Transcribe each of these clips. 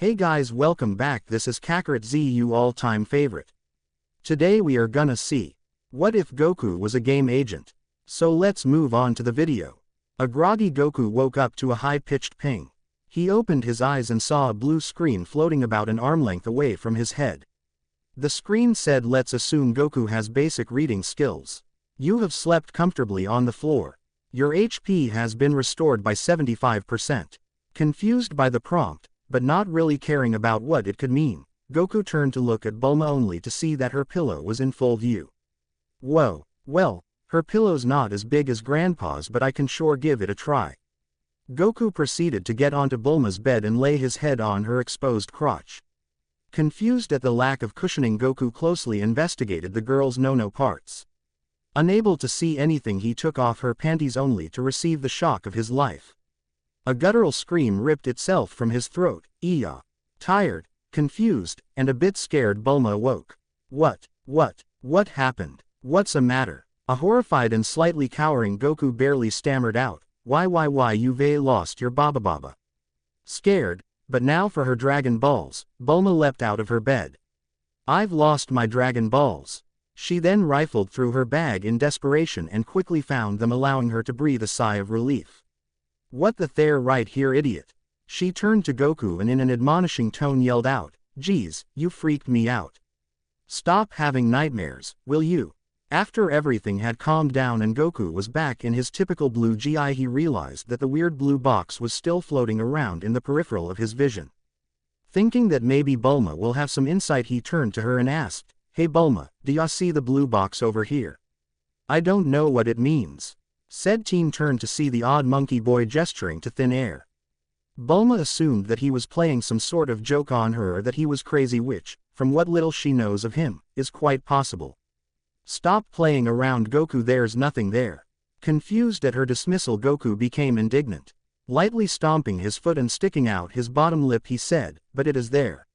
Hey guys, welcome back. This is Kakarot ZU all-time favorite. Today we are gonna see, what if Goku was a game agent? So let's move on to the video. A groggy Goku woke up to a high-pitched ping. He opened his eyes and saw a blue screen floating about an arm length away from his head. The screen said, let's assume Goku has basic reading skills. You have slept comfortably on the floor. Your HP has been restored by 75%. Confused by the prompt, but not really caring about what it could mean, Goku turned to look at Bulma only to see that her pillow was in full view. Whoa, well, her pillow's not as big as Grandpa's, but I can sure give it a try. Goku proceeded to get onto Bulma's bed and lay his head on her exposed crotch. Confused at the lack of cushioning, Goku closely investigated the girl's no-no parts. Unable to see anything, he took off her panties only to receive the shock of his life. A guttural scream ripped itself from his throat. Iya. Tired, confused, and a bit scared, Bulma awoke. What happened? What's the matter? A horrified and slightly cowering Goku barely stammered out, why you've lost your baba. Scared, but now for her Dragon Balls, Bulma leapt out of her bed. I've lost my Dragon Balls. She then rifled through her bag in desperation and quickly found them, allowing her to breathe a sigh of relief. What the there right here, idiot? She turned to Goku and in an admonishing tone yelled out, geez, you freaked me out. Stop having nightmares, will you? After everything had calmed down and Goku was back in his typical blue GI, he realized that the weird blue box was still floating around in the peripheral of his vision. Thinking that maybe Bulma will have some insight, he turned to her and asked, hey Bulma, do ya see the blue box over here? I don't know what it means. Said teen turned to see the odd monkey boy gesturing to thin air. Bulma assumed that he was playing some sort of joke on her or that he was crazy, which, from what little she knows of him, is quite possible. Stop playing around, Goku, there's nothing there. Confused at her dismissal, Goku became indignant. Lightly stomping his foot and sticking out his bottom lip, he said, but it is there.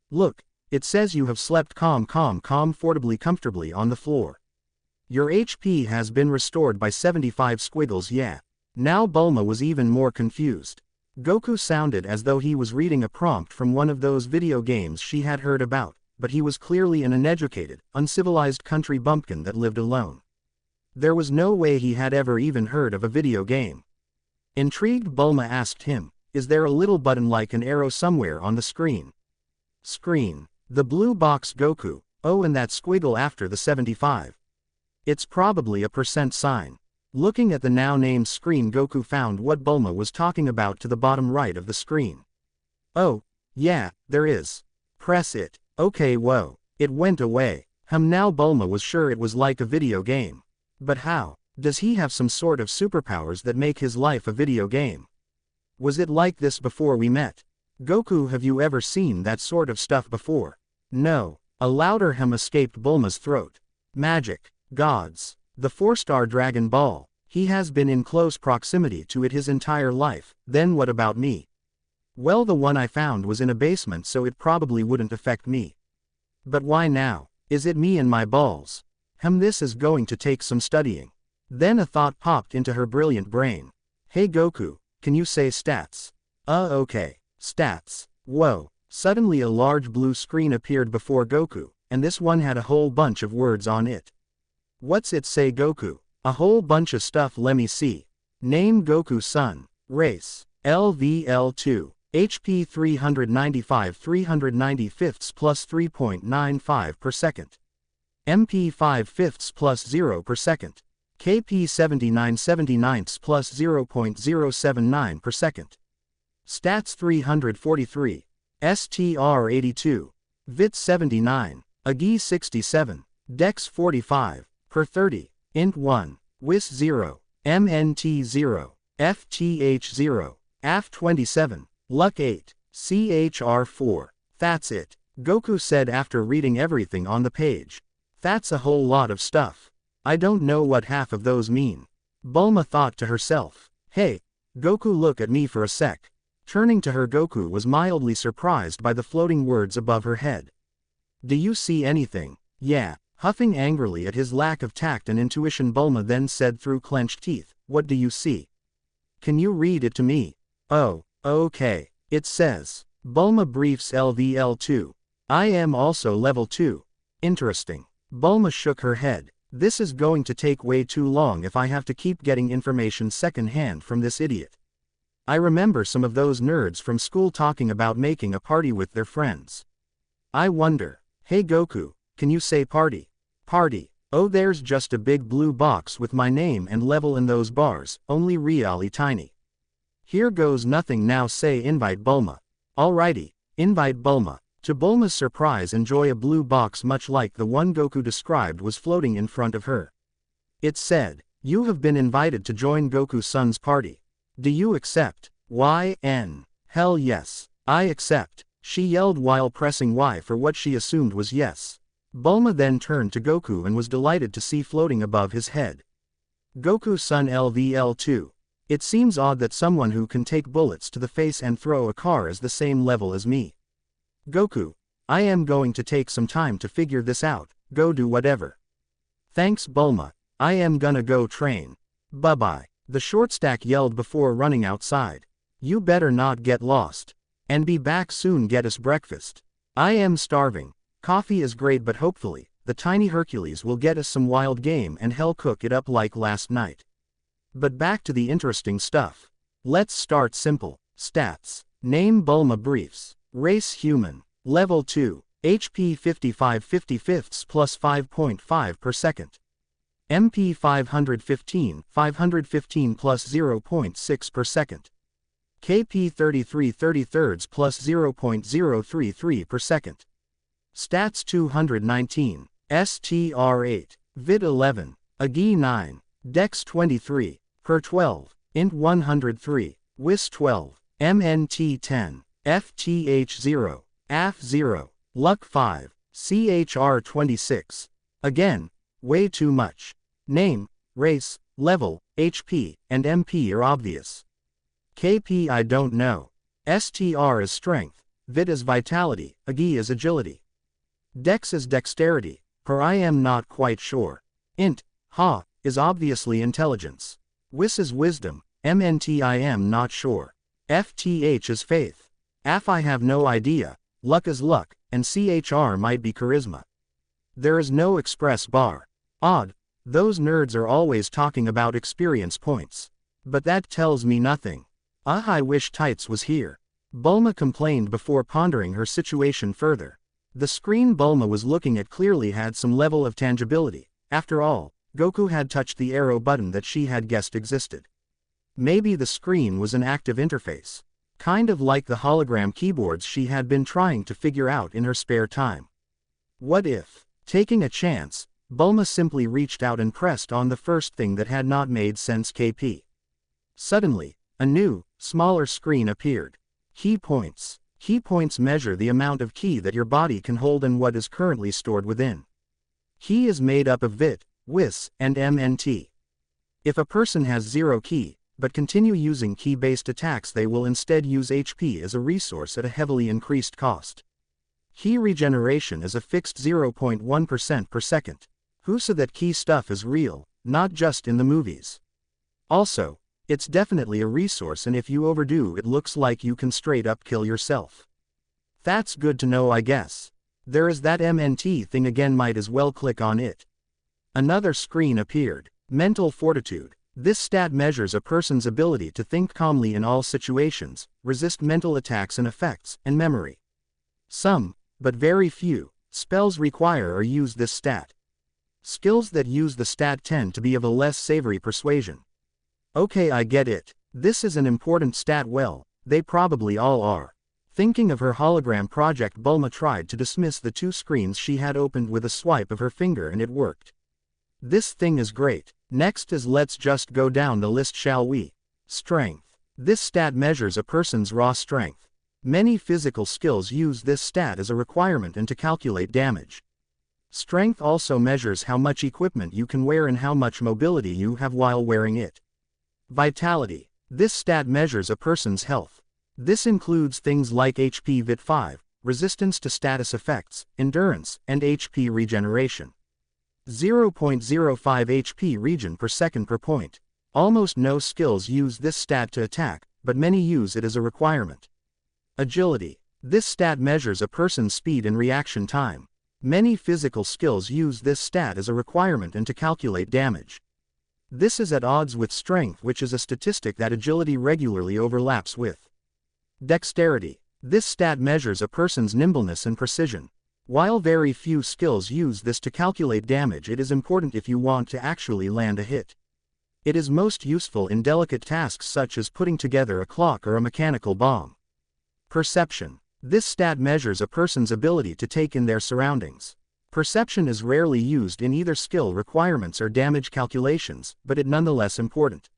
Look, it says you have slept comfortably on the floor. Your HP has been restored by 75 squiggles, yeah. Now Bulma was even more confused. Goku sounded as though he was reading a prompt from one of those video games she had heard about, but he was clearly an uneducated, uncivilized country bumpkin that lived alone. There was no way he had ever even heard of a video game. Intrigued, Bulma asked him, is there a little button like an arrow somewhere on the screen? Screen. The blue box, Goku. Oh, and that squiggle after the 75. It's probably a % sign. Looking at the now named screen, Goku found what Bulma was talking about to the bottom right of the screen. Oh, yeah, there is. Press it. Okay, whoa. It went away. Now Bulma was sure it was like a video game. But how? Does he have some sort of superpowers that make his life a video game? Was it like this before we met? Goku, have you ever seen that sort of stuff before? No. A louder hem escaped Bulma's throat. Magic. Gods. The 4-star Dragon Ball. He has been in close proximity to it his entire life. Then what about me? Well, the one I found was in a basement, so it probably wouldn't affect me. But why now? Is it me and my balls? This is going to take some studying. Then a thought popped into her brilliant brain. Hey Goku, can you say stats? Okay. Stats. Whoa. Suddenly a large blue screen appeared before Goku, and this one had a whole bunch of words on it. What's it say, Goku? A whole bunch of stuff, lemme see. Name, Goku son. Race. LVL2. HP 395 395ths plus 3.95 per second. MP 5/5ths plus 0 per second. KP 79 79ths plus 0.079 per second. Stats 343. STR 82. VIT 79. AGI 67. Dex 45. Per 30. Int 1. WIS 0. MNT 0. FTH 0. AF 27. Luck 8. CHR 4. That's it, Goku said after reading everything on the page. That's a whole lot of stuff. I don't know what half of those mean. Bulma thought to herself. Hey, Goku, look at me for a sec. Turning to her, Goku was mildly surprised by the floating words above her head. Do you see anything? Yeah. Huffing angrily at his lack of tact and intuition, Bulma then said through clenched teeth, what do you see? Can you read it to me? Oh, okay. It says, Bulma briefs LVL2. I am also level 2. Interesting. Bulma shook her head. This is going to take way too long if I have to keep getting information secondhand from this idiot. I remember some of those nerds from school talking about making a party with their friends. I wonder. Hey Goku, can you say party? Party. Oh, there's just a big blue box with my name and level in those bars, only really tiny. Here goes nothing. Now say invite Bulma. Alrighty, invite Bulma. To Bulma's surprise, enjoy a blue box much like the one Goku described was floating in front of her. It said, "You have been invited to join Goku-san's party. Do you accept?" Y-N. Hell yes, I accept, she yelled while pressing Y for what she assumed was yes. Bulma then turned to Goku and was delighted to see floating above his head. Goku-san LVL2. It seems odd that someone who can take bullets to the face and throw a car is the same level as me. Goku, I am going to take some time to figure this out, go do whatever. Thanks Bulma, I am gonna go train. Bye-bye, the short stack yelled before running outside. You better not get lost. And be back soon, get us breakfast. I am starving. Coffee is great, but hopefully, the tiny Hercules will get us some wild game and hell cook it up like last night. But back to the interesting stuff. Let's start simple. Stats. Name Bulma briefs. Race human. Level 2. HP 55 55ths plus 5.5 per second. MP 515 515 plus 0.6 per second. KP 33 33rds plus 0.033 per second. Stats 219. STR 8. Vid 11. AGI 9. Dex 23. Per 12. Int 103. Wis 12. MNT 10. FTH 0. AF 0. Luck 5. CHR 26. Again, way too much. Name, race, level, HP, and MP are obvious. KP I don't know. STR is strength, Vid is vitality, AGI is agility. Dex is dexterity, per I am not quite sure. Int, Ha, is obviously intelligence. Wis is wisdom, MNT I am not sure. FTH is faith. AF I have no idea, luck is luck, and CHR might be charisma. There is no express bar. Odd, those nerds are always talking about experience points. But that tells me nothing. I wish Tights was here. Bulma complained before pondering her situation further. The screen Bulma was looking at clearly had some level of tangibility. After all, Goku had touched the arrow button that she had guessed existed. Maybe the screen was an active interface. Kind of like the hologram keyboards she had been trying to figure out in her spare time. What if, taking a chance, Bulma simply reached out and pressed on the first thing that had not made sense? KP. Suddenly, a new, smaller screen appeared. Key points. Key points measure the amount of ki that your body can hold and what is currently stored within. Ki is made up of Vit, Wis, and MNT. If a person has 0 ki, but continue using ki-based attacks, they will instead use HP as a resource at a heavily increased cost. Ki regeneration is a fixed 0.1% per second. Who said that ki stuff is real, not just in the movies? Also, it's definitely a resource, and if you overdo it looks like you can straight up kill yourself. That's good to know, I guess. There is that MNT thing again, might as well click on it. Another screen appeared. Mental fortitude. This stat measures a person's ability to think calmly in all situations, resist mental attacks and effects, and memory. Some, but very few, spells require or use this stat. Skills that use the stat tend to be of a less savory persuasion. Okay, I get it. This is an important stat. Well, they probably all are. Thinking of her hologram project, Bulma tried to dismiss the 2 screens she had opened with a swipe of her finger, and it worked. This thing is great. Next is, let's just go down the list, shall we? Strength. This stat measures a person's raw strength. Many physical skills use this stat as a requirement and to calculate damage. Strength also measures how much equipment you can wear and how much mobility you have while wearing it. Vitality. This stat measures a person's health. This includes things like HP Vit 5, resistance to status effects, endurance, and HP regeneration. 0.05 HP regen per second per point. Almost no skills use this stat to attack, but many use it as a requirement. Agility. This stat measures a person's speed and reaction time. Many physical skills use this stat as a requirement and to calculate damage. This is at odds with strength, which is a statistic that agility regularly overlaps with. Dexterity. This stat measures a person's nimbleness and precision. While very few skills use this to calculate damage, it is important if you want to actually land a hit. It is most useful in delicate tasks such as putting together a clock or a mechanical bomb. Perception. This stat measures a person's ability to take in their surroundings. Perception is rarely used in either skill requirements or damage calculations, but it nonetheless important.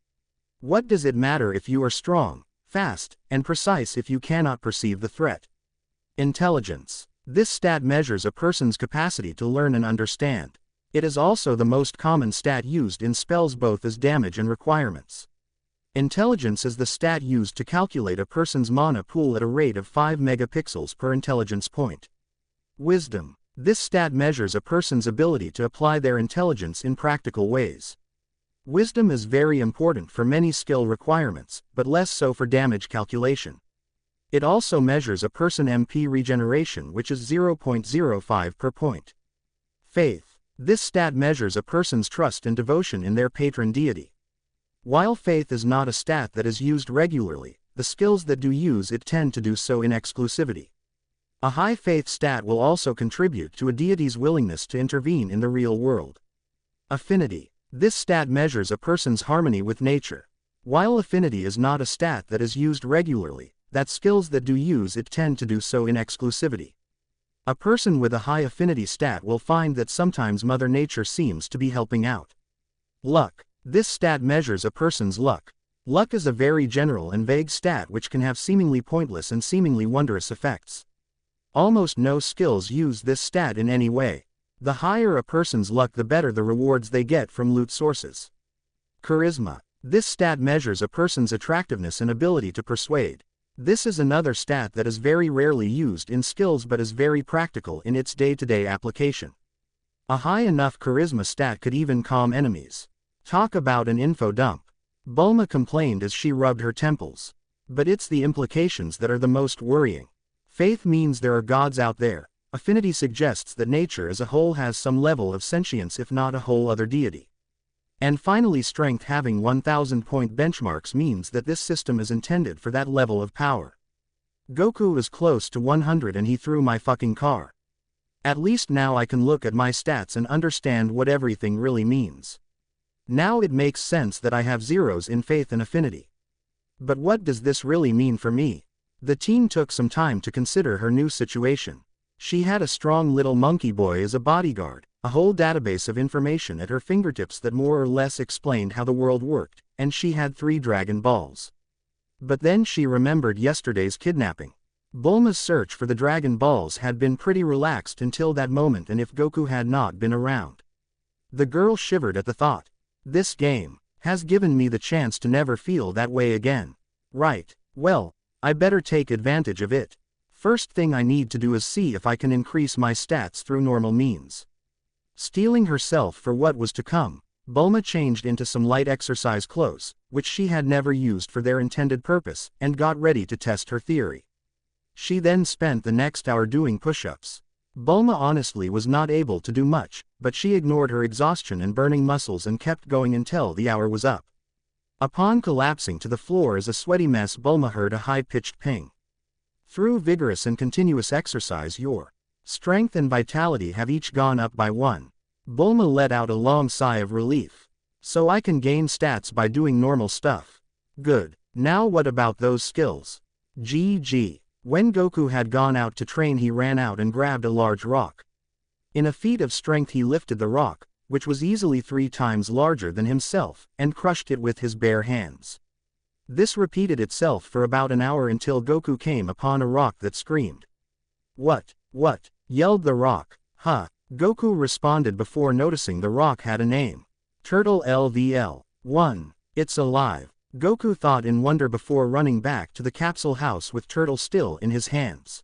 What does it matter if you are strong, fast, and precise if you cannot perceive the threat? Intelligence. This stat measures a person's capacity to learn and understand. It is also the most common stat used in spells both as damage and requirements. Intelligence is the stat used to calculate a person's mana pool at a rate of 5 megapixels per intelligence point. Wisdom. This stat measures a person's ability to apply their intelligence in practical ways. Wisdom is very important for many skill requirements, but less so for damage calculation. It also measures a person's MP regeneration, which is 0.05 per point. Faith. This stat measures a person's trust and devotion in their patron deity. While faith is not a stat that is used regularly, the skills that do use it tend to do so in exclusivity. A high faith stat will also contribute to a deity's willingness to intervene in the real world. Affinity. This stat measures a person's harmony with nature. While affinity is not a stat that is used regularly, that skills that do use it tend to do so in exclusivity. A person with a high affinity stat will find that sometimes Mother Nature seems to be helping out. Luck. This stat measures a person's luck. Luck is a very general and vague stat which can have seemingly pointless and seemingly wondrous effects. Almost no skills use this stat in any way. The higher a person's luck, the better the rewards they get from loot sources. Charisma. This stat measures a person's attractiveness and ability to persuade. This is another stat that is very rarely used in skills but is very practical in its day-to-day application. A high enough charisma stat could even calm enemies. Talk about an info dump. Bulma complained as she rubbed her temples. But it's the implications that are the most worrying. Faith means there are gods out there. Affinity suggests that nature as a whole has some level of sentience, if not a whole other deity. And finally, strength. Having 1000-point benchmarks means that this system is intended for that level of power. Goku is close to 100 and he threw my fucking car. At least now I can look at my stats and understand what everything really means. Now it makes sense that I have zeros in faith and affinity. But what does this really mean for me? The teen took some time to consider her new situation. She had a strong little monkey boy as a bodyguard, a whole database of information at her fingertips that more or less explained how the world worked, and she had 3 Dragon Balls. But then she remembered yesterday's kidnapping. Bulma's search for the Dragon Balls had been pretty relaxed until that moment, and if Goku had not been around. The girl shivered at the thought. This game has given me the chance to never feel that way again. Right, well, I better take advantage of it. First thing I need to do is see if I can increase my stats through normal means. Steeling herself for what was to come, Bulma changed into some light exercise clothes, which she had never used for their intended purpose, and got ready to test her theory. She then spent the next hour doing push-ups. Bulma honestly was not able to do much, but she ignored her exhaustion and burning muscles and kept going until the hour was up. Upon collapsing to the floor as a sweaty mess, Bulma heard a high-pitched ping. Through vigorous and continuous exercise, your strength and vitality have each gone up by 1. Bulma let out a long sigh of relief. So I can gain stats by doing normal stuff. Good. Now what about those skills? GG. When Goku had gone out to train, he ran out and grabbed a large rock. In a feat of strength he lifted the rock, which was easily 3 times larger than himself, and crushed it with his bare hands. This repeated itself for about an hour until Goku came upon a rock that screamed. What? What? Yelled the rock. Huh. Goku responded before noticing the rock had a name. Turtle LVL. 1. It's alive. Goku thought in wonder before running back to the capsule house with Turtle still in his hands.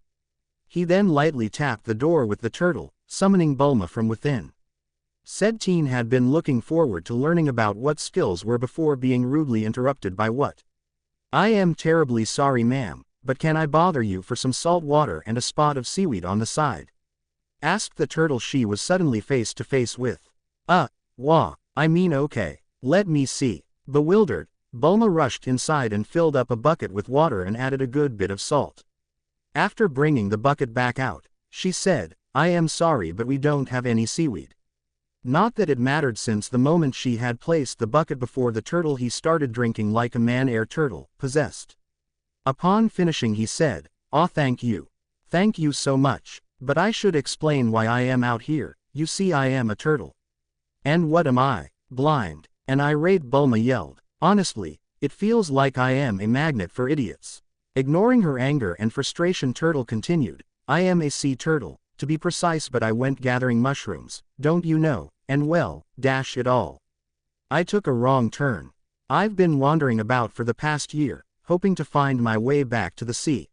He then lightly tapped the door with the turtle, summoning Bulma from within. Said teen had been looking forward to learning about what skills were before being rudely interrupted by what? I am terribly sorry, ma'am, but can I bother you for some salt water and a spot of seaweed on the side?" asked the turtle she was suddenly face to face with. I mean okay. Let me see." Bewildered, Bulma rushed inside and filled up a bucket with water and added a good bit of salt. After bringing the bucket back out, she said, "I am sorry but we don't have any seaweed." Not that it mattered, since the moment she had placed the bucket before the turtle he started drinking like a man-air turtle, possessed. Upon finishing he said, "Aw, thank you. Thank you so much. But I should explain why I am out here. You see, I am a turtle." "And what am I? Blind?" an irate Bulma yelled. "Honestly, it feels like I am a magnet for idiots." Ignoring her anger and frustration, Turtle continued, "I am a sea turtle, to be precise, but I went gathering mushrooms, don't you know, and well, dash it all, I took a wrong turn. I've been wandering about for the past year, hoping to find my way back to the sea."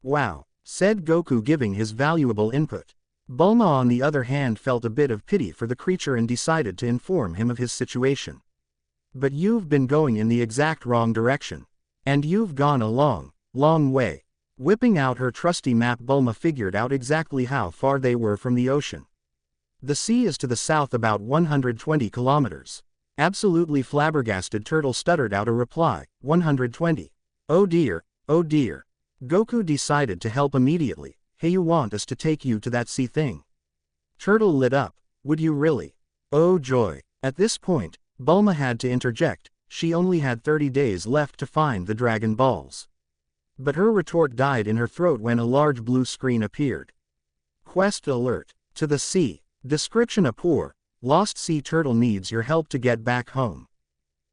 "Wow," said Goku, giving his valuable input. Bulma on the other hand felt a bit of pity for the creature and decided to inform him of his situation. "But you've been going in the exact wrong direction. And you've gone a long way." Whipping out her trusty map, Bulma figured out exactly how far they were from the ocean. "The sea is to the south about 120 kilometers. Absolutely flabbergasted, Turtle stuttered out a reply, 120. Oh dear, oh dear. Goku decided to help immediately. "Hey, you want us to take you to that sea thing?" Turtle lit up. "Would you really? Oh joy." At this point, Bulma had to interject. She only had 30 days left to find the Dragon Balls. But her retort died in her throat when a large blue screen appeared. Quest alert. To the sea. Description: a poor, lost sea turtle needs your help to get back home.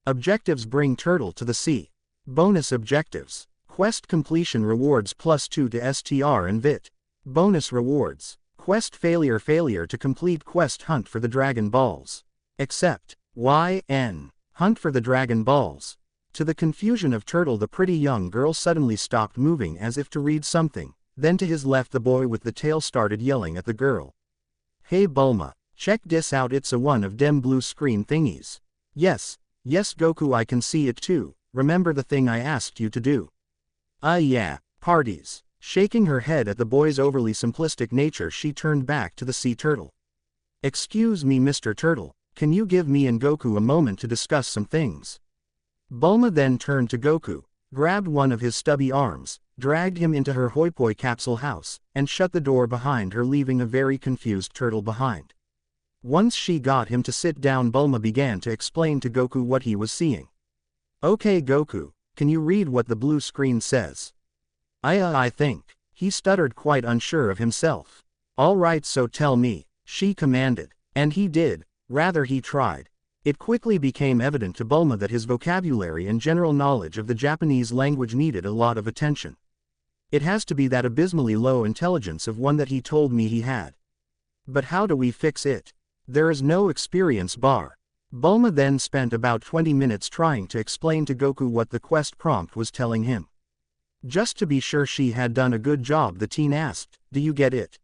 Objectives: bring turtle to the sea. Bonus objectives: quest completion rewards +2 to STR and VIT. Bonus rewards: quest failure to complete quest hunt for the Dragon Balls. Except YN. Hunt for the Dragon Balls. To the confusion of Turtle, the pretty young girl suddenly stopped moving as if to read something, then to his left the boy with the tail started yelling at the girl. "Hey Bulma, check dis out, it's a one of dem blue screen thingies." Yes Goku, I can see it too. Remember the thing I asked you to do?" Yeah, parties." Shaking her head at the boy's overly simplistic nature, she turned back to the sea turtle. "Excuse me Mr. Turtle, can you give me and Goku a moment to discuss some things?" Bulma then turned to Goku, grabbed one of his stubby arms, dragged him into her Hoipoi capsule house, and shut the door behind her, leaving a very confused Turtle behind. Once she got him to sit down, Bulma began to explain to Goku what he was seeing. "Okay Goku, can you read what the blue screen says?" I think." He stuttered, quite unsure of himself. "All right, so tell me," she commanded. And he did, rather he tried. It quickly became evident to Bulma that his vocabulary and general knowledge of the Japanese language needed a lot of attention. It has to be that abysmally low intelligence of one that he told me he had. But how do we fix it? There is no experience bar. Bulma then spent about 20 minutes trying to explain to Goku what the quest prompt was telling him. Just to be sure she had done a good job, the teen asked, "Do you get it?"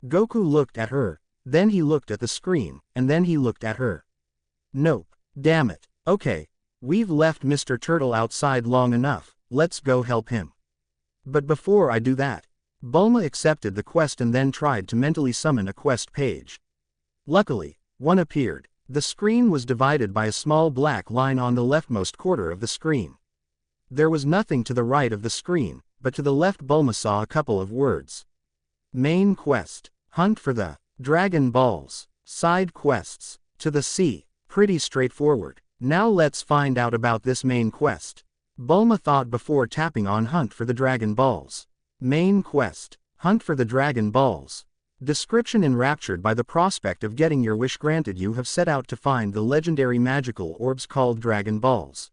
Goku looked at her, then he looked at the screen, and then he looked at her. "Nope. Damn it. Okay, we've left Mr. Turtle outside long enough, let's go help him. But before I do that." Bulma accepted the quest and then tried to mentally summon a quest page. Luckily, one appeared. The screen was divided by a small black line on the leftmost quarter of the screen. There was nothing to the right of the screen, but to the left Bulma saw a couple of words. Main quest. Hunt for the Dragon Balls. Side quests. To the sea. Pretty straightforward. Now let's find out about this main quest. Bulma thought before tapping on Hunt for the Dragon Balls. Main quest. Hunt for the Dragon Balls. Description: enraptured by the prospect of getting your wish granted, you have set out to find the legendary magical orbs called Dragon Balls.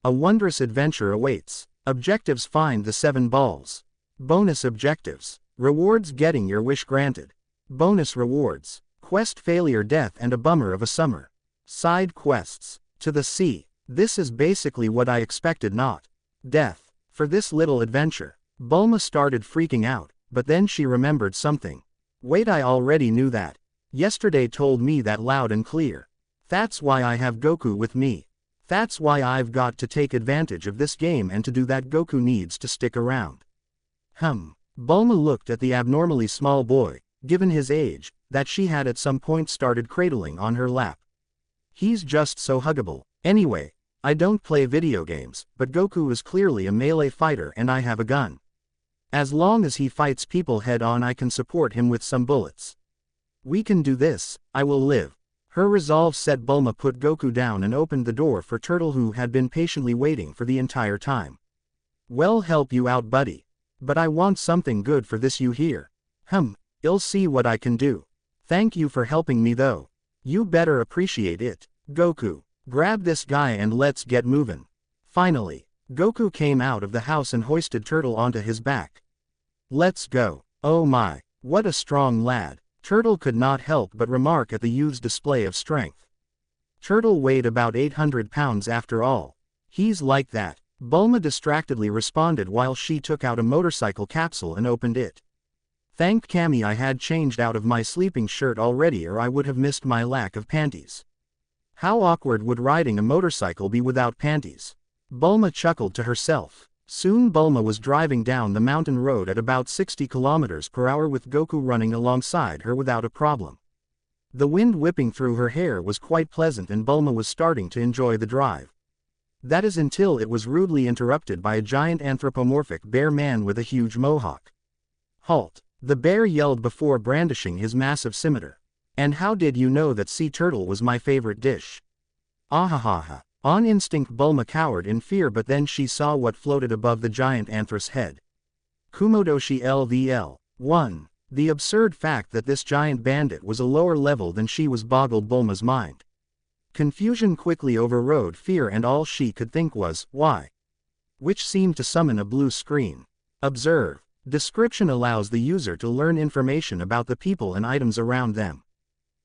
A wondrous adventure awaits. Objectives: find the 7 balls. Bonus objectives. Rewards: getting your wish granted. Bonus rewards: quest failure, death and a bummer of a summer. Side quests. To the sea. This is basically what I expected, not death. For this little adventure. Bulma started freaking out, but then she remembered something. Wait, I already knew that. Yesterday told me that loud and clear. That's why I have Goku with me. That's why I've got to take advantage of this game, and to do that Goku needs to stick around. Bulma looked at the abnormally small boy, given his age, that she had at some point started cradling on her lap. He's just so huggable. Anyway, I don't play video games, but Goku is clearly a melee fighter and I have a gun. As long as he fights people head on, I can support him with some bullets. We can do this, I will live. Her resolve set. Bulma put Goku down and opened the door for Turtle, who had been patiently waiting for the entire time. Well, help you out, buddy. But I want something good for this, you hear? I'll see what I can do. Thank you for helping me though. You better appreciate it. Goku, grab this guy and let's get moving. Finally, Goku came out of the house and hoisted Turtle onto his back. Let's go. Oh my, what a strong lad. Turtle could not help but remark at the youth's display of strength. Turtle weighed about 800 pounds after all. He's like that, Bulma distractedly responded while she took out a motorcycle capsule and opened it. Thank Kami I had changed out of my sleeping shirt already, or I would have missed my lack of panties. How awkward would riding a motorcycle be without panties? Bulma chuckled to herself. Soon Bulma was driving down the mountain road at about 60 kilometers per hour with Goku running alongside her without a problem. The wind whipping through her hair was quite pleasant and Bulma was starting to enjoy the drive. That is until it was rudely interrupted by a giant anthropomorphic bear man with a huge mohawk. Halt! The bear yelled before brandishing his massive scimitar. And how did you know that sea turtle was my favorite dish? Ahahaha. On instinct Bulma cowered in fear, but then she saw what floated above the giant anthros head. Kumodoshi LVL. 1. The absurd fact that this giant bandit was a lower level than she was boggled Bulma's mind. Confusion quickly overrode fear and all she could think was, why? Which seemed to summon a blue screen. Observe. Description allows the user to learn information about the people and items around them.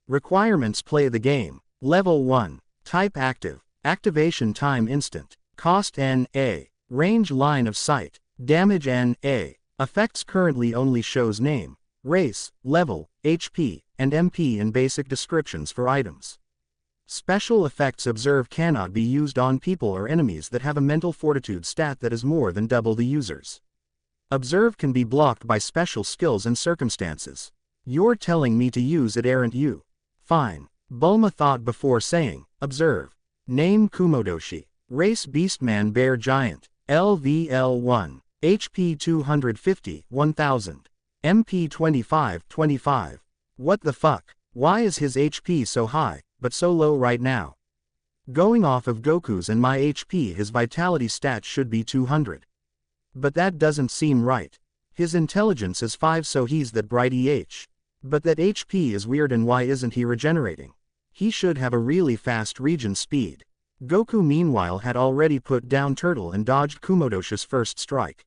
Requirements: play the game. Level 1. Type active. Activation time instant. Cost NA. Range line of sight. Damage NA. Effects currently only shows name, race, level, HP, and MP in basic descriptions for items. Special effects: observe cannot be used on people or enemies that have a mental fortitude stat that is more than double the user's. Observe can be blocked by special skills and circumstances. You're telling me to use it, aren't you? Fine. Bulma thought before saying, observe. Name Kumodoshi. Race Beastman Bear Giant. LVL1. HP 250, 1000. MP 25, 25. What the fuck? Why is his HP so high, but so low right now? Going off of Goku's and my HP, his vitality stat should be 200. But that doesn't seem right. His intelligence is 5, so he's that bright EH. But that HP is weird, and why isn't he regenerating? He should have a really fast regen speed. Goku meanwhile had already put down Turtle and dodged Kumodoshi's first strike.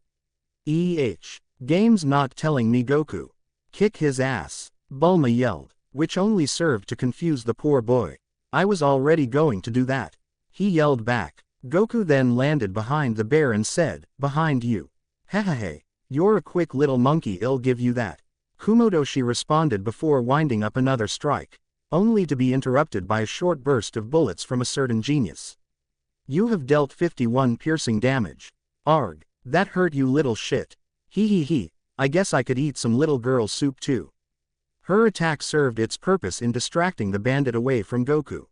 Game's not telling me Goku. Kick his ass, Bulma yelled, which only served to confuse the poor boy. I was already going to do that. He yelled back. Goku then landed behind the bear and said, behind you. Hehehe, you're a quick little monkey, I'll give you that. Kumodoshi responded before winding up another strike, only to be interrupted by a short burst of bullets from a certain genius. You have dealt 51 piercing damage. Arg, that hurt, you little shit. Hee, I guess I could eat some little girl soup too. Her attack served its purpose in distracting the bandit away from Goku.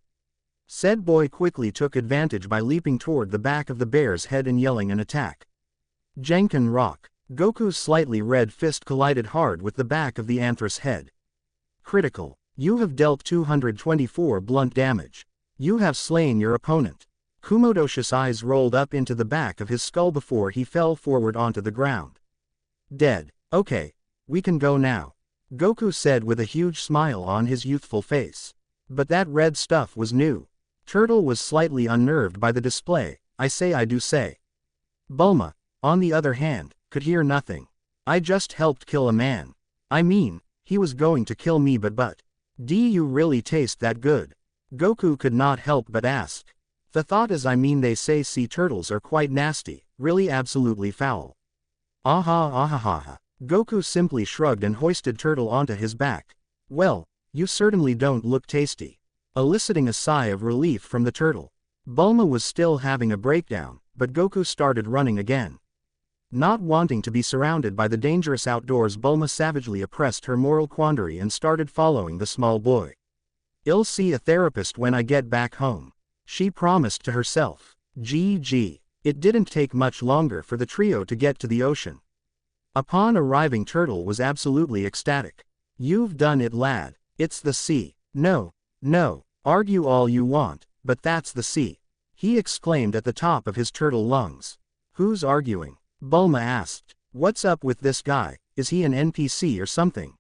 Said boy quickly took advantage by leaping toward the back of the bear's head and yelling an attack. Jenkin Rock. Goku's slightly red fist collided hard with the back of the anthros head. Critical. You have dealt 224 blunt damage. You have slain your opponent. Kumodoshi's eyes rolled up into the back of his skull before he fell forward onto the ground. Dead. Okay, we can go now, Goku said with a huge smile on his youthful face. But that red stuff was new. Turtle was slightly unnerved by the display. I do say. Bulma, on the other hand, could hear nothing. I just helped kill a man. I mean, he was going to kill me, but do you really taste that good? Goku could not help but ask. The thought is, they say sea turtles are quite nasty, really absolutely foul. Ahahaha. Goku simply shrugged and hoisted Turtle onto his back. Well, you certainly don't look tasty. Eliciting a sigh of relief from the turtle. Bulma was still having a breakdown, but Goku started running again. Not wanting to be surrounded by the dangerous outdoors, Bulma savagely oppressed her moral quandary and started following the small boy. "I'll see a therapist when I get back home," she promised to herself. GG. It didn't take much longer for the trio to get to the ocean. Upon arriving, Turtle was absolutely ecstatic. "You've done it, lad. It's the sea." No, argue all you want, but that's the sea," he exclaimed at the top of his turtle lungs. "Who's arguing?" Bulma asked. "What's up with this guy? Is he an NPC or something?"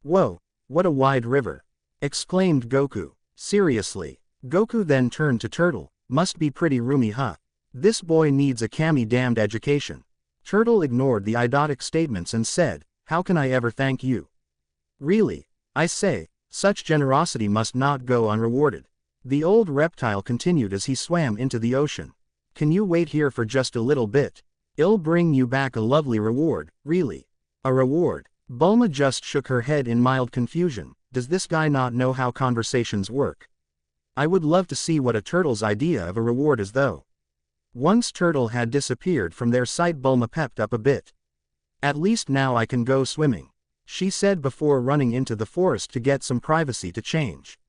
"Whoa, what a wide river," exclaimed Goku. "Seriously." Goku then turned to Turtle. "Must be pretty roomy, huh? This boy needs a damned education." Turtle ignored the idiotic statements and said, "How can I ever thank you? Really, I say, such generosity must not go unrewarded." The old reptile continued as he swam into the ocean. "Can you wait here for just a little bit? I'll bring you back a lovely reward." "Really? A reward?" Bulma just shook her head in mild confusion. Does this guy not know how conversations work? I would love to see what a turtle's idea of a reward is though. Once Turtle had disappeared from their sight, Bulma pepped up a bit. "At least now I can go swimming," she said before running into the forest to get some privacy to change.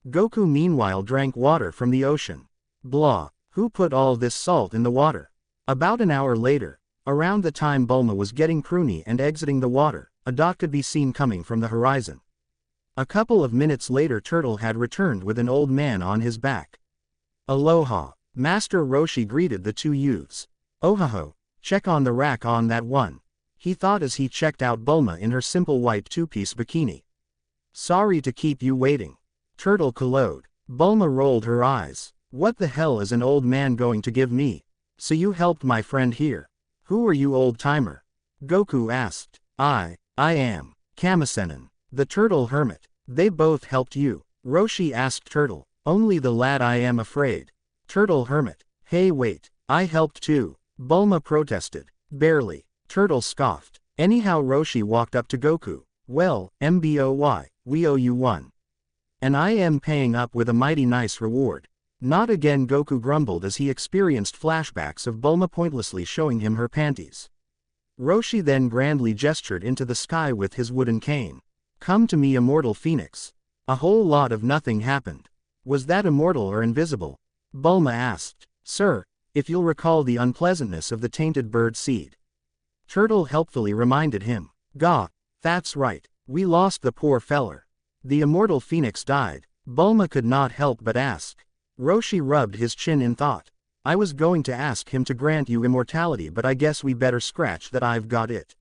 Goku meanwhile drank water from the ocean. Blah, who put all this salt in the water? About an hour later, around the time Bulma was getting pruny and exiting the water, a dot could be seen coming from the horizon. A couple of minutes later, Turtle had returned with an old man on his back. "Aloha." Master Roshi greeted the two youths. "Ohaho, check on the rack on that one," he thought as he checked out Bulma in her simple white two-piece bikini. "Sorry to keep you waiting." Turtle coloed. Bulma rolled her eyes. "What the hell is an old man going to give me? So you helped my friend here. Who are you, old-timer?" Goku asked. I am Kamisenin, the turtle hermit." "They both helped you?" Roshi asked Turtle. "Only the lad, I am afraid." Turtle hermit. "Hey wait, I helped too," Bulma protested. "Barely," Turtle scoffed. Anyhow, Roshi walked up to Goku. "Well, MBOY, we owe you one. And I am paying up with a mighty nice reward." "Not again," Goku grumbled as he experienced flashbacks of Bulma pointlessly showing him her panties. Roshi then grandly gestured into the sky with his wooden cane. "Come to me, immortal phoenix." A whole lot of nothing happened. Was that immortal or invisible? Bulma asked. "Sir, if you'll recall the unpleasantness of the tainted bird seed." Turtle helpfully reminded him. "Gah, that's right, we lost the poor feller. The immortal phoenix died." Bulma could not help but ask. Roshi rubbed his chin in thought. "I was going to ask him to grant you immortality, but I guess we better scratch that. I've got it."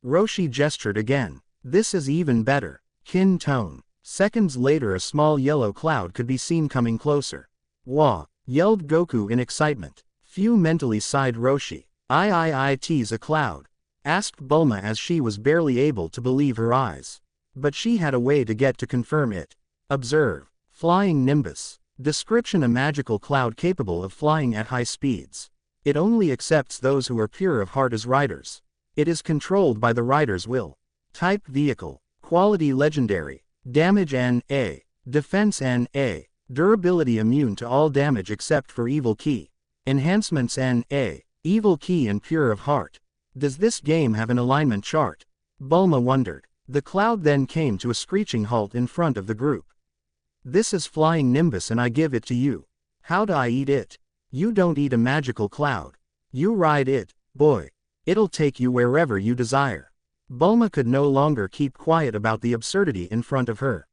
Roshi gestured again. "This is even better." Kin tone. Seconds later, a small yellow cloud could be seen coming closer. "Wah!" yelled Goku in excitement. "Phew," mentally sighed Roshi. "It's a cloud?" asked Bulma as she was barely able to believe her eyes. But she had a way to get to confirm it. Observe. Flying nimbus. Description: a magical cloud capable of flying at high speeds. It only accepts those who are pure of heart as riders. It is controlled by the rider's will. Type: vehicle. Quality: legendary. Damage: NA. Defense: NA. Durability: immune to all damage except for evil ki. Enhancements: NA. Evil ki and pure of heart. Does this game have an alignment chart? Bulma wondered. The cloud then came to a screeching halt in front of the group. "This is Flying Nimbus and I give it to you. How do I eat it?" "You don't eat a magical cloud. You ride it, boy. It'll take you wherever you desire." Bulma could no longer keep quiet about the absurdity in front of her.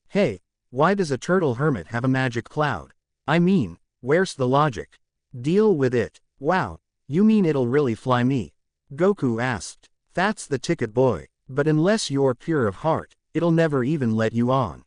"Hey, why does a turtle hermit have a magic cloud? I mean, where's the logic?" "Deal with it." "Wow, you mean it'll really fly me?" Goku asked. "That's the ticket, boy. But unless you're pure of heart, it'll never even let you on.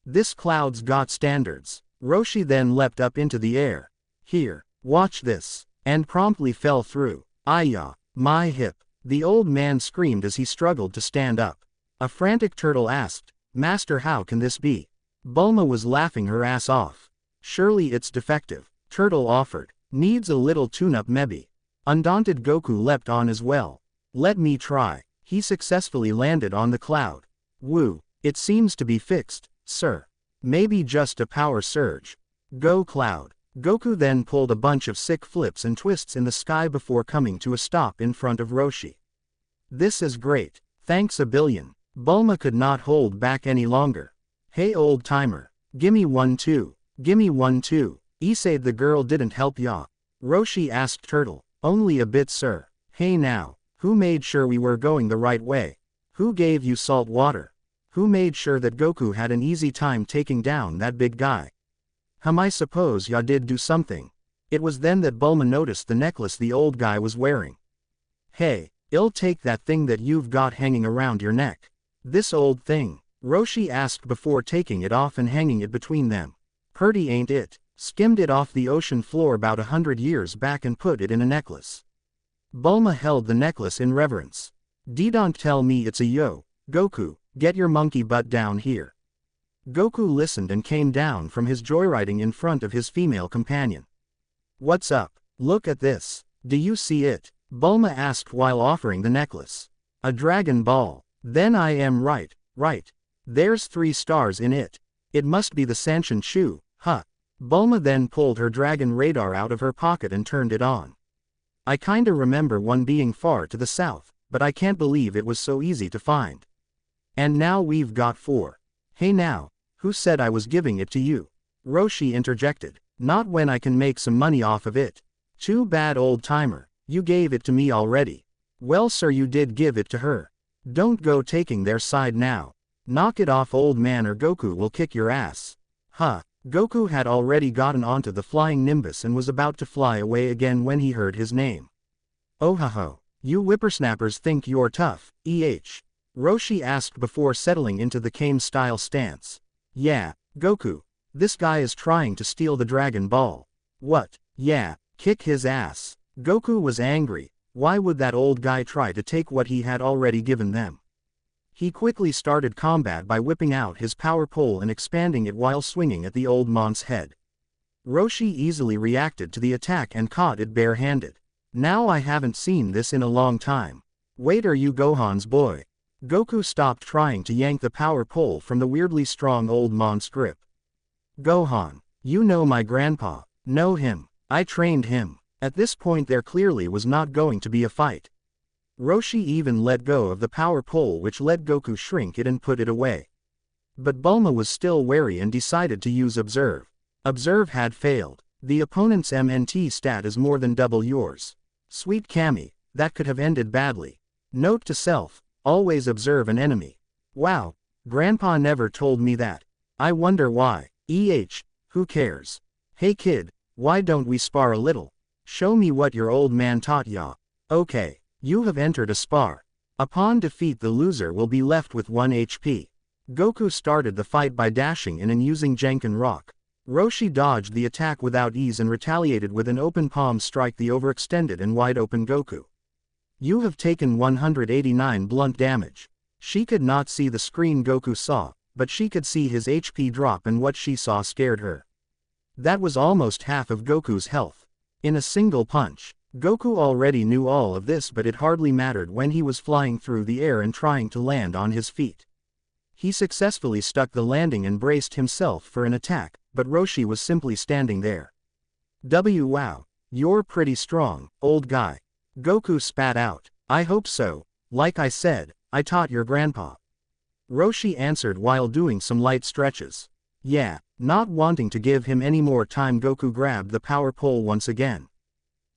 This cloud's got standards." Roshi then leapt up into the air. "Here, watch this," and promptly fell through. "Ayah, my hip." The old man screamed as he struggled to stand up. A frantic Turtle asked, "Master, how can this be?" Bulma was laughing her ass off. "Surely it's defective," Turtle offered. "Needs a little tune-up maybe." Undaunted Goku leapt on as well. "Let me try." He successfully landed on the cloud. "Woo, it seems to be fixed, sir. Maybe just a power surge." "Go cloud." Goku then pulled a bunch of sick flips and twists in the sky before coming to a stop in front of Roshi. This is great. Thanks a billion. Bulma could not hold back any longer. Hey old timer. Gimme one too. Gimme one too. Said the girl didn't help ya. Roshi asked Turtle. Only a bit sir. Hey now. Who made sure we were going the right way? Who gave you salt water? Who made sure that Goku had an easy time taking down that big guy? I suppose ya did do something. It was then that Bulma noticed the necklace the old guy was wearing. Hey, I'll take that thing that you've got hanging around your neck. This old thing? Roshi asked before taking it off and hanging it between them. Purty ain't it? Skimmed it off the ocean floor about 100 years back and put it in a necklace. Bulma held the necklace in reverence. Don't tell me it's a yo, Goku, get your monkey butt down here. Goku listened and came down from his joyriding in front of his female companion. What's up? Look at this. Do you see it? Bulma asked while offering the necklace. A Dragon Ball. Then I am right. There's 3 stars in it. It must be the Sanshin Shu, huh? Bulma then pulled her dragon radar out of her pocket and turned it on. I kinda remember one being far to the south, but I can't believe it was so easy to find. And now we've got 4. Hey now, who said I was giving it to you? Roshi interjected. Not when I can make some money off of it. Too bad old timer, you gave it to me already. Well sir, you did give it to her. Don't go taking their side now. Knock it off old man or Goku will kick your ass. Huh. Goku had already gotten onto the flying Nimbus and was about to fly away again when he heard his name. Oh ho ho, you whippersnappers think you're tough, Roshi asked before settling into the Kame-style stance. Yeah, Goku. This guy is trying to steal the Dragon Ball. What? Yeah, kick his ass. Goku was angry. Why would that old guy try to take what he had already given them? He quickly started combat by whipping out his power pole and expanding it while swinging at the old mon's head. Roshi easily reacted to the attack and caught it bare-handed. Now I haven't seen this in a long time. Wait, are you Gohan's boy? Goku stopped trying to yank the power pole from the weirdly strong old mon's grip. Gohan, you know my grandpa. Know him. I trained him. At this point there clearly was not going to be a fight. Roshi even let go of the power pole, which let Goku shrink it and put it away. But Bulma was still wary and decided to use Observe. Observe had failed. The opponent's MNT stat is more than double yours. Sweet Kami, that could have ended badly. Note to self, always observe an enemy. Wow, Grandpa never told me that. I wonder why. Who cares? Hey kid, why don't we spar a little? Show me what your old man taught ya. Okay. You have entered a spar. Upon defeat the loser will be left with 1 HP. Goku started the fight by dashing in and using Jenkin Rock. Roshi dodged the attack without ease and retaliated with an open palm strike the overextended and wide-open Goku. You have taken 189 blunt damage. She could not see the screen Goku saw, but she could see his HP drop, and what she saw scared her. That was almost half of Goku's health. In a single punch. Goku already knew all of this, but it hardly mattered when he was flying through the air and trying to land on his feet. He successfully stuck the landing and braced himself for an attack, but Roshi was simply standing there. Wow, you're pretty strong, old guy. Goku spat out. I hope so. Like I said, I taught your grandpa. Roshi answered while doing some light stretches. Yeah, not wanting to give him any more time, Goku grabbed the power pole once again.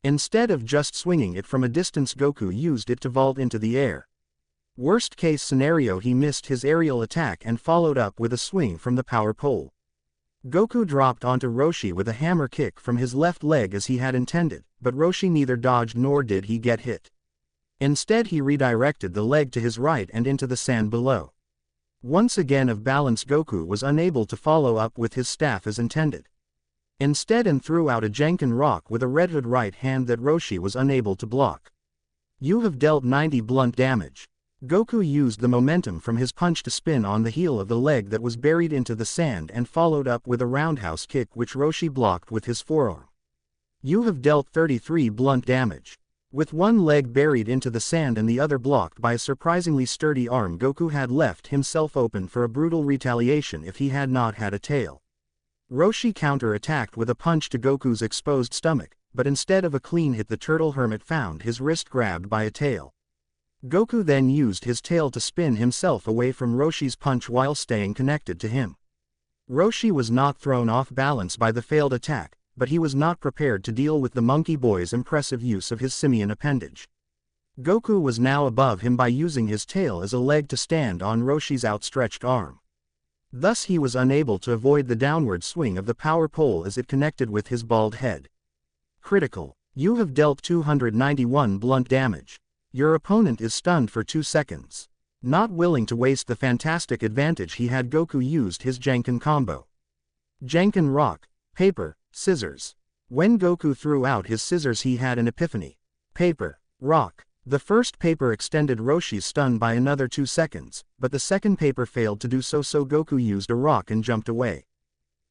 Instead of just swinging it from a distance, Goku used it to vault into the air. Worst case scenario, he missed his aerial attack and followed up with a swing from the power pole. Goku dropped onto Roshi with a hammer kick from his left leg as he had intended, but Roshi neither dodged nor did he get hit. Instead he redirected the leg to his right and into the sand below. Once again of balance, Goku was unable to follow up with his staff as intended. Instead and threw out a Jenkin Rock with a red-hood right hand that Roshi was unable to block. You have dealt 90 blunt damage. Goku used the momentum from his punch to spin on the heel of the leg that was buried into the sand and followed up with a roundhouse kick which Roshi blocked with his forearm. You have dealt 33 blunt damage. With one leg buried into the sand and the other blocked by a surprisingly sturdy arm, Goku had left himself open for a brutal retaliation if he had not had a tail. Roshi counter-attacked with a punch to Goku's exposed stomach, but instead of a clean hit the turtle hermit found his wrist grabbed by a tail. Goku then used his tail to spin himself away from Roshi's punch while staying connected to him. Roshi was not thrown off balance by the failed attack, but he was not prepared to deal with the monkey boy's impressive use of his simian appendage. Goku was now above him by using his tail as a leg to stand on Roshi's outstretched arm. Thus he was unable to avoid the downward swing of the power pole as it connected with his bald head. Critical. You have dealt 291 blunt damage. Your opponent is stunned for 2 seconds. Not willing to waste the fantastic advantage he had, Goku used his Janken combo. Janken rock, paper, scissors. When Goku threw out his scissors he had an epiphany. Paper, rock. The first paper extended Roshi's stun by another 2 seconds, but the second paper failed to do so, so Goku used a rock and jumped away.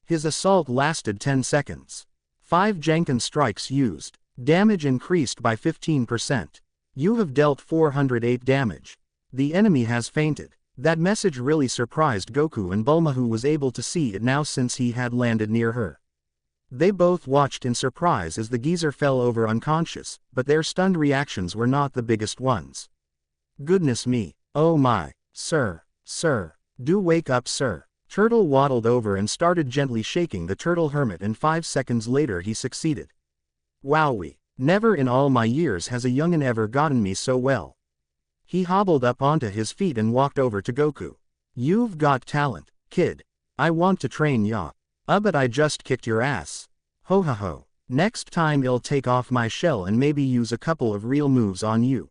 His assault lasted 10 seconds. 5 Janken strikes used. Damage increased by 15%. You have dealt 408 damage. The enemy has fainted. That message really surprised Goku and Bulma, who was able to see it now since he had landed near her. They both watched in surprise as the geezer fell over unconscious, but their stunned reactions were not the biggest ones. Goodness me, oh my, sir, do wake up, sir. Turtle waddled over and started gently shaking the turtle hermit, and 5 seconds later he succeeded. Wowee. Never in all my years has a youngin' ever gotten me so well. He hobbled up onto his feet and walked over to Goku. You've got talent, kid. I want to train ya. But I just kicked your ass. Ho ha ho. Next time I'll take off my shell and maybe use a couple of real moves on you.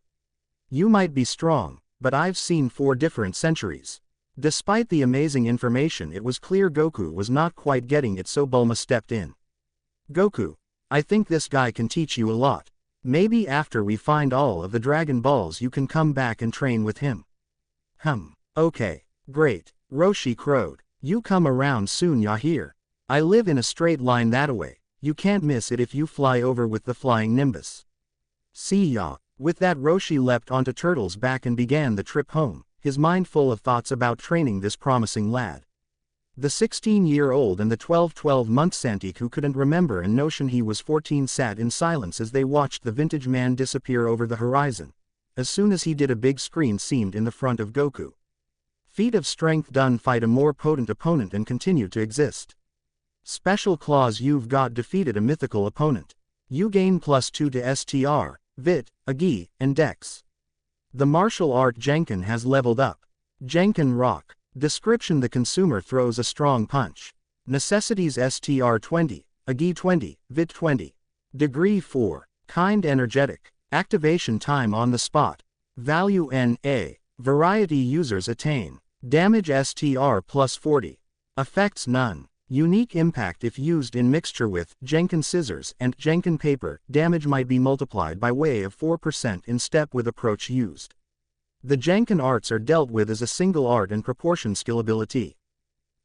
You might be strong, but I've seen 4 different centuries. Despite the amazing information, it was clear Goku was not quite getting it, so Bulma stepped in. Goku, I think this guy can teach you a lot. Maybe after we find all of the Dragon Balls you can come back and train with him. Okay, great, Roshi crowed. You come around soon, ya hear? I live in a straight line that-a-way. You can't miss it if you fly over with the flying Nimbus. See ya. With that, Roshi leapt onto Turtle's back and began the trip home, his mind full of thoughts about training this promising lad. The 16-year-old and the 12-month Santik, who couldn't remember and notion he was 14, sat in silence as they watched the vintage man disappear over the horizon. As soon as he did, a big screen seemed in the front of Goku. Feat of strength done, fight a more potent opponent and continue to exist. Special clause, you've got defeated a mythical opponent. You gain +2 to STR, Vit, Agi, and Dex. The martial art Janken has leveled up. Janken rock. Description: the consumer throws a strong punch. Necessities: STR 20, Agi 20, Vit 20. Degree 4. Kind energetic. Activation time on the spot. Value NA. Variety users attain. Damage STR +40. Effects: none. Unique impact: if used in mixture with Janken scissors and Janken paper, damage might be multiplied by way of 4% in step with approach used. The Janken arts are dealt with as a single art and proportion skill ability.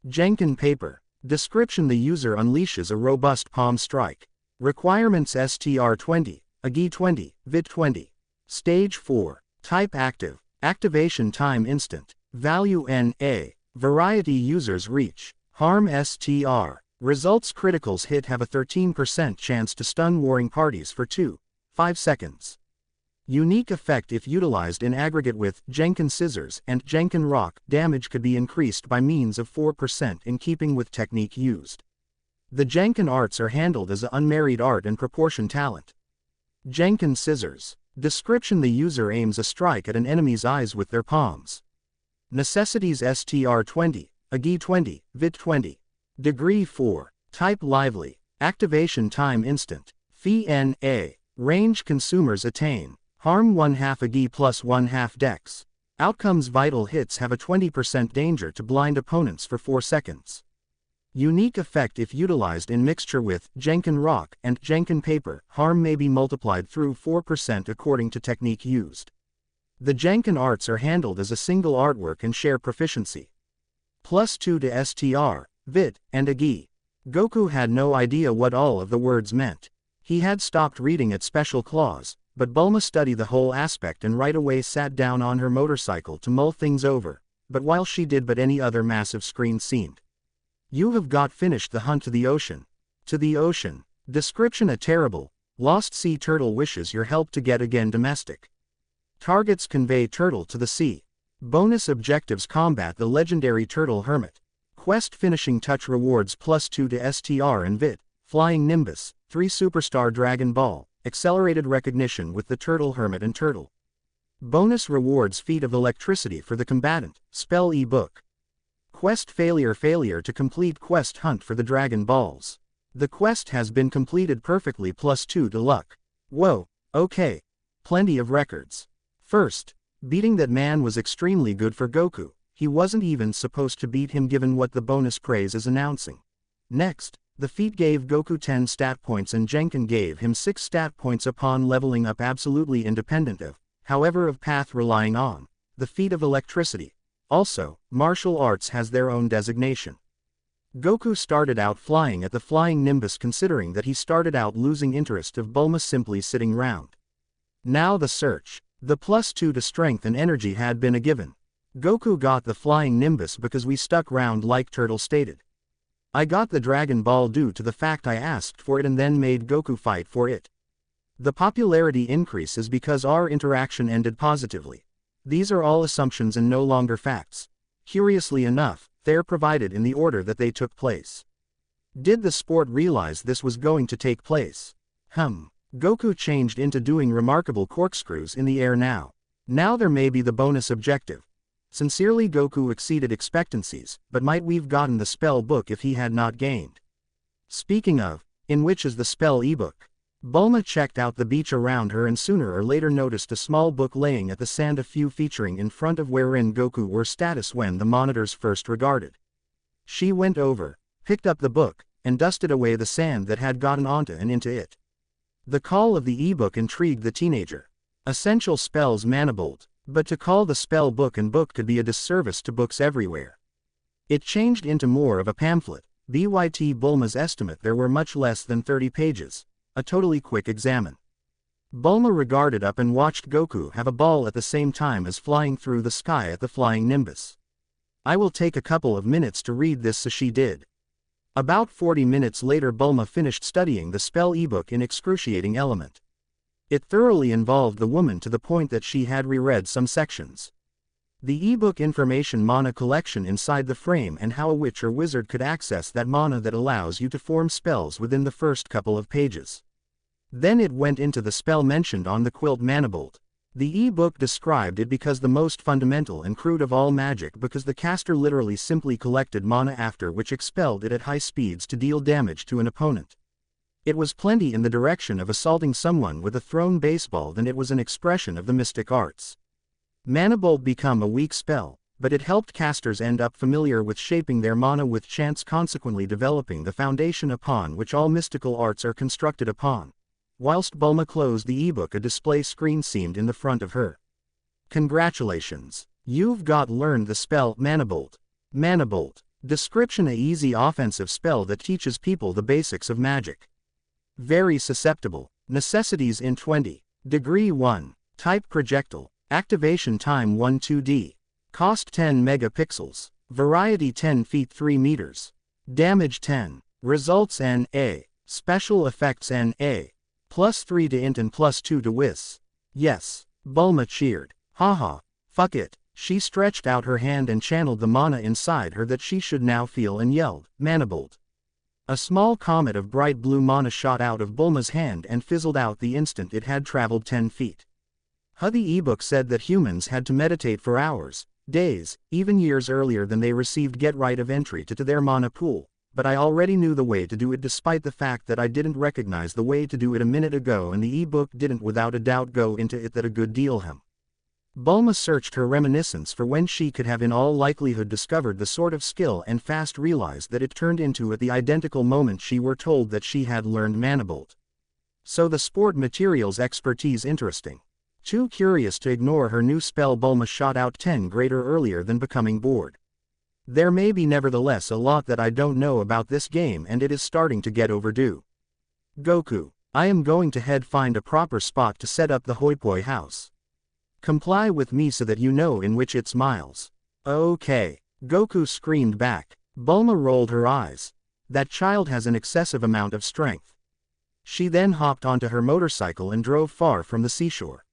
Janken paper. Description: the user unleashes a robust palm strike. Requirements: STR 20, Agi 20, Vit 20. Stage 4. Type active. Activation time instant. Value NA. Variety users reach. Harm STR. Results: criticals hit have a 13% chance to stun warring parties for 2.5 seconds. Unique effect: if utilized in aggregate with Janken scissors and Janken rock, damage could be increased by means of 4% in keeping with technique used. The Janken arts are handled as an unmarried art and proportion talent. Janken scissors. Description: the user aims a strike at an enemy's eyes with their palms. Necessities: STR 20, Agi 20, Vit 20. Degree 4. Type lively. Activation time instant. Fee NA. Range: consumers attain. Harm 1/2 Agi plus 1/2 Dex. Outcomes: vital hits have a 20% danger to blind opponents for 4 seconds. Unique effect: if utilized in mixture with Janken rock and Janken paper, harm may be multiplied through 4% according to technique used. The Janken arts are handled as a single artwork and share proficiency. +2 to STR, Vit, and Agi. Goku had no idea what all of the words meant. He had stopped reading at special clause, but Bulma studied the whole aspect and right away sat down on her motorcycle to mull things over, but while she did, any other massive screen seemed You have got finished the hunt to the ocean. To the ocean. Description: a terrible, lost sea turtle wishes your help to get again domestic. Targets: convey turtle to the sea. Bonus objectives: combat the legendary turtle hermit. Quest finishing touch rewards +2 to STR and VIT, Flying Nimbus, 3 Superstar Dragon Ball, accelerated recognition with the turtle hermit and turtle. Bonus rewards: feat of electricity for the combatant, spell ebook. Quest failure to complete quest hunt for the Dragon Balls. The quest has been completed perfectly +2 to luck. Whoa, okay. Plenty of records. First, beating that man was extremely good for Goku. He wasn't even supposed to beat him given what the bonus praise is announcing. Next, the feat gave Goku 10 stat points and Genkin gave him 6 stat points upon leveling up, absolutely independent of, however, of path relying on the feat of electricity. Also, martial arts has their own designation. Goku started out flying at the Flying Nimbus, considering that he started out losing interest of Bulma simply sitting round. Now the search. The +2 to strength and energy had been a given. Goku got the Flying Nimbus because we stuck round like Turtle stated. I got the Dragon Ball due to the fact I asked for it and then made Goku fight for it. The popularity increase is because our interaction ended positively. These are all assumptions and no longer facts. Curiously enough, they're provided in the order that they took place. Did the sport realize this was going to take place? Goku changed into doing remarkable corkscrews in the air now. Now there may be the bonus objective. Sincerely, Goku exceeded expectancies, but might we've gotten the spell book if he had not gained. Speaking of, in which is the spell ebook? Bulma checked out the beach around her and sooner or later noticed a small book laying at the sand, a few featuring in front of wherein Goku were status when the monitors first regarded. She went over, picked up the book, and dusted away the sand that had gotten onto and into it. The call of the ebook intrigued the teenager. Essential spells manifold, but to call the spell book and book could be a disservice to books everywhere. It changed into more of a pamphlet. BYT Bulma's estimate there were much less than 30 pages. A totally quick examine. Bulma regarded up and watched Goku have a ball at the same time as flying through the sky at the Flying Nimbus. I will take a couple of minutes to read this, so she did. About 40 minutes later Bulma finished studying the spell ebook in excruciating element. It thoroughly involved the woman to the point that she had reread some sections. The ebook information mana collection inside the frame and how a witch or wizard could access that mana that allows you to form spells within the first couple of pages. Then it went into the spell mentioned on the quilt Manibolt. The ebook described it because the most fundamental and crude of all magic, because the caster literally simply collected mana after which expelled it at high speeds to deal damage to an opponent. It was plenty in the direction of assaulting someone with a thrown baseball than it was an expression of the mystic arts. Manibolt become a weak spell, but it helped casters end up familiar with shaping their mana with chance, consequently developing the foundation upon which all mystical arts are constructed upon. Whilst Bulma closed the ebook, a display screen seemed in the front of her. Congratulations! You've got learned the spell Manibolt. Manibolt. Description: a easy offensive spell that teaches people the basics of magic. Very susceptible. Necessities in 20. Degree 1. Type projectile. Activation time 1 2D. Cost 10 megapixels. Variety 10 feet 3 meters. Damage 10. Results NA. Special effects NA. +3 to int and +2 to whiz. Yes. Bulma cheered. Haha. Fuck it. She stretched out her hand and channeled the mana inside her that she should now feel and yelled, Manibolt. A small comet of bright blue mana shot out of Bulma's hand and fizzled out the instant it had traveled 10 feet. The ebook said that humans had to meditate for hours, days, even years earlier than they received get right of entry to their mana pool, but I already knew the way to do it despite the fact that I didn't recognize the way to do it a minute ago, and the ebook didn't without a doubt go into it that a good deal. Bulma searched her reminiscence for when she could have in all likelihood discovered the sort of skill and fast realized that it turned into at the identical moment she were told that she had learned Manibolt. So the sport materials expertise interesting. Too curious to ignore her new spell, Bulma shot out 10 greater earlier than becoming bored. There may be nevertheless a lot that I don't know about this game, and it is starting to get overdue. Goku, I am going to find a proper spot to set up the Hoipoi house. Comply with me so that you know in which it smiles. Okay. Goku screamed back. Bulma rolled her eyes. That child has an excessive amount of strength. She then hopped onto her motorcycle and drove far from the seashore.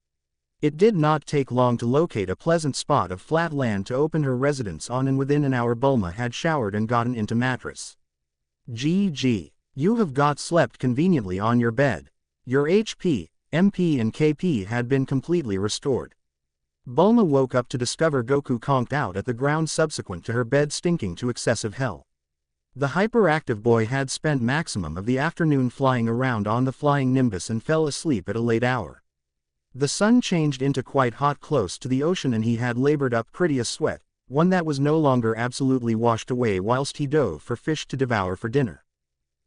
It did not take long to locate a pleasant spot of flat land to open her residence on, and within an hour Bulma had showered and gotten into mattress. GG. You have got slept conveniently on your bed. Your HP, MP and KP had been completely restored. Bulma woke up to discover Goku conked out at the ground subsequent to her bed stinking to excessive hell. The hyperactive boy had spent maximum of the afternoon flying around on the flying Nimbus and fell asleep at a late hour. The sun changed into quite hot close to the ocean, and he had labored up pretty a sweat, one that was no longer absolutely washed away whilst he dove for fish to devour for dinner.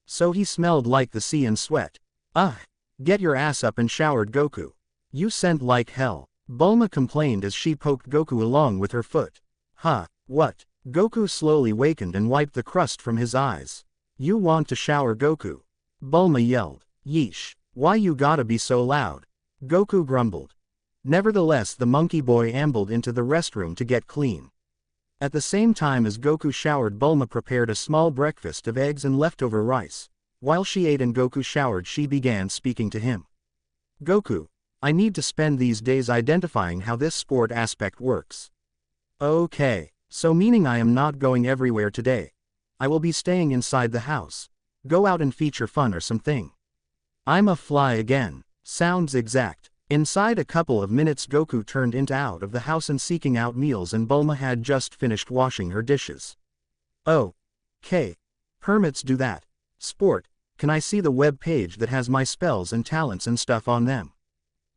So he smelled like the sea and sweat. Ugh! Get your ass up and showered, Goku. You scent like hell. Bulma complained as she poked Goku along with her foot. Huh, what? Goku slowly wakened and wiped the crust from his eyes. You want to shower, Goku? Bulma yelled. Yeesh, why you gotta be so loud? Goku grumbled. Nevertheless, the monkey boy ambled into the restroom to get clean. At the same time as Goku showered, Bulma prepared a small breakfast of eggs and leftover rice. While she ate and Goku showered, she began speaking to him. Goku, I need to spend these days identifying how this sport aspect works. Okay, so meaning I am not going everywhere today. I will be staying inside the house. Go out and feature fun or something. I'm a fly again. Sounds exact. Inside a couple of minutes Goku turned out of the house and seeking out meals, and Bulma had just finished washing her dishes. Oh. Okay. Permits do that. Sport, can I see the web page that has my spells and talents and stuff on them?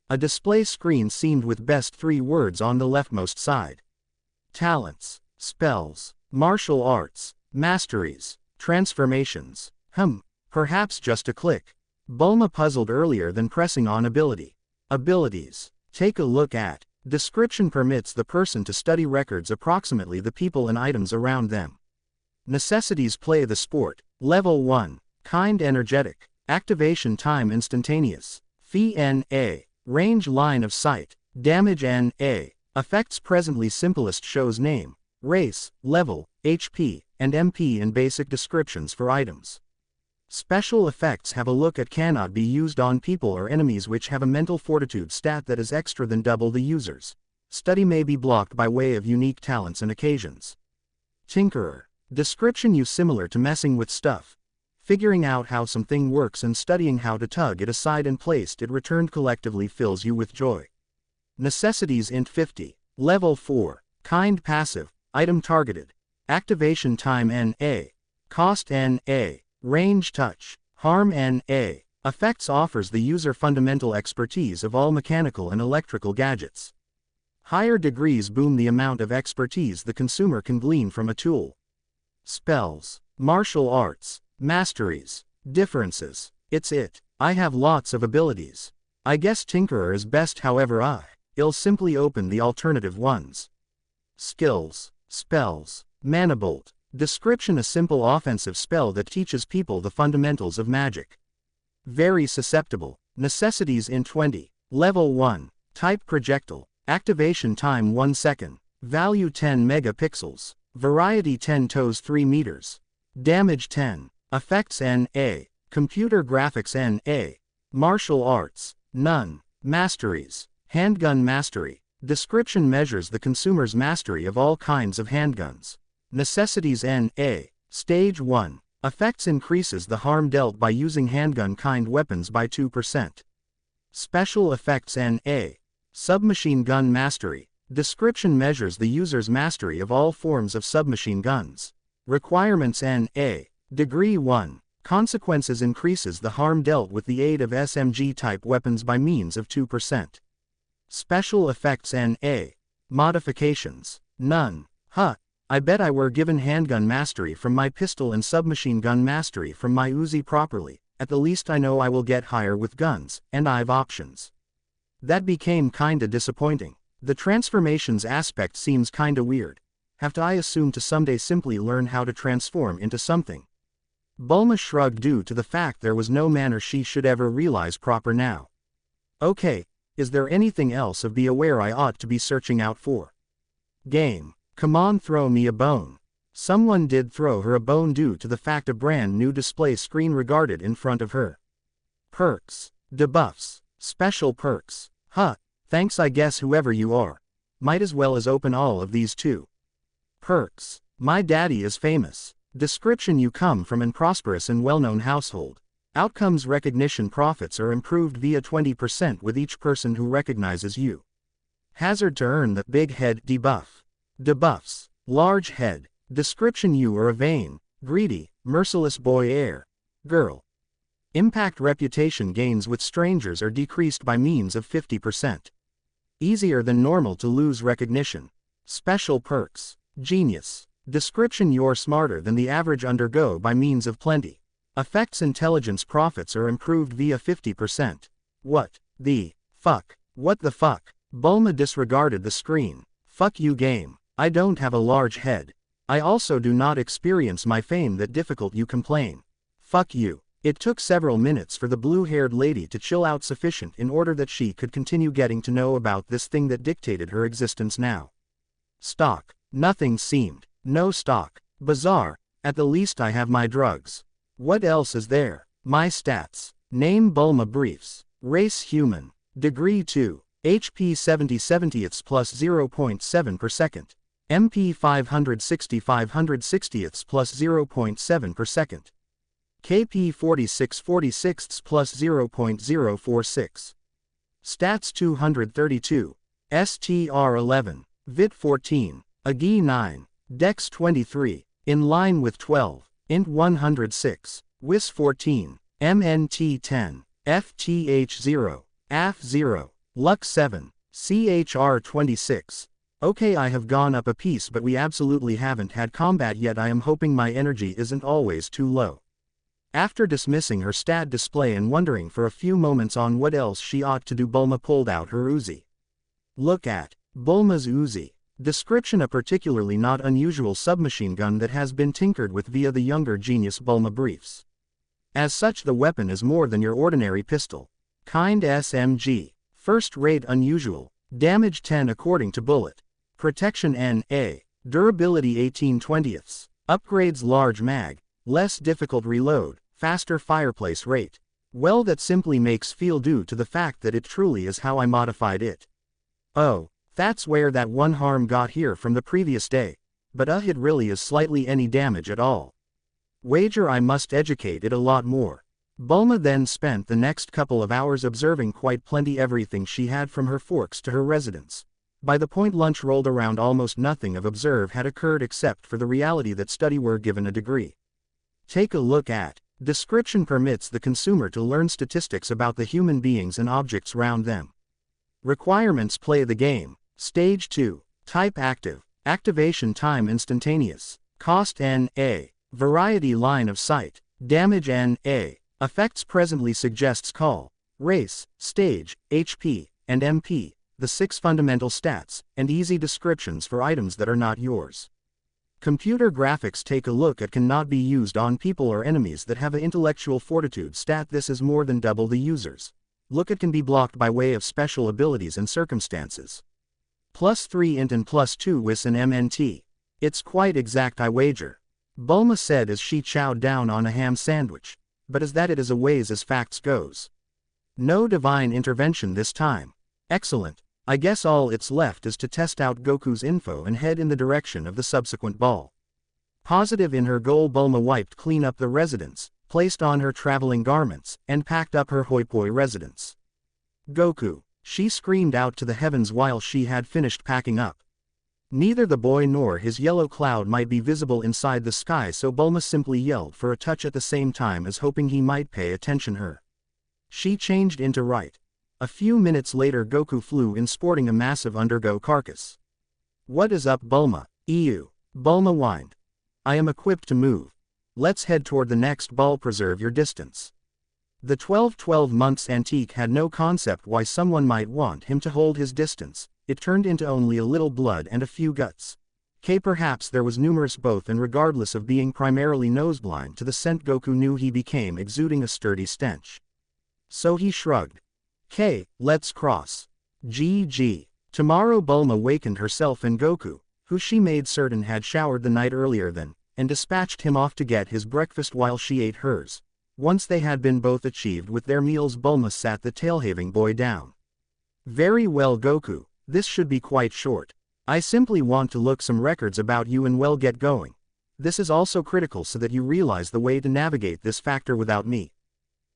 A display screen seemed with best 3 words on the leftmost side. Talents, spells, martial arts, masteries, transformations. Perhaps just a click. Bulma puzzled earlier than pressing on ability. Abilities. Take a look at. Description permits the person to study records approximately the people and items around them. Necessities: play the sport. Level 1. Kind energetic. Activation time instantaneous. Fee NA. Range line of sight. Damage NA. Effects presently simplest: shows name, race, level, HP, and MP in basic descriptions for items. Special effects: have a look at. Cannot be used on people or enemies which have a mental fortitude stat that is extra than double the user's. Study may be blocked by way of unique talents and occasions. Tinkerer. Description: use similar to messing with stuff. Figuring out how something works and studying how to tug it aside and placed it returned collectively fills you with joy. Necessities: int 50. Level 4. Kind passive. Item targeted. Activation time NA. Cost NA. Range touch. Harm NA. Effects: offers the user fundamental expertise of all mechanical and electrical gadgets. Higher degrees boom the amount of expertise the consumer can glean from a tool. Spells. Martial arts. Masteries. Differences. It's it. I have lots of abilities. I guess Tinkerer is best, however I'll simply open the alternative ones. Skills. Spells. Manibolt. Description: a simple offensive spell that teaches people the fundamentals of magic. Very susceptible. Necessities: int 20. Level 1. Type projectile. Activation time 1 second. Value 10 megapixels. Variety 10 toes 3 meters. Damage 10. Effects NA. Computer graphics NA. Martial arts. None. Masteries. Handgun mastery. Description: measures the consumer's mastery of all kinds of handguns. Necessities NA. Stage 1. Effects: increases the harm dealt by using handgun kind weapons by 2%. Special effects NA. Submachine gun mastery. Description: measures the user's mastery of all forms of submachine guns. Requirements NA. Degree 1. Consequences: increases the harm dealt with the aid of SMG type weapons by means of 2%. Special effects NA. Modifications. None. I bet I were given handgun mastery from my pistol and submachine gun mastery from my Uzi properly. At the least I know I will get higher with guns, and I've options. That became kinda disappointing. The transformations aspect seems kinda weird. Have to I assume to someday simply learn how to transform into something? Bulma shrugged due to the fact there was no manner she should ever realize proper now. Okay, is there anything else of be aware I ought to be searching out for? Game. Come on, throw me a bone. Someone did throw her a bone due to the fact a brand new display screen regarded in front of her. Perks. Debuffs. Special perks. Huh, thanks I guess whoever you are. Might as well as open all of these too. Perks. My daddy is famous. Description: you come from an prosperous and well-known household. Outcomes: recognition profits are improved via 20% with each person who recognizes you. Hazard to earn the big head debuff. Debuffs. Large head. Description: you are a vain, greedy, merciless boy girl. Impact: reputation gains with strangers are decreased by means of 50%. Easier than normal to lose recognition. Special perks. Genius. Description: you're smarter than the average, undergo by means of plenty. Effects: intelligence profits are improved via 50%. What the fuck? What the fuck? Bulma disregarded the screen. Fuck you game. I don't have a large head. I also do not experience my fame that difficult, you complain. Fuck you. It took several minutes for the blue-haired lady to chill out sufficient in order that she could continue getting to know about this thing that dictated her existence now. Stock. Nothing seemed. No stock. Bizarre. At the least I have my drugs. What else is there? My stats. Name: Bulma Briefs. Race: human. Degree: 2. HP 70/70ths plus 0.7 per second. MP 560/560ths plus 0.7 per second. KP 46/46ths plus 0.046. Stats: 232. STR 11. Vit 14. AGI 9. Dex 23. In line with 12. Int 106. WIS 14. MNT 10. FTH 0. AF 0. Luck 7. CHR 26. Okay, I have gone up a piece, but we absolutely haven't had combat yet. I am hoping my energy isn't always too low. After dismissing her stat display and wondering for a few moments on what else she ought to do, Bulma pulled out her Uzi. Look at Bulma's Uzi. Description: a particularly not unusual submachine gun that has been tinkered with via the younger genius Bulma Briefs. As such, the weapon is more than your ordinary pistol. Kind SMG. First rate unusual. Damage 10 according to bullet. Protection NA. Durability 18/20ths. Upgrades: large mag. Less difficult reload. Faster fireplace rate. Well, that simply makes feel due to the fact that it truly is how I modified it. Oh, that's where that one harm got here from the previous day. But it really is slightly any damage at all. Wager I must educate it a lot more. Bulma then spent the next couple of hours observing quite plenty everything she had from her forks to her residence. By the point lunch rolled around, almost nothing of observe had occurred except for the reality that study were given a degree. Take a look at. Description: permits the consumer to learn statistics about the human beings and objects around them. Requirements: play the game. Stage 2. Type: active. Activation time: instantaneous. Cost NA. Variety: line of sight. Damage NA. Effects: presently suggests call. Race, stage, HP, and MP, the 6 fundamental stats, and easy descriptions for items that are not yours. Computer graphics: take a look at cannot be used on people or enemies that have an intellectual fortitude stat. This is more than double the users. Look at can be blocked by way of special abilities and circumstances. +3 int and +2 wis and MNT. It's quite exact, I wager. Bulma said as she chowed down on a ham sandwich. But is that it as a ways as facts goes? No divine intervention this time. Excellent. I guess all it's left is to test out Goku's info and head in the direction of the subsequent ball. Positive in her goal, Bulma wiped clean up the residence, placed on her traveling garments, and packed up her hoi poi residence. Goku, she screamed out to the heavens while she had finished packing up. Neither the boy nor his yellow cloud might be visible inside the sky, so Bulma simply yelled for a touch at the same time as hoping he might pay attention her. She changed into right. A few minutes later Goku flew in sporting a massive undergo carcass. What is up, Bulma? Ew. Bulma whined. I am equipped to move. Let's head toward the next ball. Preserve your distance. The 12 months antique had no concept why someone might want him to hold his distance. It turned into only a little blood and a few guts. Perhaps there was numerous both, and regardless of being primarily noseblind to the scent, Goku knew he became exuding a sturdy stench. So he shrugged. Let's cross. GG. Tomorrow Bulma wakened herself and Goku, who she made certain had showered the night earlier than, and dispatched him off to get his breakfast while she ate hers. Once they had been both achieved with their meals, Bulma sat the tail-having boy down. Very well, Goku, this should be quite short. I simply want to look some records about you and well get going. This is also critical so that you realize the way to navigate this factor without me.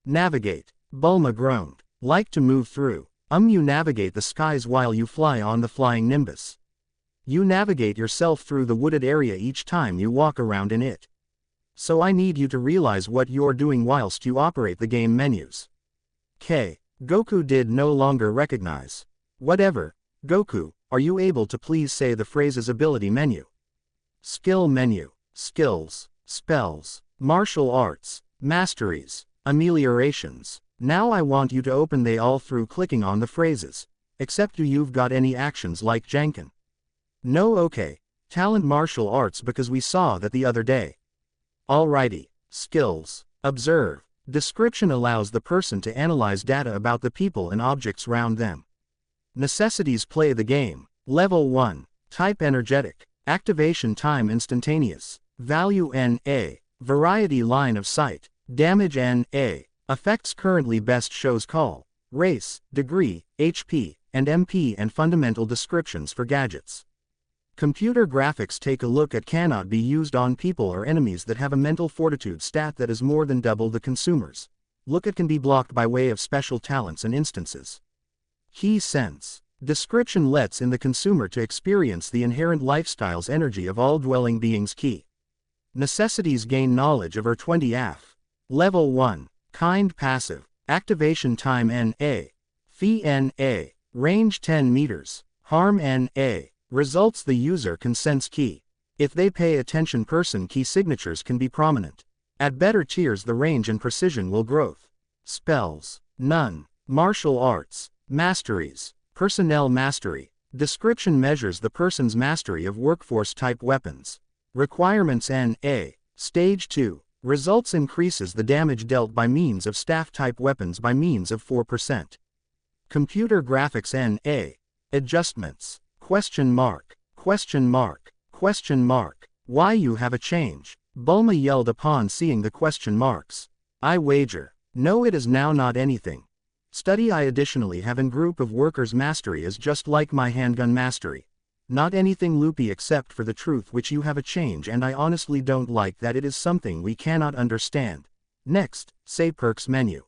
Navigate, Bulma groaned. Like to move through. You navigate the skies while you fly on the flying nimbus. You navigate yourself through the wooded area each time you walk around in it. So I need you to realize what you're doing whilst you operate the game menus. Goku did no longer recognize. Whatever, Goku, are you able to please say the phrases ability menu? Skill menu, skills, spells, martial arts, masteries, ameliorations. Now I want you to open they all through clicking on the phrases. Except do you've got any actions like Janken? No, okay. Talent martial arts because we saw that the other day. Alrighty. Skills. Observe. Description allows the person to analyze data about the people and objects around them. Necessities play the game. Level 1. Type energetic. Activation time instantaneous. Value NA. Variety line of sight. Damage NA. Effects currently best shows call. Race, degree, HP, and MP and fundamental descriptions for gadgets. Computer graphics take a look at cannot be used on people or enemies that have a mental fortitude stat that is more than double the consumer's. Look at can be blocked by way of special talents and instances. Key sense. Description lets in the consumer to experience the inherent lifestyle's energy of all dwelling beings. Key necessities gain knowledge of R20 AF. Level 1. Kind passive. Activation time NA. Fee NA. Range 10 meters. Harm NA. Results the user consents. Key. If they pay attention, person key signatures can be prominent. At better tiers the range and precision will growth. Spells. None. Martial arts. Masteries. Personnel mastery. Description measures the person's mastery of workforce type weapons. Requirements NA. Stage 2. Results increases the damage dealt by means of staff type weapons by means of 4%. Computer graphics NA. Adjustments. Question mark. Question mark. Question mark. Why you have a change? Bulma yelled upon seeing the question marks. I wager. No, it is now not anything. Study. I additionally have in group of workers mastery is just like my handgun mastery. Not anything loopy except for the truth which you have a change and I honestly don't like that it is something we cannot understand. Next, say perks menu.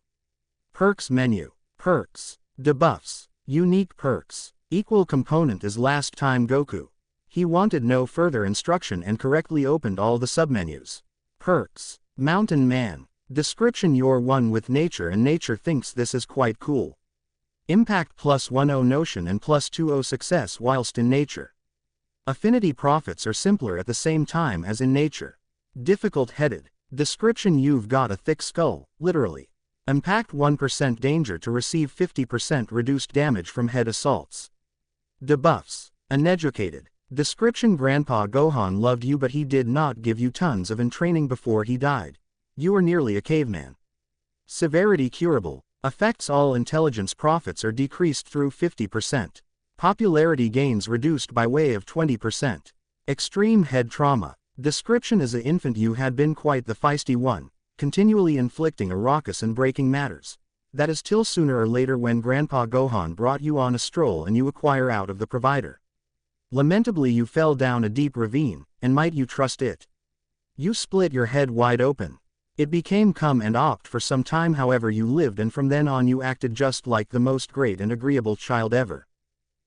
Perks menu. Perks. Debuffs. Unique perks. Equal component as last time Goku. He wanted no further instruction and correctly opened all the submenus. Perks. Mountain Man. Description: you're one with nature and nature thinks this is quite cool. Impact +10 notion and +20 success whilst in nature. Affinity profits are simpler at the same time as in nature. Difficult headed. Description: you've got a thick skull, literally. Impact 1% danger to receive 50% reduced damage from head assaults. Debuffs. Uneducated. Description: Grandpa Gohan loved you but he did not give you tons of training before he died. You are nearly a caveman. Severity: curable. Affects all intelligence profits are decreased through 50%. Popularity gains reduced by way of 20%. Extreme head trauma. Description: as an infant you had been quite the feisty one, continually inflicting a raucous and breaking matters. That is till sooner or later when Grandpa Gohan brought you on a stroll and you acquire out of the provider. Lamentably you fell down a deep ravine, and might you trust it? You split your head wide open. It became come and opt for some time, however you lived, and from then on you acted just like the most great and agreeable child ever.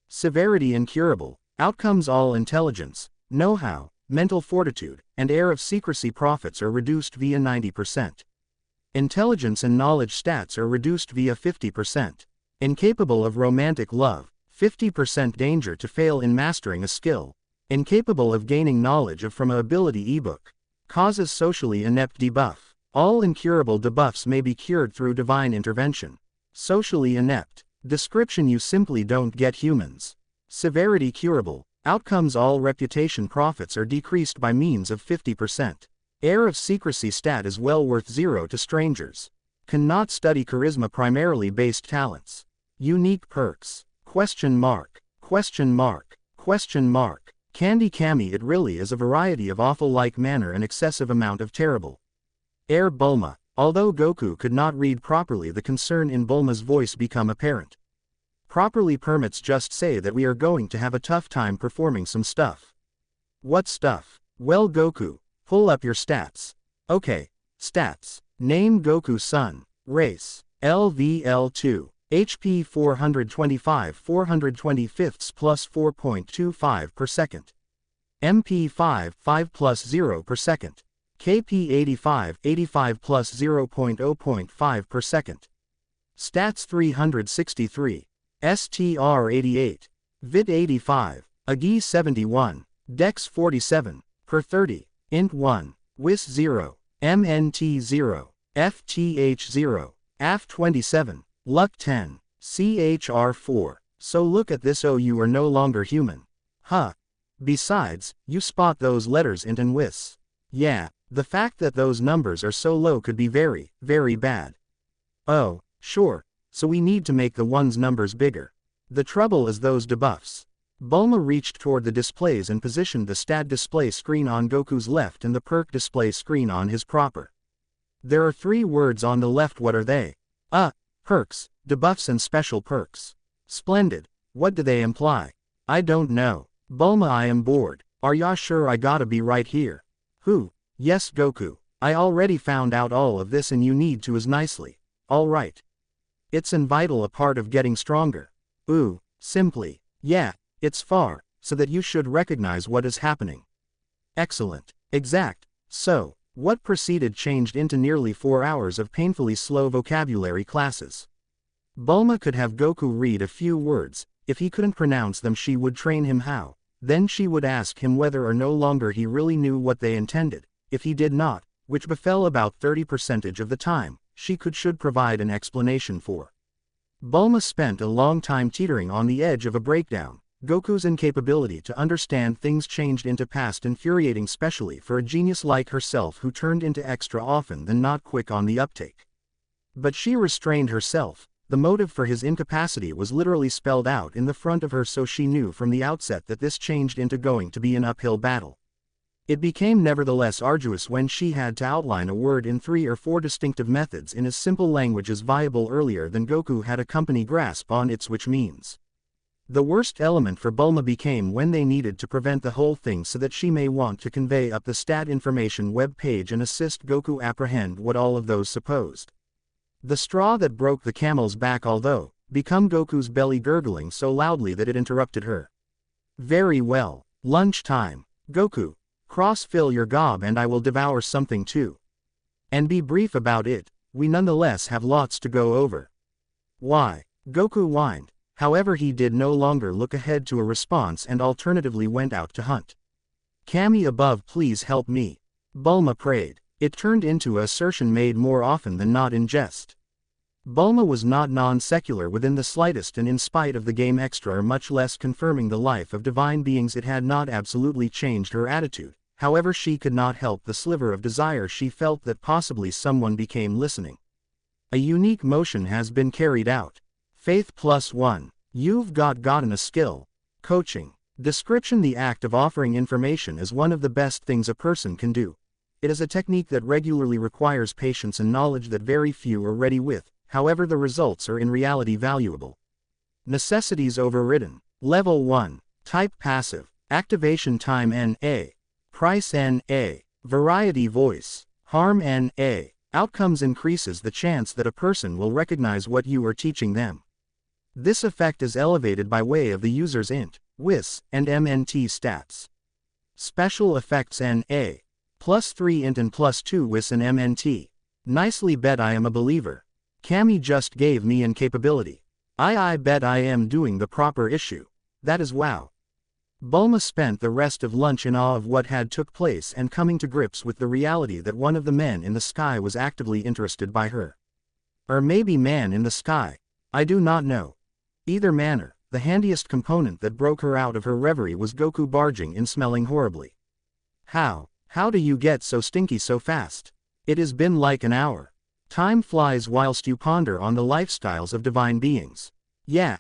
Severity: incurable. Outcomes: all intelligence, know-how, mental fortitude, and air of secrecy profits are reduced via 90%. Intelligence and knowledge stats are reduced via 50%. Incapable of romantic love, 50% danger to fail in mastering a skill. Incapable of gaining knowledge of from a ability ebook. Causes socially inept debuff. All incurable debuffs may be cured through divine intervention. Socially inept. Description: you simply don't get humans. Severity: curable. Outcomes: all reputation profits are decreased by means of 50%. Air of secrecy stat is well worth 0 to strangers. Cannot study charisma primarily based talents. Unique perks. Question mark. Question mark. Question mark. Candy Kami, it really is a variety of awful like manner and excessive amount of terrible. Air Bulma. Although Goku could not read properly, the concern in Bulma's voice become apparent. Properly permits just say that we are going to have a tough time performing some stuff. What stuff? Well Goku, pull up your stats. Okay, stats. Name Goku's son. Race. LVL2. HP 425 425 plus 4.25 per second. MP 5 plus 0 per second. KP 85 plus 0.0.5 per second. Stats 363. STR 88. VIT 85. AGI 71. Dex 47. Per 30. Int 1. WIS 0. MNT 0. FTH 0. AF 27. Luck 10. CHR 4. So look at this, oh, you are no longer human. Huh. Besides, you spot those letters int and WIS. Yeah, the fact that those numbers are so low could be very, very bad. Oh, sure, so we need to make the ones numbers bigger. The trouble is those debuffs. Bulma reached toward the displays and positioned the stat display screen on Goku's left and the perk display screen on his proper. There are 3 words on the left, what are they? Perks, debuffs and special perks. Splendid, what do they imply? I don't know. Bulma, I am bored. Are ya sure I gotta be right here? Who? Yes Goku, I already found out all of this and you need to as nicely. Alright. It's an vital a part of getting stronger. Ooh, simply. Yeah, it's far, so that you should recognize what is happening. Excellent. Exact. So, what proceeded changed into nearly 4 hours of painfully slow vocabulary classes. Bulma could have Goku read a few words. If he couldn't pronounce them, she would train him how. Then she would ask him whether or no longer he really knew what they intended. If he did not, which befell about 30% of the time, she should provide an explanation for. Bulma spent a long time teetering on the edge of a breakdown. Goku's incapability to understand things changed into past infuriating, especially for a genius like herself who turned into extra often than not quick on the uptake. But she restrained herself. The motive for his incapacity was literally spelled out in the front of her, so she knew from the outset that this changed into going to be an uphill battle. It became nevertheless arduous when she had to outline a word in 3 or 4 distinctive methods in as simple language as viable earlier than Goku had a company grasp on its, which means. The worst element for Bulma became when they needed to prevent the whole thing so that she may want to convey up the stat information web page and assist Goku apprehend what all of those supposed. The straw that broke the camel's back, although, become Goku's belly gurgling so loudly that it interrupted her. Very well, lunch time. Goku, cross-fill your gob and I will devour something too. And be brief about it, we nonetheless have lots to go over. Why? Goku whined. However, he did no longer look ahead to a response and alternatively went out to hunt. Kami above, please help me. Bulma prayed. It turned into an assertion made more often than not in jest. Bulma was not non-secular within the slightest, and in spite of the game extra or much less confirming the life of divine beings, it had not absolutely changed her attitude. However, she could not help the sliver of desire she felt that possibly someone became listening. A unique motion has been carried out. Faith +1. You've gotten a skill. Coaching. Description: the act of offering information is one of the best things a person can do. It is a technique that regularly requires patience and knowledge that very few are ready with. However, the results are in reality valuable. Necessities overridden. Level 1. Type passive. Activation time NA. Price NA. Variety voice. Harm NA. Outcomes increases the chance that a person will recognize what you are teaching them. This effect is elevated by way of the user's int, WIS, and MNT stats. Special effects NA. +3 int and +2 WIS and MNT. Nicely bet I am a believer. Kami just gave me incapability. I bet I am doing the proper issue. That is wow. Bulma spent the rest of lunch in awe of what had took place and coming to grips with the reality that one of the men in the sky was actively interested by her. Or maybe man in the sky. I do not know. Either manner, the handiest component that broke her out of her reverie was Goku barging in, smelling horribly. How do you get so stinky so fast? It has been like an hour. Time flies whilst you ponder on the lifestyles of divine beings. Yeah,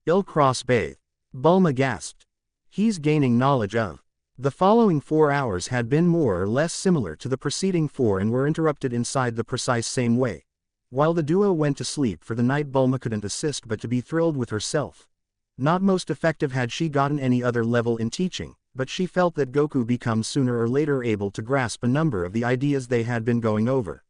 I'll cross-bathe. Bulma gasped. He's gaining knowledge of. The following 4 hours had been more or less similar to the preceding 4 and were interrupted inside the precise same way. While the duo went to sleep for the night, Bulma couldn't assist but to be thrilled with herself. Not most effective had she gotten any other level in teaching, but she felt that Goku becomes sooner or later able to grasp a number of the ideas they had been going over.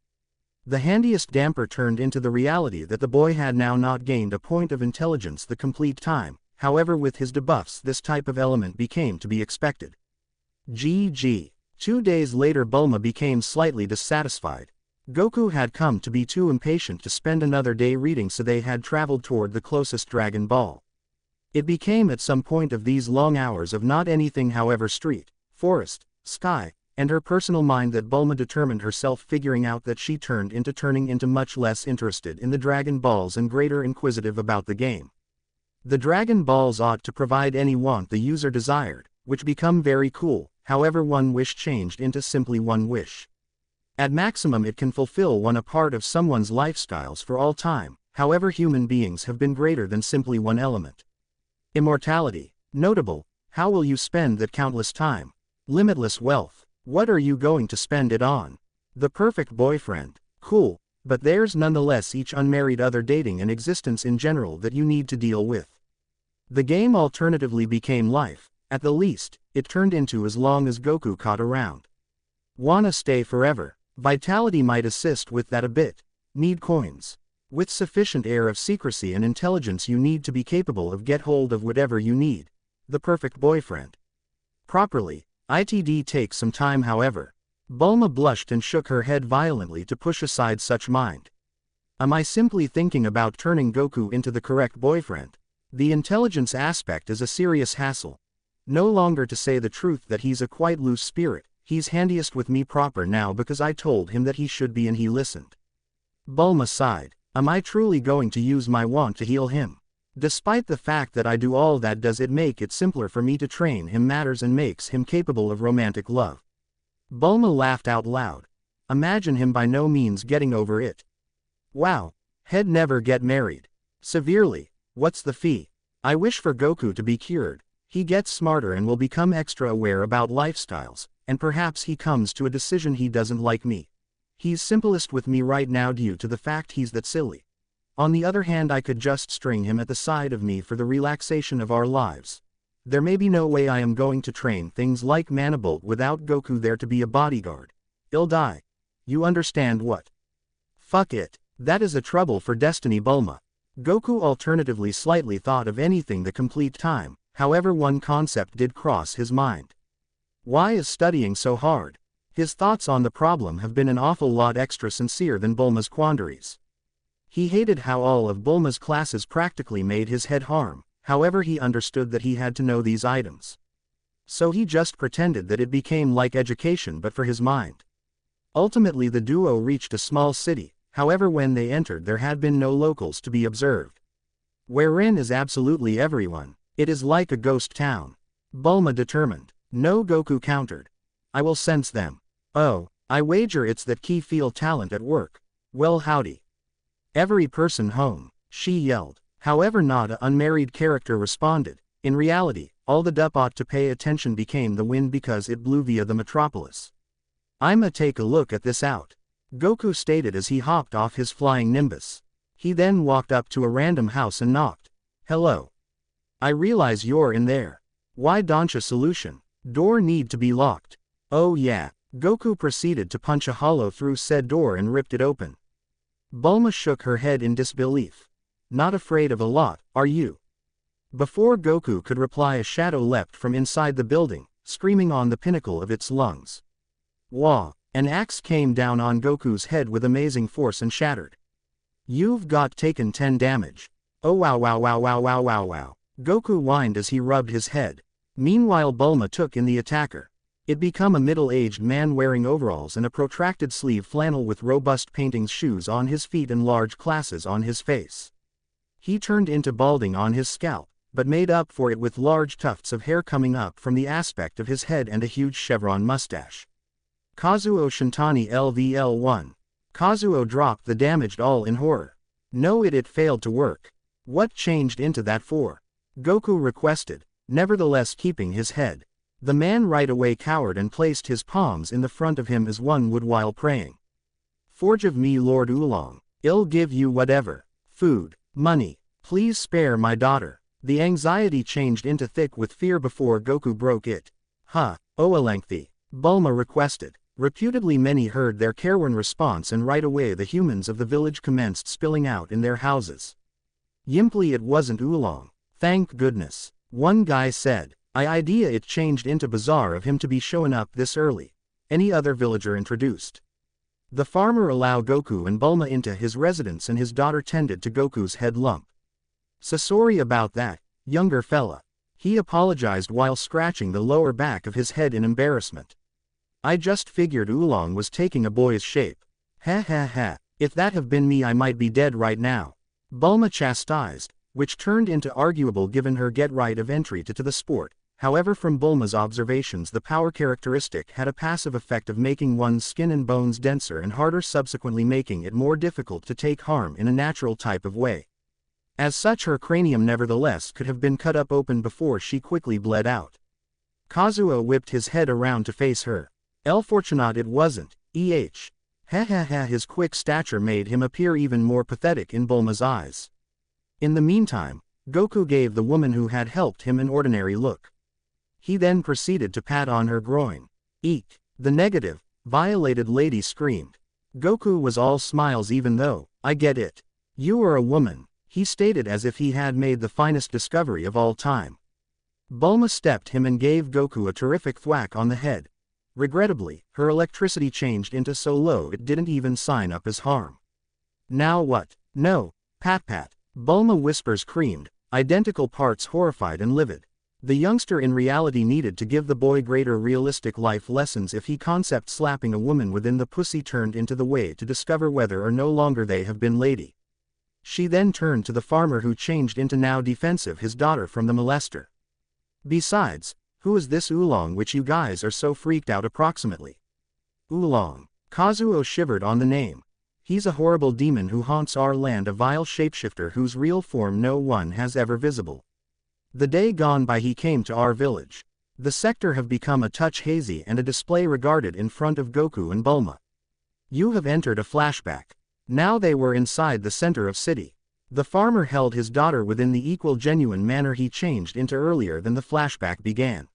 The handiest damper turned into the reality that the boy had now not gained a point of intelligence the complete time. However, with his debuffs this type of element became to be expected. GG. 2 days later, Bulma became slightly dissatisfied. Goku had come to be too impatient to spend another day reading, so they had traveled toward the closest Dragon Ball. It became at some point of these long hours of not anything, however, street, forest, sky, and her personal mind, that Bulma determined herself, figuring out that she turning into much less interested in the Dragon Balls and greater inquisitive about the game. The Dragon Balls ought to provide any want the user desired, which become very cool. However, one wish changed into simply one wish. At maximum it can fulfill a part of someone's lifestyles for all time. However, human beings have been greater than simply one element. Immortality. Notable. How will you spend that countless time? Limitless wealth. What are you going to spend it on? The perfect boyfriend. Cool, but there's nonetheless each unmarried other dating and existence in general that you need to deal with. The game alternatively became life. At the least, it turned into as long as Goku caught around. Wanna stay forever? Vitality might assist with that a bit. Need coins. With sufficient air of secrecy and intelligence you need to be capable of get hold of whatever you need. The perfect boyfriend. Properly. It'd take some time, however. Bulma blushed and shook her head violently to push aside such mind. Am I simply thinking about turning Goku into the correct boyfriend? The intelligence aspect is a serious hassle. No longer to say the truth that he's a quite loose spirit, he's handiest with me proper now because I told him that he should be and he listened. Bulma sighed. Am I truly going to use my wand to heal him? Despite the fact that I do all that, does it make it simpler for me to train him matters and makes him capable of romantic love? Bulma laughed out loud. Imagine him by no means getting over it. Wow. He'd never get married. Severely. What's the fee? I wish for Goku to be cured. He gets smarter and will become extra aware about lifestyles, and perhaps he comes to a decision he doesn't like me. He's simplest with me right now due to the fact he's that silly. On the other hand, I could just string him at the side of me for the relaxation of our lives. There may be no way I am going to train things like Manibolt without Goku there to be a bodyguard. He'll die. You understand what? Fuck it. That is a trouble for Destiny, Bulma. Goku alternatively slightly thought of anything the complete time. However, one concept did cross his mind. Why is studying so hard? His thoughts on the problem have been an awful lot extra sincere than Bulma's quandaries. He hated how all of Bulma's classes practically made his head harm. However, he understood that he had to know these items. So he just pretended that it became like education but for his mind. Ultimately the duo reached a small city. However, when they entered there had been no locals to be observed. Wherein is absolutely everyone. It is like a ghost town. Bulma determined. No, Goku countered. I will sense them. Oh, I wager it's that key field talent at work. Well, howdy. Every person home, she yelled. However, not an unmarried character responded. In reality, all the dup ought to pay attention became the wind because it blew via the metropolis. I'ma take a look at this out. Goku stated as he hopped off his flying Nimbus. He then walked up to a random house and knocked. Hello. I realize you're in there. Why don't you solution? Door need to be locked. Oh yeah. Goku proceeded to punch a hollow through said door and ripped it open. Bulma shook her head in disbelief. Not afraid of a lot, are you? Before Goku could reply, a shadow leapt from inside the building, screaming on the pinnacle of its lungs. Wah! An axe came down on Goku's head with amazing force and shattered. You've got taken 10 damage. Oh wow wow wow wow wow wow wow. Goku whined as he rubbed his head. Meanwhile Bulma took in the attacker. It became a middle-aged man wearing overalls and a protracted sleeve flannel with robust painting shoes on his feet and large glasses on his face. He turned into balding on his scalp, but made up for it with large tufts of hair coming up from the aspect of his head and a huge chevron mustache. Kazuo Shintani LVL1. Kazuo dropped the damaged all in horror. No, it failed to work. What changed into that for? Goku requested. nevertheless keeping his head. The man right away cowered and placed his palms in the front of him as one would while praying. Forgive me, Lord Oolong. I'll give you whatever. Food, money. Please spare my daughter. The anxiety changed into thick with fear before Goku broke it. "Ha, Oolengthi," Bulma requested. Reputedly many heard their careworn response, and right away the humans of the village commenced spilling out in their houses. Yimply, it wasn't Oolong. Thank goodness. One guy said. I idea it changed into bizarre of him to be showing up this early. Any other villager introduced. The farmer allowed Goku and Bulma into his residence, and his daughter tended to Goku's head lump. "So sorry about that, younger fella." He apologized while scratching the lower back of his head in embarrassment. "I just figured Oolong was taking a boy's shape. Ha ha ha, if that have been me I might be dead right now," Bulma chastised, which turned into arguable given her get right of entry to the sport. However, from Bulma's observations, the power characteristic had a passive effect of making one's skin and bones denser and harder, subsequently making it more difficult to take harm in a natural type of way. As such, her cranium nevertheless could have been cut up open before she quickly bled out. Kazuo whipped his head around to face her. "El Fortunat, it wasn't, Ha ha ha." His quick stature made him appear even more pathetic in Bulma's eyes. In the meantime, Goku gave the woman who had helped him an ordinary look. He then proceeded to pat on her groin. "Eek!" the negative, violated lady screamed. Goku was all smiles. "Even though, I get it. You are a woman," he stated as if he had made the finest discovery of all time. Bulma stepped him and gave Goku a terrific thwack on the head. Regrettably, her electricity changed into so low it didn't even sign up as harm. "Now what?" "No, pat pat," Bulma whispers screamed, identical parts horrified and livid. The youngster in reality needed to give the boy greater realistic life lessons if he concept slapping a woman within the pussy turned into the way to discover whether or no longer they have been lady. She then turned to the farmer, who changed into now defensive his daughter from the molester. "Besides, who is this Oolong which you guys are so freaked out approximately?" "Oolong." Kazuo shivered on the name. "He's a horrible demon who haunts our land, a vile shapeshifter whose real form no one has ever visible. The day gone by he came to our village." The sector have become a touch hazy and a display regarded in front of Goku and Bulma. You have entered a flashback. Now they were inside the center of city. The farmer held his daughter within the equal genuine manner he changed into earlier than the flashback began.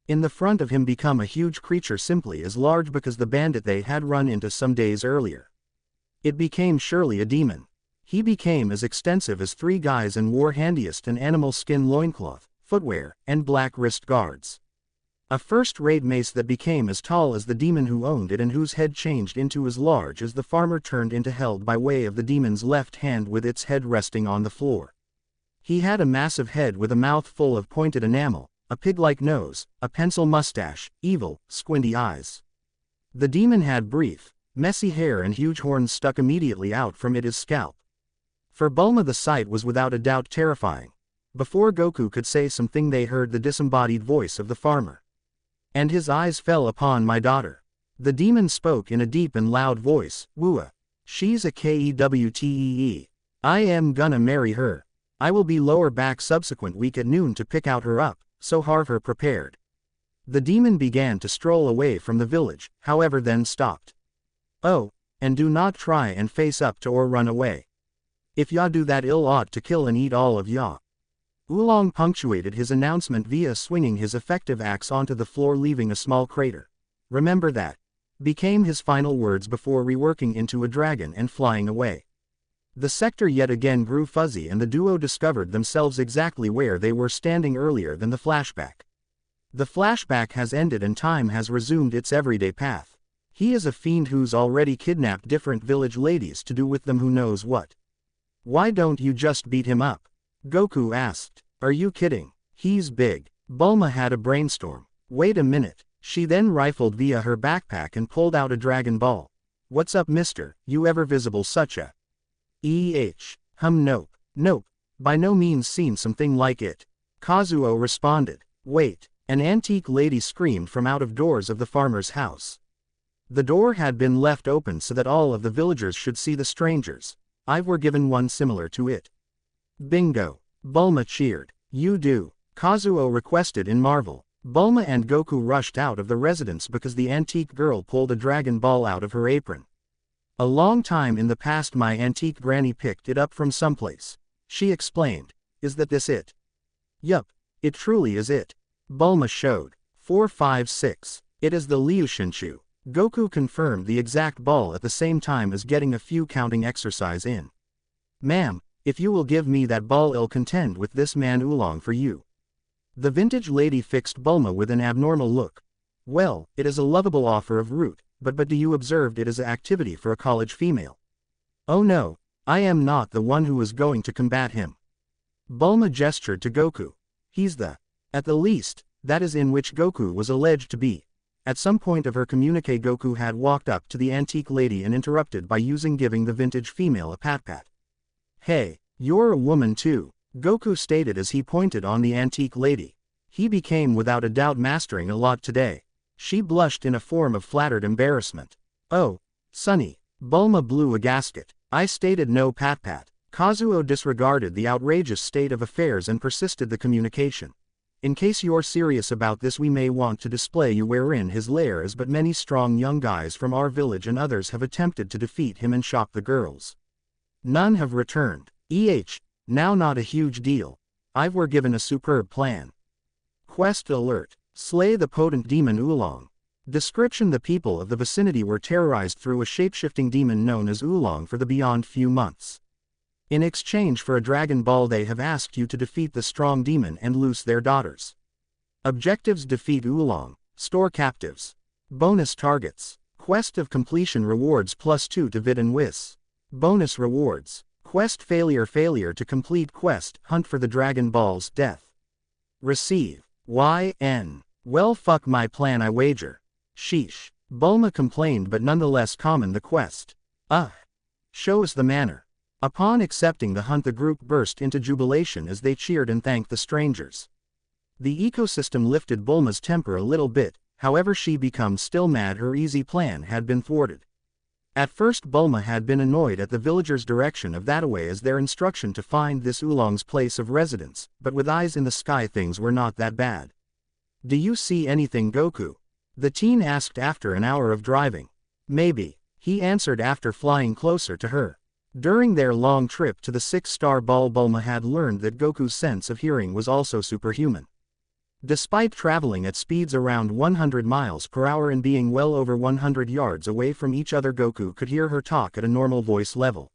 In the front of him become a huge creature simply as large because the bandit they had run into some days earlier. It became surely a demon. He became as extensive as 3 guys and wore handiest an animal skin loincloth, footwear, and black wrist guards. A first-rate mace that became as tall as the demon who owned it and whose head changed into as large as the farmer turned into held by way of the demon's left hand with its head resting on the floor. He had a massive head with a mouth full of pointed enamel, a pig-like nose, a pencil mustache, evil, squinty eyes. The demon had brief, messy hair and huge horns stuck immediately out from his scalp. For Bulma the sight was without a doubt terrifying. Before Goku could say something they heard the disembodied voice of the farmer. "And his eyes fell upon my daughter." The demon spoke in a deep and loud voice, "Wua. She's a KEWTEE. I am gonna marry her. I will be lower back subsequent week at noon to pick out her up, so have her prepared." The demon began to stroll away from the village, however then stopped. "Oh, and do not try and face up to or run away. If ya do that I'll ought to kill and eat all of ya." Oolong punctuated his announcement via swinging his effective axe onto the floor, leaving a small crater. "Remember that," became his final words before reworking into a dragon and flying away. The sector yet again grew fuzzy and the duo discovered themselves exactly where they were standing earlier than the flashback. The flashback has ended and time has resumed its everyday path. He is a fiend who's already kidnapped different village ladies to do with them who knows what. "Why don't you just beat him up?" Goku asked. "Are you kidding? He's big." Bulma had a brainstorm. "Wait a minute." She then rifled via her backpack and pulled out a Dragon Ball. "What's up, mister? You ever visible such a Nope. Nope. By no means seen something like it." Kazuo responded. "Wait." An antique lady screamed from out of doors of the farmer's house. The door had been left open so that all of the villagers should see the strangers. "I were given one similar to it." "Bingo." Bulma cheered. "You do." Kazuo requested in marvel. Bulma and Goku rushed out of the residence because the antique girl pulled a Dragon Ball out of her apron. A long time in the past my antique granny picked it up from someplace. She explained. Is that this it? Yup, it truly is it. Bulma showed. 456. It is the Liushinshu. Goku confirmed the exact ball at the same time as getting a few counting exercise in. Ma'am, if you will give me that ball I'll contend with this man oolong for you. The vintage lady fixed Bulma with an abnormal look. Well, it is a lovable offer of root, but do you observed it as an activity for a college female? Oh no, I am not the one who is going to combat him. Bulma gestured to Goku. He's the. At the least, that is in which Goku was alleged to be. At some point of her communique Goku had walked up to the antique lady and interrupted by giving the vintage female a pat-pat. Hey, you're a woman too, Goku stated as he pointed on the antique lady. He became without a doubt mastering a lot today. She blushed in a form of flattered embarrassment. Oh, Sonny. Bulma blew a gasket. I stated no pat-pat. Kazuo disregarded the outrageous state of affairs and persisted the communication. In case you're serious about this we may want to display you wherein his lair is but many strong young guys from our village and others have attempted to defeat him and shock the girls. None have returned. Now not a huge deal. I were given a superb plan. Quest alert. Slay the potent demon Oolong. Description: the people of the vicinity were terrorized through a shape-shifting demon known as Oolong for the beyond few months. In exchange for a Dragon Ball they have asked you to defeat the strong demon and loose their daughters. Objectives: defeat Oolong, store captives. Bonus targets. Quest of completion rewards +2 to Vid and Whis. Bonus rewards. Quest failure to complete quest, hunt for the Dragon Ball's death. Receive. YN. Well fuck my plan I wager. Sheesh. Bulma complained but nonetheless commend the quest. Show us the manner. Upon accepting the hunt the group burst into jubilation as they cheered and thanked the strangers. The ecosystem lifted Bulma's temper a little bit, however she became still mad her easy plan had been thwarted. At first Bulma had been annoyed at the villagers' direction of that away as their instruction to find this Oolong's place of residence, but with eyes in the sky things were not that bad. Do you see anything Goku? The teen asked after an hour of driving. Maybe, he answered after flying closer to her. During their long trip to the 6-star ball Bulma had learned that Goku's sense of hearing was also superhuman. Despite traveling at speeds around 100 miles per hour and being well over 100 yards away from each other Goku could hear her talk at a normal voice level.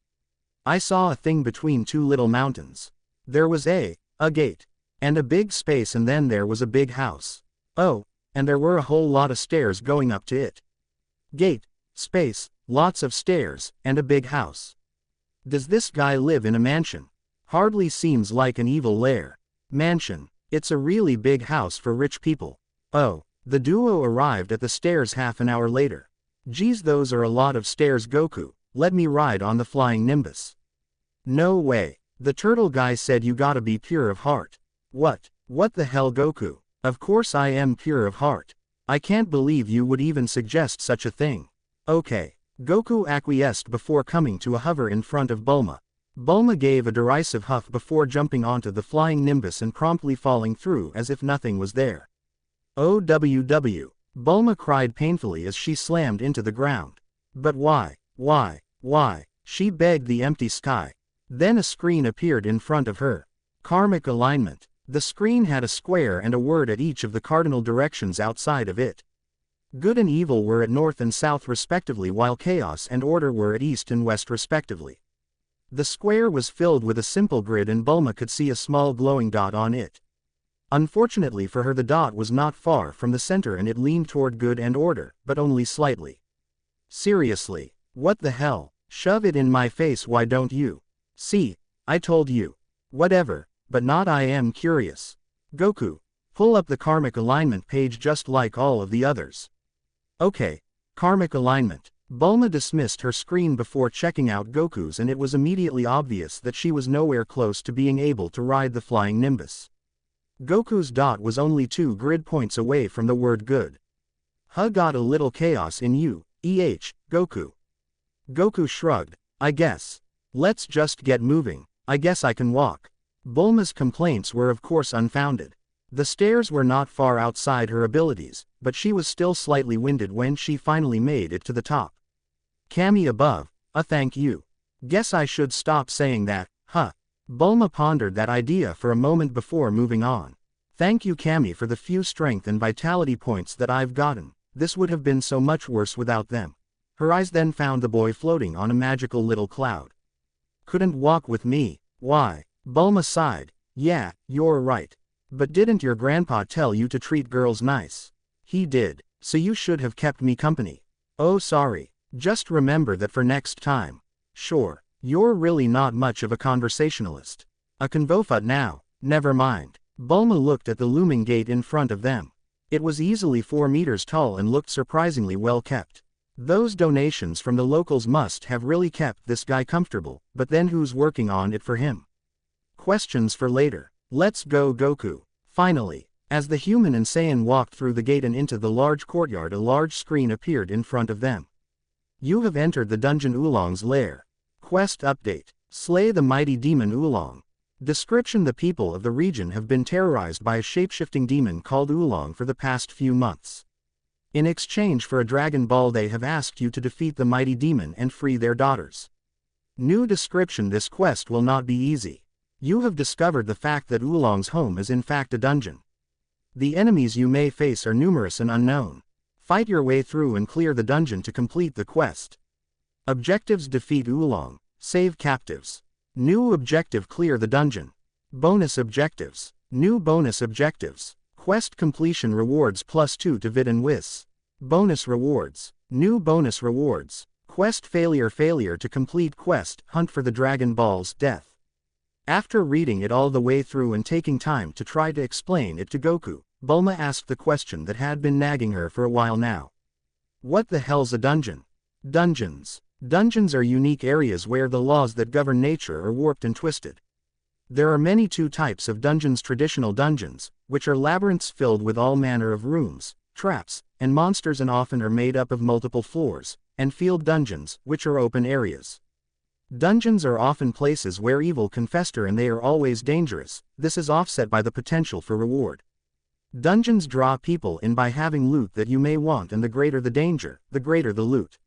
I saw a thing between two little mountains. There was a gate. And a big space and then there was a big house. Oh, and there were a whole lot of stairs going up to it. Gate, space, lots of stairs, and a big house. Does this guy live in a mansion? Hardly seems like an evil lair. Mansion. It's a really big house for rich people. Oh, the duo arrived at the stairs half an hour later. Geez, those are a lot of stairs Goku, let me ride on the flying Nimbus. No way. The turtle guy said you gotta be pure of heart. What the hell Goku? Of course I am pure of heart. I can't believe you would even suggest such a thing. Okay. Goku acquiesced before coming to a hover in front of Bulma. Bulma gave a derisive huff before jumping onto the flying Nimbus and promptly falling through as if nothing was there. OWW. Bulma cried painfully as she slammed into the ground. But why? She begged the empty sky. Then a screen appeared in front of her. Karmic alignment. The screen had a square and a word at each of the cardinal directions outside of it. Good and evil were at north and south respectively while chaos and order were at east and west respectively. The square was filled with a simple grid and Bulma could see a small glowing dot on it. Unfortunately for her the dot was not far from the center and it leaned toward good and order, but only slightly. Seriously, what the hell? Shove it in my face, why don't you? See, I told you. Whatever, but not I am curious. Goku, pull up the karmic alignment page just like all of the others. Okay, karmic alignment. Bulma dismissed her screen before checking out Goku's and it was immediately obvious that she was nowhere close to being able to ride the flying Nimbus. Goku's dot was only 2 grid points away from the word good. Got a little chaos in you, Goku. Goku shrugged. I guess. Let's just get moving, I guess I can walk. Bulma's complaints were of course unfounded. The stairs were not far outside her abilities, but she was still slightly winded when she finally made it to the top. Cammy above, thank you. Guess I should stop saying that, huh? Bulma pondered that idea for a moment before moving on. Thank you Cammy for the few strength and vitality points that I've gotten, this would have been so much worse without them. Her eyes then found the boy floating on a magical little cloud. Couldn't walk with me, why? Bulma sighed, yeah, you're right. But didn't your grandpa tell you to treat girls nice? He did, so you should have kept me company. Oh sorry, just remember that for next time. Sure, you're really not much of a conversationalist. A convofa now, never mind. Bulma looked at the looming gate in front of them. It was easily 4 meters tall and looked surprisingly well kept. Those donations from the locals must have really kept this guy comfortable, but then who's working on it for him? Questions for later. Let's go Goku. Finally, as the human and Saiyan walked through the gate and into the large courtyard, a large screen appeared in front of them. You have entered the dungeon Oolong's lair. Quest update. Slay the mighty demon Oolong. Description: the people of the region have been terrorized by a shapeshifting demon called Oolong for the past few months. In exchange for a Dragon Ball, they have asked you to defeat the mighty demon and free their daughters. New description: this quest will not be easy. You have discovered the fact that Oolong's home is in fact a dungeon. The enemies you may face are numerous and unknown. Fight your way through and clear the dungeon to complete the quest. Objectives: defeat Oolong, save captives. New objective: clear the dungeon. Bonus objectives. New bonus objectives. Quest completion rewards +2 to Vit and Whis. Bonus rewards. New bonus rewards. Quest failure to complete quest, hunt for the Dragon Ball's death. After reading it all the way through and taking time to try to explain it to Goku, Bulma asked the question that had been nagging her for a while now. What the hell's a dungeon? Dungeons. Dungeons are unique areas where the laws that govern nature are warped and twisted. There are many two types of dungeons: traditional dungeons, which are labyrinths filled with all manner of rooms, traps, and monsters and often are made up of multiple floors, and field dungeons, which are open areas. Dungeons are often places where evil can fester and they are always dangerous. This is offset by the potential for reward. Dungeons draw people in by having loot that you may want, and the greater the danger, the greater the loot.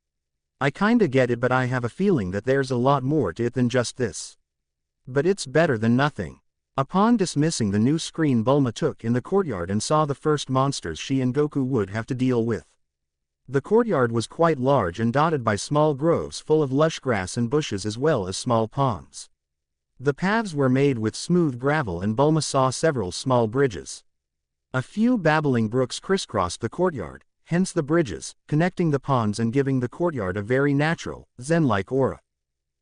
I kinda get it, but I have a feeling that there's a lot more to it than just this. But it's better than nothing. Upon dismissing the new screen, Bulma took in the courtyard and saw the first monsters she and Goku would have to deal with. The courtyard was quite large and dotted by small groves full of lush grass and bushes as well as small ponds. The paths were made with smooth gravel and Bulma saw several small bridges. A few babbling brooks crisscrossed the courtyard, hence the bridges, connecting the ponds and giving the courtyard a very natural, zen-like aura.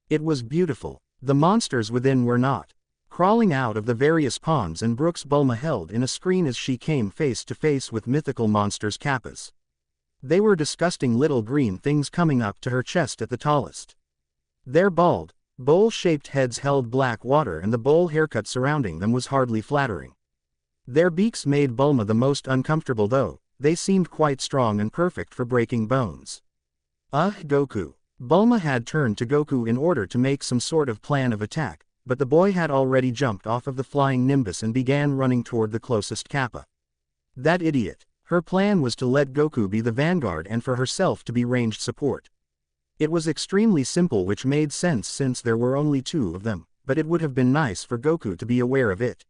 It was beautiful. The monsters within were not. Crawling out of the various ponds and brooks, Bulma held in a screen as she came face to face with mythical monsters Kappas. They were disgusting little green things coming up to her chest at the tallest. Their bald, bowl-shaped heads held black water, and the bowl haircut surrounding them was hardly flattering. Their beaks made Bulma the most uncomfortable, though they seemed quite strong and perfect for breaking bones. Goku. Bulma had turned to Goku in order to make some sort of plan of attack, but the boy had already jumped off of the flying Nimbus and began running toward the closest Kappa. That idiot. Her plan was to let Goku be the vanguard and for herself to be ranged support. It was extremely simple, which made sense since there were only 2 of them, but it would have been nice for Goku to be aware of it.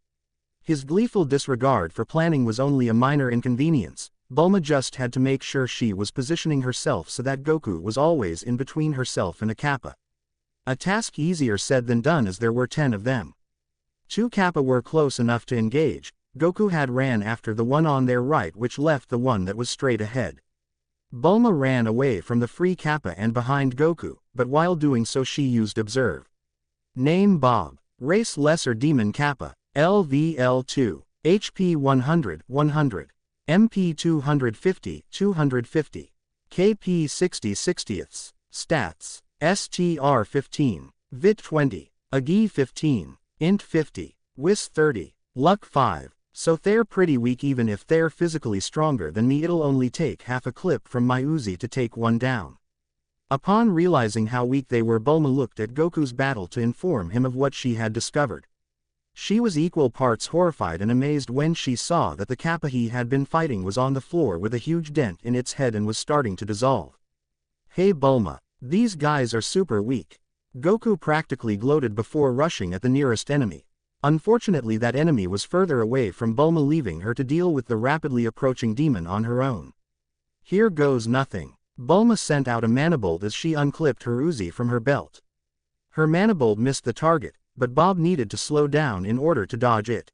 His gleeful disregard for planning was only a minor inconvenience. Bulma just had to make sure she was positioning herself so that Goku was always in between herself and a Kappa. A task easier said than done, as there were 10 of them. 2 Kappa were close enough to engage. Goku had ran after the one on their right, which left the one that was straight ahead. Bulma ran away from the free Kappa and behind Goku, but while doing so she used observe. Name Bob. Race Lesser Demon Kappa. LVL2. HP 100, 100. MP 250, 250. KP 60 60ths. Stats. STR 15. Vit 20. AGI 15. Int 50. Whis 30. Luck 5. So they're pretty weak. Even if they're physically stronger than me, it'll only take half a clip from my Uzi to take one down. Upon realizing how weak they were, Bulma looked at Goku's battle to inform him of what she had discovered. She was equal parts horrified and amazed when she saw that the Kappa he had been fighting was on the floor with a huge dent in its head and was starting to dissolve. Hey Bulma, these guys are super weak. Goku practically gloated before rushing at the nearest enemy. Unfortunately that enemy was further away from Bulma, leaving her to deal with the rapidly approaching demon on her own. Here goes nothing. Bulma sent out a Manibolt as she unclipped her Uzi from her belt. Her Manibolt missed the target, but Bob needed to slow down in order to dodge it.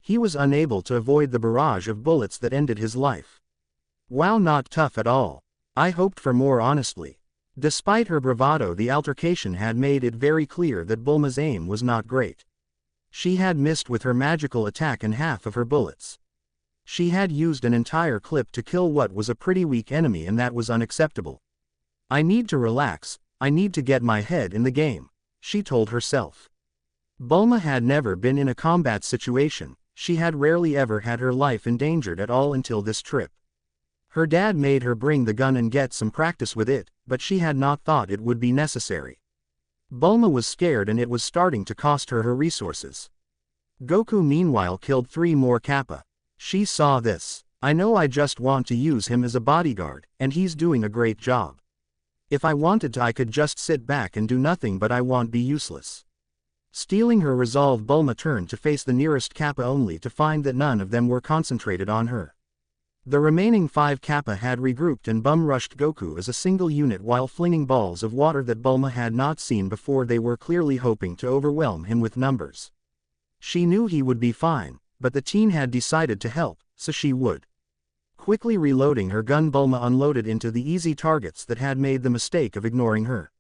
He was unable to avoid the barrage of bullets that ended his life. Wow, not tough at all. I hoped for more, honestly. Despite her bravado, the altercation had made it very clear that Bulma's aim was not great. She had missed with her magical attack and half of her bullets. She had used an entire clip to kill what was a pretty weak enemy, and that was unacceptable. I need to relax, I need to get my head in the game, she told herself. Bulma had never been in a combat situation, she had rarely ever had her life endangered at all until this trip. Her dad made her bring the gun and get some practice with it, but she had not thought it would be necessary. Bulma was scared and it was starting to cost her her resources. Goku meanwhile killed 3 more Kappa. She saw this. I know, I just want to use him as a bodyguard, and he's doing a great job. If I wanted to I could just sit back and do nothing, but I won't be useless. Stealing her resolve, Bulma turned to face the nearest Kappa only to find that none of them were concentrated on her. The remaining 5 Kappa had regrouped and bum-rushed Goku as a single unit while flinging balls of water that Bulma had not seen before. They were clearly hoping to overwhelm him with numbers. She knew he would be fine, but the teen had decided to help, so she would. Quickly reloading her gun, Bulma unloaded into the easy targets that had made the mistake of ignoring her.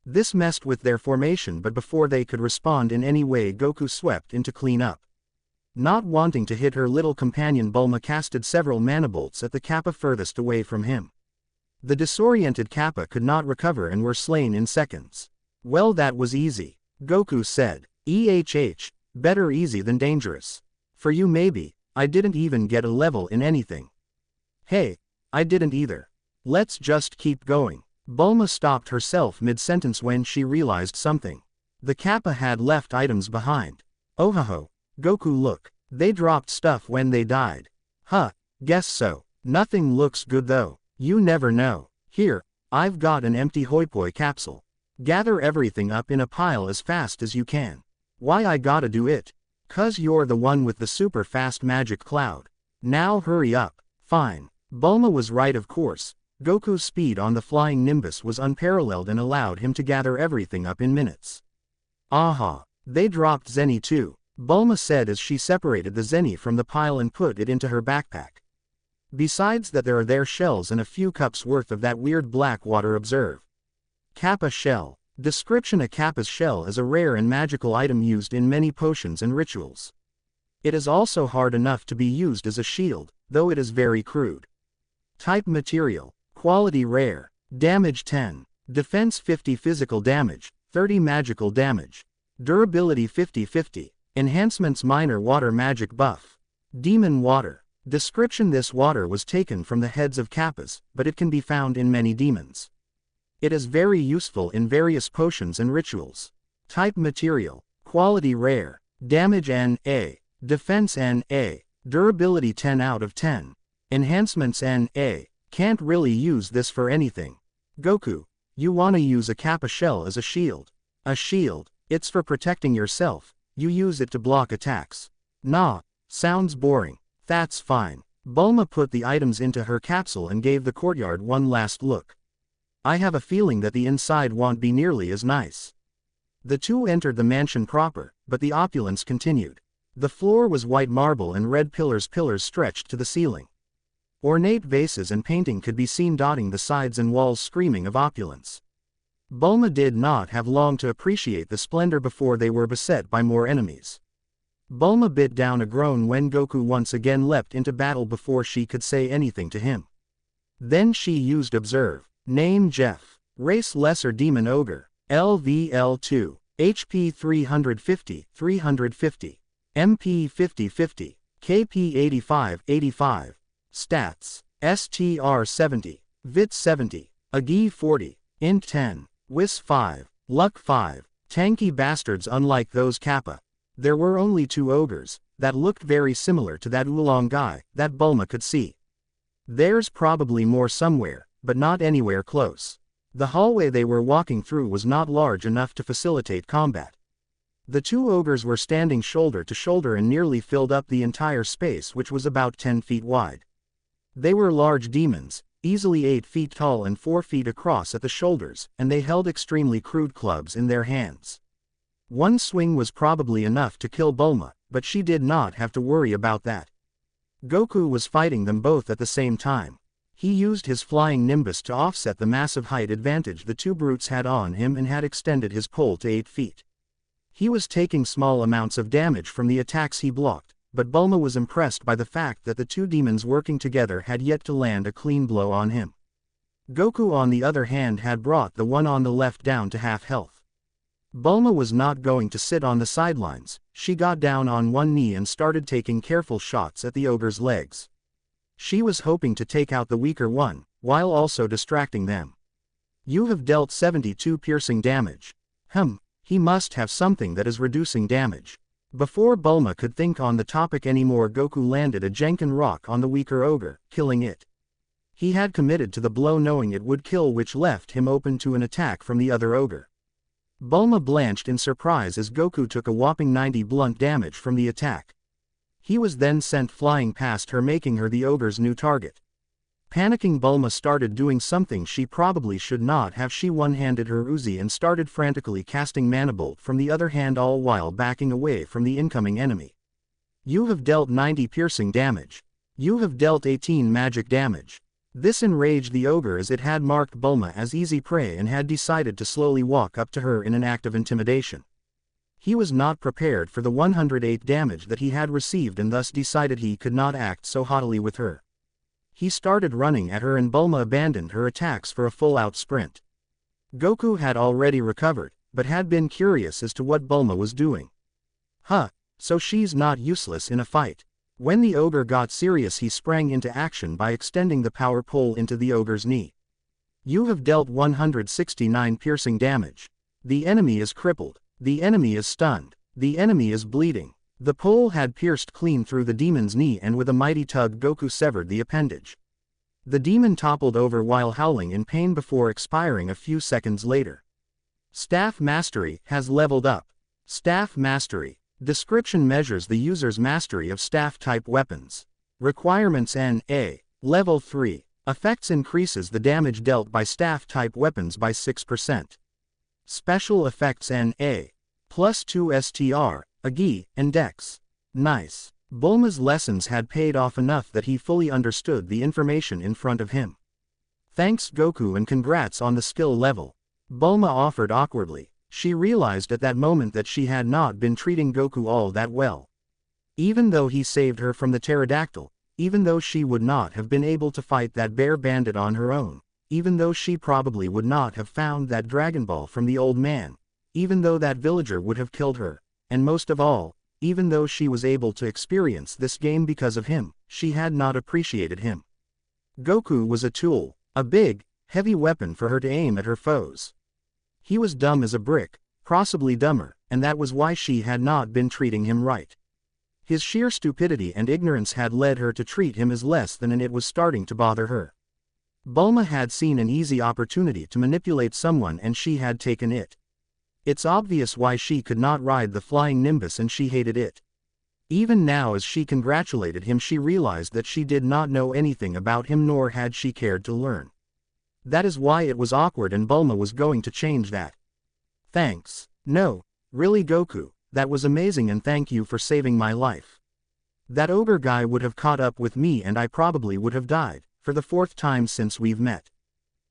This messed with their formation, but before they could respond in any way, Goku swept in to clean up. Not wanting to hit her little companion, Bulma casted several Manibolts at the Kappa furthest away from him. The disoriented Kappa could not recover and were slain in seconds. Well, that was easy, Goku said. Better easy than dangerous. For you maybe. I didn't even get a level in anything. Hey, I didn't either. Let's just keep going. Bulma stopped herself mid-sentence when she realized something. The Kappa had left items behind. Oh ho, Goku, look. They dropped stuff when they died. Huh, guess so. Nothing looks good though. You never know. Here, I've got an empty Hoipoi capsule. Gather everything up in a pile as fast as you can. Why I gotta do it? 'Cause you're the one with the super fast magic cloud. Now hurry up. Fine. Bulma was right, of course. Goku's speed on the flying Nimbus was unparalleled and allowed him to gather everything up in minutes. Aha, they dropped Zeni too, Bulma said as she separated the Zeni from the pile and put it into her backpack. Besides that, there are their shells and a few cups worth of that weird black water. Observe. Kappa shell. Description: a Kappa's shell is a rare and magical item used in many potions and rituals. It is also hard enough to be used as a shield, though it is very crude. Type: material. Quality: rare. Damage: 10. Defense: 50. Physical damage: 30. Magical damage. Durability: 50/50. Enhancements: minor water magic buff. Demon water. Description: this water was taken from the heads of Kappas, but it can be found in many demons. It is very useful in various potions and rituals. Type: material. Quality: rare. Damage: NA. Defense: NA. Durability: 10 out of 10. Enhancements: NA. Can't really use this for anything. Goku, you wanna use a Kappa shell as a shield. A shield? It's for protecting yourself, you use it to block attacks. Nah, sounds boring. That's fine. Bulma put the items into her capsule and gave the courtyard one last look. I have a feeling that the inside won't be nearly as nice. The two entered the mansion proper, but the opulence continued. The floor was white marble and red pillars stretched to the ceiling. Ornate vases and painting could be seen dotting the sides and walls, screaming of opulence. Bulma did not have long to appreciate the splendor before they were beset by more enemies. Bulma bit down a groan when Goku once again leapt into battle before she could say anything to him. Then she used observe. Name: Jeff. Race: Lesser Demon Ogre. LVL2. HP 350, MP 50, KP 85. Stats: STR 70, VIT 70, AGI 40, Int 10, WIS 5, Luck 5. Tanky bastards unlike those Kappa. There were only 2 ogres, that looked very similar to that oolong guy, that Bulma could see. There's probably more somewhere, but not anywhere close. The hallway they were walking through was not large enough to facilitate combat. The 2 ogres were standing shoulder to shoulder and nearly filled up the entire space, which was about 10 feet wide. They were large demons, easily 8 feet tall and 4 feet across at the shoulders, and they held extremely crude clubs in their hands. One swing was probably enough to kill Bulma, but she did not have to worry about that. Goku was fighting them both at the same time. He used his flying nimbus to offset the massive height advantage the 2 brutes had on him and had extended his pole to 8 feet. He was taking small amounts of damage from the attacks he blocked, but Bulma was impressed by the fact that the 2 demons working together had yet to land a clean blow on him. Goku on the other hand had brought the one on the left down to half health. Bulma was not going to sit on the sidelines. She got down on one knee and started taking careful shots at the ogre's legs. She was hoping to take out the weaker one, while also distracting them. You have dealt 72 piercing damage. He must have something that is reducing damage. Before Bulma could think on the topic anymore, Goku landed a Jenkin rock on the weaker ogre, killing it. He had committed to the blow knowing it would kill, which left him open to an attack from the other ogre. Bulma blanched in surprise as Goku took a whopping 90 blunt damage from the attack. He was then sent flying past her, making her the ogre's new target. Panicking, Bulma started doing something she probably should not have. She one-handed her Uzi and started frantically casting Mana Bolt from the other hand, all while backing away from the incoming enemy. You have dealt 90 piercing damage. You have dealt 18 magic damage. This enraged the ogre, as it had marked Bulma as easy prey and had decided to slowly walk up to her in an act of intimidation. He was not prepared for the 108 damage that he had received and thus decided he could not act so haughtily with her. He started running at her and Bulma abandoned her attacks for a full-out sprint. Goku had already recovered, but had been curious as to what Bulma was doing. So she's not useless in a fight. When the ogre got serious, he sprang into action by extending the power pole into the ogre's knee. You have dealt 169 piercing damage. The enemy is crippled. The enemy is stunned. The enemy is bleeding. The pole had pierced clean through the demon's knee, and with a mighty tug Goku severed the appendage. The demon toppled over while howling in pain before expiring a few seconds later. Staff Mastery has leveled up. Staff Mastery. Description: measures the user's mastery of staff-type weapons. Requirements: N.A. Level 3. Effects: increases the damage dealt by staff-type weapons by 6%. Special effects: N.A. +2 STR, Agi, and Dex. Nice. Bulma's lessons had paid off enough that he fully understood the information in front of him. Thanks Goku, and congrats on the skill level. Bulma offered awkwardly. She realized at that moment that she had not been treating Goku all that well. Even though he saved her from the pterodactyl, even though she would not have been able to fight that bear bandit on her own, even though she probably would not have found that Dragon Ball from the old man, even though that villager would have killed her, and most of all, even though she was able to experience this game because of him, she had not appreciated him. Goku was a tool, a big, heavy weapon for her to aim at her foes. He was dumb as a brick, possibly dumber, and that was why she had not been treating him right. His sheer stupidity and ignorance had led her to treat him as less than, and it was starting to bother her. Bulma had seen an easy opportunity to manipulate someone and she had taken it. It's obvious why she could not ride the flying nimbus, and she hated it. Even now, as she congratulated him, she realized that she did not know anything about him, nor had she cared to learn. That is why it was awkward, and Bulma was going to change that. Thanks. No, really Goku, that was amazing, and thank you for saving my life. That ogre guy would have caught up with me and I probably would have died, for the 4th time since we've met.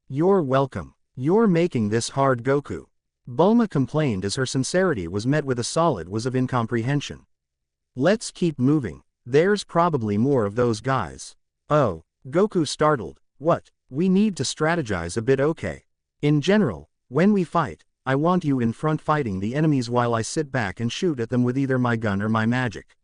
You're welcome. You're making this hard, Goku. Bulma complained as her sincerity was met with a solid was of incomprehension. Let's keep moving. There's probably more of those guys. Oh, Goku startled. What? We need to strategize a bit, okay? In general, when we fight, I want you in front fighting the enemies while I sit back and shoot at them with either my gun or my magic.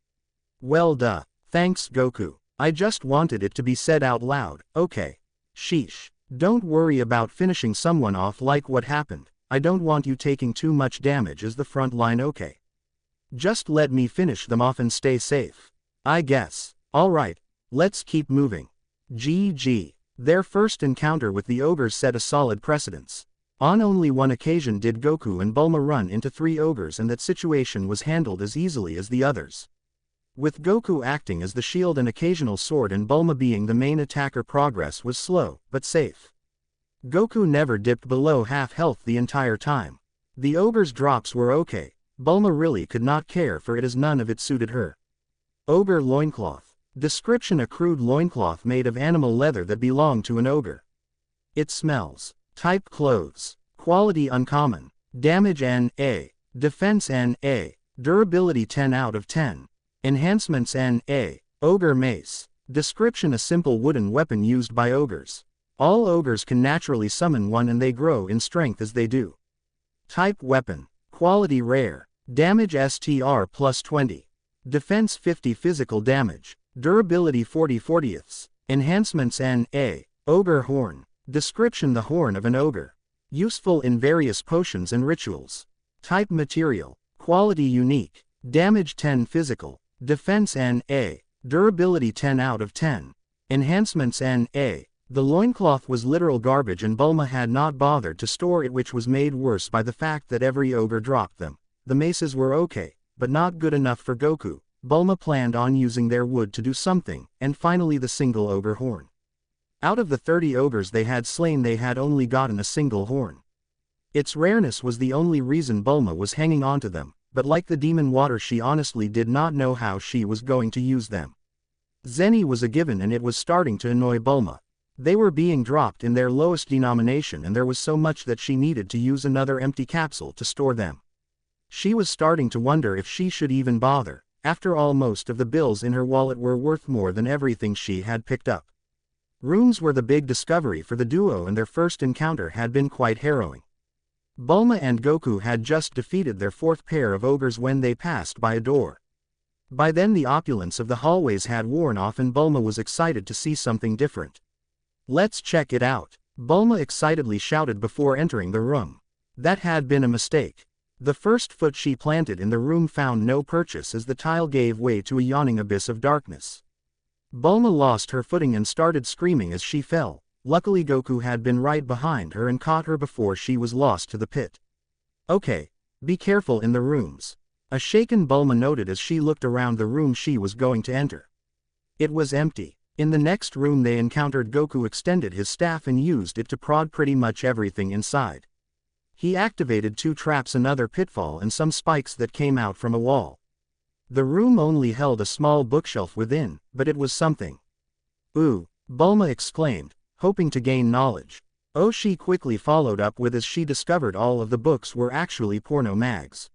Well duh. Thanks Goku. I just wanted it to be said out loud, okay? Sheesh. Don't worry about finishing someone off like what happened. I don't want you taking too much damage as the front line, okay? Just let me finish them off and stay safe. I guess. Alright, let's keep moving. GG. Their first encounter with the ogres set a solid precedence. On only one occasion did Goku and Bulma run into 3 ogres, and that situation was handled as easily as the others. With Goku acting as the shield and occasional sword and Bulma being the main attacker, progress was slow, but safe. Goku never dipped below half health the entire time. The ogre's drops were okay. Bulma really could not care for it as none of it suited her. Ogre loincloth. Description: a crude loincloth made of animal leather that belonged to an ogre. It smells. Type: clothes. Quality: uncommon. Damage: NA. Defense: NA. Durability: 10 out of 10. Enhancements: NA. Ogre mace. Description: a simple wooden weapon used by ogres. All ogres can naturally summon one, and they grow in strength as they do. Type: weapon. Quality: rare. Damage: STR plus 20. Defense: 50 physical damage. Durability: 40/40. Enhancements: NA. Ogre horn. Description: the horn of an ogre. Useful in various potions and rituals. Type: material. Quality: unique. Damage: 10 physical. Defense: NA. Durability: 10 out of 10. Enhancements: NA. The loincloth was literal garbage, and Bulma had not bothered to store it, which was made worse by the fact that every ogre dropped them. The maces were okay, but not good enough for Goku. Bulma planned on using their wood to do something, and finally the single ogre horn. Out of the 30 ogres they had slain, they had only gotten a single horn. Its rareness was the only reason Bulma was hanging on to them, but like the demon water, she honestly did not know how she was going to use them. Zenny was a given, and it was starting to annoy Bulma. They were being dropped in their lowest denomination, and there was so much that she needed to use another empty capsule to store them. She was starting to wonder if she should even bother. After all, most of the bills in her wallet were worth more than everything she had picked up. Runes were the big discovery for the duo, and their first encounter had been quite harrowing. Bulma and Goku had just defeated their 4th pair of ogres when they passed by a door. By then the opulence of the hallways had worn off, and Bulma was excited to see something different. "Let's check it out," Bulma excitedly shouted before entering the room. That had been a mistake. The first foot she planted in the room found no purchase, as the tile gave way to a yawning abyss of darkness. Bulma lost her footing and started screaming as she fell. Luckily Goku had been right behind her and caught her before she was lost to the pit. "Okay, be careful in the rooms," a shaken Bulma noted as she looked around the room she was going to enter. It was empty. In the next room they encountered Goku extended his staff and used it to prod pretty much everything inside. He activated 2 traps, another pitfall, and some spikes that came out from a wall. The room only held a small bookshelf within, but it was something. "Ooh," Bulma exclaimed, hoping to gain knowledge. "Oh," she quickly followed up with as she discovered all of the books were actually porno mags.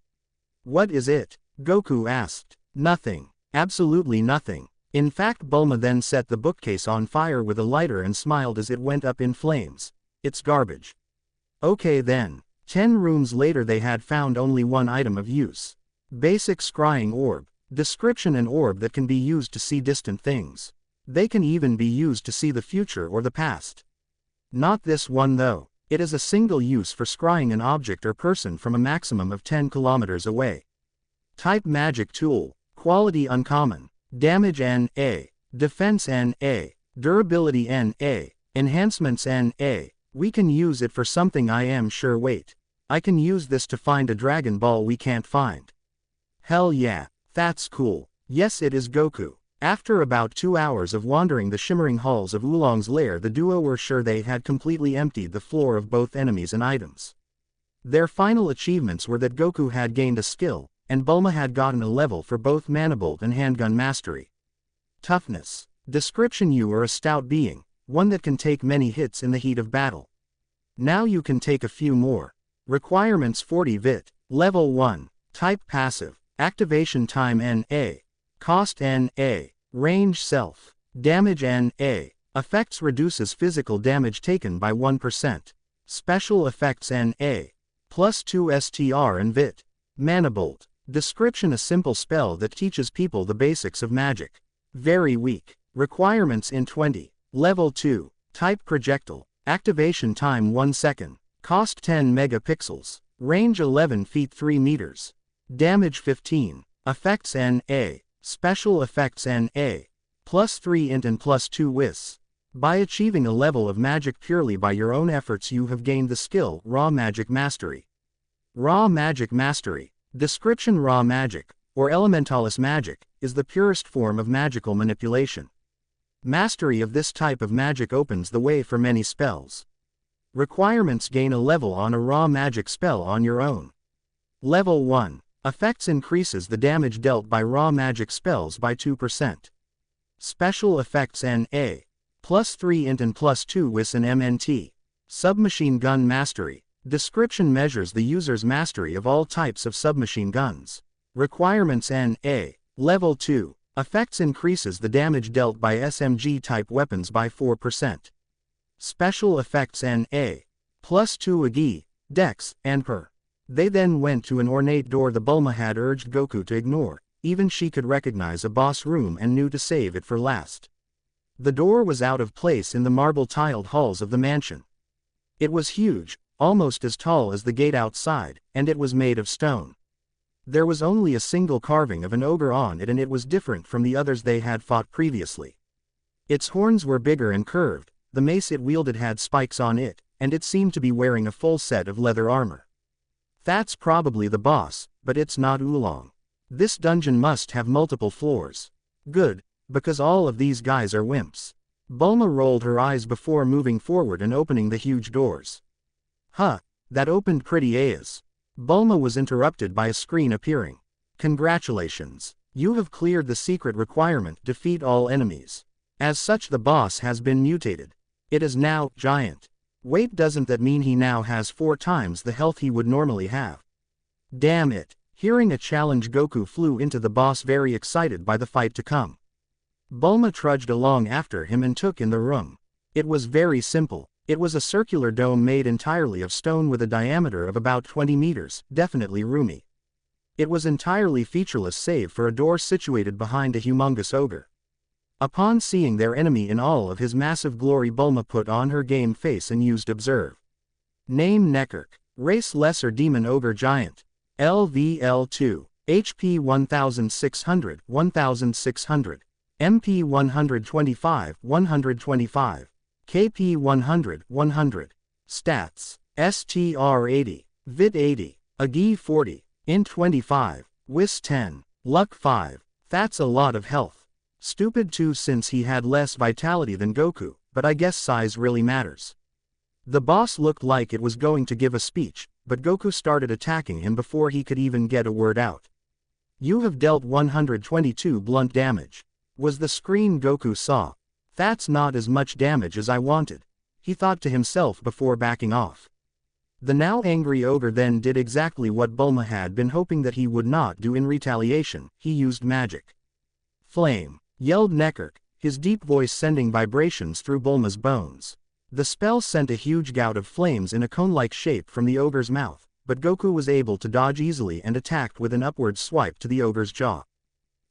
"What is it?" Goku asked. "Nothing. Absolutely nothing." In fact, Bulma then set the bookcase on fire with a lighter and smiled as it went up in flames. "It's garbage." Okay then. 10 rooms later they had found only one item of use. Basic scrying orb. Description: an orb that can be used to see distant things. They can even be used to see the future or the past. Not this one though. It is a single use for scrying an object or person from a maximum of 10 kilometers away. Type: magic tool. Quality: uncommon. Damage: NA. Defense: NA. Durability: NA. Enhancements: NA. We can use it for something, I am sure. Wait. I can use this to find a Dragon Ball we can't find. Hell yeah, that's cool. Yes, it is Goku. After about 2 hours of wandering the shimmering halls of Oolong's lair, the duo were sure they had completely emptied the floor of both enemies and items. Their final achievements were that Goku had gained a skill, and Bulma had gotten a level for both Manibolt and Handgun Mastery. Toughness. Description: you are a stout being, one that can take many hits in the heat of battle. Now you can take a few more. Requirements: 40 vit. Level 1. Type: passive. Activation time: NA. Cost: NA. Range: self. Damage: NA. Effects: reduces physical damage taken by 1%. Special effects: NA. Plus 2 STR and vit. Manibolt. Description: a simple spell that teaches people the basics of magic. Very weak. Requirements: in 20. Level 2. Type: projectile. Activation time: 1 second. Cost: 10 megapixels. Range: 11 feet 3 meters. Damage: 15. Effects N.A. Special Effects N.A. +3 int and +2 wis. By achieving a level of magic purely by your own efforts, you have gained the skill Raw Magic Mastery. Raw Magic Mastery. Description: Raw magic, or elementalist magic, is the purest form of magical manipulation. Mastery of this type of magic opens the way for many spells. Requirements: gain a level on a raw magic spell on your own. Level 1. Effects: increases the damage dealt by raw magic spells by 2%. Special Effects N.A. +3 int and +2 wis and MNT. Submachine Gun Mastery. Description: measures the user's mastery of all types of submachine guns. Requirements: N.A. Level 2. Effects: increases the damage dealt by SMG-type weapons by 4%. Special Effects N.A. +2 AGI, Dex, and Per. They then went to an ornate door the Bulma had urged Goku to ignore. Even she could recognize a boss room and knew to save it for last. The door was out of place in the marble-tiled halls of the mansion. It was huge, almost as tall as the gate outside, and it was made of stone. There was only a single carving of an ogre on it, and it was different from the others they had fought previously. Its horns were bigger and curved, the mace it wielded had spikes on it, and it seemed to be wearing a full set of leather armor. That's probably the boss, but it's not Oolong. This dungeon must have multiple floors. Good, because all of these guys are wimps. Bulma rolled her eyes before moving forward and opening the huge doors. Huh, that opened pretty as. Bulma was interrupted by a screen appearing. Congratulations. You have cleared the secret requirement: defeat all enemies. As such, the boss has been mutated. It is now giant. Wait, doesn't that mean he now has 4 times the health he would normally have? Damn it. Hearing a challenge, Goku flew into the boss, very excited by the fight to come. Bulma trudged along after him and took in the room. It was very simple. It was a circular dome made entirely of stone with a diameter of about 20 meters, definitely roomy. It was entirely featureless save for a door situated behind a humongous ogre. Upon seeing their enemy in all of his massive glory, Bulma put on her game face and used Observe. Name: Nekirk. Race: Lesser Demon Ogre Giant. LVL2. HP 1600, 1600. MP 125, 125. KP 100, 100. Stats: STR 80. Vit 80. AGI 40. Int 25. Wis 10. Luck 5. That's a lot of health. Stupid too, since he had less vitality than Goku, but I guess size really matters. The boss looked like it was going to give a speech, but Goku started attacking him before he could even get a word out. You have dealt 122 blunt damage. Was the screen Goku saw. That's not as much damage as I wanted, he thought to himself before backing off. The now angry ogre then did exactly what Bulma had been hoping that he would not do. In retaliation, he used magic. Flame! Yelled Nekirk, his deep voice sending vibrations through Bulma's bones. The spell sent a huge gout of flames in a cone-like shape from the ogre's mouth, but Goku was able to dodge easily and attacked with an upward swipe to the ogre's jaw.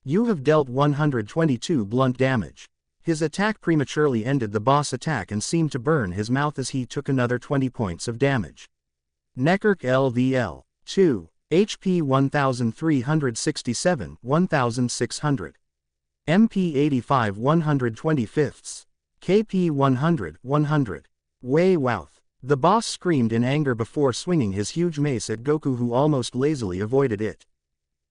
You have dealt 122 blunt damage. His attack prematurely ended the boss attack and seemed to burn his mouth as he took another 20 points of damage. Nekirk LVL. 2. HP 1367, 1600. MP 85, 125. KP 100, 100. Way wowth. The boss screamed in anger before swinging his huge mace at Goku, who almost lazily avoided it.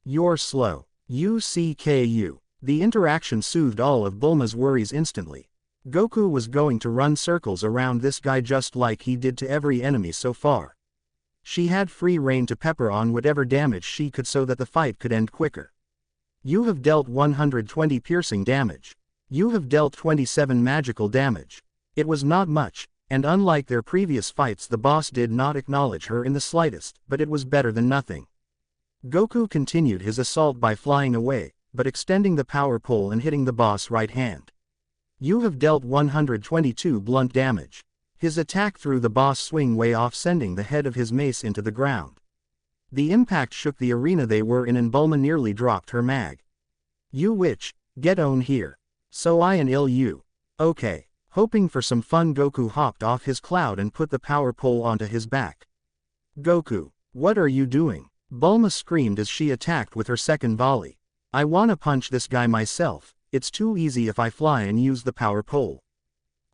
You're slow. UCKU. The interaction soothed all of Bulma's worries instantly. Goku was going to run circles around this guy just like he did to every enemy so far. She had free rein to pepper on whatever damage she could so that the fight could end quicker. You have dealt 120 piercing damage. You have dealt 27 magical damage. It was not much, and unlike their previous fights, the boss did not acknowledge her in the slightest, but it was better than nothing. Goku continued his assault by flying away, but extending the power pole and hitting the boss right hand. You have dealt 122 blunt damage. His attack threw the boss swing way off, sending the head of his mace into the ground. The impact shook the arena they were in and Bulma nearly dropped her mag. You witch, get on here. So I and ill you. Okay. Hoping for some fun, Goku hopped off his cloud and put the power pole onto his back. Goku, what are you doing? Bulma screamed as she attacked with her second volley. I wanna punch this guy myself, it's too easy if I fly and use the power pole.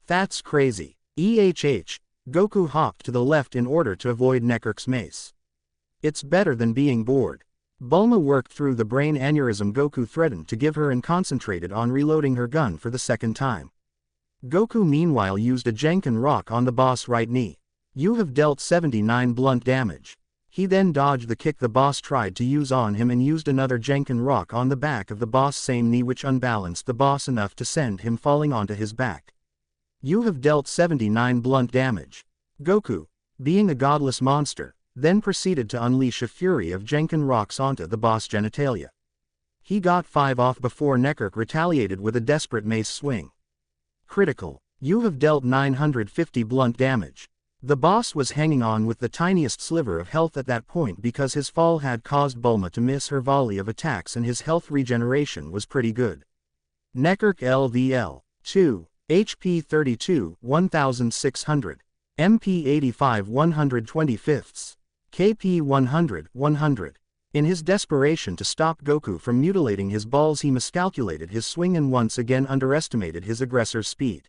That's crazy. Goku hopped to the left in order to avoid Nekirk's mace. It's better than being bored. Bulma worked through the brain aneurysm Goku threatened to give her and concentrated on reloading her gun for the second time. Goku meanwhile used a Jenkin rock on the boss' right knee. You have dealt 79 blunt damage. He then dodged the kick the boss tried to use on him and used another Jenkin rock on the back of the boss' same knee, which unbalanced the boss enough to send him falling onto his back. You have dealt 79 blunt damage. Goku, being a godless monster, then proceeded to unleash a fury of Jenkin rocks onto the boss' genitalia. He got 5 off before Nekirk retaliated with a desperate mace swing. Critical. You have dealt 950 blunt damage. The boss was hanging on with the tiniest sliver of health at that point because his fall had caused Bulma to miss her volley of attacks and his health regeneration was pretty good. Nekirk LVL. 2. HP 32, 1600. MP 85 125ths. KP 100, 100. In his desperation to stop Goku from mutilating his balls, he miscalculated his swing and once again underestimated his aggressor's speed.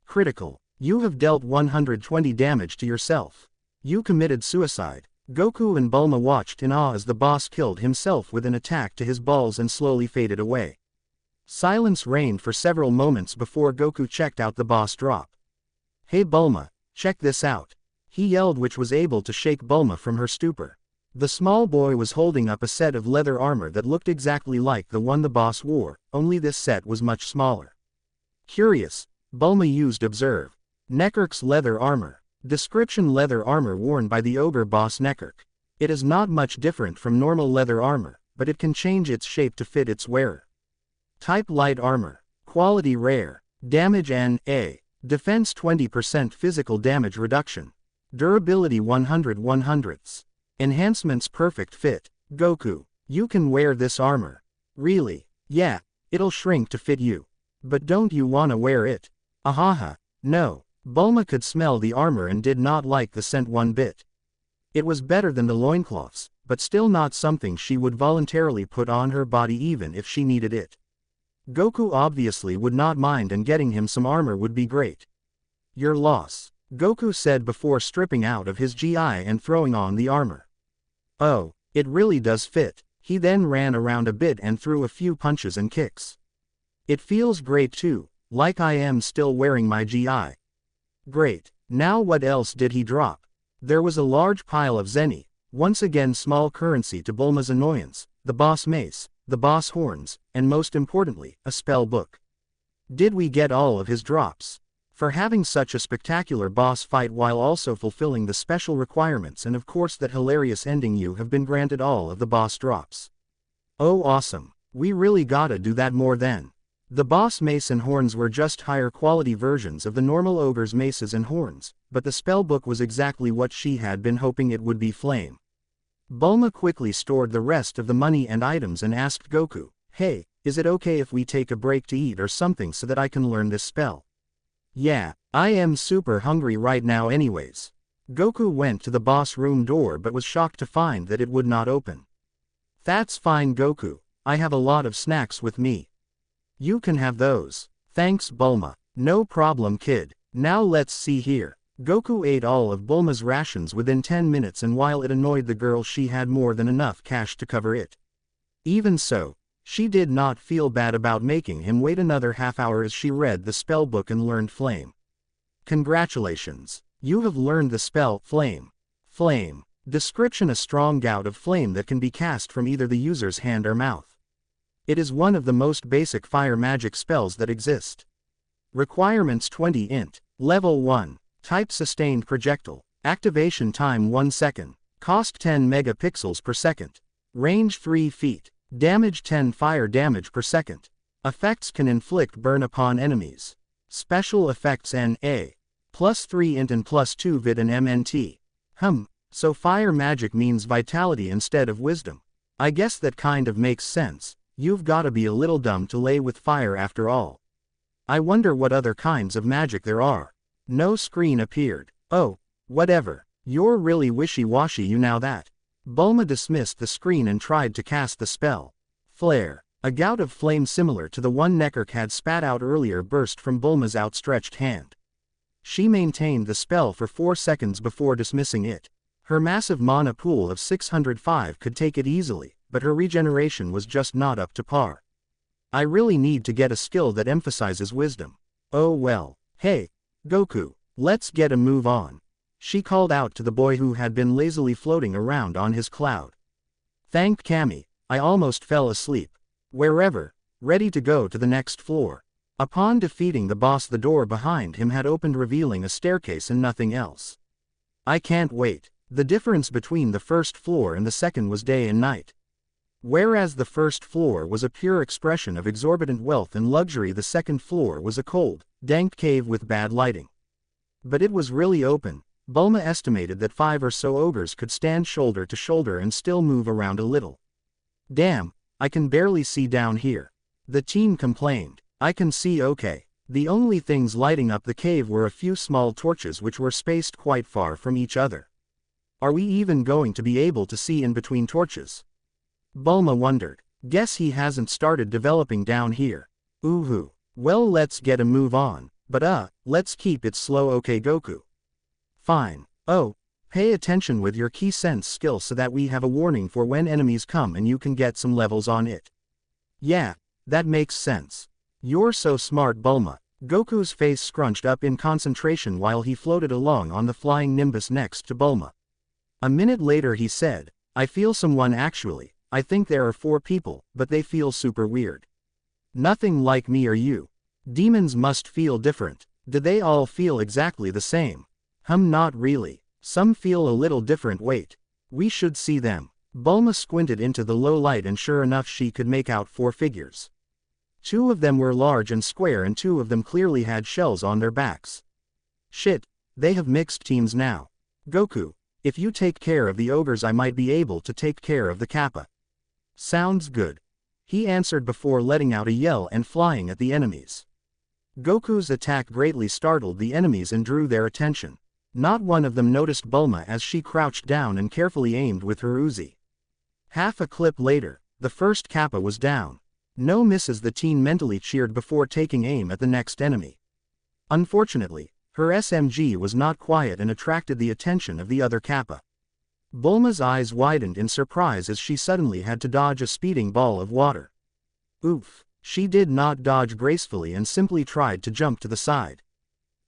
Critical. You have dealt 120 damage to yourself. You committed suicide. Goku and Bulma watched in awe as the boss killed himself with an attack to his balls and slowly faded away. Silence reigned for several moments before Goku checked out the boss drop. Hey Bulma, check this out. He yelled, which was able to shake Bulma from her stupor. The small boy was holding up a set of leather armor that looked exactly like the one the boss wore, only this set was much smaller. Curious, Bulma used observe. Nekirk's leather armor. Description: leather armor worn by the ogre boss Nekirk. It is not much different from normal leather armor, but it can change its shape to fit its wearer. Type: light armor. Quality: rare. Damage N.A. Defense 20% physical damage reduction. Durability 100 100ths. Enhancements: perfect fit. Goku, you can wear this armor. Really? Yeah, it'll shrink to fit you. But don't you wanna wear it? Ahaha, no. Bulma could smell the armor and did not like the scent one bit. It was better than the loincloths, but still not something she would voluntarily put on her body even if she needed it. Goku obviously would not mind, and getting him some armor would be great. Your loss, Goku said before stripping out of his GI and throwing on the armor. Oh, it really does fit. He then ran around a bit and threw a few punches and kicks. It feels great too, like I am still wearing my GI. Great. Now what else did he drop? There was a large pile of zenny, once again small currency to Bulma's annoyance, the boss mace, the boss horns, and most importantly, a spell book. Did we get all of his drops? For having such a spectacular boss fight while also fulfilling the special requirements and of course that hilarious ending, you have been granted all of the boss drops. Oh awesome, we really gotta do that more then. The boss mace and horns were just higher quality versions of the normal ogre's maces and horns, but the spellbook was exactly what she had been hoping it would be. Flame. Bulma quickly stored the rest of the money and items and asked Goku, hey, is it okay if we take a break to eat or something so that I can learn this spell? Yeah, I am super hungry right now anyways. Goku went to the boss room door but was shocked to find that it would not open. That's fine Goku, I have a lot of snacks with me. You can have those. Thanks Bulma. No problem kid. Now let's see here. Goku ate all of Bulma's rations within 10 minutes, and while it annoyed the girl, she had more than enough cash to cover it. Even so, she did not feel bad about making him wait another half hour as she read the spellbook and learned Flame. Congratulations. You have learned the spell Flame. Flame. Description: a strong gout of flame that can be cast from either the user's hand or mouth. It is one of the most basic fire magic spells that exist. Requirements: 20 int. Level 1. Type: sustained projectile. Activation time 1 second. Cost 10 megapixels per second. Range 3 feet. Damage 10 fire damage per second. Effects: can inflict burn upon enemies. Special effects: N.A. +3 int and +2 vid and MNT. So fire magic means vitality instead of wisdom. I guess that kind of makes sense. You've gotta be a little dumb to lay with fire after all. I wonder what other kinds of magic there are. No screen appeared. Oh, whatever. You're really wishy-washy you now that. Bulma dismissed the screen and tried to cast the spell. Flare. A gout of flame similar to the one Nekirk had spat out earlier burst from Bulma's outstretched hand. She maintained the spell for 4 seconds before dismissing it. Her massive mana pool of 605 could take it easily, but her regeneration was just not up to par. I really need to get a skill that emphasizes wisdom. Oh well. Hey, Goku, let's get a move on. She called out to the boy who had been lazily floating around on his cloud. Thank Kami, I almost fell asleep. Wherever, ready to go to the next floor. Upon defeating the boss, the door behind him had opened, revealing a staircase and nothing else. I can't wait. The difference between the first floor and the second was day and night. Whereas the first floor was a pure expression of exorbitant wealth and luxury, the second floor was a cold, dank cave with bad lighting. But it was really open. Bulma estimated that 5 or so ogres could stand shoulder to shoulder and still move around a little. Damn, I can barely see down here. The teen complained. I can see okay. The only things lighting up the cave were a few small torches which were spaced quite far from each other. Are we even going to be able to see in between torches? Bulma wondered. Guess he hasn't started developing down here. Ooh. Well, let's get a move on, but let's keep it slow, okay Goku? Fine. Oh, pay attention with your key sense skill so that we have a warning for when enemies come and you can get some levels on it. Yeah, that makes sense. You're so smart, Bulma. Goku's face scrunched up in concentration while he floated along on the flying nimbus next to Bulma. A minute later he said, I feel someone actually. I think there are 4 people, but they feel super weird. Nothing like me or you. Demons must feel different. Do they all feel exactly the same? Not really. Some feel a little different. Wait. We should see them. Bulma squinted into the low light and sure enough she could make out 4 figures. 2 of them were large and square and 2 of them clearly had shells on their backs. Shit, they have mixed teams now. Goku, if you take care of the ogres I might be able to take care of the Kappa. Sounds good. He answered before letting out a yell and flying at the enemies. Goku's attack greatly startled the enemies and drew their attention. Not one of them noticed Bulma as she crouched down and carefully aimed with her Uzi. Half a clip later, the first Kappa was down. No misses, the teen mentally cheered before taking aim at the next enemy. Unfortunately, her SMG was not quiet and attracted the attention of the other Kappa. Bulma's eyes widened in surprise as she suddenly had to dodge a speeding ball of water. Oof, she did not dodge gracefully and simply tried to jump to the side.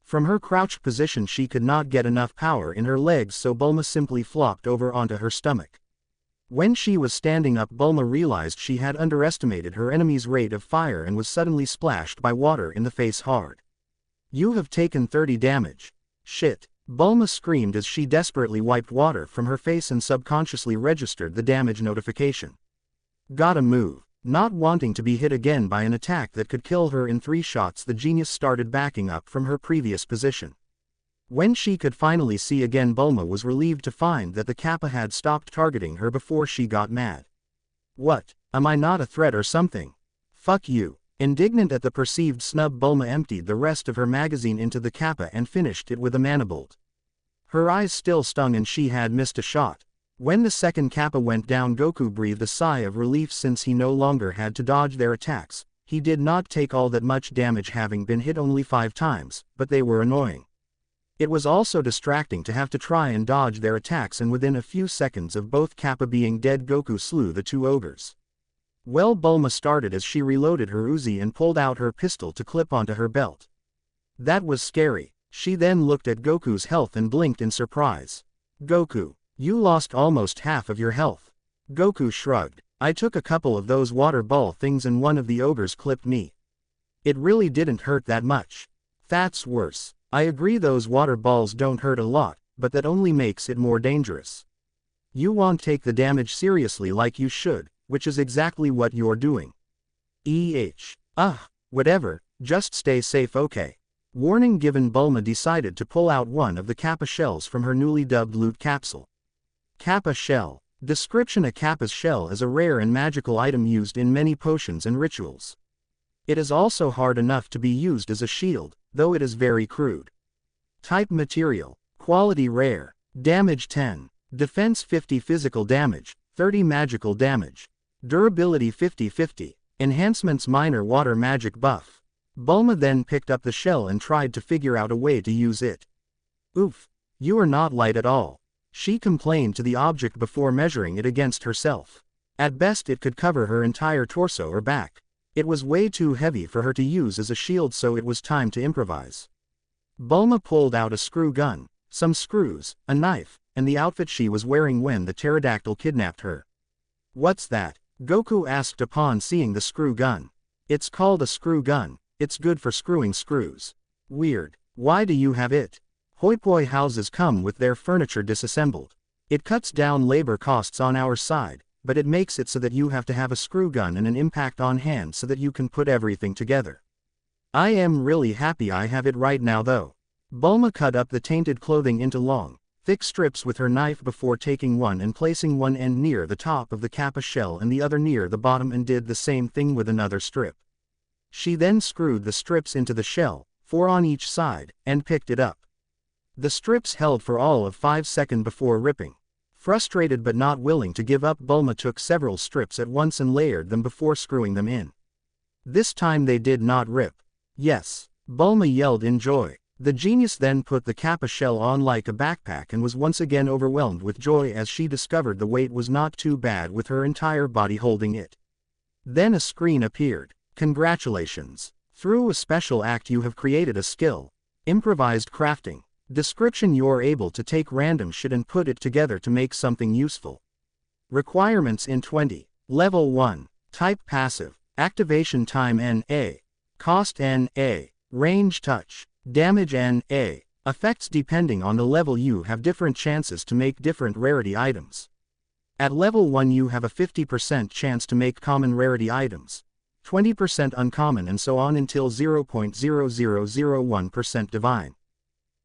From her crouched position she could not get enough power in her legs, so Bulma simply flopped over onto her stomach. When she was standing up, Bulma realized she had underestimated her enemy's rate of fire and was suddenly splashed by water in the face hard. You have taken 30 damage. Shit. Bulma screamed as she desperately wiped water from her face and subconsciously registered the damage notification. Gotta move. Not wanting to be hit again by an attack that could kill her in 3 shots, the genius started backing up from her previous position. When she could finally see again, Bulma was relieved to find that the Kappa had stopped targeting her before she got mad. What, am I not a threat or something? Fuck you. Indignant at the perceived snub, Bulma emptied the rest of her magazine into the Kappa and finished it with a manibolt. Her eyes still stung and she had missed a shot. When the second Kappa went down, Goku breathed a sigh of relief since he no longer had to dodge their attacks. He did not take all that much damage, having been hit only 5 times, but they were annoying. It was also distracting to have to try and dodge their attacks, and within a few seconds of both Kappa being dead, Goku slew the 2 ogres. Well, Bulma started as she reloaded her Uzi and pulled out her pistol to clip onto her belt. That was scary. She then looked at Goku's health and blinked in surprise. Goku, you lost almost half of your health. Goku shrugged. I took a couple of those water ball things and one of the ogres clipped me. It really didn't hurt that much. That's worse. I agree those water balls don't hurt a lot, but that only makes it more dangerous. You won't take the damage seriously like you should, which is exactly what you're doing. Whatever, just stay safe, okay? Warning given, Bulma decided to pull out one of the Kappa shells from her newly dubbed loot capsule. Kappa shell. Description: a Kappa's shell is a rare and magical item used in many potions and rituals. It is also hard enough to be used as a shield, though it is very crude. Type: material. Quality: rare. Damage: 10. Defense 50 physical damage, 30 magical damage. Durability 50-50. Enhancements minor water magic buff. Bulma then picked up the shell and tried to figure out a way to use it. Oof. You are not light at all. She complained to the object before measuring it against herself. At best it could cover her entire torso or back. It was way too heavy for her to use as a shield, so it was time to improvise. Bulma pulled out a screw gun, some screws, a knife, and the outfit she was wearing when the pterodactyl kidnapped her. What's that? Goku asked upon seeing the screw gun. It's called a screw gun. It's good for screwing screws. Weird. Why do you have it? Hoi-poi houses come with their furniture disassembled. It cuts down labor costs on our side, but it makes it so that you have to have a screw gun and an impact on hand so that you can put everything together. I am really happy I have it right now though. Bulma cut up the tainted clothing into long, thick strips with her knife before taking one and placing one end near the top of the kappa shell and the other near the bottom, and did the same thing with another strip. She then screwed the strips into the shell, 4 on each side, and picked it up. The strips held for all of 5 seconds before ripping. Frustrated but not willing to give up, Bulma took several strips at once and layered them before screwing them in. This time they did not rip. Yes, Bulma yelled in joy. The genius then put the kappa shell on like a backpack and was once again overwhelmed with joy as she discovered the weight was not too bad with her entire body holding it. Then a screen appeared. Congratulations! Through a special act you have created a skill. Improvised crafting. Description: you're able to take random shit and put it together to make something useful. Requirements in 20. Level 1. Type passive. Activation time NA. Cost NA. Range touch. Damage NA. Effects: depending on the level you have different chances to make different rarity items. At level 1 you have a 50% chance to make common rarity items, 20% uncommon, and so on until 0.0001% divine.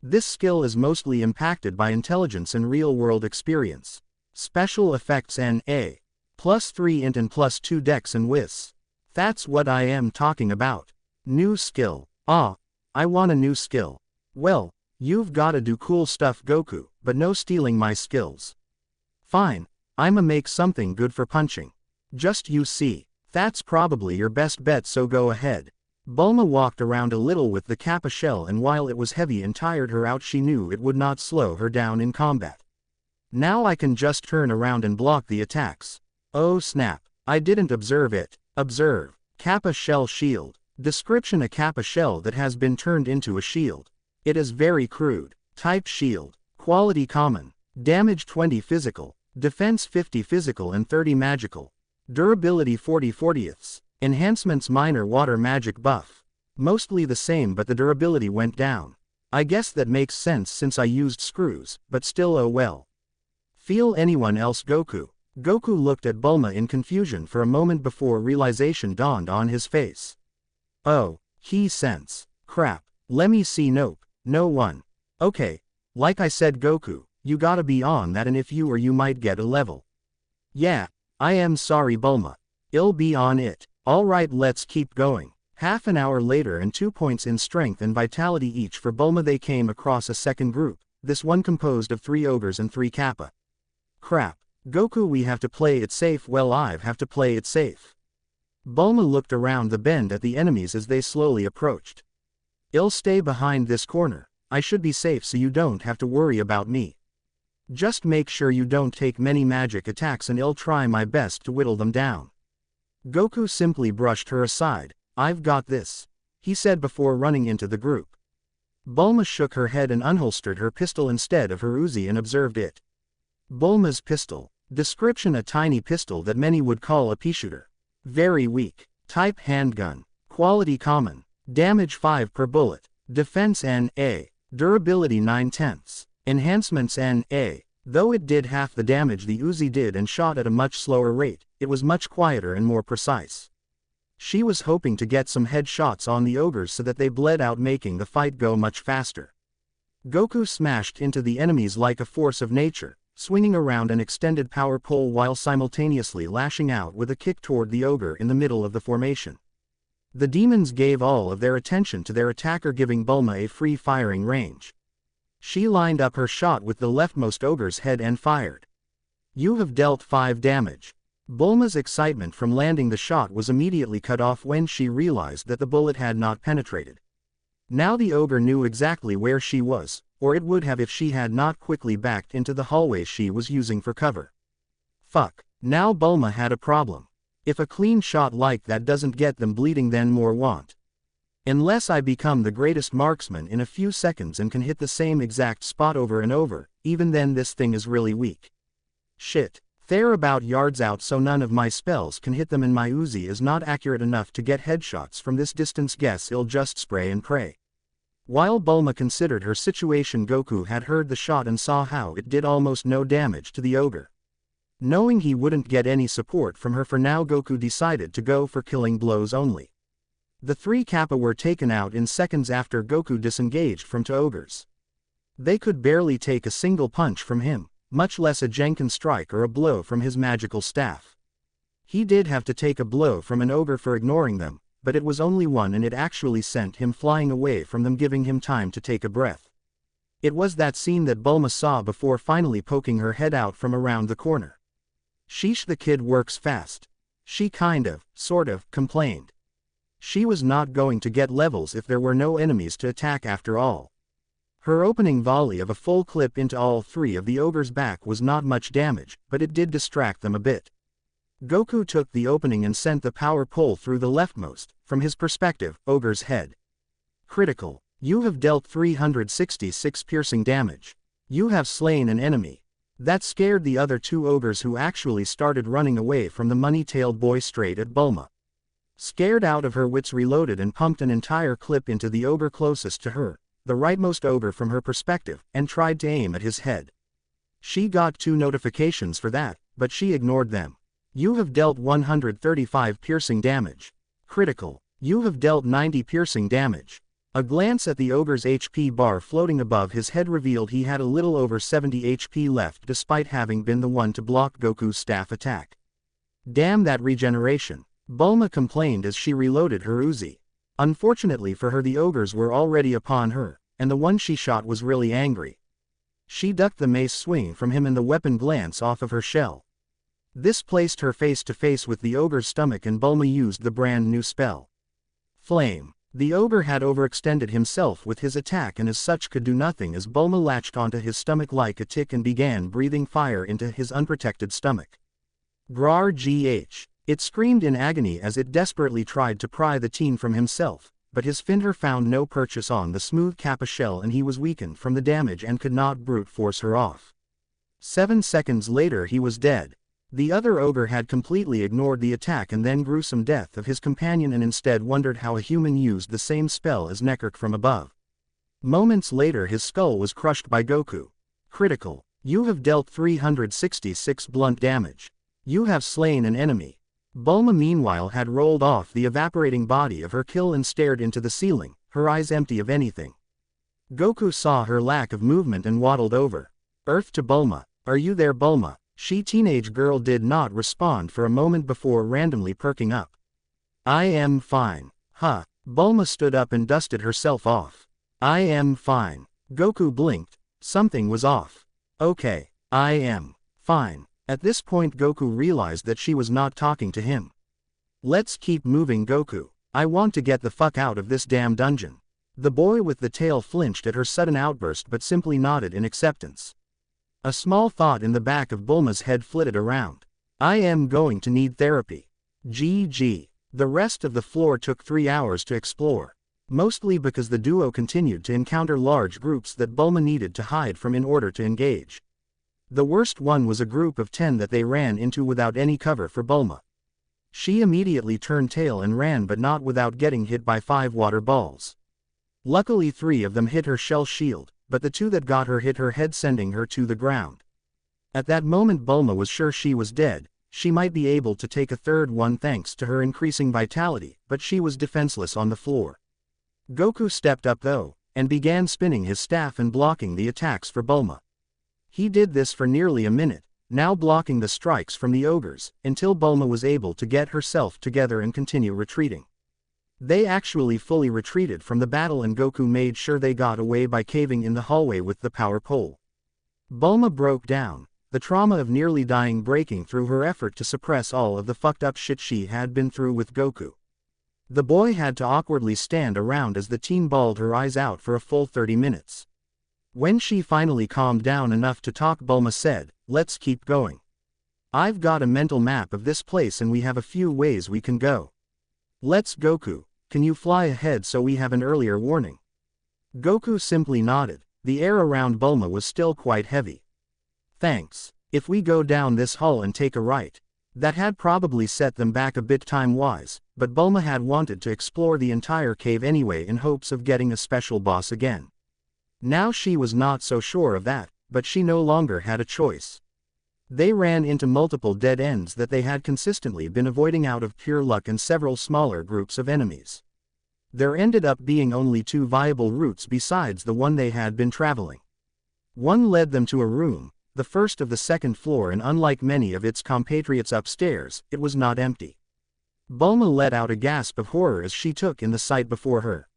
This skill is mostly impacted by intelligence and real-world experience. Special effects NA. +3 int and +2 dex and whiz. That's what I am talking about. New skill. Ah, I want a new skill. Well, you've gotta do cool stuff, Goku, but no stealing my skills. Fine, I'ma make something good for punching. Just you see. That's probably your best bet, so go ahead. Bulma walked around a little with the kappa shell, and while it was heavy and tired her out, she knew it would not slow her down in combat. Now I can just turn around and block the attacks. Oh snap, I didn't observe it. Observe. Kappa shell shield. Description: a kappa shell that has been turned into a shield. It is very crude. Type shield. Quality common. Damage 20 physical. Defense 50 physical and 30 magical. Durability 40/40ths. Enhancements: minor water magic buff. Mostly the same, but the durability went down. I guess that makes sense since I used screws, but still, oh well. Feel anyone else, Goku? Goku looked at Bulma in confusion for a moment before realization dawned on his face. Oh, he sense. Crap. Lemme see. Nope, no one. Okay, like I said, Goku, you gotta be on that, and if you are, you might get a level. Yeah, I am sorry, Bulma. I'll be on it. Alright, let's keep going. Half an hour later, and 2 points in strength and vitality each for Bulma, they came across a second group, this one composed of 3 ogres and 3 kappa. Crap. Goku, we have to play it safe. Well, I have to play it safe. Bulma looked around the bend at the enemies as they slowly approached. I'll stay behind this corner. I should be safe, so you don't have to worry about me. Just make sure you don't take many magic attacks and I'll try my best to whittle them down. Goku simply brushed her aside. I've got this, he said before running into the group. Bulma shook her head and unholstered her pistol instead of her Uzi and observed it. Bulma's pistol. Description: a tiny pistol that many would call a pea shooter. Very weak. Type handgun. Quality common. Damage 5 per bullet. Defense NA. Durability 9/10. Enhancements NA. Though it did half the damage the Uzi did and shot at a much slower rate, it was much quieter and more precise. She was hoping to get some headshots on the ogres so that they bled out, making the fight go much faster. Goku smashed into the enemies like a force of nature, swinging around an extended power pole while simultaneously lashing out with a kick toward the ogre in the middle of the formation. The demons gave all of their attention to their attacker, giving Bulma a free firing range. She lined up her shot with the leftmost ogre's head and fired. You have dealt 5 damage. Bulma's excitement from landing the shot was immediately cut off when she realized that the bullet had not penetrated. Now the ogre knew exactly where she was, or it would have if she had not quickly backed into the hallway she was using for cover. Fuck. Now Bulma had a problem. If a clean shot like that doesn't get them bleeding, then more won't. Unless I become the greatest marksman in a few seconds and can hit the same exact spot over and over, even then this thing is really weak. Shit. They're about yards out, so none of my spells can hit them, and my Uzi is not accurate enough to get headshots from this distance. Guess I'll just spray and pray. While Bulma considered her situation, Goku had heard the shot and saw how it did almost no damage to the ogre. Knowing he wouldn't get any support from her for now, Goku decided to go for killing blows only. The 3 Kappa were taken out in seconds after Goku disengaged from 2 ogres. They could barely take a single punch from him, much less a Jenkin strike or a blow from his magical staff. He did have to take a blow from an ogre for ignoring them, but it was only one, and it actually sent him flying away from them, giving him time to take a breath. It was that scene that Bulma saw before finally poking her head out from around the corner. Sheesh, the kid works fast. She sort of, complained. She was not going to get levels if there were no enemies to attack after all. Her opening volley of a full clip into all 3 of the ogre's back was not much damage, but it did distract them a bit. Goku took the opening and sent the power pull through the leftmost, from his perspective, ogre's head. Critical. You have dealt 366 piercing damage. You have slain an enemy. That scared the other 2 ogres, who actually started running away from the money-tailed boy straight at Bulma. Scared out of her wits, reloaded and pumped an entire clip into the ogre closest to her, the rightmost ogre from her perspective, and tried to aim at his head. She got 2 notifications for that, but she ignored them. You have dealt 135 piercing damage. Critical. You have dealt 90 piercing damage. A glance at the ogre's HP bar floating above his head revealed he had a little over 70 HP left, despite having been the one to block Goku's staff attack. Damn that regeneration. Bulma complained as she reloaded her Uzi. Unfortunately for her, the ogres were already upon her, and the one she shot was really angry. She ducked the mace swing from him and the weapon glance off of her shell. This placed her face to face with the ogre's stomach, and Bulma used the brand new spell. Flame. The ogre had overextended himself with his attack and as such could do nothing as Bulma latched onto his stomach like a tick and began breathing fire into his unprotected stomach. Grar gh. It screamed in agony as it desperately tried to pry the teen from himself, but his finger found no purchase on the smooth Kappa shell and he was weakened from the damage and could not brute force her off. 7 seconds later he was dead. The other ogre had completely ignored the attack and then gruesome death of his companion and instead wondered how a human used the same spell as Nekirk from above. Moments later his skull was crushed by Goku. Critical. You have dealt 366 blunt damage. You have slain an enemy. Bulma meanwhile had rolled off the evaporating body of her kill and stared into the ceiling, her eyes empty of anything. Goku saw her lack of movement and waddled over. Earth to Bulma. Are you there, Bulma? She teenage girl did not respond for a moment before randomly perking up. I am fine. Huh. Bulma stood up and dusted herself off. I am fine. Goku blinked. Something was off. Okay. I am fine. At this point Goku realized that she was not talking to him. Let's keep moving, Goku. I want to get the fuck out of this damn dungeon. The boy with the tail flinched at her sudden outburst but simply nodded in acceptance. A small thought in the back of Bulma's head flitted around. I am going to need therapy. GG. The rest of the floor took 3 hours to explore. Mostly because the duo continued to encounter large groups that Bulma needed to hide from in order to engage. The worst one was a group of 10 that they ran into without any cover for Bulma. She immediately turned tail and ran, but not without getting hit by 5 water balls. Luckily 3 of them hit her shell shield, but the 2 that got her hit her head, sending her to the ground. At that moment Bulma was sure she was dead. She might be able to take a third one thanks to her increasing vitality, but she was defenseless on the floor. Goku stepped up though, and began spinning his staff and blocking the attacks for Bulma. He did this for nearly a minute, now blocking the strikes from the ogres, until Bulma was able to get herself together and continue retreating. They actually fully retreated from the battle and Goku made sure they got away by caving in the hallway with the power pole. Bulma broke down, the trauma of nearly dying breaking through her effort to suppress all of the fucked up shit she had been through with Goku. The boy had to awkwardly stand around as the teen bawled her eyes out for a full 30 minutes. When she finally calmed down enough to talk, Bulma said, "Let's keep going. I've got a mental map of this place and we have a few ways we can go. Let's Goku, can you fly ahead so we have an earlier warning?" Goku simply nodded. The air around Bulma was still quite heavy. "Thanks. If we go down this hall and take a right." That had probably set them back a bit time-wise, but Bulma had wanted to explore the entire cave anyway in hopes of getting a special boss again. Now she was not so sure of that, but she no longer had a choice. They ran into multiple dead ends that they had consistently been avoiding out of pure luck and several smaller groups of enemies. There ended up being only 2 viable routes besides the one they had been traveling. One led them to a room, the first of the second floor, and unlike many of its compatriots upstairs, it was not empty. Bulma let out a gasp of horror as she took in the sight before her.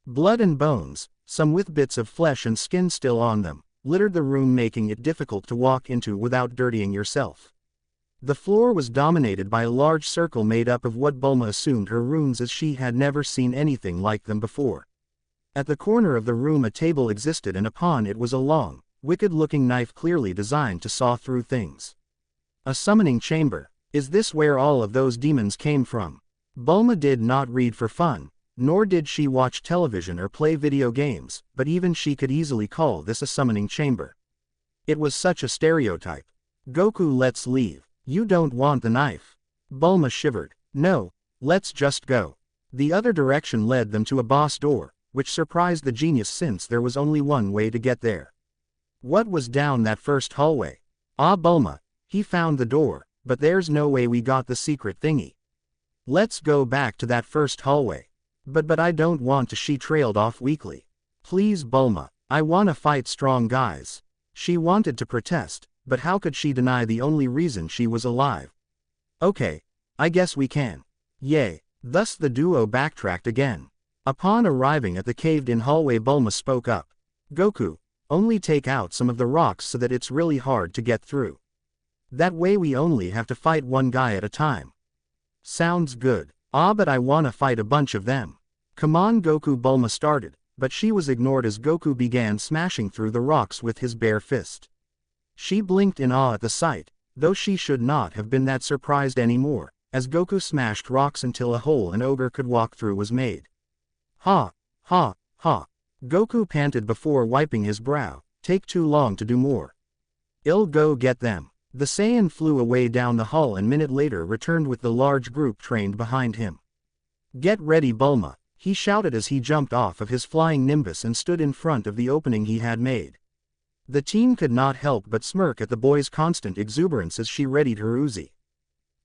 Blood and bones, some with bits of flesh and skin still on them, littered the room, making it difficult to walk into without dirtying yourself. The floor was dominated by a large circle made up of what Bulma assumed her runes, as she had never seen anything like them before. At the corner of the room a table existed and upon it was a long, wicked-looking knife clearly designed to saw through things. A summoning chamber. Is this where all of those demons came from? Bulma did not read for fun, nor did she watch television or play video games, but even she could easily call this a summoning chamber. It was such a stereotype. "Goku, let's leave. You don't want the knife." Bulma shivered. "No, let's just go." The other direction led them to a boss door, which surprised the genius since there was only one way to get there. What was down that first hallway? "Ah, Bulma, he found the door, but there's no way we got the secret thingy. Let's go back to that first hallway." But I don't want to," she trailed off weakly. "Please Bulma, I wanna fight strong guys." She wanted to protest, but how could she deny the only reason she was alive? "Okay, I guess we can." "Yay." Thus the duo backtracked again. Upon arriving at the caved-in hallway, Bulma spoke up. "Goku, only take out some of the rocks so that it's really hard to get through. That way we only have to fight one guy at a time." "Sounds good." "Ah, but I wanna fight a bunch of them." "Come on Goku," Bulma started, but she was ignored as Goku began smashing through the rocks with his bare fist. She blinked in awe at the sight, though she should not have been that surprised anymore, as Goku smashed rocks until a hole an ogre could walk through was made. "Ha, ha, ha." Goku panted before wiping his brow. "Take too long to do more." "I'll go get them." The Saiyan flew away down the hall and minute later returned with the large group trained behind him. "Get ready Bulma," he shouted as he jumped off of his flying nimbus and stood in front of the opening he had made. The teen could not help but smirk at the boy's constant exuberance as she readied her Uzi.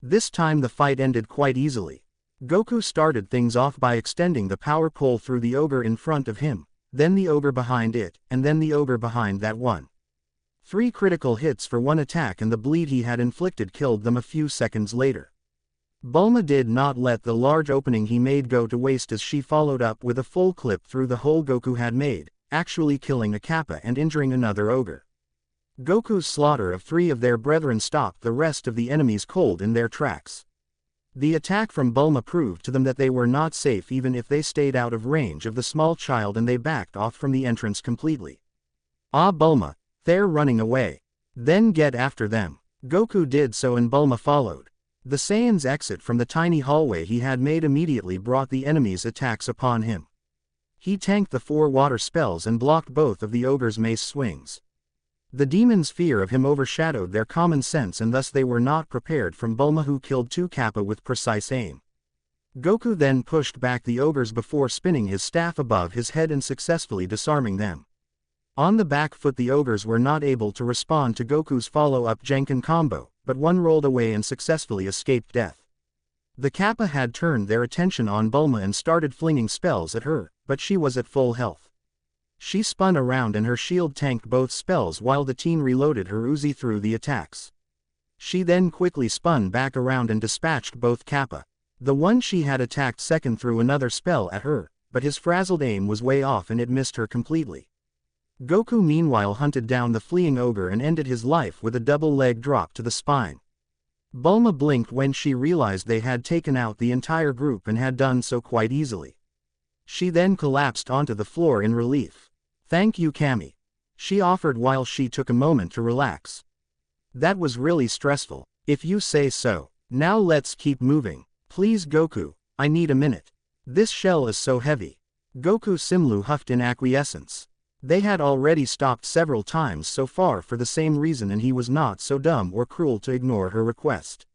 This time the fight ended quite easily. Goku started things off by extending the power pole through the ogre in front of him, then the ogre behind it, and then the ogre behind that one. 3 critical hits for one attack, and the bleed he had inflicted killed them a few seconds later. Bulma did not let the large opening he made go to waste as she followed up with a full clip through the hole Goku had made, actually killing a Kappa and injuring another ogre. Goku's slaughter of 3 of their brethren stopped the rest of the enemies cold in their tracks. The attack from Bulma proved to them that they were not safe even if they stayed out of range of the small child, and they backed off from the entrance completely. "Ah Bulma, they're running away. Then get after them." Goku did so and Bulma followed. The Saiyan's exit from the tiny hallway he had made immediately brought the enemy's attacks upon him. He tanked the 4 water spells and blocked both of the ogre's mace swings. The demon's fear of him overshadowed their common sense, and thus they were not prepared from Bulma, who killed 2 Kappa with precise aim. Goku then pushed back the ogres before spinning his staff above his head and successfully disarming them. On the back foot, the ogres were not able to respond to Goku's follow-up Jenkin combo, but one rolled away and successfully escaped death. The Kappa had turned their attention on Bulma and started flinging spells at her, but she was at full health. She spun around and her shield tanked both spells while the teen reloaded her Uzi through the attacks. She then quickly spun back around and dispatched both Kappa. The one she had attacked second threw another spell at her, but his frazzled aim was way off and it missed her completely. Goku meanwhile hunted down the fleeing ogre and ended his life with a double leg drop to the spine. Bulma blinked when she realized they had taken out the entire group and had done so quite easily. She then collapsed onto the floor in relief. "Thank you, Kami," she offered while she took a moment to relax. "That was really stressful." "If you say so. Now let's keep moving. Please Goku, I need a minute. This shell is so heavy." Goku Simlu huffed in acquiescence. They had already stopped several times so far for the same reason and he was not so dumb or cruel to ignore her request.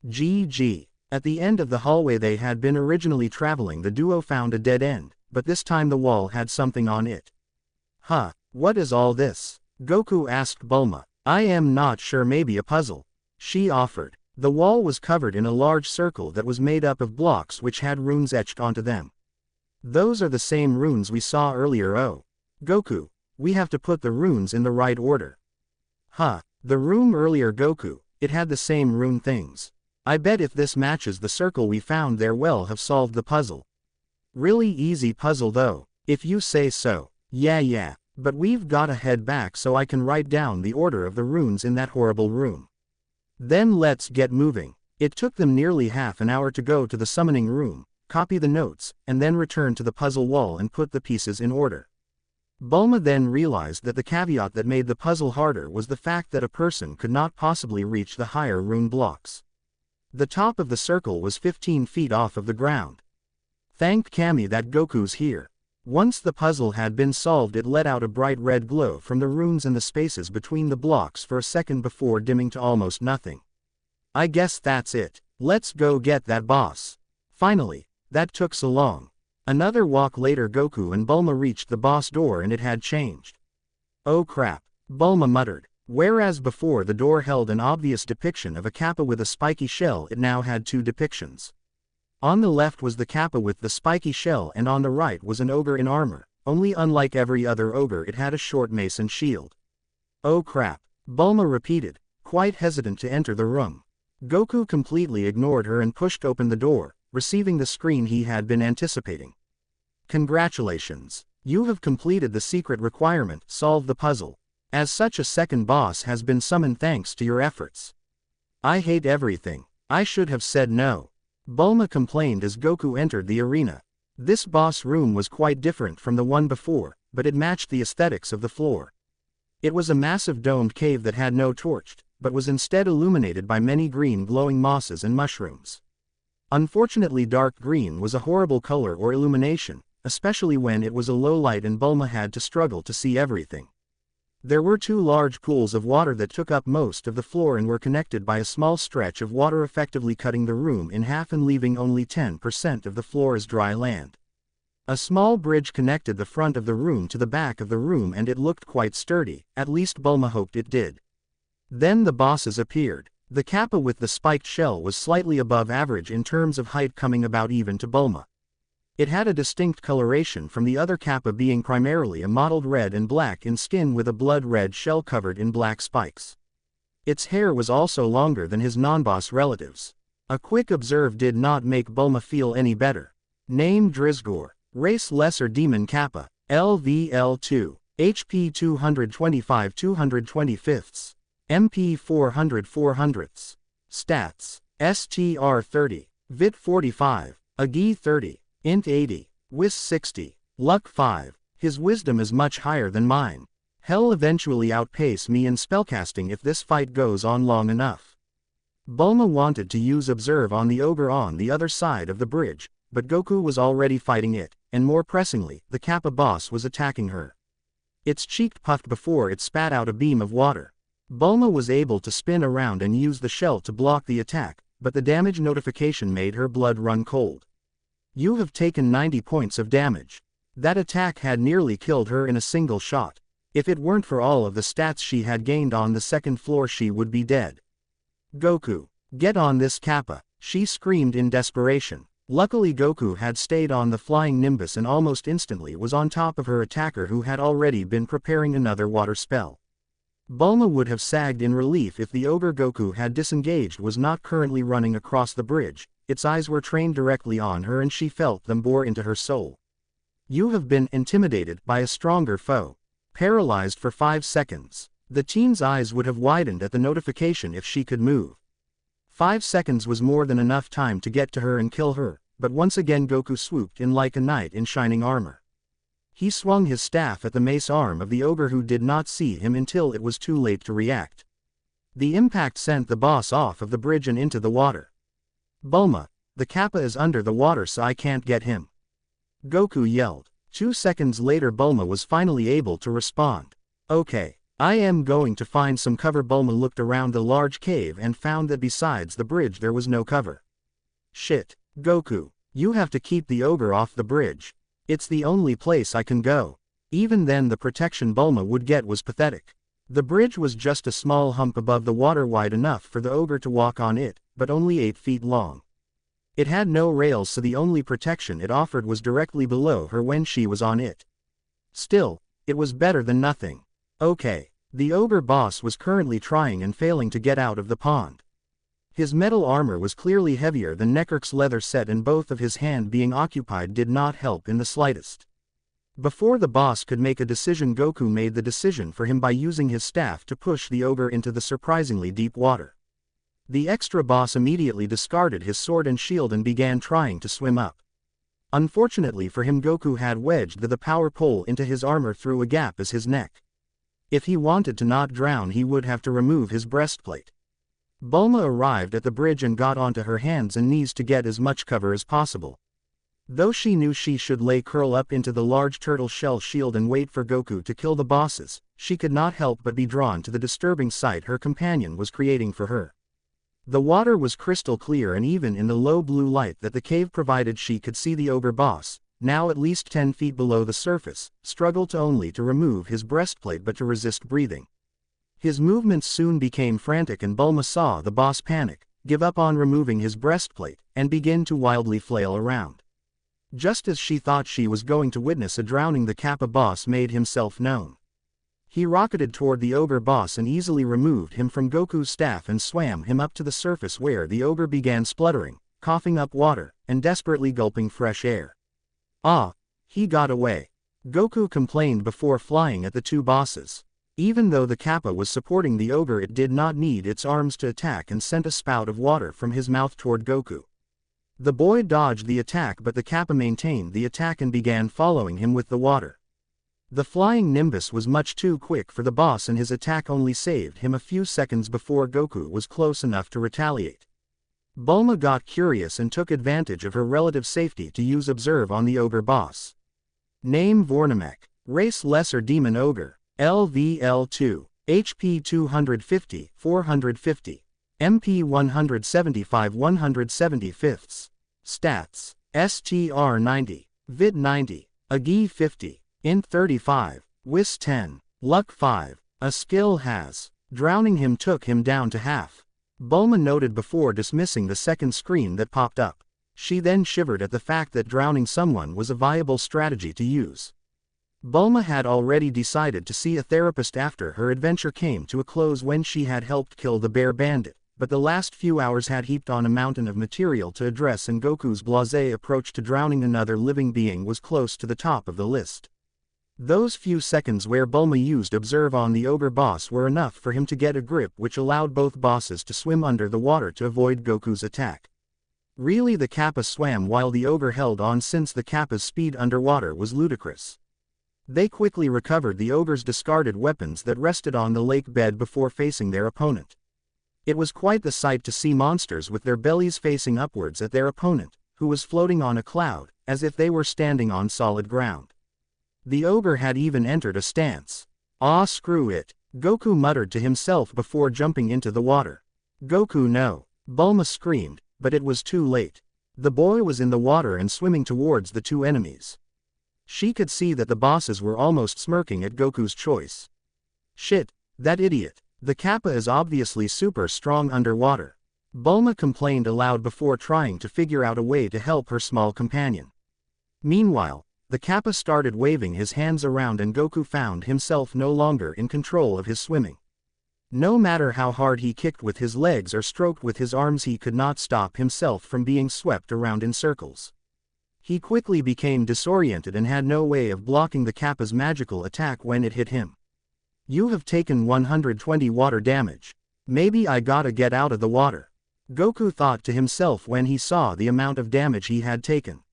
GG. At the end of the hallway they had been originally traveling, the duo found a dead end, but this time the wall had something on it. "Huh, what is all this?" Goku asked Bulma. "I am not sure, maybe a puzzle," she offered. The wall was covered in a large circle that was made up of blocks which had runes etched onto them. "Those are the same runes we saw earlier. Oh, Goku, we have to put the runes in the right order." "Huh, the room earlier, Goku, it had the same rune things. I bet if this matches the circle we found there, we'll have solved the puzzle." "Really easy puzzle though, if you say so." Yeah, but we've gotta head back so I can write down the order of the runes in that horrible room." "Then let's get moving." It took them nearly half an hour to go to the summoning room, copy the notes, and then return to the puzzle wall and put the pieces in order. Bulma then realized that the caveat that made the puzzle harder was the fact that a person could not possibly reach the higher rune blocks. The top of the circle was 15 feet off of the ground. Thank Kami that Goku's here. Once the puzzle had been solved, it let out a bright red glow from the runes and the spaces between the blocks for a second before dimming to almost nothing. "I guess that's it. Let's go get that boss." Finally, that took so long. Another walk later, Goku and Bulma reached the boss door and it had changed. "Oh crap," Bulma muttered. Whereas before the door held an obvious depiction of a kappa with a spiky shell, it now had two depictions. On the left was the kappa with the spiky shell and on the right was an ogre in armor, only unlike every other ogre it had a short mace and shield. "Oh crap," Bulma repeated, quite hesitant to enter the room. Goku completely ignored her and pushed open the door, receiving the screen he had been anticipating. "Congratulations. You have completed the secret requirement, solve the puzzle. As such, a second boss has been summoned thanks to your efforts." "I hate everything. I should have said no," Bulma complained as Goku entered the arena. This boss room was quite different from the one before, but it matched the aesthetics of the floor. It was a massive domed cave that had no torch, but was instead illuminated by many green glowing mosses and mushrooms. Unfortunately, dark green was a horrible color or illumination, especially when it was a low light and Bulma had to struggle to see everything. There were two large pools of water that took up most of the floor and were connected by a small stretch of water, effectively cutting the room in half and leaving only 10% of the floor as dry land. A small bridge connected the front of the room to the back of the room and it looked quite sturdy, at least Bulma hoped it did. Then the bosses appeared. The kappa with the spiked shell was slightly above average in terms of height, coming about even to Bulma. It had a distinct coloration from the other kappa, being primarily a mottled red and black in skin with a blood red shell covered in black spikes. Its hair was also longer than his non-boss relatives. A quick observe did not make Bulma feel any better. Name Drizgor. Race Lesser Demon Kappa. LVL2. HP 225 225ths. MP 400 400ths. Stats. STR 30. Vit 45. Agi 30. Int 80. Wis 60. Luck 5. His wisdom is much higher than mine. He'll eventually outpace me in spellcasting if this fight goes on long enough. Bulma wanted to use Observe on the ogre on the other side of the bridge, but Goku was already fighting it, and more pressingly, the Kappa boss was attacking her. Its cheek puffed before it spat out a beam of water. Bulma was able to spin around and use the shell to block the attack, but the damage notification made her blood run cold. You have taken 90 points of damage. That attack had nearly killed her in a single shot. If it weren't for all of the stats she had gained on the second floor, she would be dead. Goku, get on this Kappa, she screamed in desperation. Luckily Goku had stayed on the flying Nimbus and almost instantly was on top of her attacker, who had already been preparing another water spell. Bulma would have sagged in relief if the ogre Goku had disengaged was not currently running across the bridge, its eyes were trained directly on her and she felt them bore into her soul. You have been intimidated by a stronger foe. Paralyzed for 5 seconds. The teen's eyes would have widened at the notification if she could move. 5 seconds was more than enough time to get to her and kill her, but once again Goku swooped in like a knight in shining armor. He swung his staff at the mace arm of the ogre, who did not see him until it was too late to react. The impact sent the boss off of the bridge and into the water. Bulma, the Kappa is under the water so I can't get him. Goku yelled. 2 seconds later Bulma was finally able to respond. Okay, I am going to find some cover. Bulma looked around the large cave and found that besides the bridge there was no cover. Shit, Goku, you have to keep the ogre off the bridge. It's the only place I can go. Even then the protection Bulma would get was pathetic. The bridge was just a small hump above the water, wide enough for the ogre to walk on it, but only 8 feet long. It had no rails, so the only protection it offered was directly below her when she was on it. Still, it was better than nothing. Okay, the ogre boss was currently trying and failing to get out of the pond. His metal armor was clearly heavier than Nekirk's leather set, and both of his hand being occupied did not help in the slightest. Before the boss could make a decision, Goku made the decision for him by using his staff to push the ogre into the surprisingly deep water. The extra boss immediately discarded his sword and shield and began trying to swim up. Unfortunately for him, Goku had wedged the power pole into his armor through a gap as his neck. If he wanted to not drown, he would have to remove his breastplate. Bulma arrived at the bridge and got onto her hands and knees to get as much cover as possible. Though she knew she should curl up into the large turtle shell shield and wait for Goku to kill the bosses, she could not help but be drawn to the disturbing sight her companion was creating for her. The water was crystal clear, and even in the low blue light that the cave provided she could see the ogre boss, now at least 10 feet below the surface, struggle to only to remove his breastplate but to resist breathing. His movements soon became frantic and Bulma saw the boss panic, give up on removing his breastplate, and begin to wildly flail around. Just as she thought she was going to witness a drowning, the Kappa boss made himself known. He rocketed toward the ogre boss and easily removed him from Goku's staff and swam him up to the surface, where the ogre began spluttering, coughing up water, and desperately gulping fresh air. Ah, he got away. Goku complained before flying at the two bosses. Even though the Kappa was supporting the ogre, it did not need its arms to attack and sent a spout of water from his mouth toward Goku. The boy dodged the attack, but the Kappa maintained the attack and began following him with the water. The flying Nimbus was much too quick for the boss, and his attack only saved him a few seconds before Goku was close enough to retaliate. Bulma got curious and took advantage of her relative safety to use Observe on the ogre boss. Name: Vornamek. Race: Lesser Demon Ogre. LVL2. HP 250, 450. MP 175, 175. Stats: STR 90. Vid 90. AGI 50. Int 35. Wis 10. Luck 5. A skill has. Drowning him took him down to half. Bulma noted before dismissing the second screen that popped up. She then shivered at the fact that drowning someone was a viable strategy to use. Bulma had already decided to see a therapist after her adventure came to a close when she had helped kill the bear bandit, but the last few hours had heaped on a mountain of material to address, and Goku's blasé approach to drowning another living being was close to the top of the list. Those few seconds where Bulma used Observe on the ogre boss were enough for him to get a grip which allowed both bosses to swim under the water to avoid Goku's attack. Really, the Kappa swam while the ogre held on, since the Kappa's speed underwater was ludicrous. They quickly recovered the ogre's discarded weapons that rested on the lake bed before facing their opponent. It was quite the sight to see monsters with their bellies facing upwards at their opponent, who was floating on a cloud, as if they were standing on solid ground. The ogre had even entered a stance. Ah, screw it, Goku muttered to himself before jumping into the water. Goku, no! Bulma screamed, but it was too late. The boy was in the water and swimming towards the two enemies. She could see that the bosses were almost smirking at Goku's choice. Shit, that idiot. The Kappa is obviously super strong underwater. Bulma complained aloud before trying to figure out a way to help her small companion. Meanwhile, the Kappa started waving his hands around and Goku found himself no longer in control of his swimming. No matter how hard he kicked with his legs or stroked with his arms, he could not stop himself from being swept around in circles. He quickly became disoriented and had no way of blocking the Kappa's magical attack when it hit him. You have taken 120 water damage. Maybe I gotta get out of the water, Goku thought to himself when he saw the amount of damage he had taken.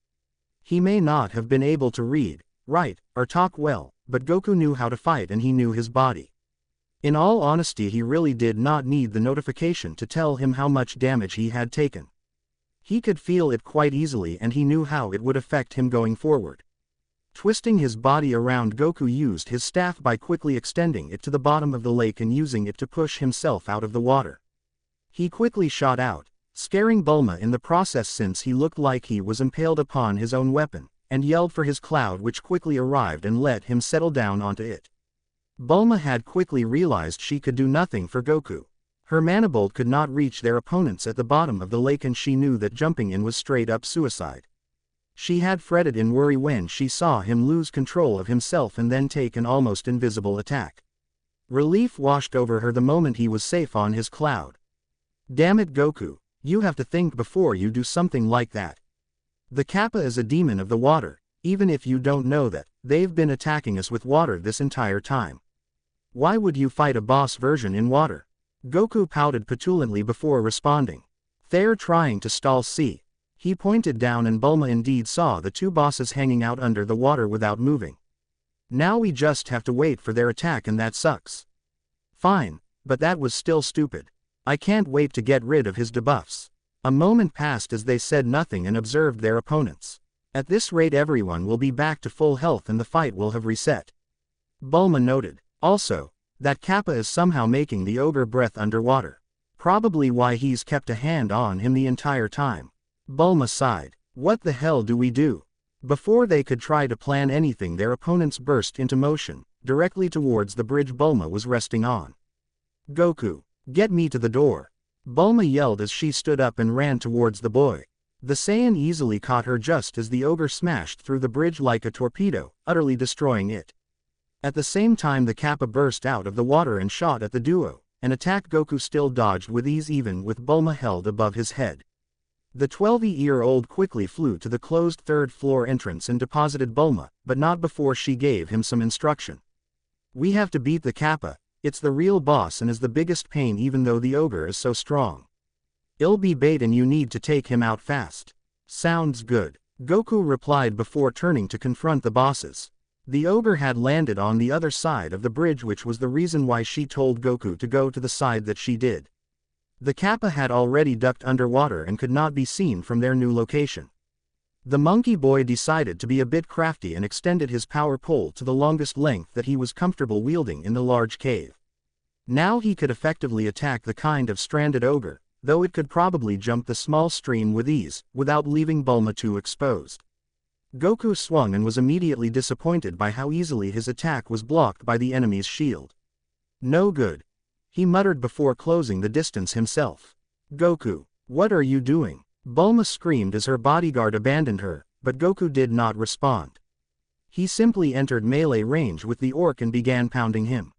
He may not have been able to read, write, or talk well, but Goku knew how to fight and he knew his body. In all honesty, he really did not need the notification to tell him how much damage he had taken. He could feel it quite easily and he knew how it would affect him going forward. Twisting his body around, Goku used his staff by quickly extending it to the bottom of the lake and using it to push himself out of the water. He quickly shot out, scaring Bulma in the process since he looked like he was impaled upon his own weapon, and yelled for his cloud, which quickly arrived and let him settle down onto it. Bulma had quickly realized she could do nothing for Goku. Her Manibolt could not reach their opponents at the bottom of the lake and she knew that jumping in was straight up suicide. She had fretted in worry when she saw him lose control of himself and then take an almost invisible attack. Relief washed over her the moment he was safe on his cloud. Damn it, Goku, you have to think before you do something like that. The Kappa is a demon of the water. Even if you don't know that, they've been attacking us with water this entire time. Why would you fight a boss version in water? Goku pouted petulantly before responding. They're trying to stall C. He pointed down and Bulma indeed saw the two bosses hanging out under the water without moving. Now we just have to wait for their attack and that sucks. Fine, but that was still stupid. I can't wait to get rid of his debuffs. A moment passed as they said nothing and observed their opponents. At this rate everyone will be back to full health and the fight will have reset. Bulma noted. Also, that Kappa is somehow making the ogre breath underwater. Probably why he's kept a hand on him the entire time. Bulma sighed. What the hell do we do? Before they could try to plan anything, their opponents burst into motion, directly towards the bridge Bulma was resting on. Goku, get me to the door. Bulma yelled as she stood up and ran towards the boy. The Saiyan easily caught her just as the ogre smashed through the bridge like a torpedo, utterly destroying it. At the same time the Kappa burst out of the water and shot at the duo, an attack Goku still dodged with ease even with Bulma held above his head. The 12-year-old quickly flew to the closed third-floor entrance and deposited Bulma, but not before she gave him some instruction. We have to beat the Kappa. It's the real boss and is the biggest pain even though the ogre is so strong. It'll be bait and you need to take him out fast. Sounds good, Goku replied before turning to confront the bosses. The ogre had landed on the other side of the bridge, which was the reason why she told Goku to go to the side that she did. The Kappa had already ducked underwater and could not be seen from their new location. The monkey boy decided to be a bit crafty and extended his power pole to the longest length that he was comfortable wielding in the large cave. Now he could effectively attack the kind of stranded ogre, though it could probably jump the small stream with ease, without leaving Bulma too exposed. Goku swung and was immediately disappointed by how easily his attack was blocked by the enemy's shield. No good, he muttered before closing the distance himself. Goku, what are you doing? Bulma screamed as her bodyguard abandoned her, but Goku did not respond. He simply entered melee range with the orc and began pounding him.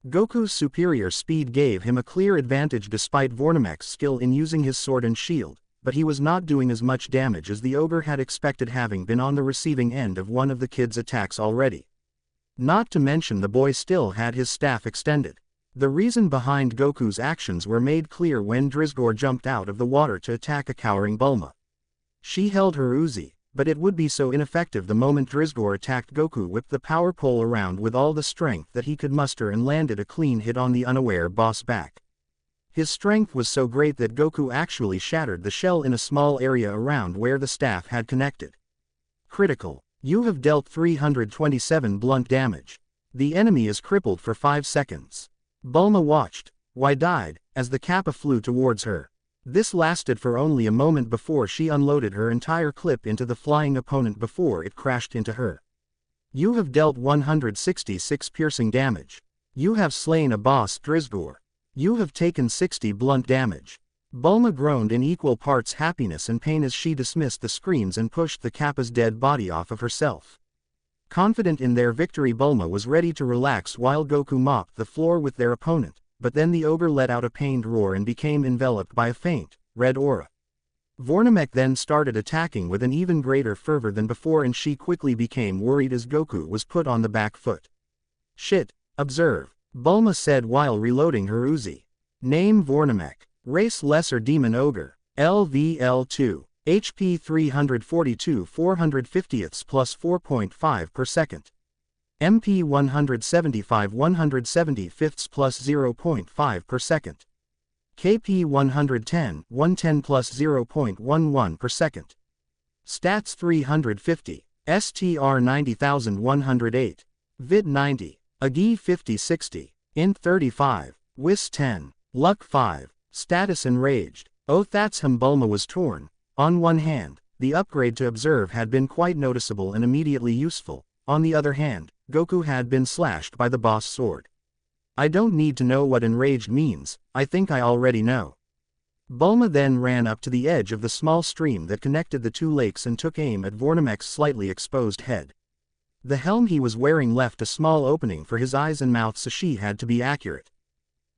Goku's superior speed gave him a clear advantage despite Vornamek's skill in using his sword and shield, but he was not doing as much damage as the ogre had expected, having been on the receiving end of one of the kid's attacks already. Not to mention the boy still had his staff extended. The reason behind Goku's actions were made clear when Drizgor jumped out of the water to attack a cowering Bulma. She held her Uzi, but it would be so ineffective the moment Drizgor attacked. Goku whipped the power pole around with all the strength that he could muster and landed a clean hit on the unaware boss back. His strength was so great that Goku actually shattered the shell in a small area around where the staff had connected. Critical. You have dealt 327 blunt damage. The enemy is crippled for 5 seconds. Bulma watched, wide-eyed, as the Kappa flew towards her. This lasted for only a moment before she unloaded her entire clip into the flying opponent before it crashed into her. You have dealt 166 piercing damage. You have slain a boss, Drizgor. You have taken 60 blunt damage. Bulma groaned in equal parts happiness and pain as she dismissed the screams and pushed the Kappa's dead body off of herself. Confident in their victory, Bulma was ready to relax while Goku mopped the floor with their opponent, but then the ogre let out a pained roar and became enveloped by a faint, red aura. Vornamek then started attacking with an even greater fervor than before, and she quickly became worried as Goku was put on the back foot. "Shit, observe," Bulma said while reloading her Uzi. Name Vornamek. Race Lesser Demon Ogre. LVL2. HP 342 450ths plus 4.5 per second. MP 175 175ths plus 0.5 per second. KP 110 110 plus 0.11 per second. Stats 350. STR 90108. Vid 90. AGI 5060. Int 35. Wis 10. Luck 5. Status Enraged. Oh, that's him. Bulma was torn. On one hand, the upgrade to Observe had been quite noticeable and immediately useful. On the other hand, Goku had been slashed by the boss sword. I don't need to know what enraged means, I think I already know. Bulma then ran up to the edge of the small stream that connected the two lakes and took aim at Vornamek's slightly exposed head. The helm he was wearing left a small opening for his eyes and mouth, so she had to be accurate.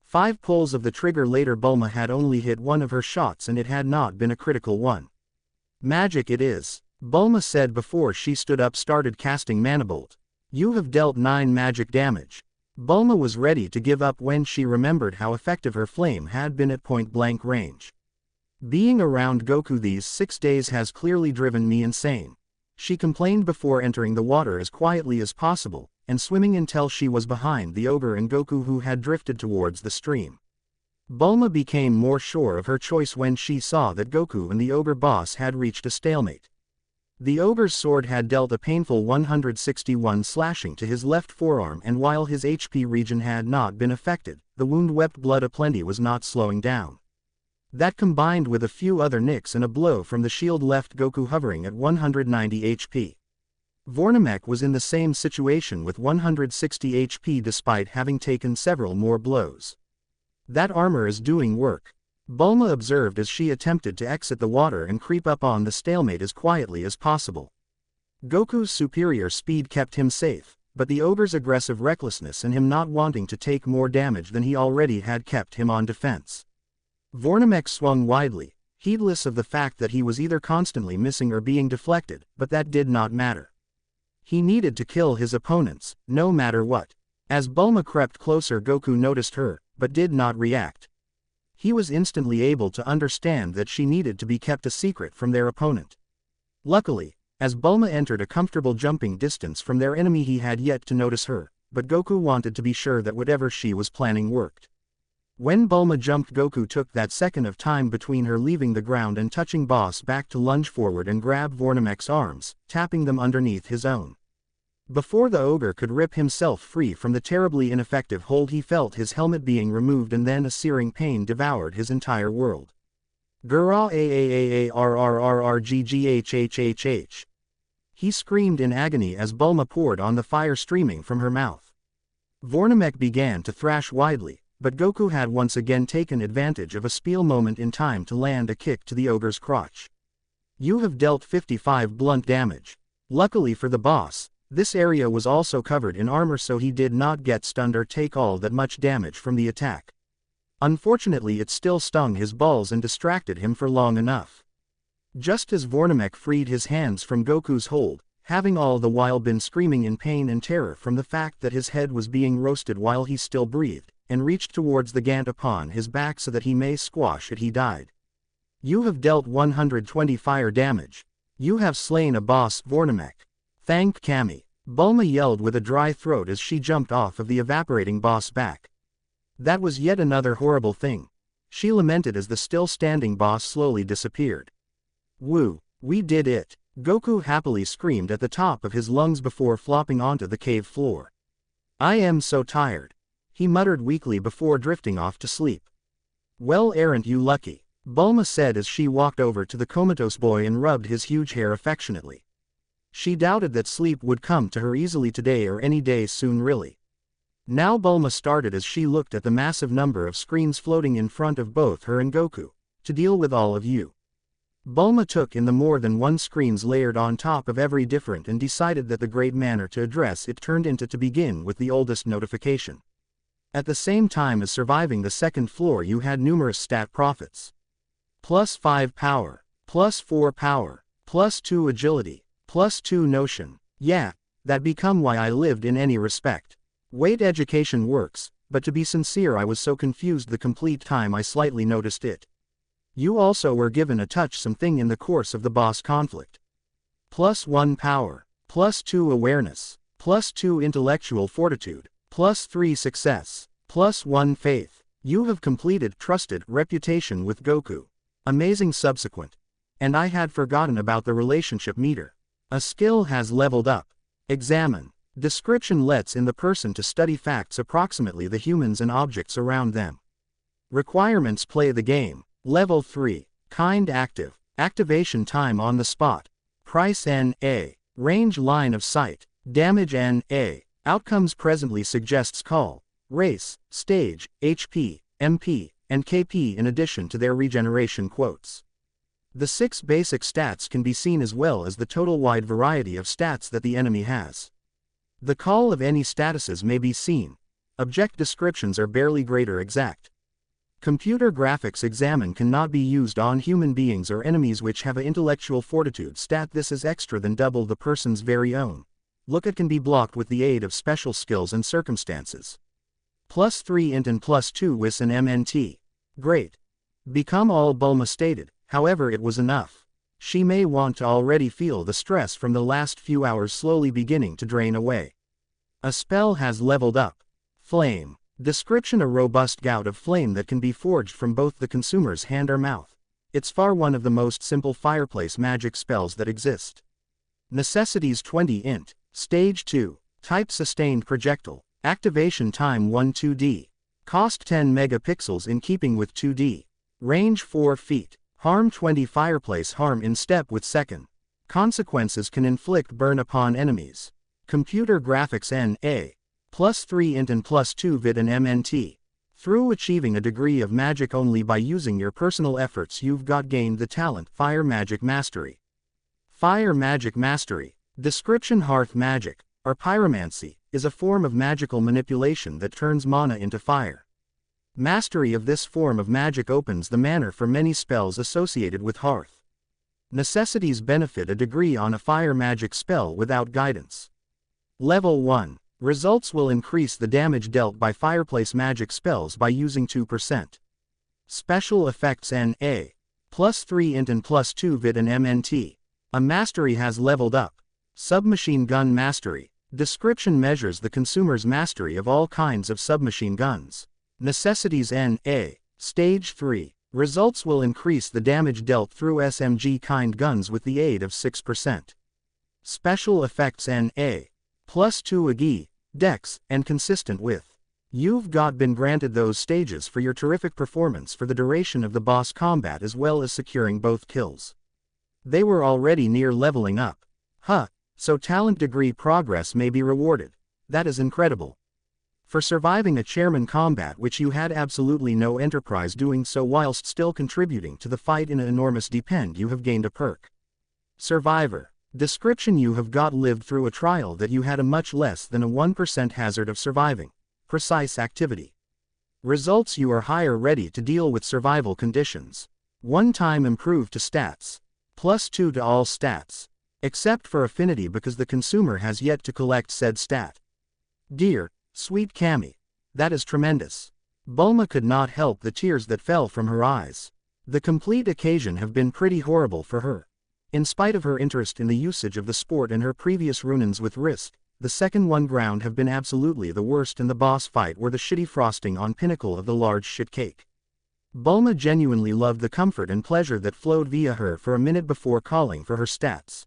5 pulls of the trigger later, Bulma had only hit one of her shots and it had not been a critical one. Magic it is, Bulma said before she stood up, started casting Manibolt. You have dealt 9 magic damage. Bulma was ready to give up when she remembered how effective her flame had been at point-blank range. Being around Goku these 6 days has clearly driven me insane. She complained before entering the water as quietly as possible, and swimming until she was behind the ogre and Goku, who had drifted towards the stream. Bulma became more sure of her choice when she saw that Goku and the ogre boss had reached a stalemate. The ogre's sword had dealt a painful 161 slashing to his left forearm, and while his HP region had not been affected, the wound wept blood aplenty was not slowing down. That combined with a few other nicks and a blow from the shield left Goku hovering at 190 HP. Vornamek was in the same situation with 160 HP despite having taken several more blows. That armor is doing work, Bulma observed as she attempted to exit the water and creep up on the stalemate as quietly as possible. Goku's superior speed kept him safe, but the ogre's aggressive recklessness and him not wanting to take more damage than he already had kept him on defense. Vornamek swung widely, heedless of the fact that he was either constantly missing or being deflected, but that did not matter. He needed to kill his opponents, no matter what. As Bulma crept closer, Goku noticed her, but did not react. He was instantly able to understand that she needed to be kept a secret from their opponent. Luckily, as Bulma entered a comfortable jumping distance from their enemy, he had yet to notice her, but Goku wanted to be sure that whatever she was planning worked. When Bulma jumped, Goku took that second of time between her leaving the ground and touching boss back to lunge forward and grab Vornamek's arms, tapping them underneath his own. Before the ogre could rip himself free from the terribly ineffective hold, he felt his helmet being removed, and then a searing pain devoured his entire world. Gura aarrrrrgghhhh. He screamed in agony as Bulma poured on the fire streaming from her mouth. Vornamek began to thrash widely, but Goku had once again taken advantage of a spiel moment in time to land a kick to the ogre's crotch. You have dealt 55 blunt damage. Luckily for the boss, this area was also covered in armor, so he did not get stunned or take all that much damage from the attack. Unfortunately, it still stung his balls and distracted him for long enough. Just as Vornamek freed his hands from Goku's hold, having all the while been screaming in pain and terror from the fact that his head was being roasted while he still breathed, and reached towards the gant upon his back so that he may squash it, he died. You have dealt 120 fire damage. You have slain a boss, Vornamek. Thank Kami. Bulma yelled with a dry throat as she jumped off of the evaporating boss back. That was yet another horrible thing, she lamented as the still-standing boss slowly disappeared. Woo, we did it, Goku happily screamed at the top of his lungs before flopping onto the cave floor. I am so tired, he muttered weakly before drifting off to sleep. Well, aren't you lucky, Bulma said as she walked over to the comatose boy and rubbed his huge hair affectionately. She doubted that sleep would come to her easily today or any day soon, really. Now Bulma started as she looked at the massive number of screens floating in front of both her and Goku. To deal with all of you. Bulma took in the more than one screens layered on top of every different and decided that the great manner to address it turned into to begin with the oldest notification. At the same time as surviving the second floor, you had numerous stat profits. +5 power, +4 power, +2 agility, +2 notion. Yeah, that become why I lived in any respect. Wait, education works, but to be sincere, I was so confused the complete time I slightly noticed it. You also were given a touch something in the course of the boss conflict. +1 power, +2 awareness, +2 intellectual fortitude, +3 success, +1 faith. You have completed trusted reputation with Goku. Amazing subsequent. And I had forgotten about the relationship meter. A skill has leveled up. Examine. Description lets in the person to study facts approximately the humans and objects around them. Requirements: play the game. Level 3. Kind active. Activation time on the spot. Price NA. Range line of sight. Damage NA. Outcomes presently suggests call, race, stage, HP, MP, and KP in addition to their regeneration quotes. The 6 basic stats can be seen as well as the total wide variety of stats that the enemy has. The call of any statuses may be seen. Object descriptions are barely greater exact. Computer graphics examine cannot be used on human beings or enemies which have an intellectual fortitude stat. This is extra than double the person's very own. Look at can be blocked with the aid of special skills and circumstances. +3 int and +2 wis and MNT. Great. Become all Bulma stated, however it was enough. She may want to already feel the stress from the last few hours slowly beginning to drain away. A spell has leveled up. Flame. Description: a robust gout of flame that can be forged from both the consumer's hand or mouth. It's far one of the most simple fireplace magic spells that exist. Necessities: 20 int. Stage 2. Type: sustained projectile. Activation time: 1 2D. Cost: 10 megapixels in keeping with 2D. Range: 4 feet. Harm: 20 fireplace harm in step with second. Consequences: can inflict burn upon enemies. Computer graphics NA. +3 int and +2 vid and MNT. Through achieving a degree of magic only by using your personal efforts, you've got gained the talent Fire Magic Mastery. Fire Magic Mastery. Description: hearth magic, or pyromancy, is a form of magical manipulation that turns mana into fire. Mastery of this form of magic opens the manner for many spells associated with hearth. Necessities: benefit a degree on a fire magic spell without guidance. Level 1. Results will increase the damage dealt by fireplace magic spells by using 2%. Special effects NA. +3 int and +2 vid and MNT. A mastery has leveled up. Submachine gun mastery. Description: measures the consumer's mastery of all kinds of submachine guns. Necessities NA. Stage 3. Results will increase the damage dealt through SMG kind guns with the aid of 6%. Special effects NA. +2 AGI, Dex, and consistent with. You've been granted those stages for your terrific performance for the duration of the boss combat as well as securing both kills. They were already near leveling up. So talent degree progress may be rewarded. That is incredible. For surviving a chairman combat which you had absolutely no enterprise doing so whilst still contributing to the fight in an enormous depend, you have gained a perk. Survivor. Description: you have lived through a trial that you had a much less than a 1% hazard of surviving. Precise activity. Results: you are higher ready to deal with survival conditions. 1 time improved to stats. +2 to all stats. Except for affinity because the consumer has yet to collect said stat. Dear, sweet Cammy. That is tremendous. Bulma could not help the tears that fell from her eyes. The complete occasion have been pretty horrible for her. In spite of her interest in the usage of the sport and her previous run-ins with risk, the second one ground have been absolutely the worst, and the boss fight were the shitty frosting on pinnacle of the large shit cake. Bulma genuinely loved the comfort and pleasure that flowed via her for a minute before calling for her stats.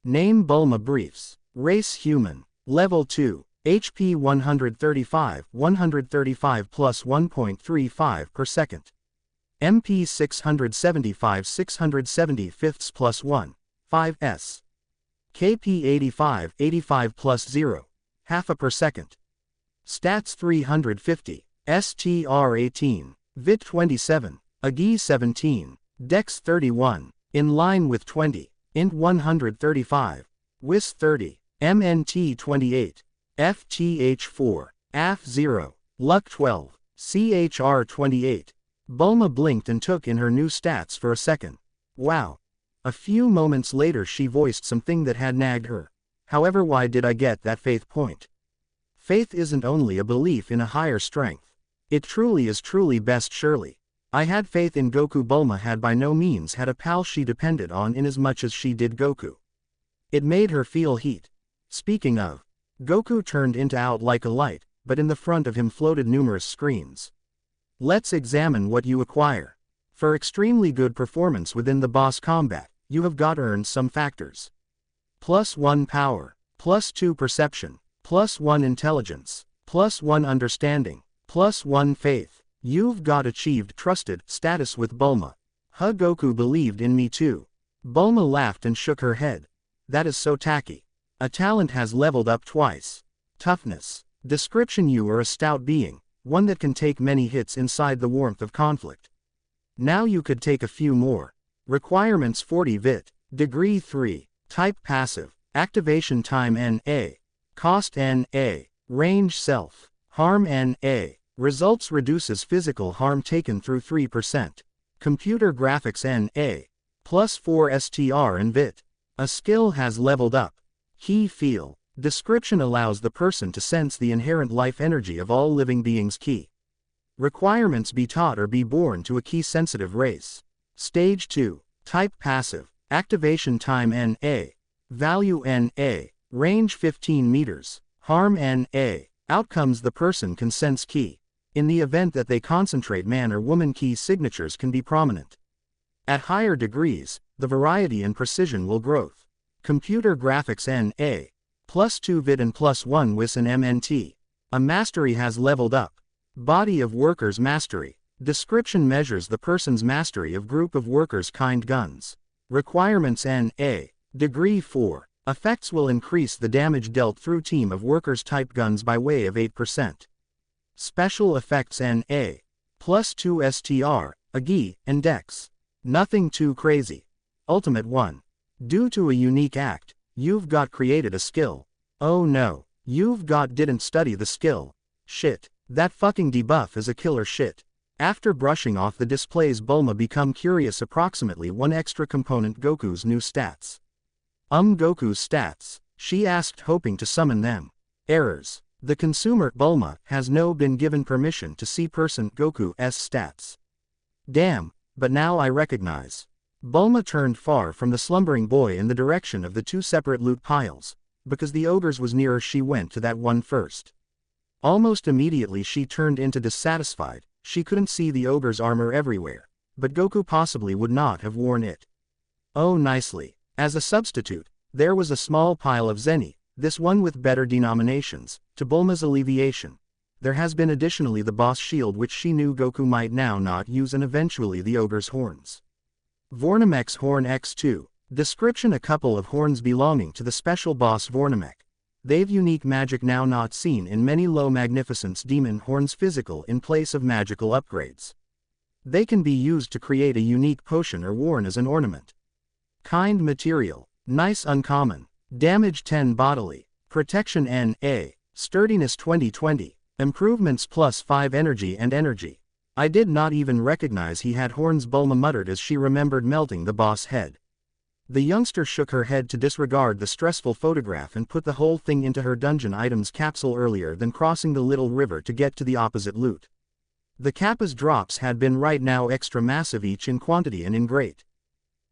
Name: Bulma Briefs. Race: human. Level 2. HP 135 plus 1.35 per second. MP 675 675 plus 1, 5s. KP 85 plus 0, half a per second. Stats 350, STR 18, VIT 27, AGI 17, Dex 31, in line with 20, INT 135, WIS 30, MNT 28, FTH 4, AF 0, Luck 12. CHR 28. Bulma blinked and took in her new stats for a second. Wow. A few moments later she voiced something that had nagged her. However, why did I get that faith point? Faith isn't only a belief in a higher strength. It truly is best surely. I had faith in Goku. Bulma had by no means had a pal she depended on in as much as she did Goku. It made her feel heat. Speaking of, Goku turned into out like a light, but in the front of him floated numerous screens. Let's examine what you acquire. For extremely good performance within the boss combat, you have got earned some factors. +1 power, +2 perception, +1 intelligence, +1 understanding, +1 faith. You've got achieved trusted status with Bulma. Goku believed in me too. Bulma laughed and shook her head. That is so tacky. A talent has leveled up twice. Toughness. Description: you are a stout being, one that can take many hits inside the warmth of conflict. Now you could take a few more. Requirements: 40 vit, degree 3, type passive, activation time NA, cost NA, range self, harm NA, results reduces physical harm taken through 3%, computer graphics NA, +4 STR and vit. A skill has leveled up. Key feel. Description: allows the person to sense the inherent life energy of all living beings. Key. Requirements: be taught or be born to a key-sensitive race. Stage 2. Type passive. Activation time NA. Value NA. Range 15 meters. Harm NA. Outcomes: the person can sense key. In the event that they concentrate, man or woman key signatures can be prominent. At higher degrees, the variety and precision will growth. Computer graphics NA. +2 vit and +1 WIS and MNT. A mastery has leveled up. Body of workers mastery. Description: measures the person's mastery of group of workers kind guns. Requirements: NA. Degree 4. Effects will increase the damage dealt through team of workers type guns by way of 8%. Special effects: NA. +2 STR, AGI, and Dex. Nothing too crazy. Ultimate 1. Due to a unique act, you've got created a skill. Oh no, you've got didn't study the skill. Shit, that fucking debuff is a killer shit. After brushing off the displays, Bulma become curious. Approximately 1 extra component: Goku's new stats. Goku's stats, she asked, hoping to summon them. Errors. The consumer, Bulma, has no been given permission to see person Goku's stats. Damn, but now I recognize. Bulma turned far from the slumbering boy in the direction of the 2 separate loot piles. Because the ogres was nearer, she went to that one first. Almost immediately she turned into dissatisfied. She couldn't see the ogre's armor everywhere, but Goku possibly would not have worn it. Oh, nicely. As a substitute, there was a small pile of Zeni, this one with better denominations, to Bulma's alleviation. There has been additionally the boss shield, which she knew Goku might now not use, and eventually the ogre's horns. Vornamex Horn X2. Description: a couple of horns belonging to the special boss Vornamek. They've unique magic now not seen in many low magnificence demon horns, physical in place of magical upgrades. They can be used to create a unique potion or worn as an ornament. Kind material. Nice uncommon. Damage 10 bodily. Protection NA. Sturdiness 20/20. Improvements +5 energy and energy. I did not even recognize he had horns, Bulma muttered as she remembered melting the boss head. The youngster shook her head to disregard the stressful photograph and put the whole thing into her dungeon items capsule earlier than crossing the little river to get to the opposite loot. The Kappa's drops had been right now extra massive, each in quantity and in great.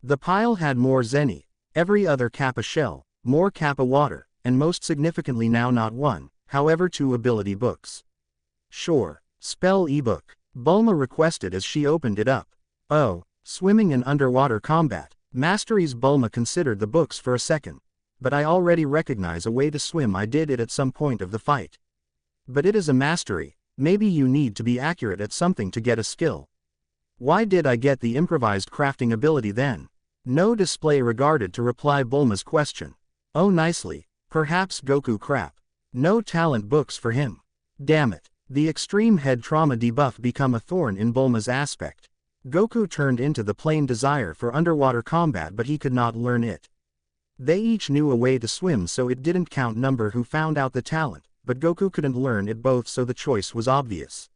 The pile had more Zeni, every other Kappa shell, more Kappa water, and most significantly now not one, however 2 ability books. Sure, spell ebook, Bulma requested as she opened it up. Oh, swimming and underwater combat. Masteries. Bulma considered the books for a second. But I already recognize a way to swim. I did it at some point of the fight. But it is a mastery. Maybe you need to be accurate at something to get a skill. Why did I get the improvised crafting ability then? No display regarded to reply Bulma's question. Oh, nicely. Perhaps Goku crap. No talent books for him. Damn it. The extreme head trauma debuff become a thorn in Bulma's aspect. Goku turned into the plain desire for underwater combat, but he could not learn it. They each knew a way to swim, so it didn't count number who found out the talent, but Goku couldn't learn it both, so the choice was obvious.